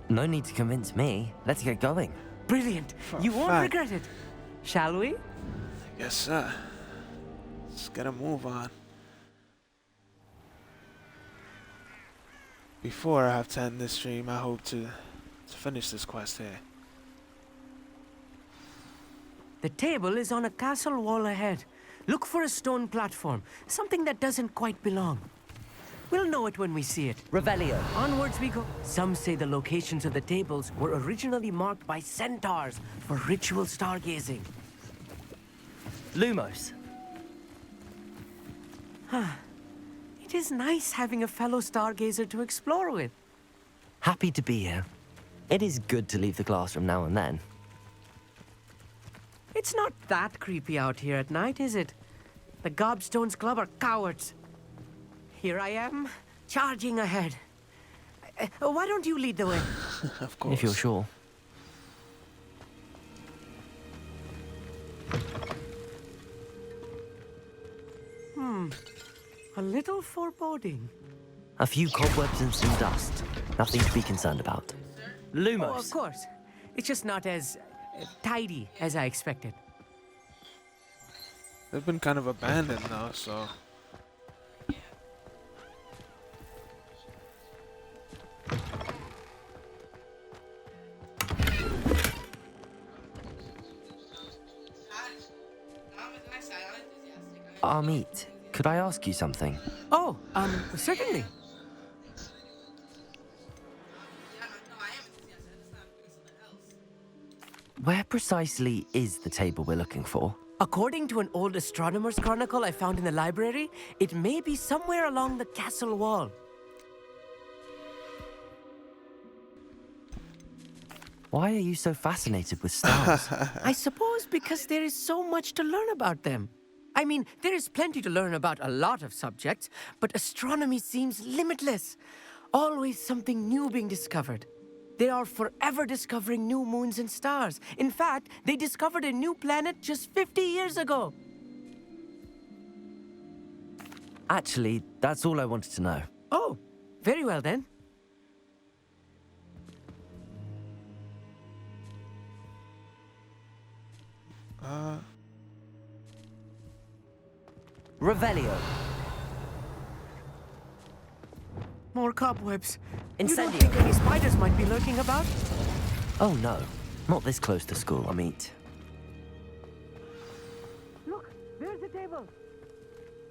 No need to convince me. Let's get going. Brilliant. You won't regret it. Shall we? Yes, sir. Let's get a move on. Before I have to end this stream, I hope to finish this quest here. The table is on a castle wall ahead. Look for a stone platform, something that doesn't quite belong. We'll know it when we see it. Revelio. Onwards we go. Some say the locations of the tables were originally marked by centaurs for ritual stargazing. Lumos. It is nice having a fellow stargazer to explore with. Happy to be here. It is good to leave the classroom now and then. It's not that creepy out here at night, is it? The Gobstones Club are cowards. Here I am, charging ahead. Why don't you lead the way? Of course. If you're sure. A little foreboding. A few cobwebs and some dust. Nothing to be concerned about. Lumos. Oh, of course. It's just not as tidy as I expected. They've been kind of abandoned now, so... Amit, could I ask you something? Oh, certainly. Where precisely is the table we're looking for? According to an old astronomer's chronicle I found in the library, it may be somewhere along the castle wall. Why are you so fascinated with stars? I suppose because there is so much to learn about them. I mean, there is plenty to learn about a lot of subjects, but astronomy seems limitless. Always something new being discovered. They are forever discovering new moons and stars. In fact, they discovered a new planet just 50 years ago. Actually, that's all I wanted to know. Oh, very well then. Revelio. More cobwebs. Incendio. You don't think any spiders might be lurking about? Oh no, not this close to school, Amit. Look, there's the table.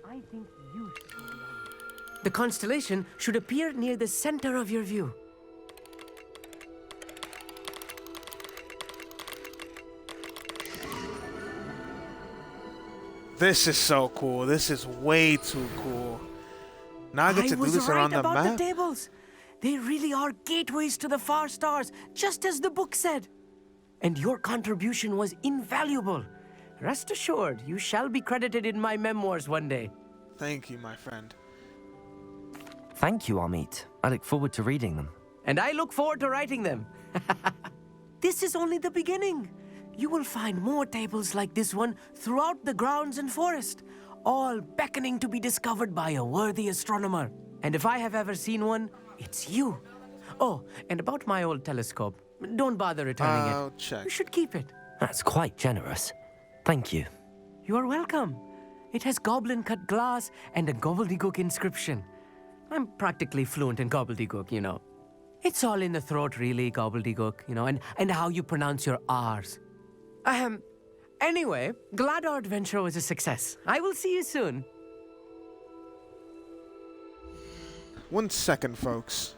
I think you should. The constellation should appear near the center of your view. This is so cool. This is way too cool. Now I get to do this around the about map. The tables. They really are gateways to the far stars, just as the book said. And your contribution was invaluable. Rest assured, you shall be credited in my memoirs one day. Thank you, my friend. Thank you, Amit. I look forward to reading them. And I look forward to writing them. This is only the beginning. You will find more tables like this one throughout the grounds and forest, all beckoning to be discovered by a worthy astronomer. And if I have ever seen one, it's you. Oh, and about my old telescope, don't bother returning it. I'll check. You should keep it. That's quite generous. Thank you. You are welcome. It has goblin-cut glass and a gobbledygook inscription. I'm practically fluent in gobbledygook, you know. It's all in the throat, really, gobbledygook, you know, and how you pronounce your R's. Anyway, glad our adventure was a success. I will see you soon. 1 second, folks.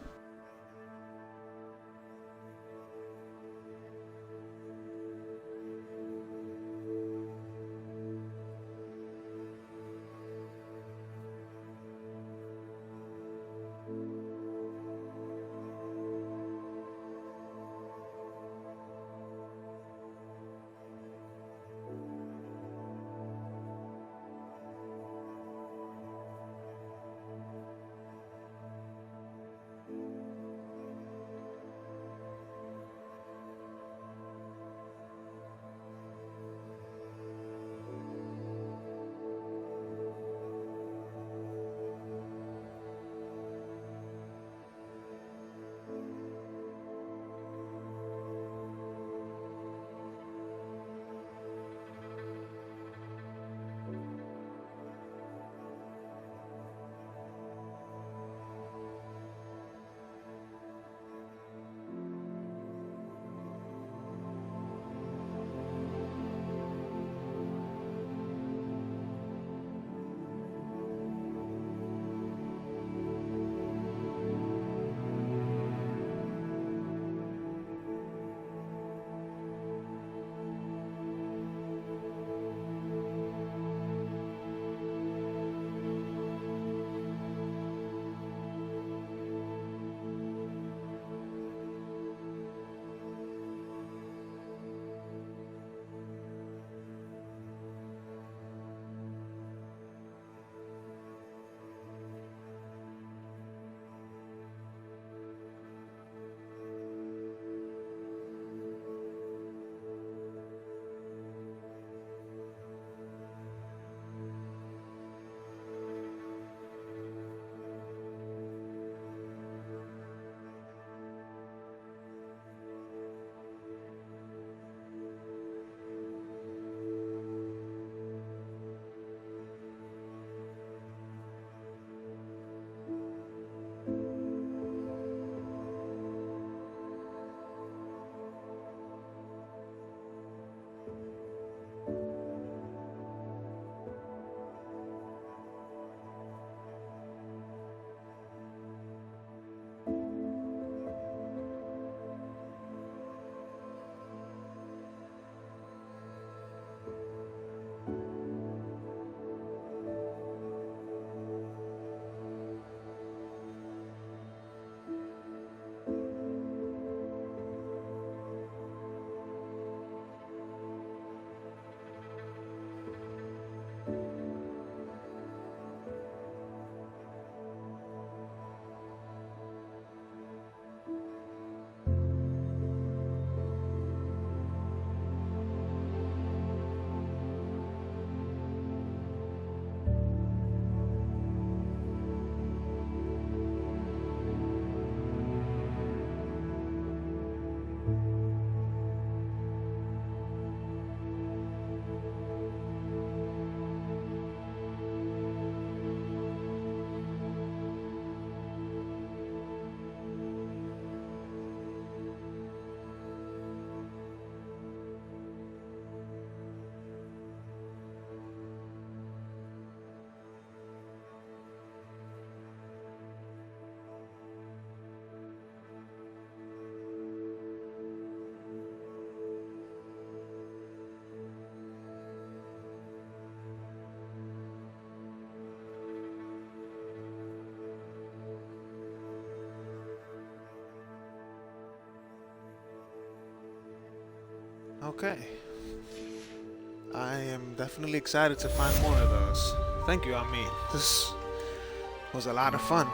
Okay. I am definitely excited to find more of those. Thank you, Ami. This was a lot of fun.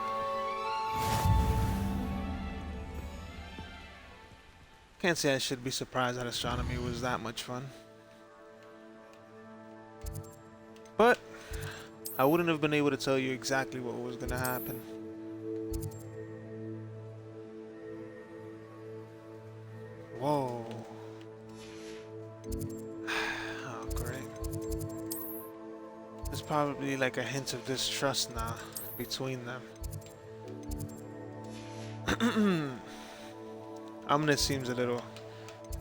Can't say I should be surprised that astronomy was that much fun. But I wouldn't have been able to tell you exactly what was gonna happen. Whoa. Oh, great. There's probably like a hint of distrust now between them. Omnis seems a little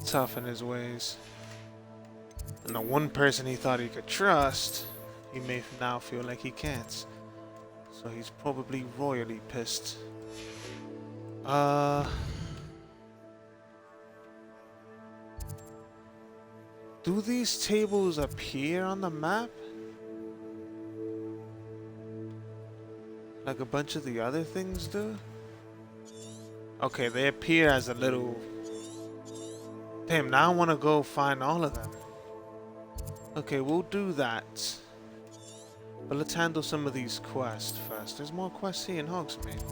tough in his ways. And the one person he thought he could trust, he may now feel like he can't. So he's probably royally pissed. Do these tables appear on the map? Like a bunch of the other things do? Okay, they appear as a little... Damn, now I want to go find all of them. Okay, we'll do that. But let's handle some of these quests first. There's more quests here in Hogsmeade.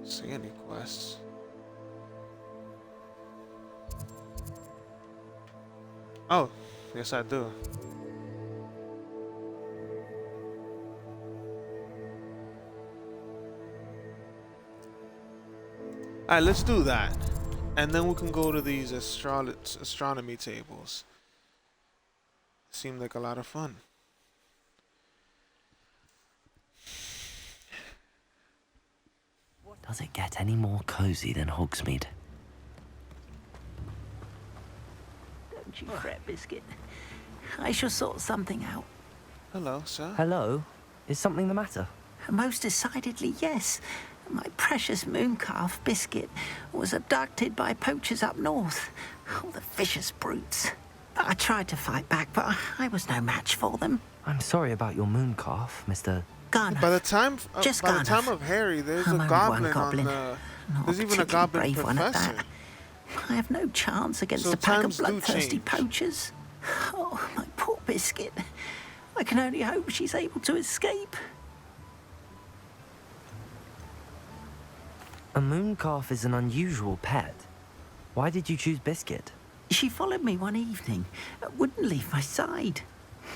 See any quests? Oh, yes I do. Alright, let's do that. And then we can go to these astronomy tables. Seemed like a lot of fun. Does it get any more cozy than Hogsmeade? Don't you fret, Biscuit. I shall sort something out. Hello, sir. Hello? Is something the matter? Most decidedly, yes. My precious mooncalf, Biscuit, was abducted by poachers up north. Oh, the vicious brutes. I tried to fight back, but I was no match for them. I'm sorry about your mooncalf, Mr. Garner. By the time of Harry, there's a goblin on the... There's even a goblin professor. I have no chance against a pack of bloodthirsty poachers. Oh, my poor Biscuit. I can only hope she's able to escape. A mooncalf is an unusual pet. Why did you choose Biscuit? She followed me one evening, wouldn't leave my side.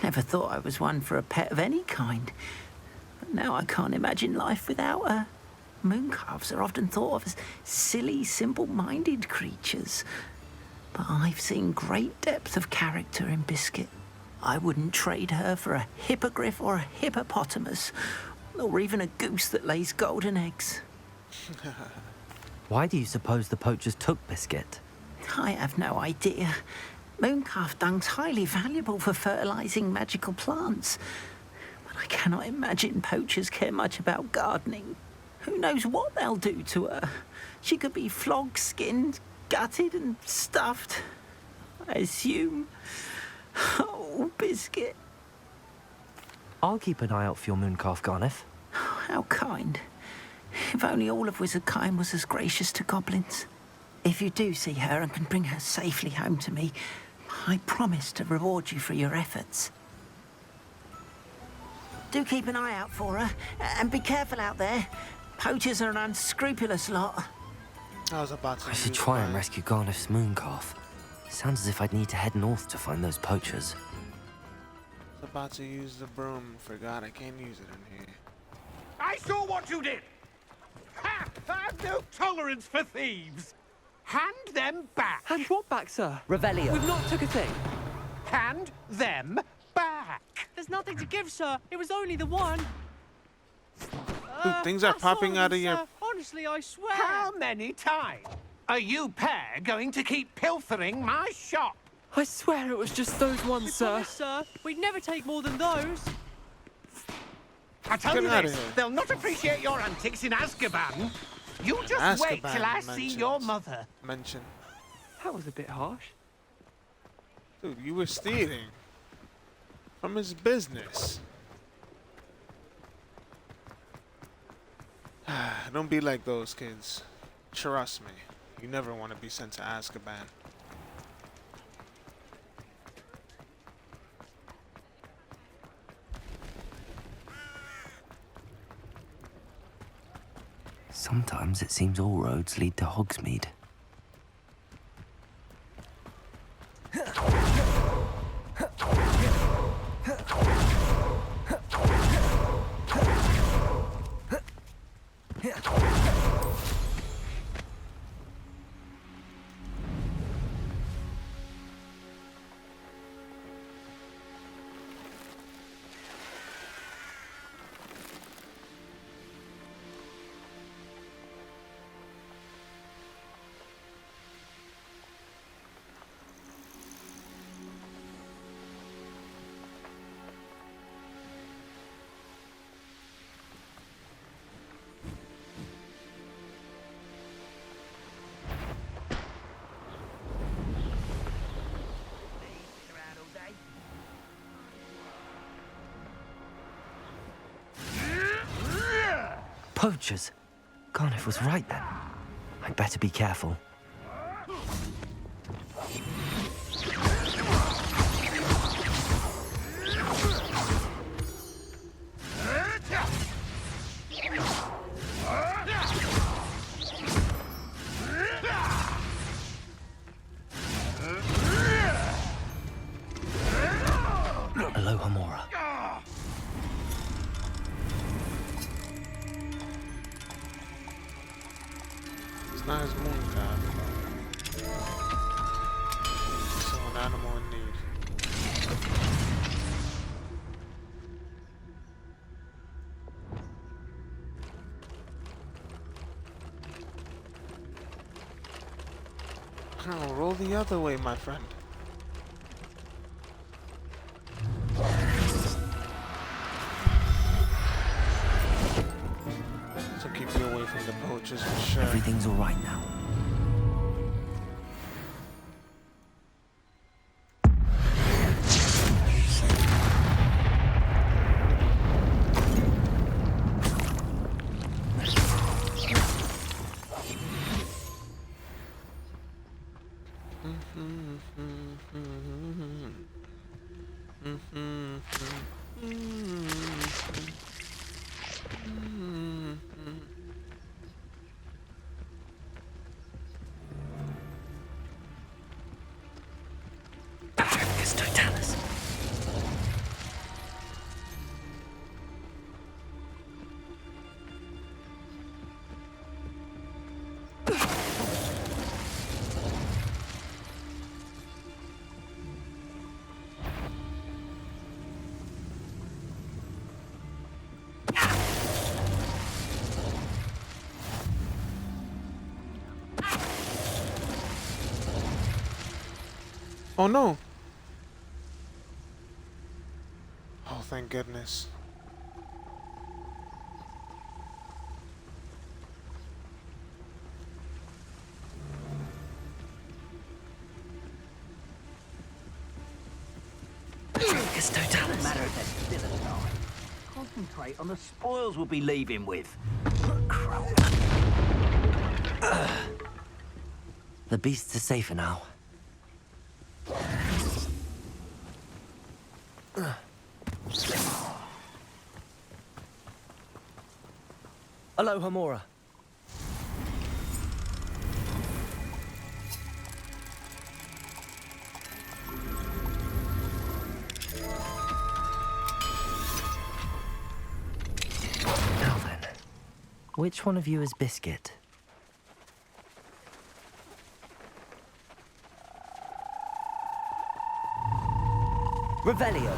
Never thought I was one for a pet of any kind. But now I can't imagine life without her. Mooncalves are often thought of as silly, simple-minded creatures. But I've seen great depth of character in Biscuit. I wouldn't trade her for a hippogriff or a hippopotamus, or even a goose that lays golden eggs. Why do you suppose the poachers took Biscuit? I have no idea. Mooncalf dung's highly valuable for fertilizing magical plants. But I cannot imagine poachers care much about gardening. Who knows what they'll do to her? She could be flogged, skinned, gutted and stuffed. I assume. Oh, Biscuit. I'll keep an eye out for your mooncalf, Garniff. How kind. If only all of Wizardkind was as gracious to goblins. If you do see her and can bring her safely home to me, I promise to reward you for your efforts. Do keep an eye out for her, and be careful out there. Poachers are an unscrupulous lot. I should try and rescue Garniff's mooncalf. Sounds as if I'd need to head north to find those poachers. I was about to use the broom. Forgot I can't use it in here. I saw what you did! Ha! I've no tolerance for thieves! Hand them back! Hand what back, sir? Revelio. We've not took a thing. Hand them back! There's nothing to give, sir. It was only the one. Dude, things are popping out of your... Honestly, I swear. How many times are you pair going to keep pilfering my shop? I swear it was just those ones, sir. Sir, we'd never take more than those. I tell you this, they'll not appreciate your antics in Azkaban. You just wait till I see your mother. That was a bit harsh. Dude, you were stealing from his business. Don't be like those kids. Trust me. You never want to be sent to Azkaban. Sometimes it seems all roads lead to Hogsmeade. Poachers? Garniff was right then. I'd better be careful. Aloha Mora. It's not his moon time. So an animal in need. No, roll the other way, my friend. So keep you away from the poachers for sure. Everything's all right now. Oh no! Oh, thank goodness. Doesn't matter if they're still alive. Concentrate on the spoils we'll be leaving with. Crap. The beasts are safer now. Aloha Mora. Now then, which one of you is Biscuit? Revelio.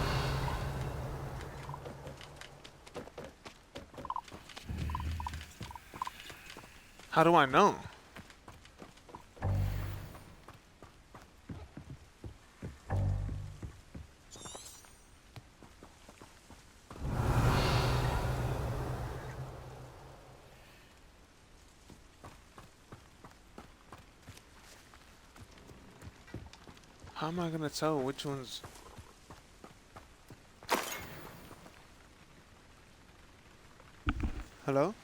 How do I know? How am I gonna tell which one's... Hello?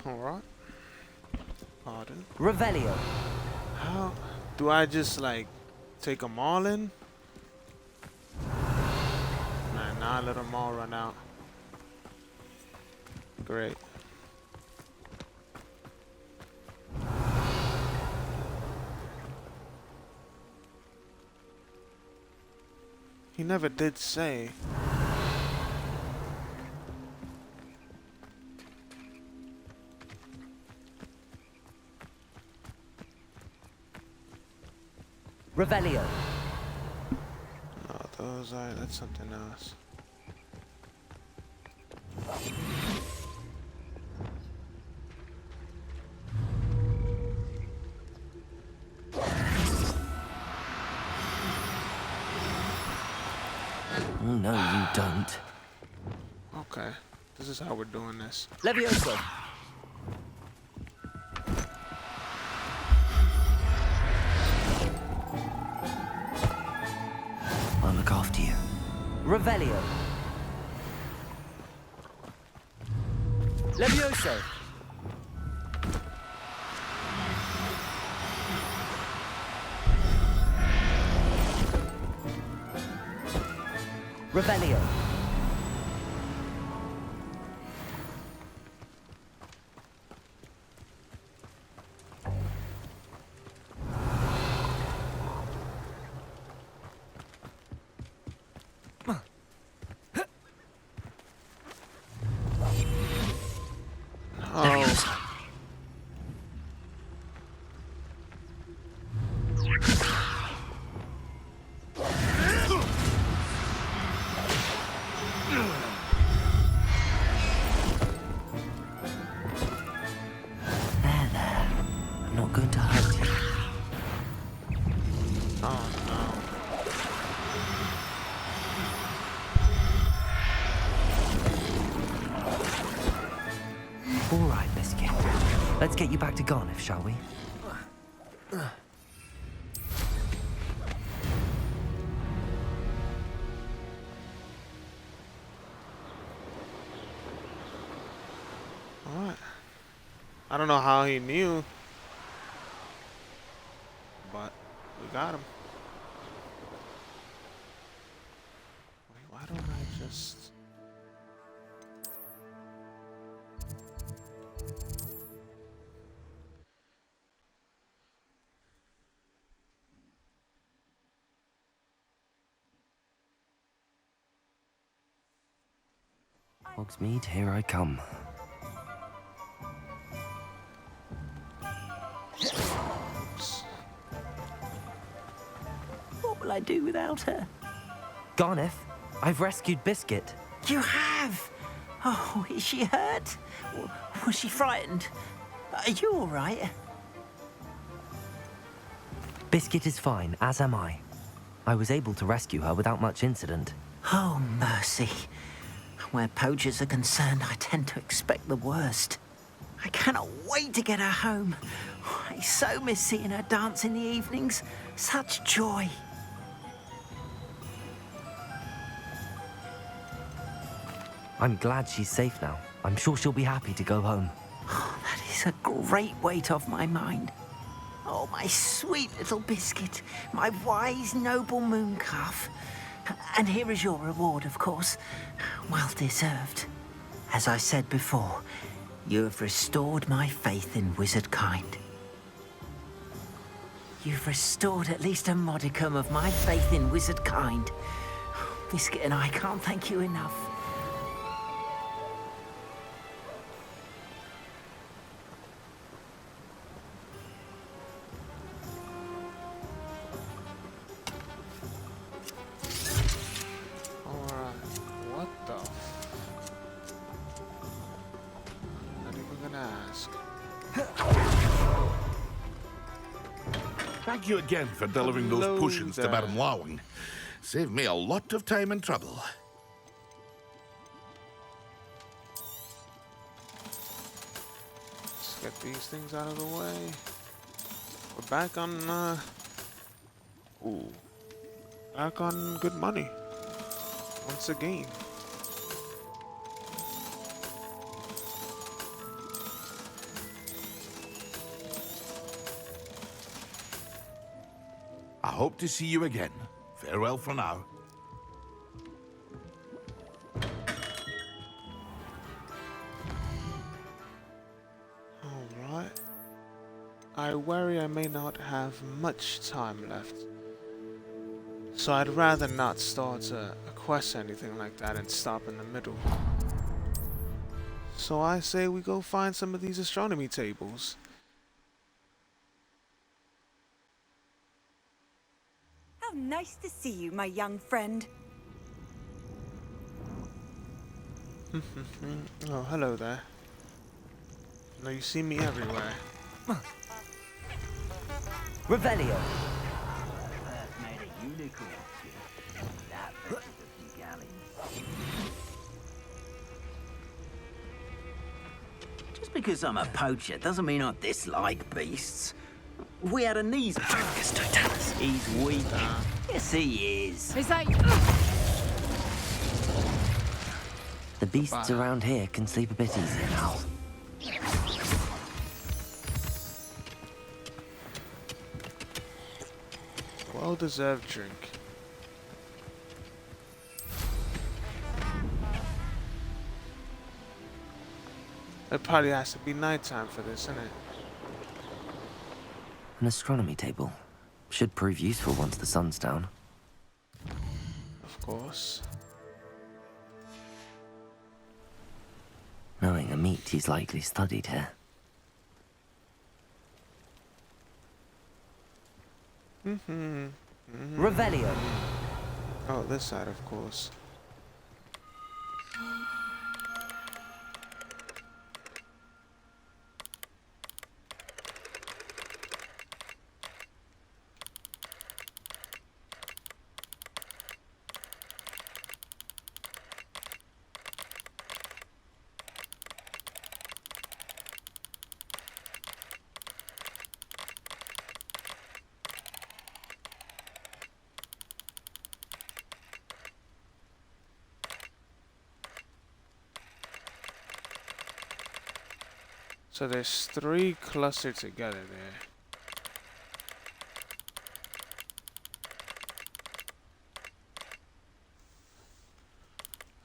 Alright. Pardon. Revelio. How do I just like take them all in? Nah, let them all run out. Great. He never did say. Revelio. No, those are, that's something else. Oh, no, you don't. Okay, this is how we're doing this. Levioso. I'll look after you. Revelio. Levioso. Revelio. I'm not going to hurt you. Oh no. All right, Biscuit. Let's get you back to Garniff, shall we? Alright. I don't know how he knew, but we got him. Wait, why don't I just... Hogsmeade, here I come. What will I do without her? Garniff, I've rescued Biscuit. You have? Oh, is she hurt? Was she frightened? Are you all right? Biscuit is fine, as am I. I was able to rescue her without much incident. Oh, mercy. Where poachers are concerned, I tend to expect the worst. I cannot wait to get her home. I so miss seeing her dance in the evenings. Such joy. I'm glad she's safe now. I'm sure she'll be happy to go home. Oh, that is a great weight off my mind. Oh, my sweet little Biscuit, my wise, noble mooncalf. And here is your reward, of course. Well deserved. As I said before, you have restored my faith in wizard kind. You've restored at least a modicum of my faith in wizard kind. Biscuit and I can't thank you enough. Thank you again for delivering those potions to Madame Lawing. Saved me a lot of time and trouble. Let's get these things out of the way. We're back on, back on good money. Once again. hope to see you again. Farewell for now. Alright. I worry I may not have much time left. So I'd rather not start a quest or anything like that and stop in the middle. So I say we go find some of these astronomy tables. How nice to see you, my young friend. Oh, hello there. No, you see me everywhere. Revelio. Just because I'm a poacher doesn't mean I dislike beasts. We had a knees focus to tell us he's weak. Yes, he is. Is that... The beasts around here can sleep a bit easier now. Well-deserved drink. It probably has to be nighttime for this, isn't it? An astronomy table. Should prove useful once the sun's down. Of course. Knowing a meat, he's likely studied here. Revelio. Oh, this side, of course. So there's 3 clustered together there.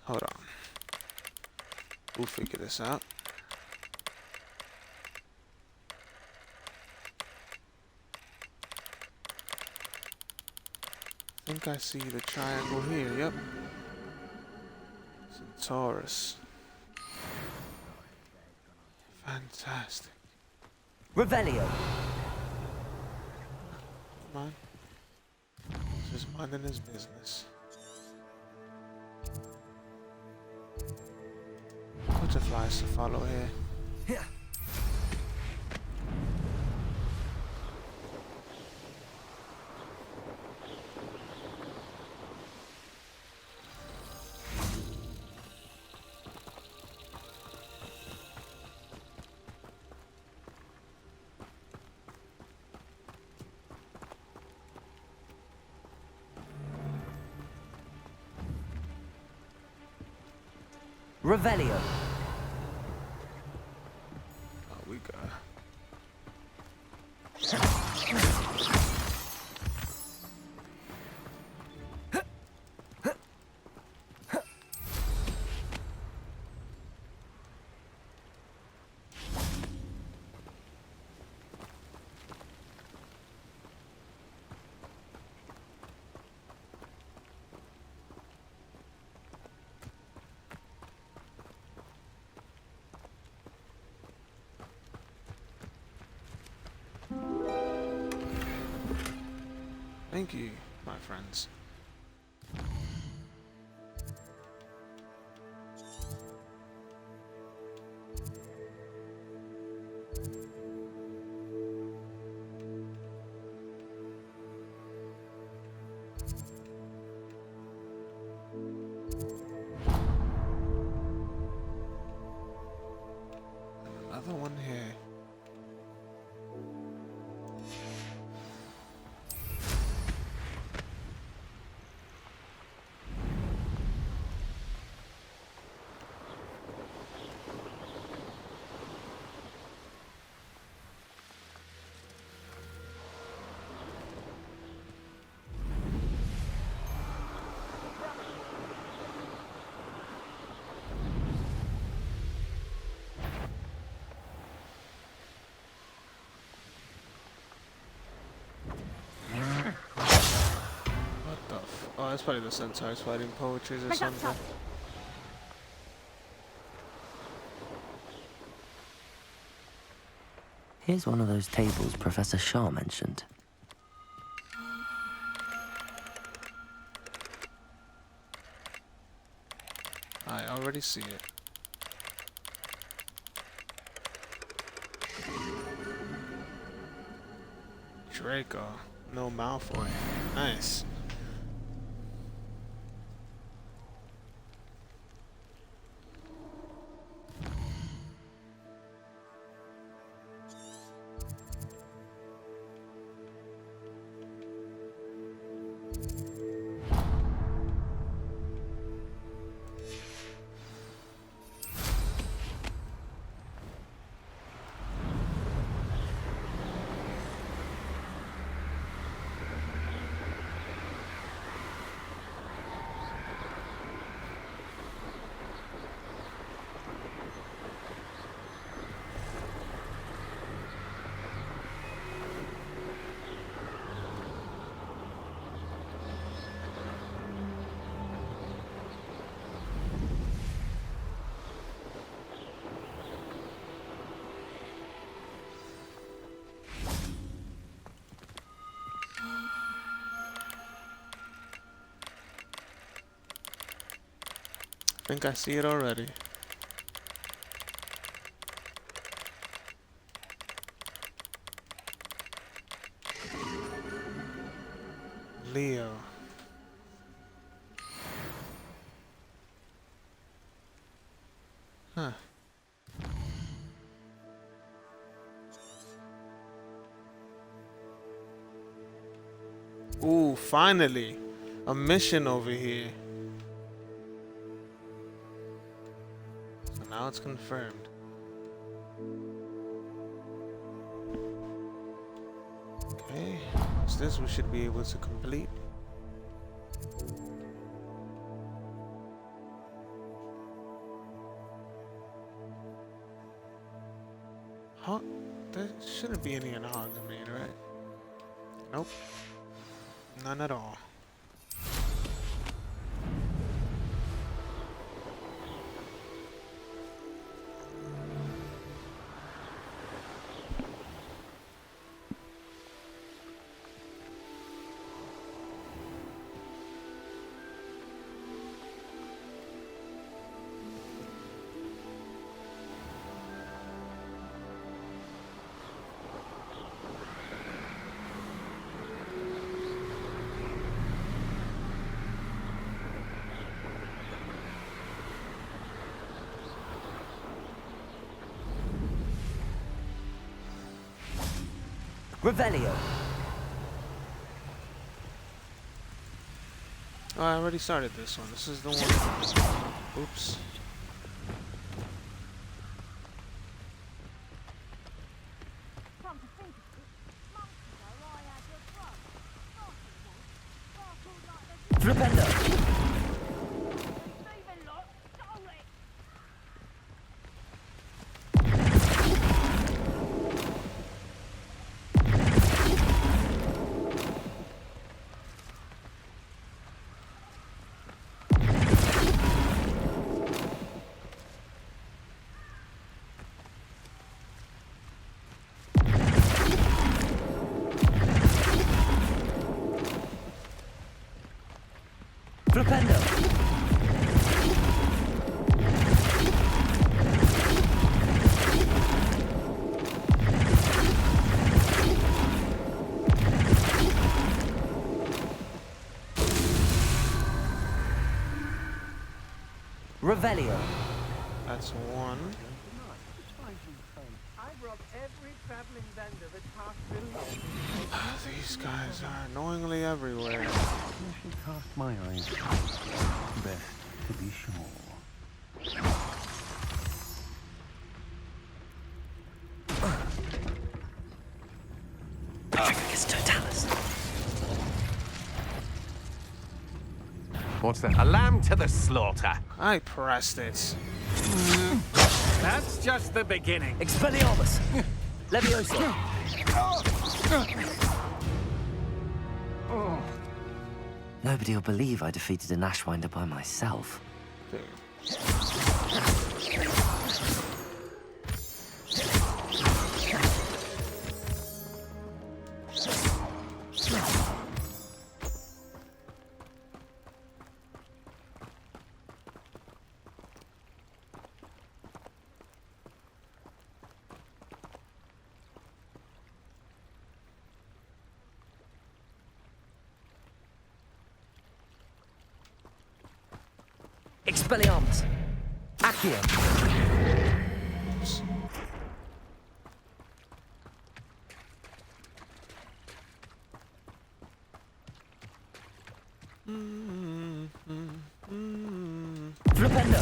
Hold on. We'll figure this out. I think I see the triangle here, yep. Centaurus. Fantastic. Revelio. Come on. Just minding his business. Butterflies to follow here. Revelio. Oh, we got. Thank you, my friends. Another one here. that's probably the centaurs fighting poetries or something. Here's one of those tables Professor Shah mentioned. I already see it. Draco. No Malfoy. Nice. I think I see it already. Leo. Huh. Ooh, finally. A mission over here. Now it's confirmed. Okay, what's this we should be able to complete? Huh? There shouldn't be any in Hogsmeade, right? Nope. None at all. Revelio. Oh, I already started this one. This is the one. Oops. Flipendo. Flipendo. Revelio. That's one. I've robbed every traveling vendor that passed through here. These guys are annoyingly everywhere. I should cast my eyes. Best to be sure. It's Totalis. What's that? A lamb to the slaughter. I pressed it. That's just the beginning. Expelliarmus. Levioso. Nobody will believe I defeated an Ashwinder by myself. Expelliarmus. Accio. Flipendo.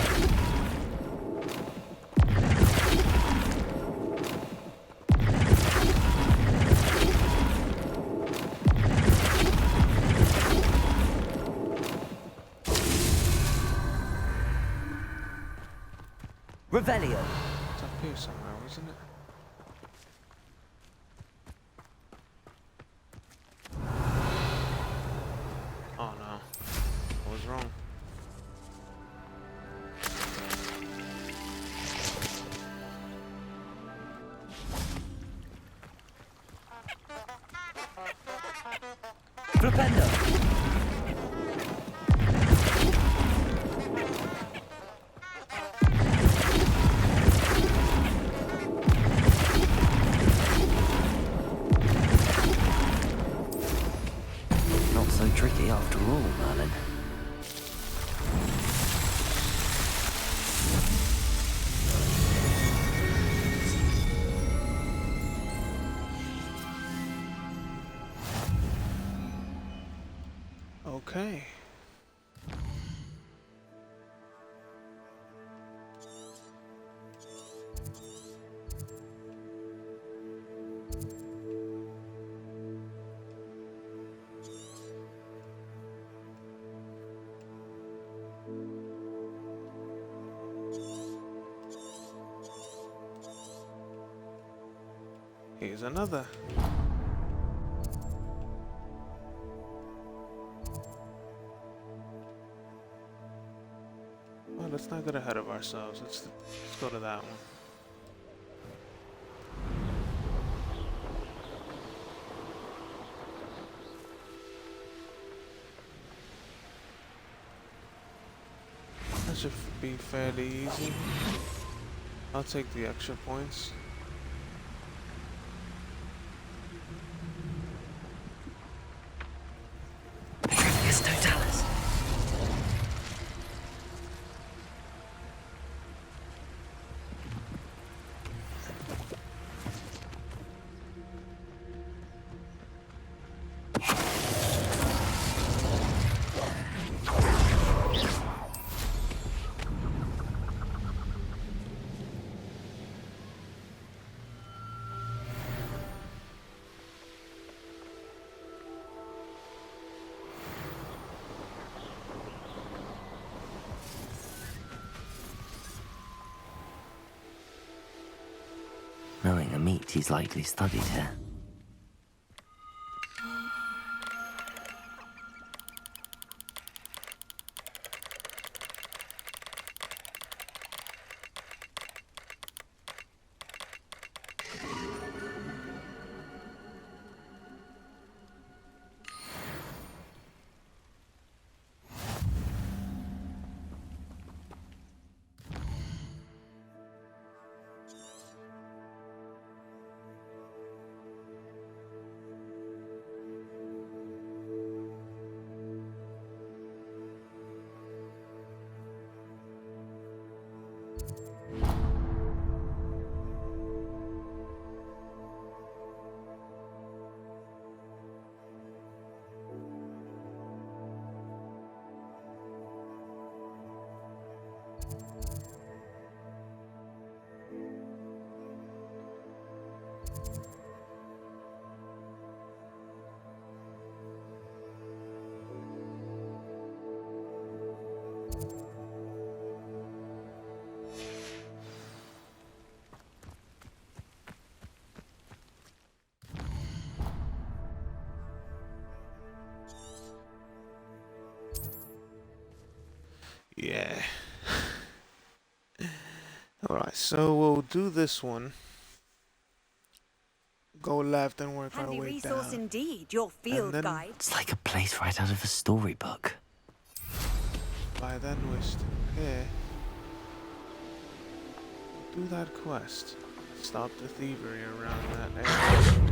Revelio. It's up here somewhere, wasn't it? Oh no. I was wrong. Flipendo. Not so tricky after all, Merlin. Okay. Here's another. Well, let's not get ahead of ourselves. Let's go to that one. That should be fairly easy. I'll take the extra points. Totalis. Knowing a meat, he's likely studied here. Yeah. Alright, so we'll do this one. Go left and work our Handy way resource down. indeed, your field then- guide. It's like a place right out of a storybook. By then we're still here. Do that quest. Stop the thievery around that area.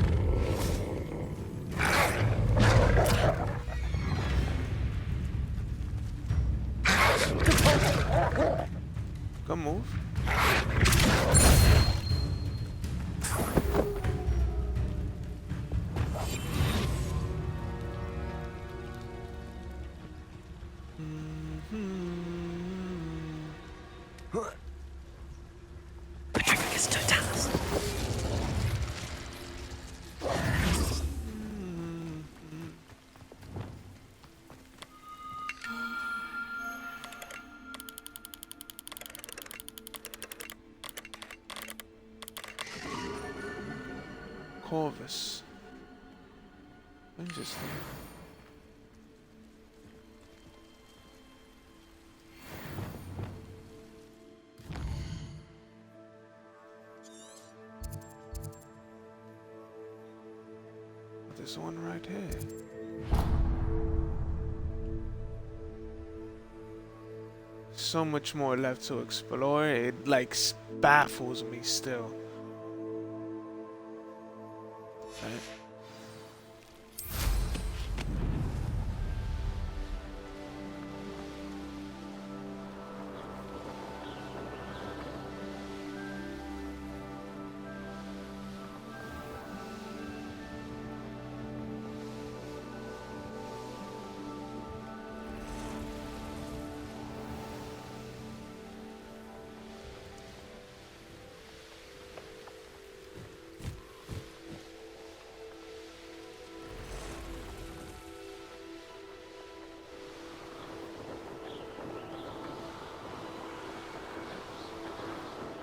Come move. Patricus Totalis. Corvus. Interesting. This one right here. So much more left to explore. It like baffles me still. Right.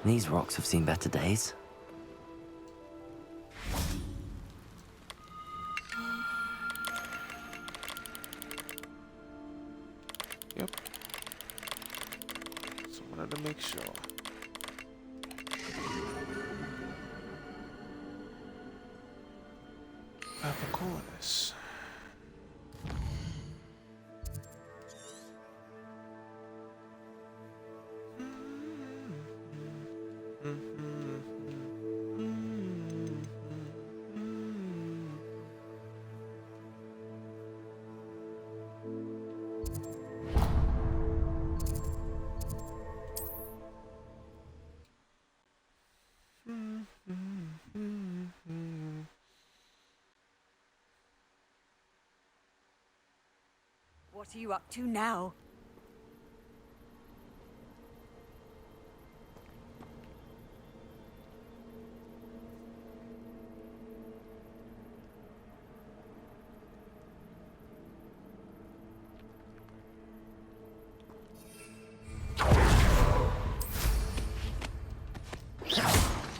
These rocks have seen better days. Yep. Just wanted to make sure. Peppercorns. What are you up to now?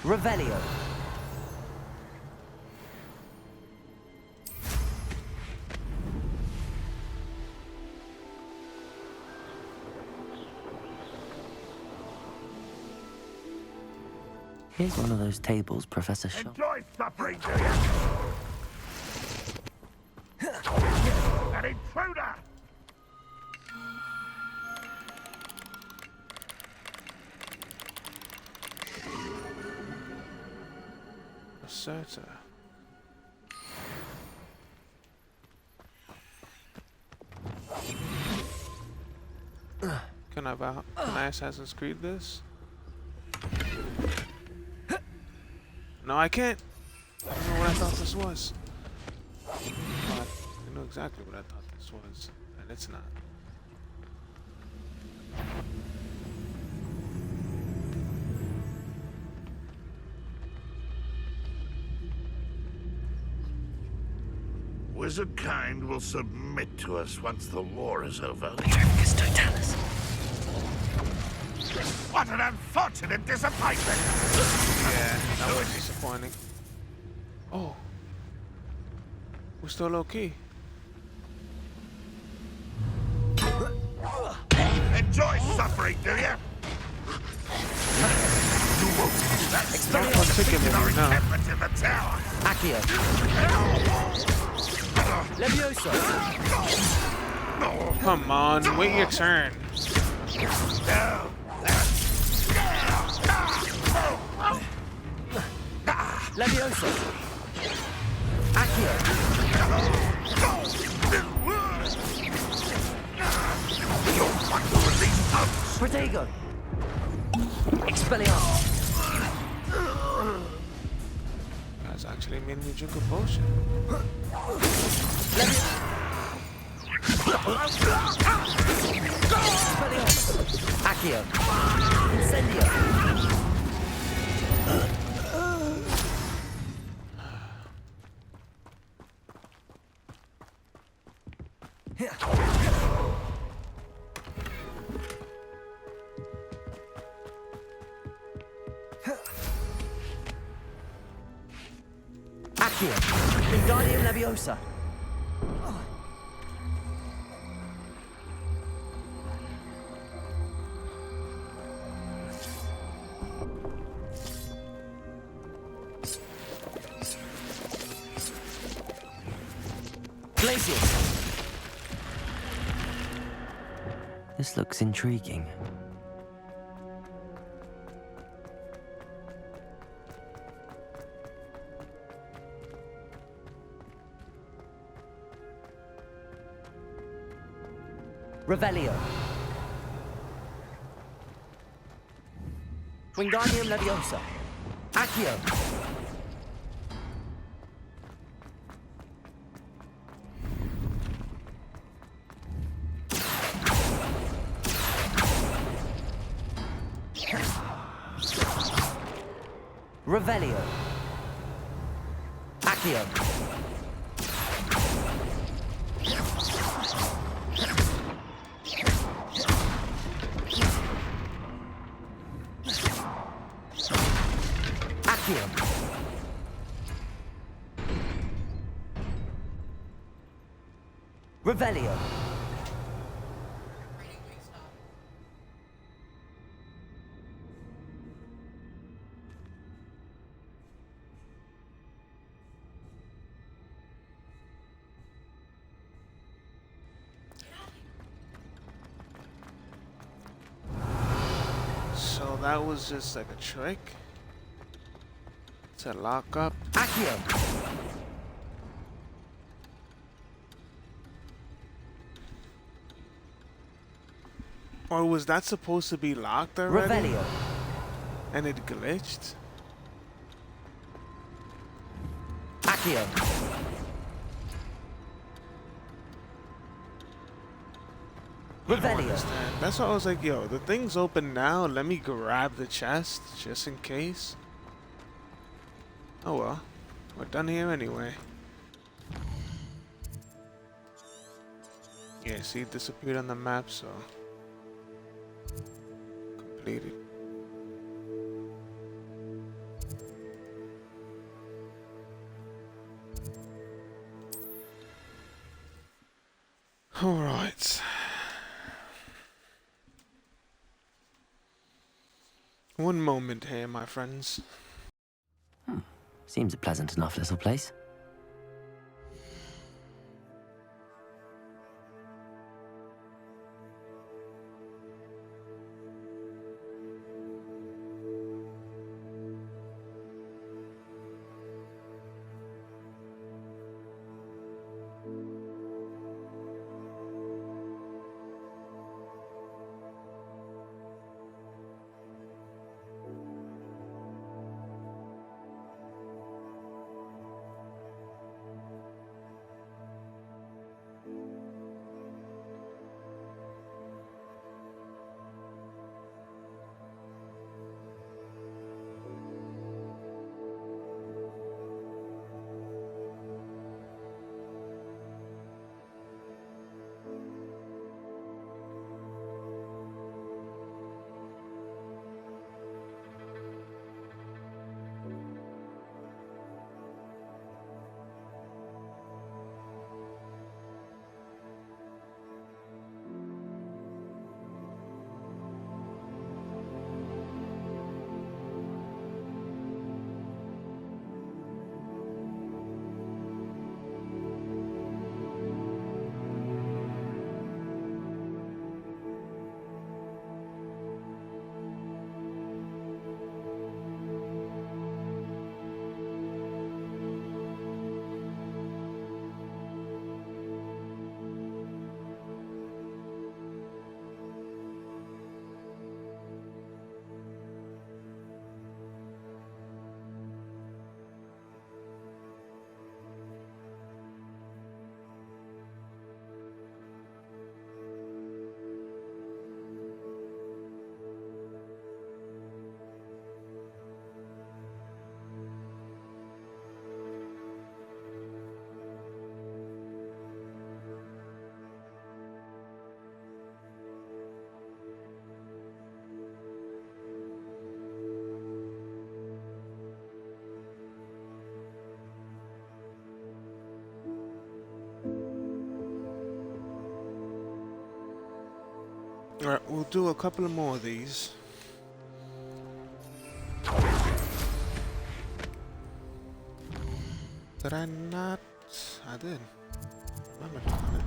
Revelio. Here's one of those tables Professor Shaw. Enjoy suffering, do you? An intruder! Assertor. Can I Assassin's Creed this? No, I can't. I don't know what I thought this was. I know exactly what I thought this was, and it's not. Wizard kind will submit to us once the war is over. Patricus Totalis. What an unfortunate disappointment! Yeah, that was disappointing. Oh. We're still low-key. enjoy suffering, do you? You won't do that. Not particularly, no. In the tower. Accio. Levioso. Come on, wait your turn. Levioso. Accio. Protego. Expelliarmus. That's actually made me drink a potion. Expelliarmus. Accio. Incendio. Accio. Wingardium Leviosa. Glacius. This looks intriguing. Revelio. Wingardium Leviosa. Accio. Revelio. Accio. Accio. Revelio. So that was just like a trick to lock up. Accio. Or was that supposed to be locked already? Revelio. And it glitched? Accio. I don't understand. That's why I was like, yo, the thing's open now. Let me grab the chest just in case. Oh well. We're done here anyway. Yeah, see, it disappeared on the map, so. Completed. Alright. One moment here, my friends. Seems a pleasant enough little place. Alright, we'll do a couple of more of these. Did I not? I did. Remember doing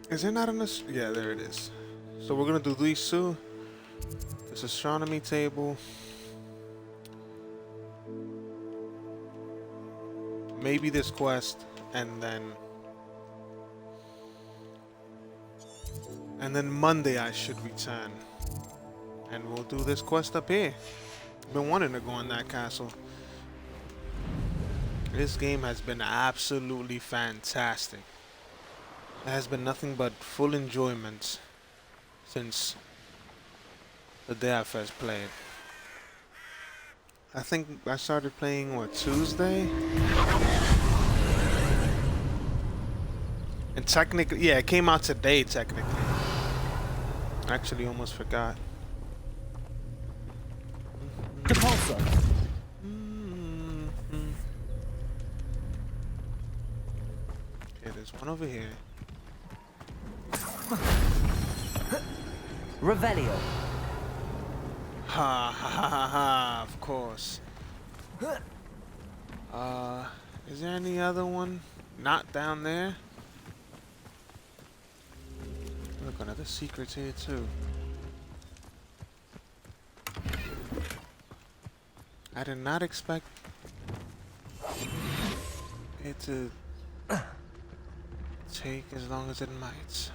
it. Is it not on this? Yeah, there it is. So we're gonna do these two. This astronomy table. Maybe this quest, and then Monday I should return, and we'll do this quest up here. I've been wanting to go in that castle. This game has been absolutely fantastic. It has been nothing but full enjoyment since the day I first played. I think I started playing, what, Tuesday? And technically, yeah, it came out today, technically. I actually almost forgot. Depulso. Okay, there's one over here. Revelio. Ha ha ha ha ha, of course. Is there any other one not down there? Look, another secret's here too. I did not expect it to take as long as it might.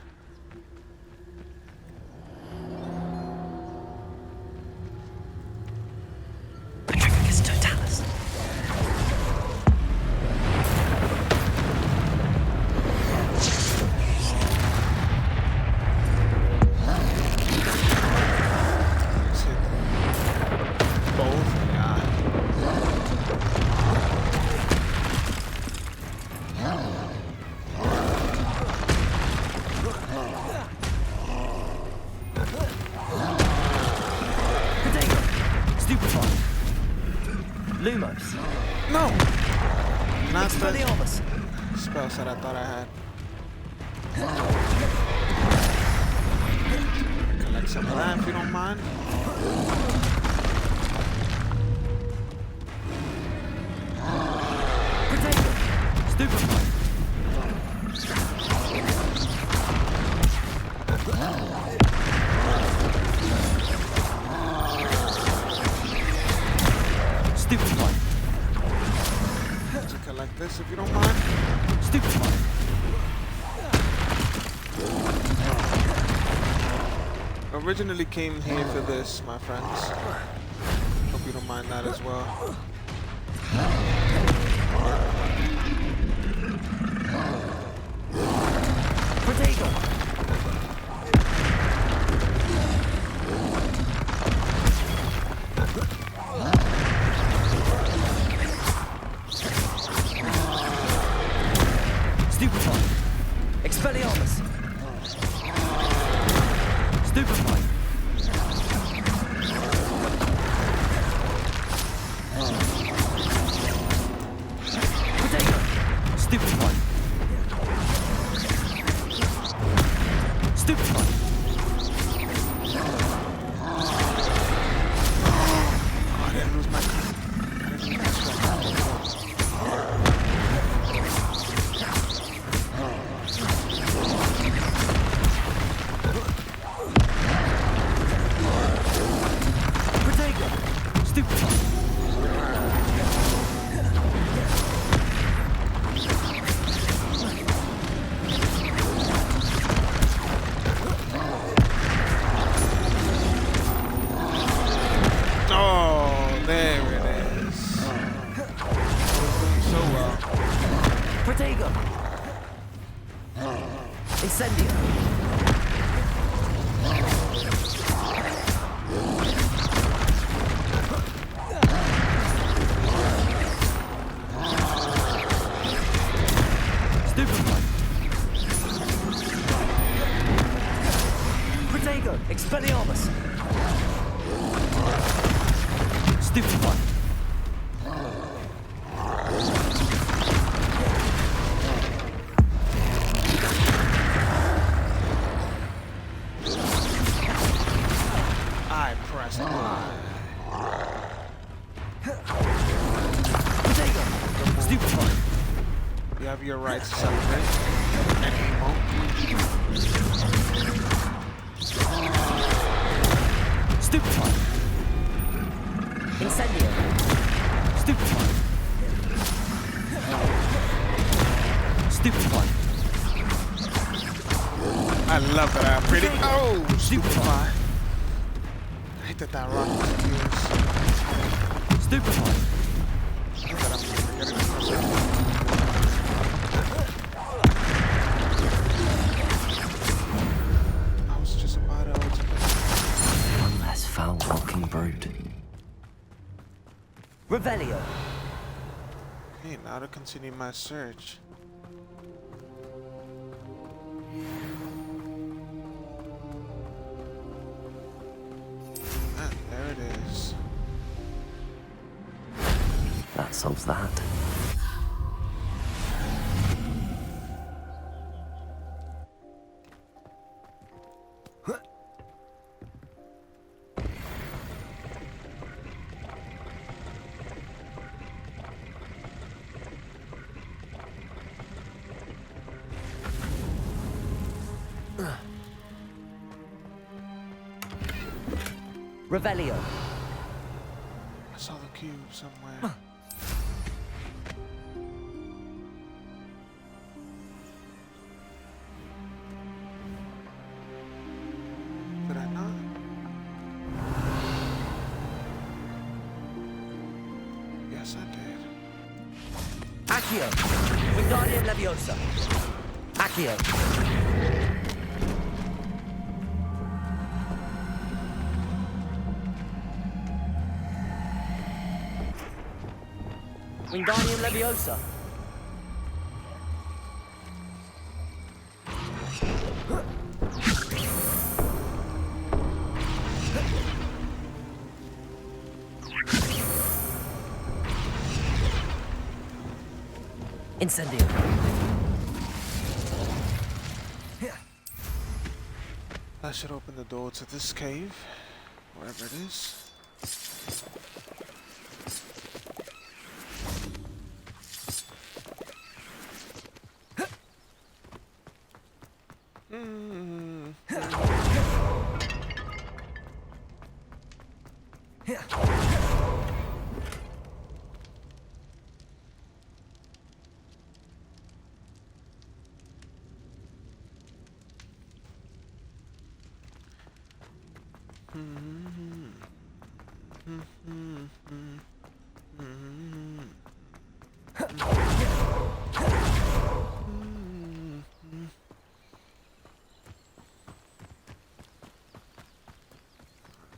Lumos. No! Not the Expelliarmus. spells that I thought I had. Collect some of that if you don't mind. Potato. Stupefy. Stupefy. To collect this if you don't mind. Stupefy. Originally came here for this, my friends. Hope you don't mind that as well. Potato. Stupefy. Expelliarmus. Stupefy. Potato. Stupefy. Stupefy. Oh, I didn't lose my card. Potato. Stupefy. Oh, there it is. Doing so well. Protego. Incendio. Stupefy. Protego. Expelliarmus. Stupefy. mastermind. Stupefy. You have your right to celebrate. And you won't. Stupefy. Incendio. Stupefy. Stupefy. I love that I'm pretty. Oh, stupefy. I hate that that rock disappears. Stupefy. I was just about to ultimate. One less foul-walking brood. Revelio. Okay, now to continue my search. Ah, there it is. That solves that. Revelio. I saw the cube somewhere. Did I not? Yes, I did. Accio. Wingardium Leviosa. Accio. Wingardium Leviosa. Incendio. That should open the door to this cave, wherever it is.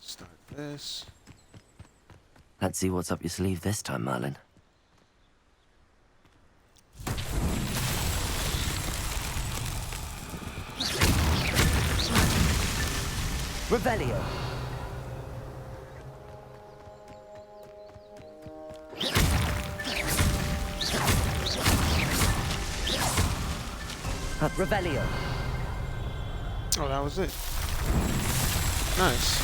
Start this. Let's see what's up your sleeve this time, Merlin. Revelio. Revelio. Oh, that was it. Nice.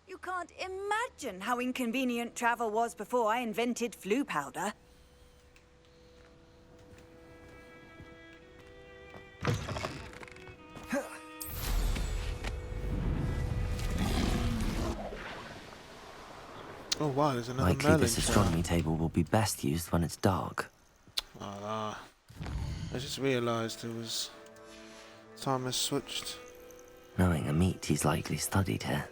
You can't imagine how inconvenient travel was before I invented flu powder. Oh wow, there's another Likely Merlin this astronomy table will be best used when it's dark. I just realized it was Thomas switched. Knowing a meat he's likely studied here.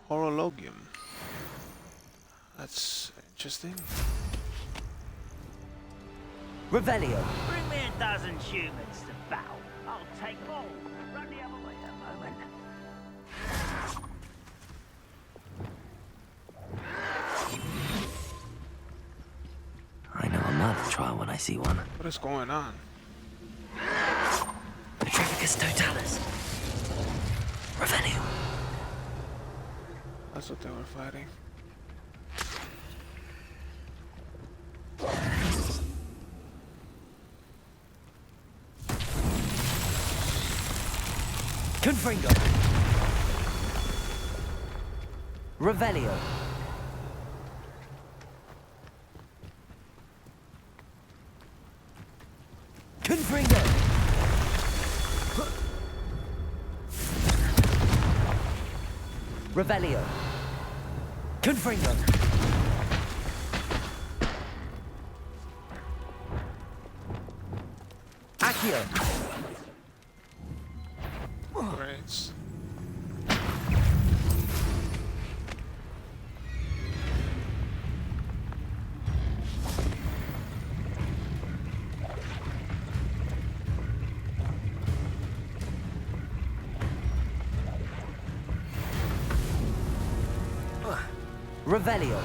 Horologium. That's interesting. Revelio. Bring me a dozen humans to battle. I'll take them all. Run the other way a moment. I know a murder trial when I see one. What is going on? Petrificus totalis. Revelio. That's what they were fighting. Confringo. Revelio. Confringo. Revelio. Confringo. Accio. Great. Revelio.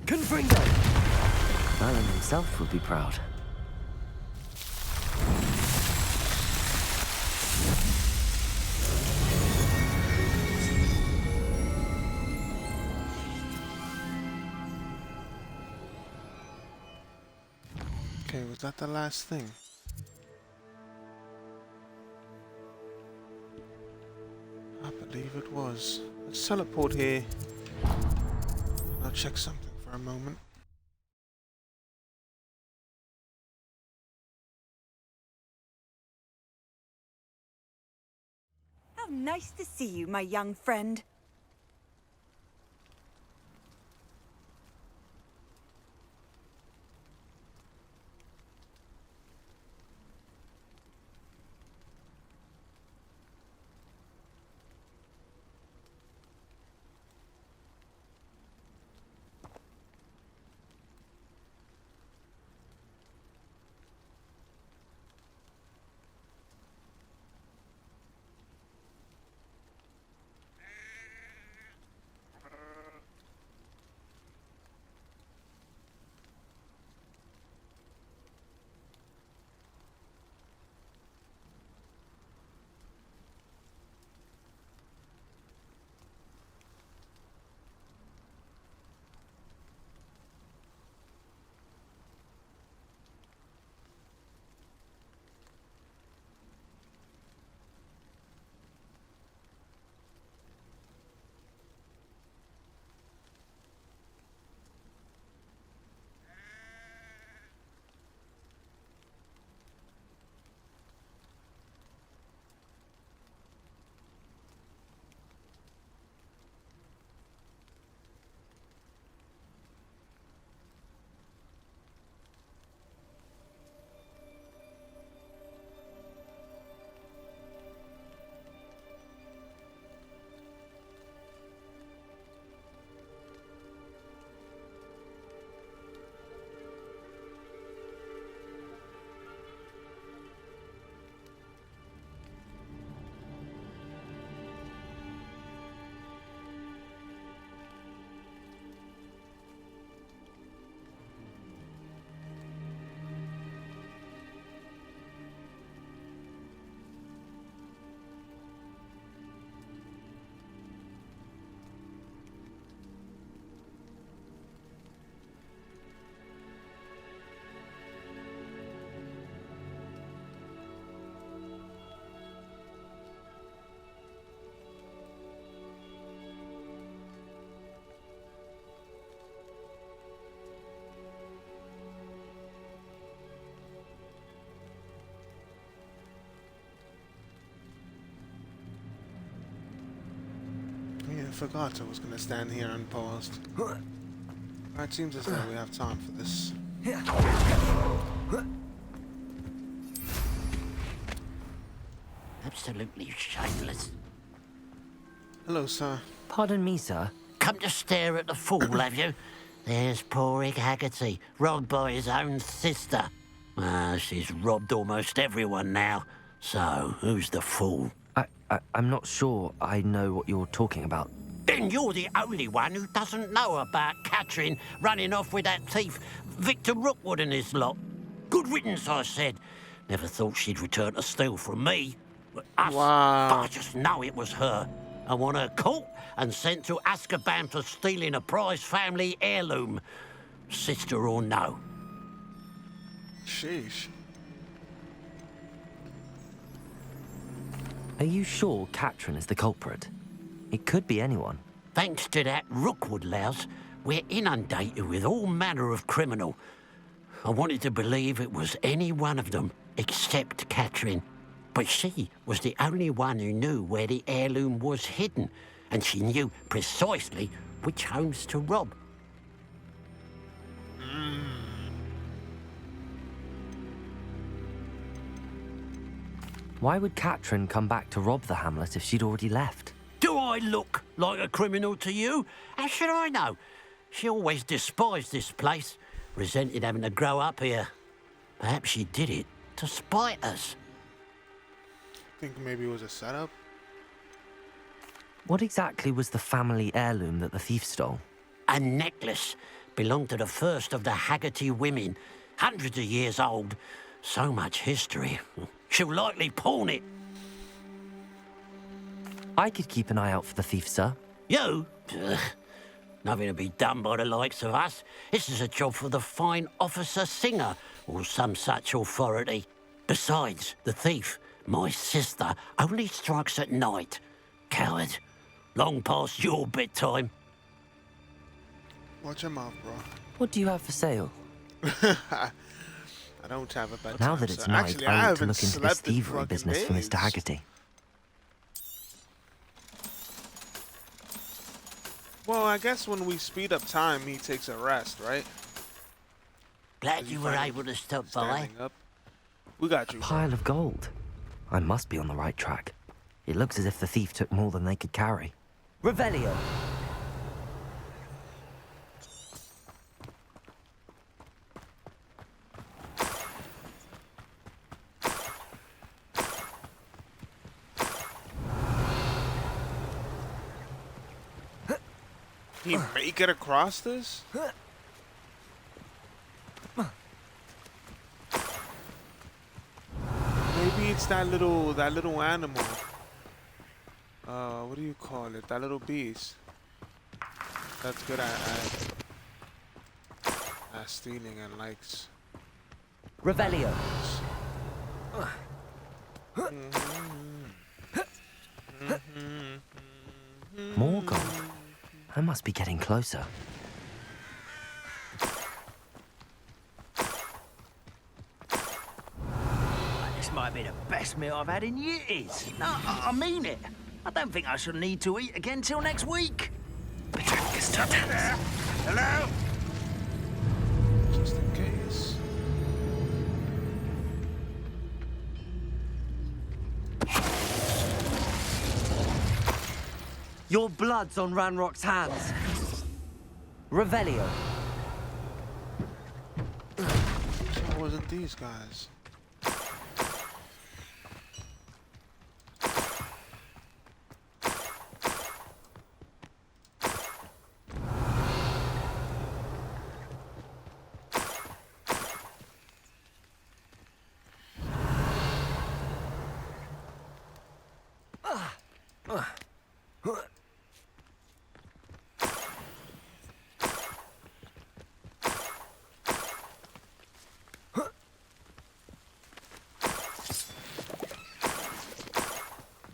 Confringo. Merlin himself would be proud. Okay, was that the last thing? I believe it was. Let's teleport here. I'll check something for a moment. How nice to see you, my young friend. forgot I was gonna stand here unpaused. It seems as though we have time for this. Absolutely shameless. Hello, sir. Pardon me, sir. Come to stare at the fool, have you? There's poor Ig Haggerty, robbed by his own sister. She's robbed almost everyone now. So, who's the fool? I'm not sure I know what you're talking about. Then you're the only one who doesn't know about Catherine running off with that thief, Victor Rookwood and his lot. Good riddance, I said. Never thought she'd return to steal from me. Us. Wow. But I just know it was her. I want her caught and sent to Azkaban for stealing a prize family heirloom. Sister or no. Sheesh. Are you sure Catherine is the culprit? It could be anyone. Thanks to that Rookwood louse, we're inundated with all manner of criminal. I wanted to believe it was any one of them, except Catherine. But she was the only one who knew where the heirloom was hidden, and she knew precisely which homes to rob. Why would Catherine come back to rob the hamlet if she'd already left? Do I look like a criminal to you? How should I know? She always despised this place, resented having to grow up here. Perhaps she did it to spite us. Think maybe it was a setup? What exactly was the family heirloom that the thief stole? A necklace. Belonged to the first of the Haggerty women. Hundreds of years old. So much history. She'll likely pawn it. I could keep an eye out for the thief, sir. You? Ugh. Nothing to be done by the likes of us. This is a job for the fine officer Singer, or some such authority. Besides, the thief, my sister, only strikes at night. Coward. Long past your bedtime. Watch your mouth, bro. What do you have for sale? I don't have a bedtime. Now that it's so night, actually, I I need to haven't look into this slept in thievery fucking business for days. Mr. Haggerty. Well, I guess when we speed up time, he takes a rest, right? Glad you were able to stop by. Standing up. We got you. A pile of gold. I must be on the right track. It looks as if the thief took more than they could carry. Revelio! He make it across this? Maybe it's that little animal. What do you call it? That little beast. That's good at stealing and likes. Revelio. More gold. I must be getting closer. This might be the best meal I've had in years. No, I mean it. I don't think I shall need to eat again till next week. Hello? Just in case. Your blood's on Ranrock's hands. Revelio. So it wasn't these guys.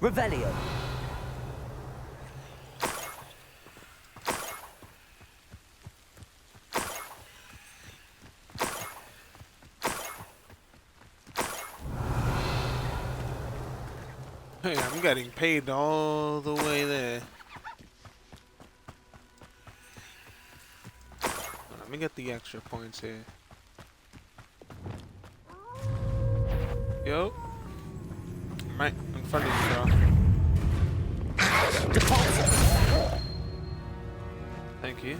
Revelio. Hey, I'm getting paid all the way there. me get the extra points here. Yo. Right in front of you, bro. Thank you.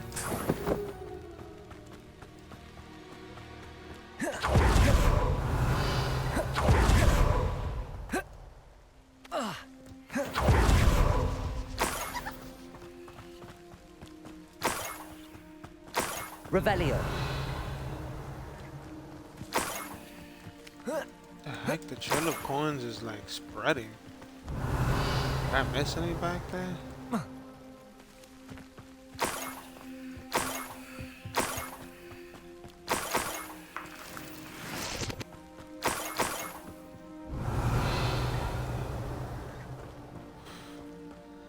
Revelio. The heck, the trail of coins is like spreading. Did I miss any back there?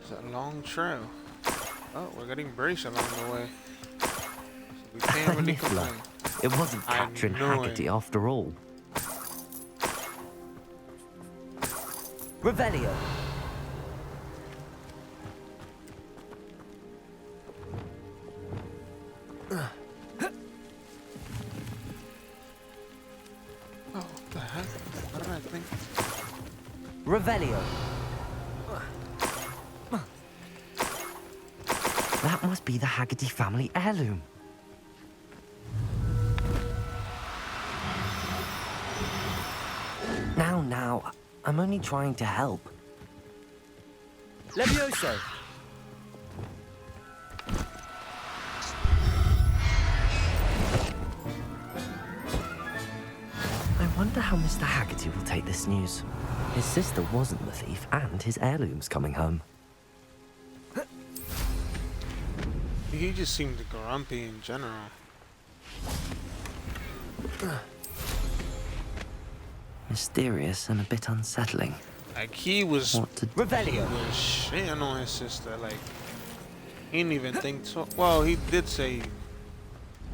It's a long trail. Oh, we're getting braced along the way. So we can't really complain. It wasn't Catherine Haggerty after all. Revelio. Oh, what the heck? What did I think? Revelio. That must be the Haggerty family heirloom. Now, I'm only trying to help. Levioso. I wonder how Mr. Haggerty will take this news. His sister wasn't the thief, and his heirloom's coming home. He just seemed grumpy in general. Mysterious and a bit unsettling. Like he was Revelio. He was shitting on his sister. Like he didn't even think so. Well, he did say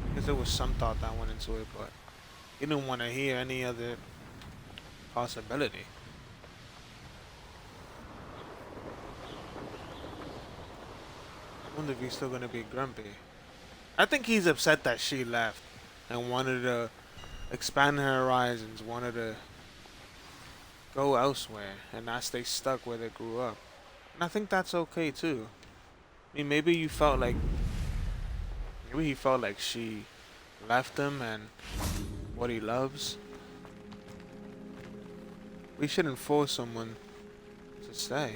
because there was some thought that went into it, but he didn't want to hear any other possibility. I wonder if he's still gonna be grumpy. I think he's upset that she left and wanted to expand her horizons, wanted to go elsewhere and not stay stuck where they grew up. And I think that's okay too. I mean, maybe he felt like she left him and what he loves. We shouldn't force someone to stay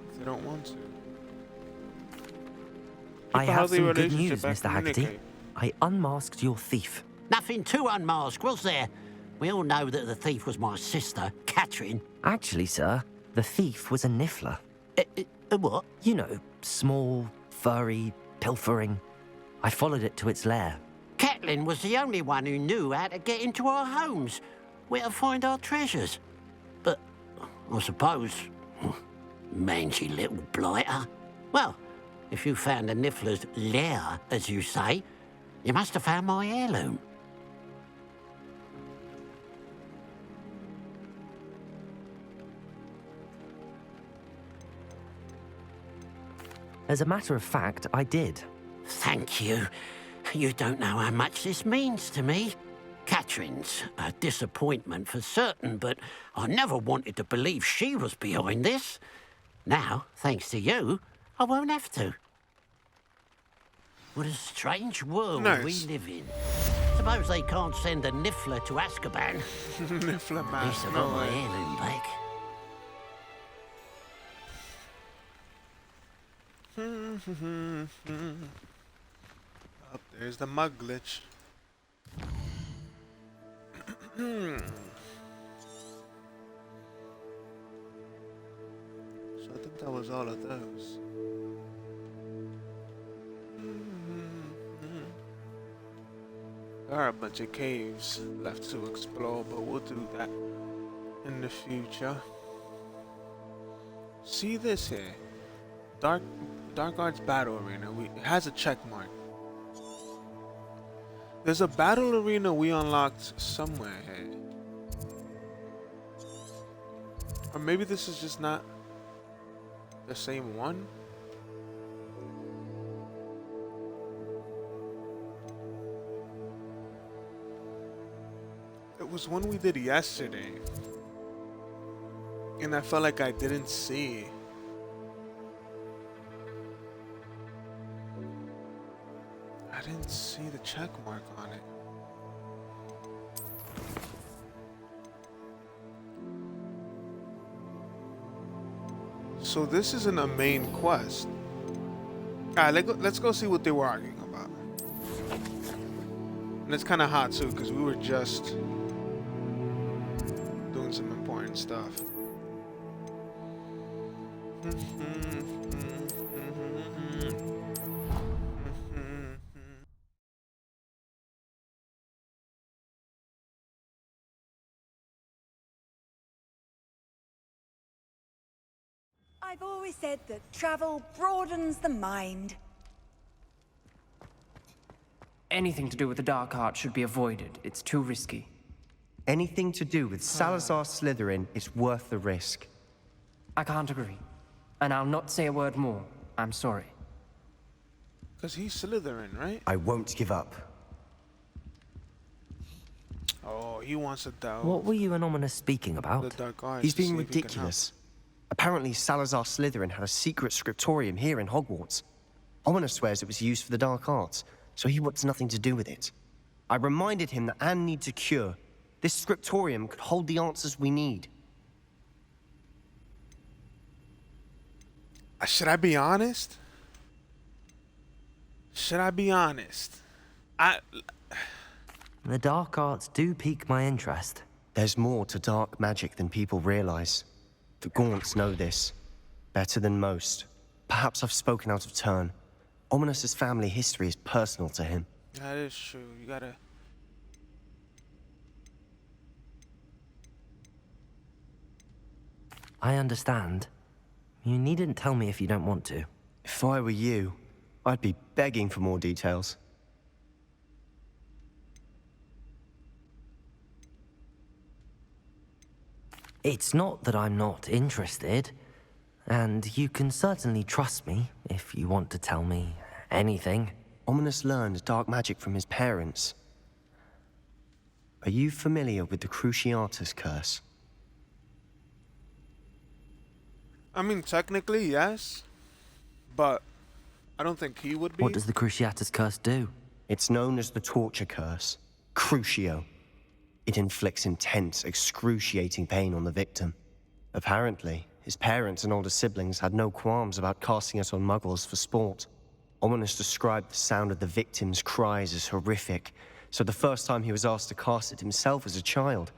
if they don't want to. I have some good news, Mr. Haggerty. I unmasked your thief. Nothing to unmask, was there? We all know that the thief was my sister, Catherine. Actually, sir, the thief was a niffler. What? You know, small, furry, pilfering. I followed it to its lair. Catelyn was the only one who knew how to get into our homes, where to find our treasures. But I suppose, mangy little blighter. Well, if you found the niffler's lair, as you say, you must have found my heirloom. As a matter of fact, I did. Thank you. You don't know how much this means to me. Catherine's a disappointment for certain, but I never wanted to believe she was behind this. Now, thanks to you, I won't have to. What a strange world we live in. Suppose they can't send a niffler to Azkaban. Niffler man. At least I got my heirloom back. Up there's the mug glitch. So I think that was all of those. There are a bunch of caves left to explore, but we'll do that in the future. See this here? Dark Arts Battle Arena. It has a check mark. There's a battle arena we unlocked somewhere here. Or maybe this is just not the same one. was one we did yesterday. And I felt like I didn't see. I didn't see the check mark on it. So this isn't a main quest. Alright, let's go see what they were arguing about. And it's kind of hot too, because we were just doing some important stuff. I've always said that travel broadens the mind. Anything to do with the dark art should be avoided. It's too risky. Anything to do with Salazar Slytherin is worth the risk. I can't agree. And I'll not say a word more. I'm sorry. Because he's Slytherin, right? I won't give up. Oh, he wants to doubt. What were you and Ominous speaking about? The dark arts. He's being ridiculous. Apparently, Salazar Slytherin had a secret scriptorium here in Hogwarts. Ominous swears it was used for the dark arts, so he wants nothing to do with it. I reminded him that Anne needs a cure. This scriptorium could hold the answers we need. Should I be honest? Should I be honest? The dark arts do pique my interest. There's more to dark magic than people realize. The Gaunts know this better than most. Perhaps I've spoken out of turn. Ominous's family history is personal to him. That is true. You gotta... I understand. You needn't tell me if you don't want to. If I were you, I'd be begging for more details. It's not that I'm not interested. And you can certainly trust me if you want to tell me anything. Ominous learned dark magic from his parents. Are you familiar with the Cruciatus curse? I mean, technically, yes. But I don't think he would be. What does the Cruciatus curse do? It's known as the torture curse. Crucio. It inflicts intense, excruciating pain on the victim. Apparently, his parents and older siblings had no qualms about casting it on muggles for sport. Ominous described the sound of the victim's cries as horrific, so the first time he was asked to cast it himself as a child,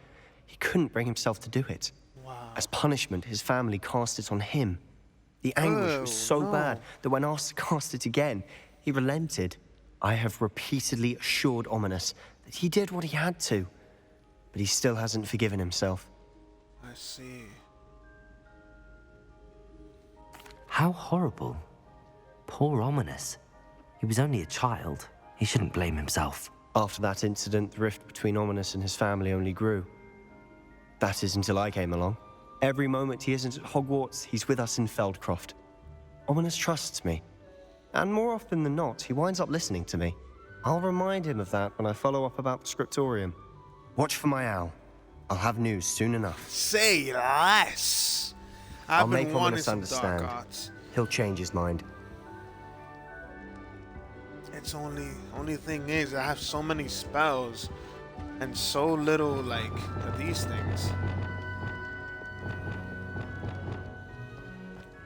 he couldn't bring himself to do it. Wow. As punishment, his family cast it on him. The anguish was so bad that when asked to cast it again, he relented. I have repeatedly assured Ominous that he did what he had to, but he still hasn't forgiven himself. I see. How horrible. Poor Ominous. He was only a child. He shouldn't blame himself. After that incident, the rift between Ominous and his family only grew. That is until I came along. Every moment he isn't at Hogwarts, he's with us in Feldcroft. Ominous trusts me. And more often than not, he winds up listening to me. I'll remind him of that when I follow up about the scriptorium. Watch for my owl. I'll have news soon enough. Say less. I'll make Ominous understand. He'll change his mind. It's only thing is I have so many spells and so little like of these things.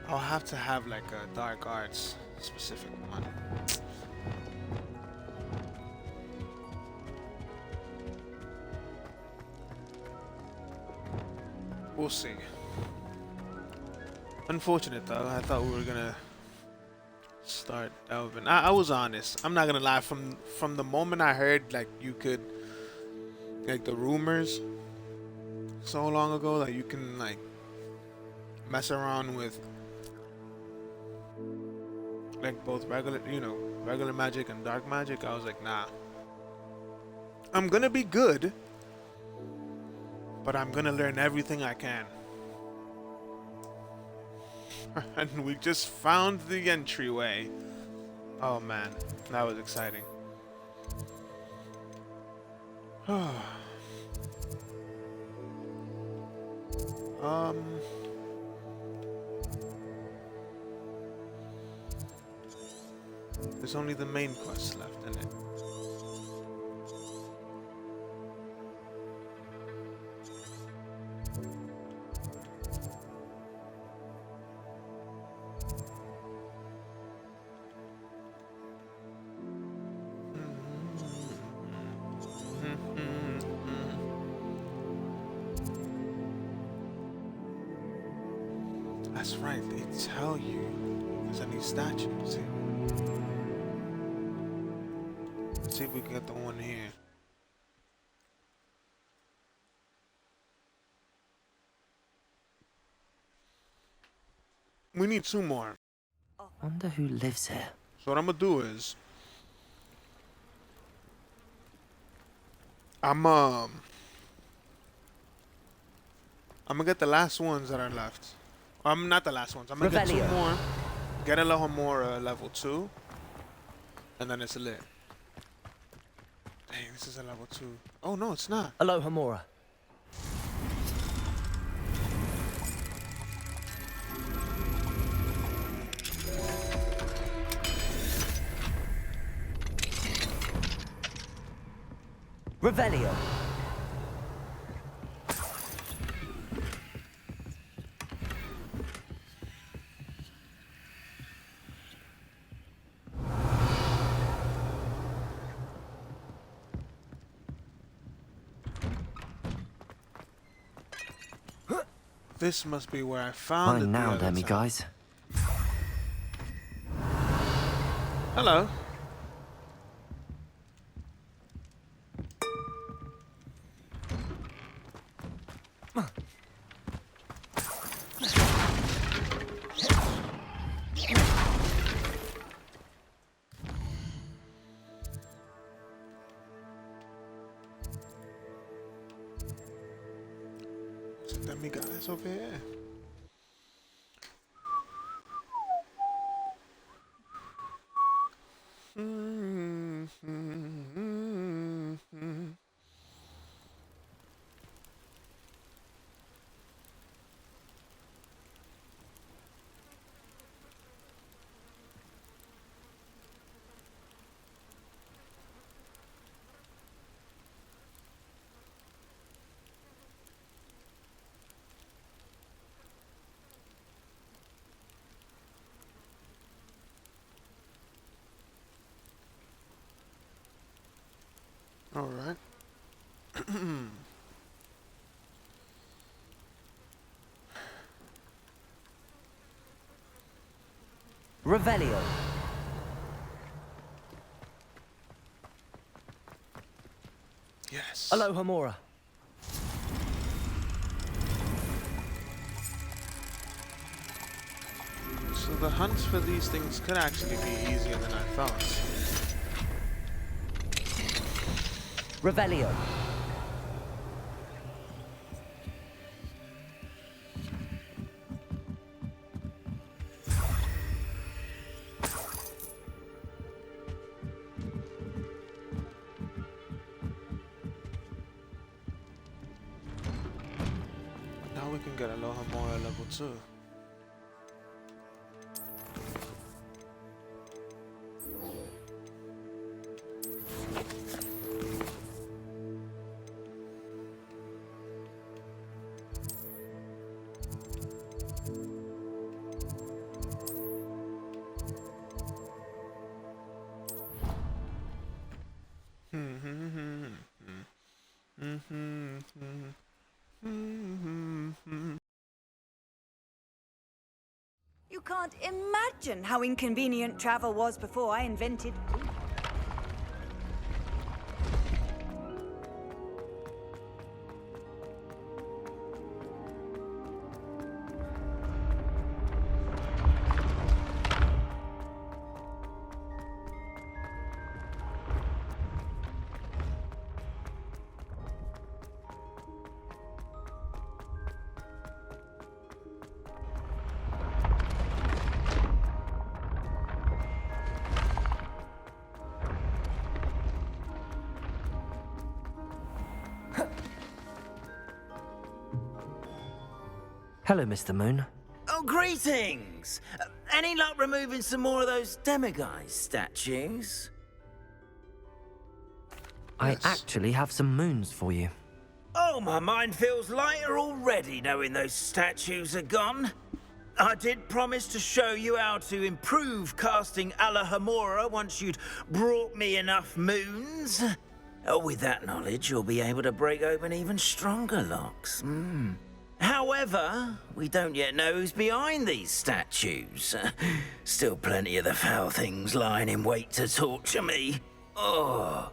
I'll have to have like a dark arts specific one. We'll see. Unfortunate though, I thought we were gonna start delving. I was honest. I'm not gonna lie. From the moment I heard like you could, like the rumors so long ago that you can like mess around with like both regular, regular magic and dark magic, I was like, nah. I'm gonna be good, but I'm gonna learn everything I can. And we just found the entryway. Oh man, that was exciting. There's only the main quest left in it. That's right, they tell you there's any statues here. Let's see if we can get the one here. We need 2 more. Wonder who lives here. So what I'm gonna do is I'm gonna get the last ones that are left. I'm not the last ones. I'm gonna get 2 more. Get Alohomora level 2. And then it's lit. Dang, this is a level 2. Oh no, it's not. Alohomora. Revelio. This must be where I found it. Fine now, Demi guys. Hello. Demi guys over here. All right. Revelio. Yes. Alohomora. So the hunts for these things could actually be easier than I thought. Revelio. Now we can get Alohomora level 2. You can't imagine how inconvenient travel was before I invented food. Hello, Mr. Moon. Oh, greetings! Any luck removing some more of those demiguise statues? I actually have some moons for you. Oh, my mind feels lighter already knowing those statues are gone. I did promise to show you how to improve casting Alohomora once you'd brought me enough moons. With that knowledge, you'll be able to break open even stronger locks. However, we don't yet know who's behind these statues. Still plenty of the foul things lying in wait to torture me. Oh.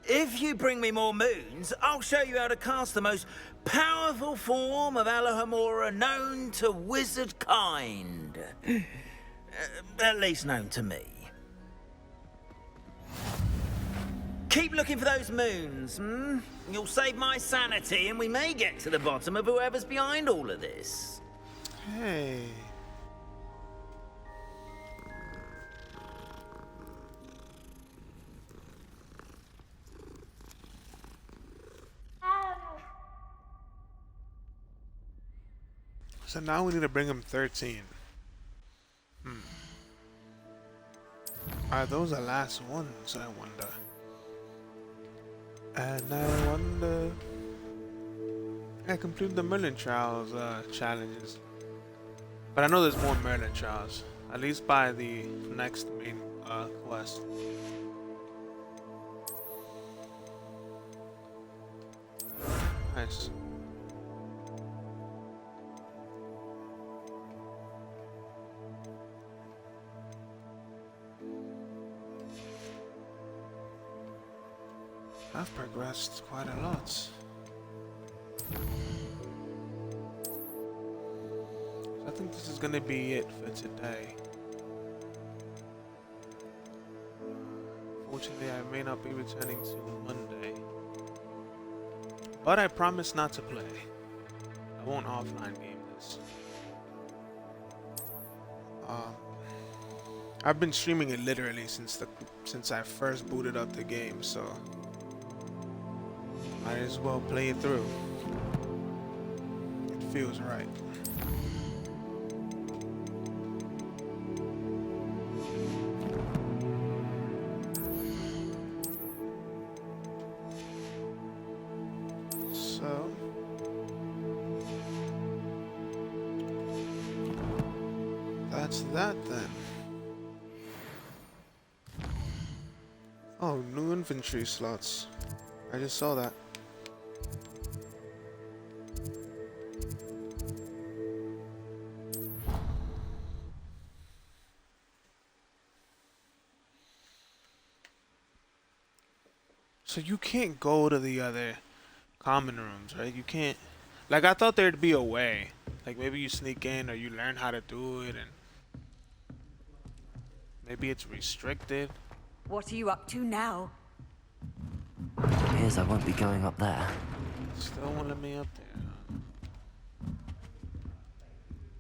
If you bring me more moons, I'll show you how to cast the most powerful form of Alohomora known to wizard kind. At least known to me. Keep looking for those moons, You'll save my sanity and we may get to the bottom of whoever's behind all of this. Hey. So now we need to bring him 13. Are those the last ones, I wonder? And I wonder... I completed the Merlin Trials challenges. But I know there's more Merlin Trials. At least by the next main quest. Nice. I've progressed quite a lot. I think this is gonna be it for today. Fortunately, I may not be returning till Monday. But I promise not to play. I won't offline game this. I've been streaming it literally since I first booted up the game, so might as well play it through. It feels right. So that's that then. Oh, new inventory slots. I just saw that. So you can't go to the other common rooms, right? You can't. Like, I thought there'd be a way. Like, maybe you sneak in or you learn how to do it and maybe it's restricted. What are you up to now? Appears I won't be going up there. Still won't let me up there.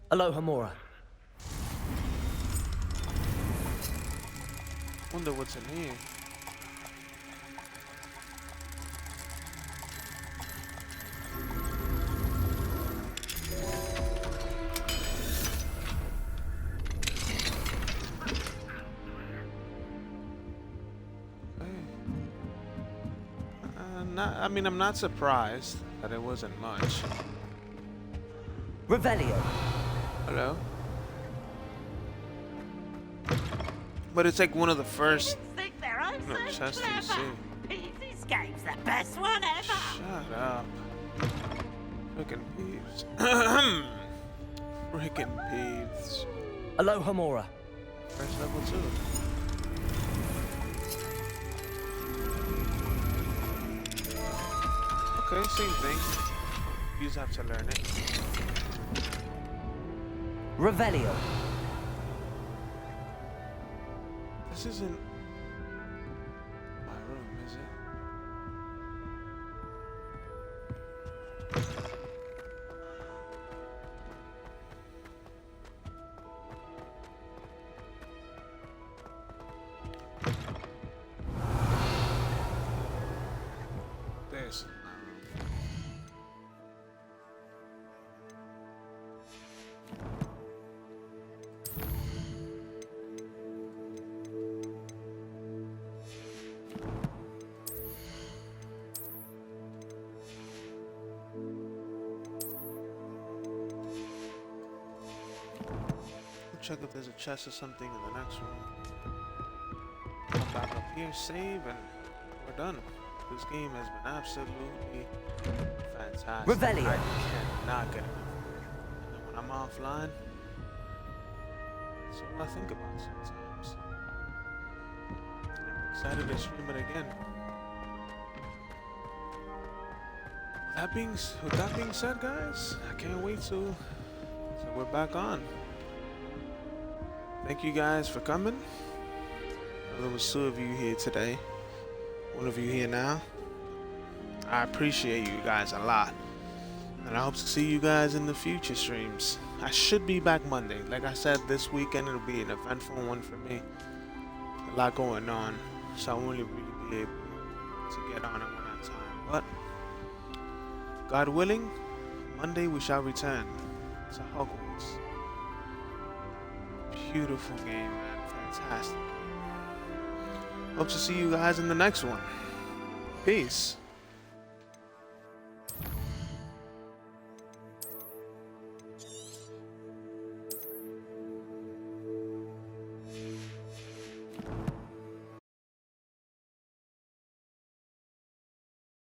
Alohomora. Wonder what's in here. I mean, I'm not surprised that it wasn't much. Revelio. Hello? But it's like one of the first Think their own chests you see. This game's the best one ever. Shut up. Frickin' peeves. Frickin' peeves. Alohomora. First level 2. Okay, same thing. You just have to learn it. Revelio. This isn't my room, is it? This is my room. check if there's a chest or something in the next room. Come back up here, save, and we're done. This game has been absolutely fantastic. Revelio. I cannot get enough of it. And then when I'm offline, that's all I think about sometimes. And I'm excited to stream it again. With that being said, guys, I can't wait to. So we're back on. Thank you guys for coming. There was 2 of you here today. 1 of you here now. I appreciate you guys a lot. And I hope to see you guys in the future streams. I should be back Monday. Like I said, this weekend it'll be an eventful one for me. A lot going on. So I won't really be able to get on it when I have time. But God willing, Monday we shall return to Hogwarts. Beautiful game, man. Fantastic. Hope to see you guys in the next one. Peace.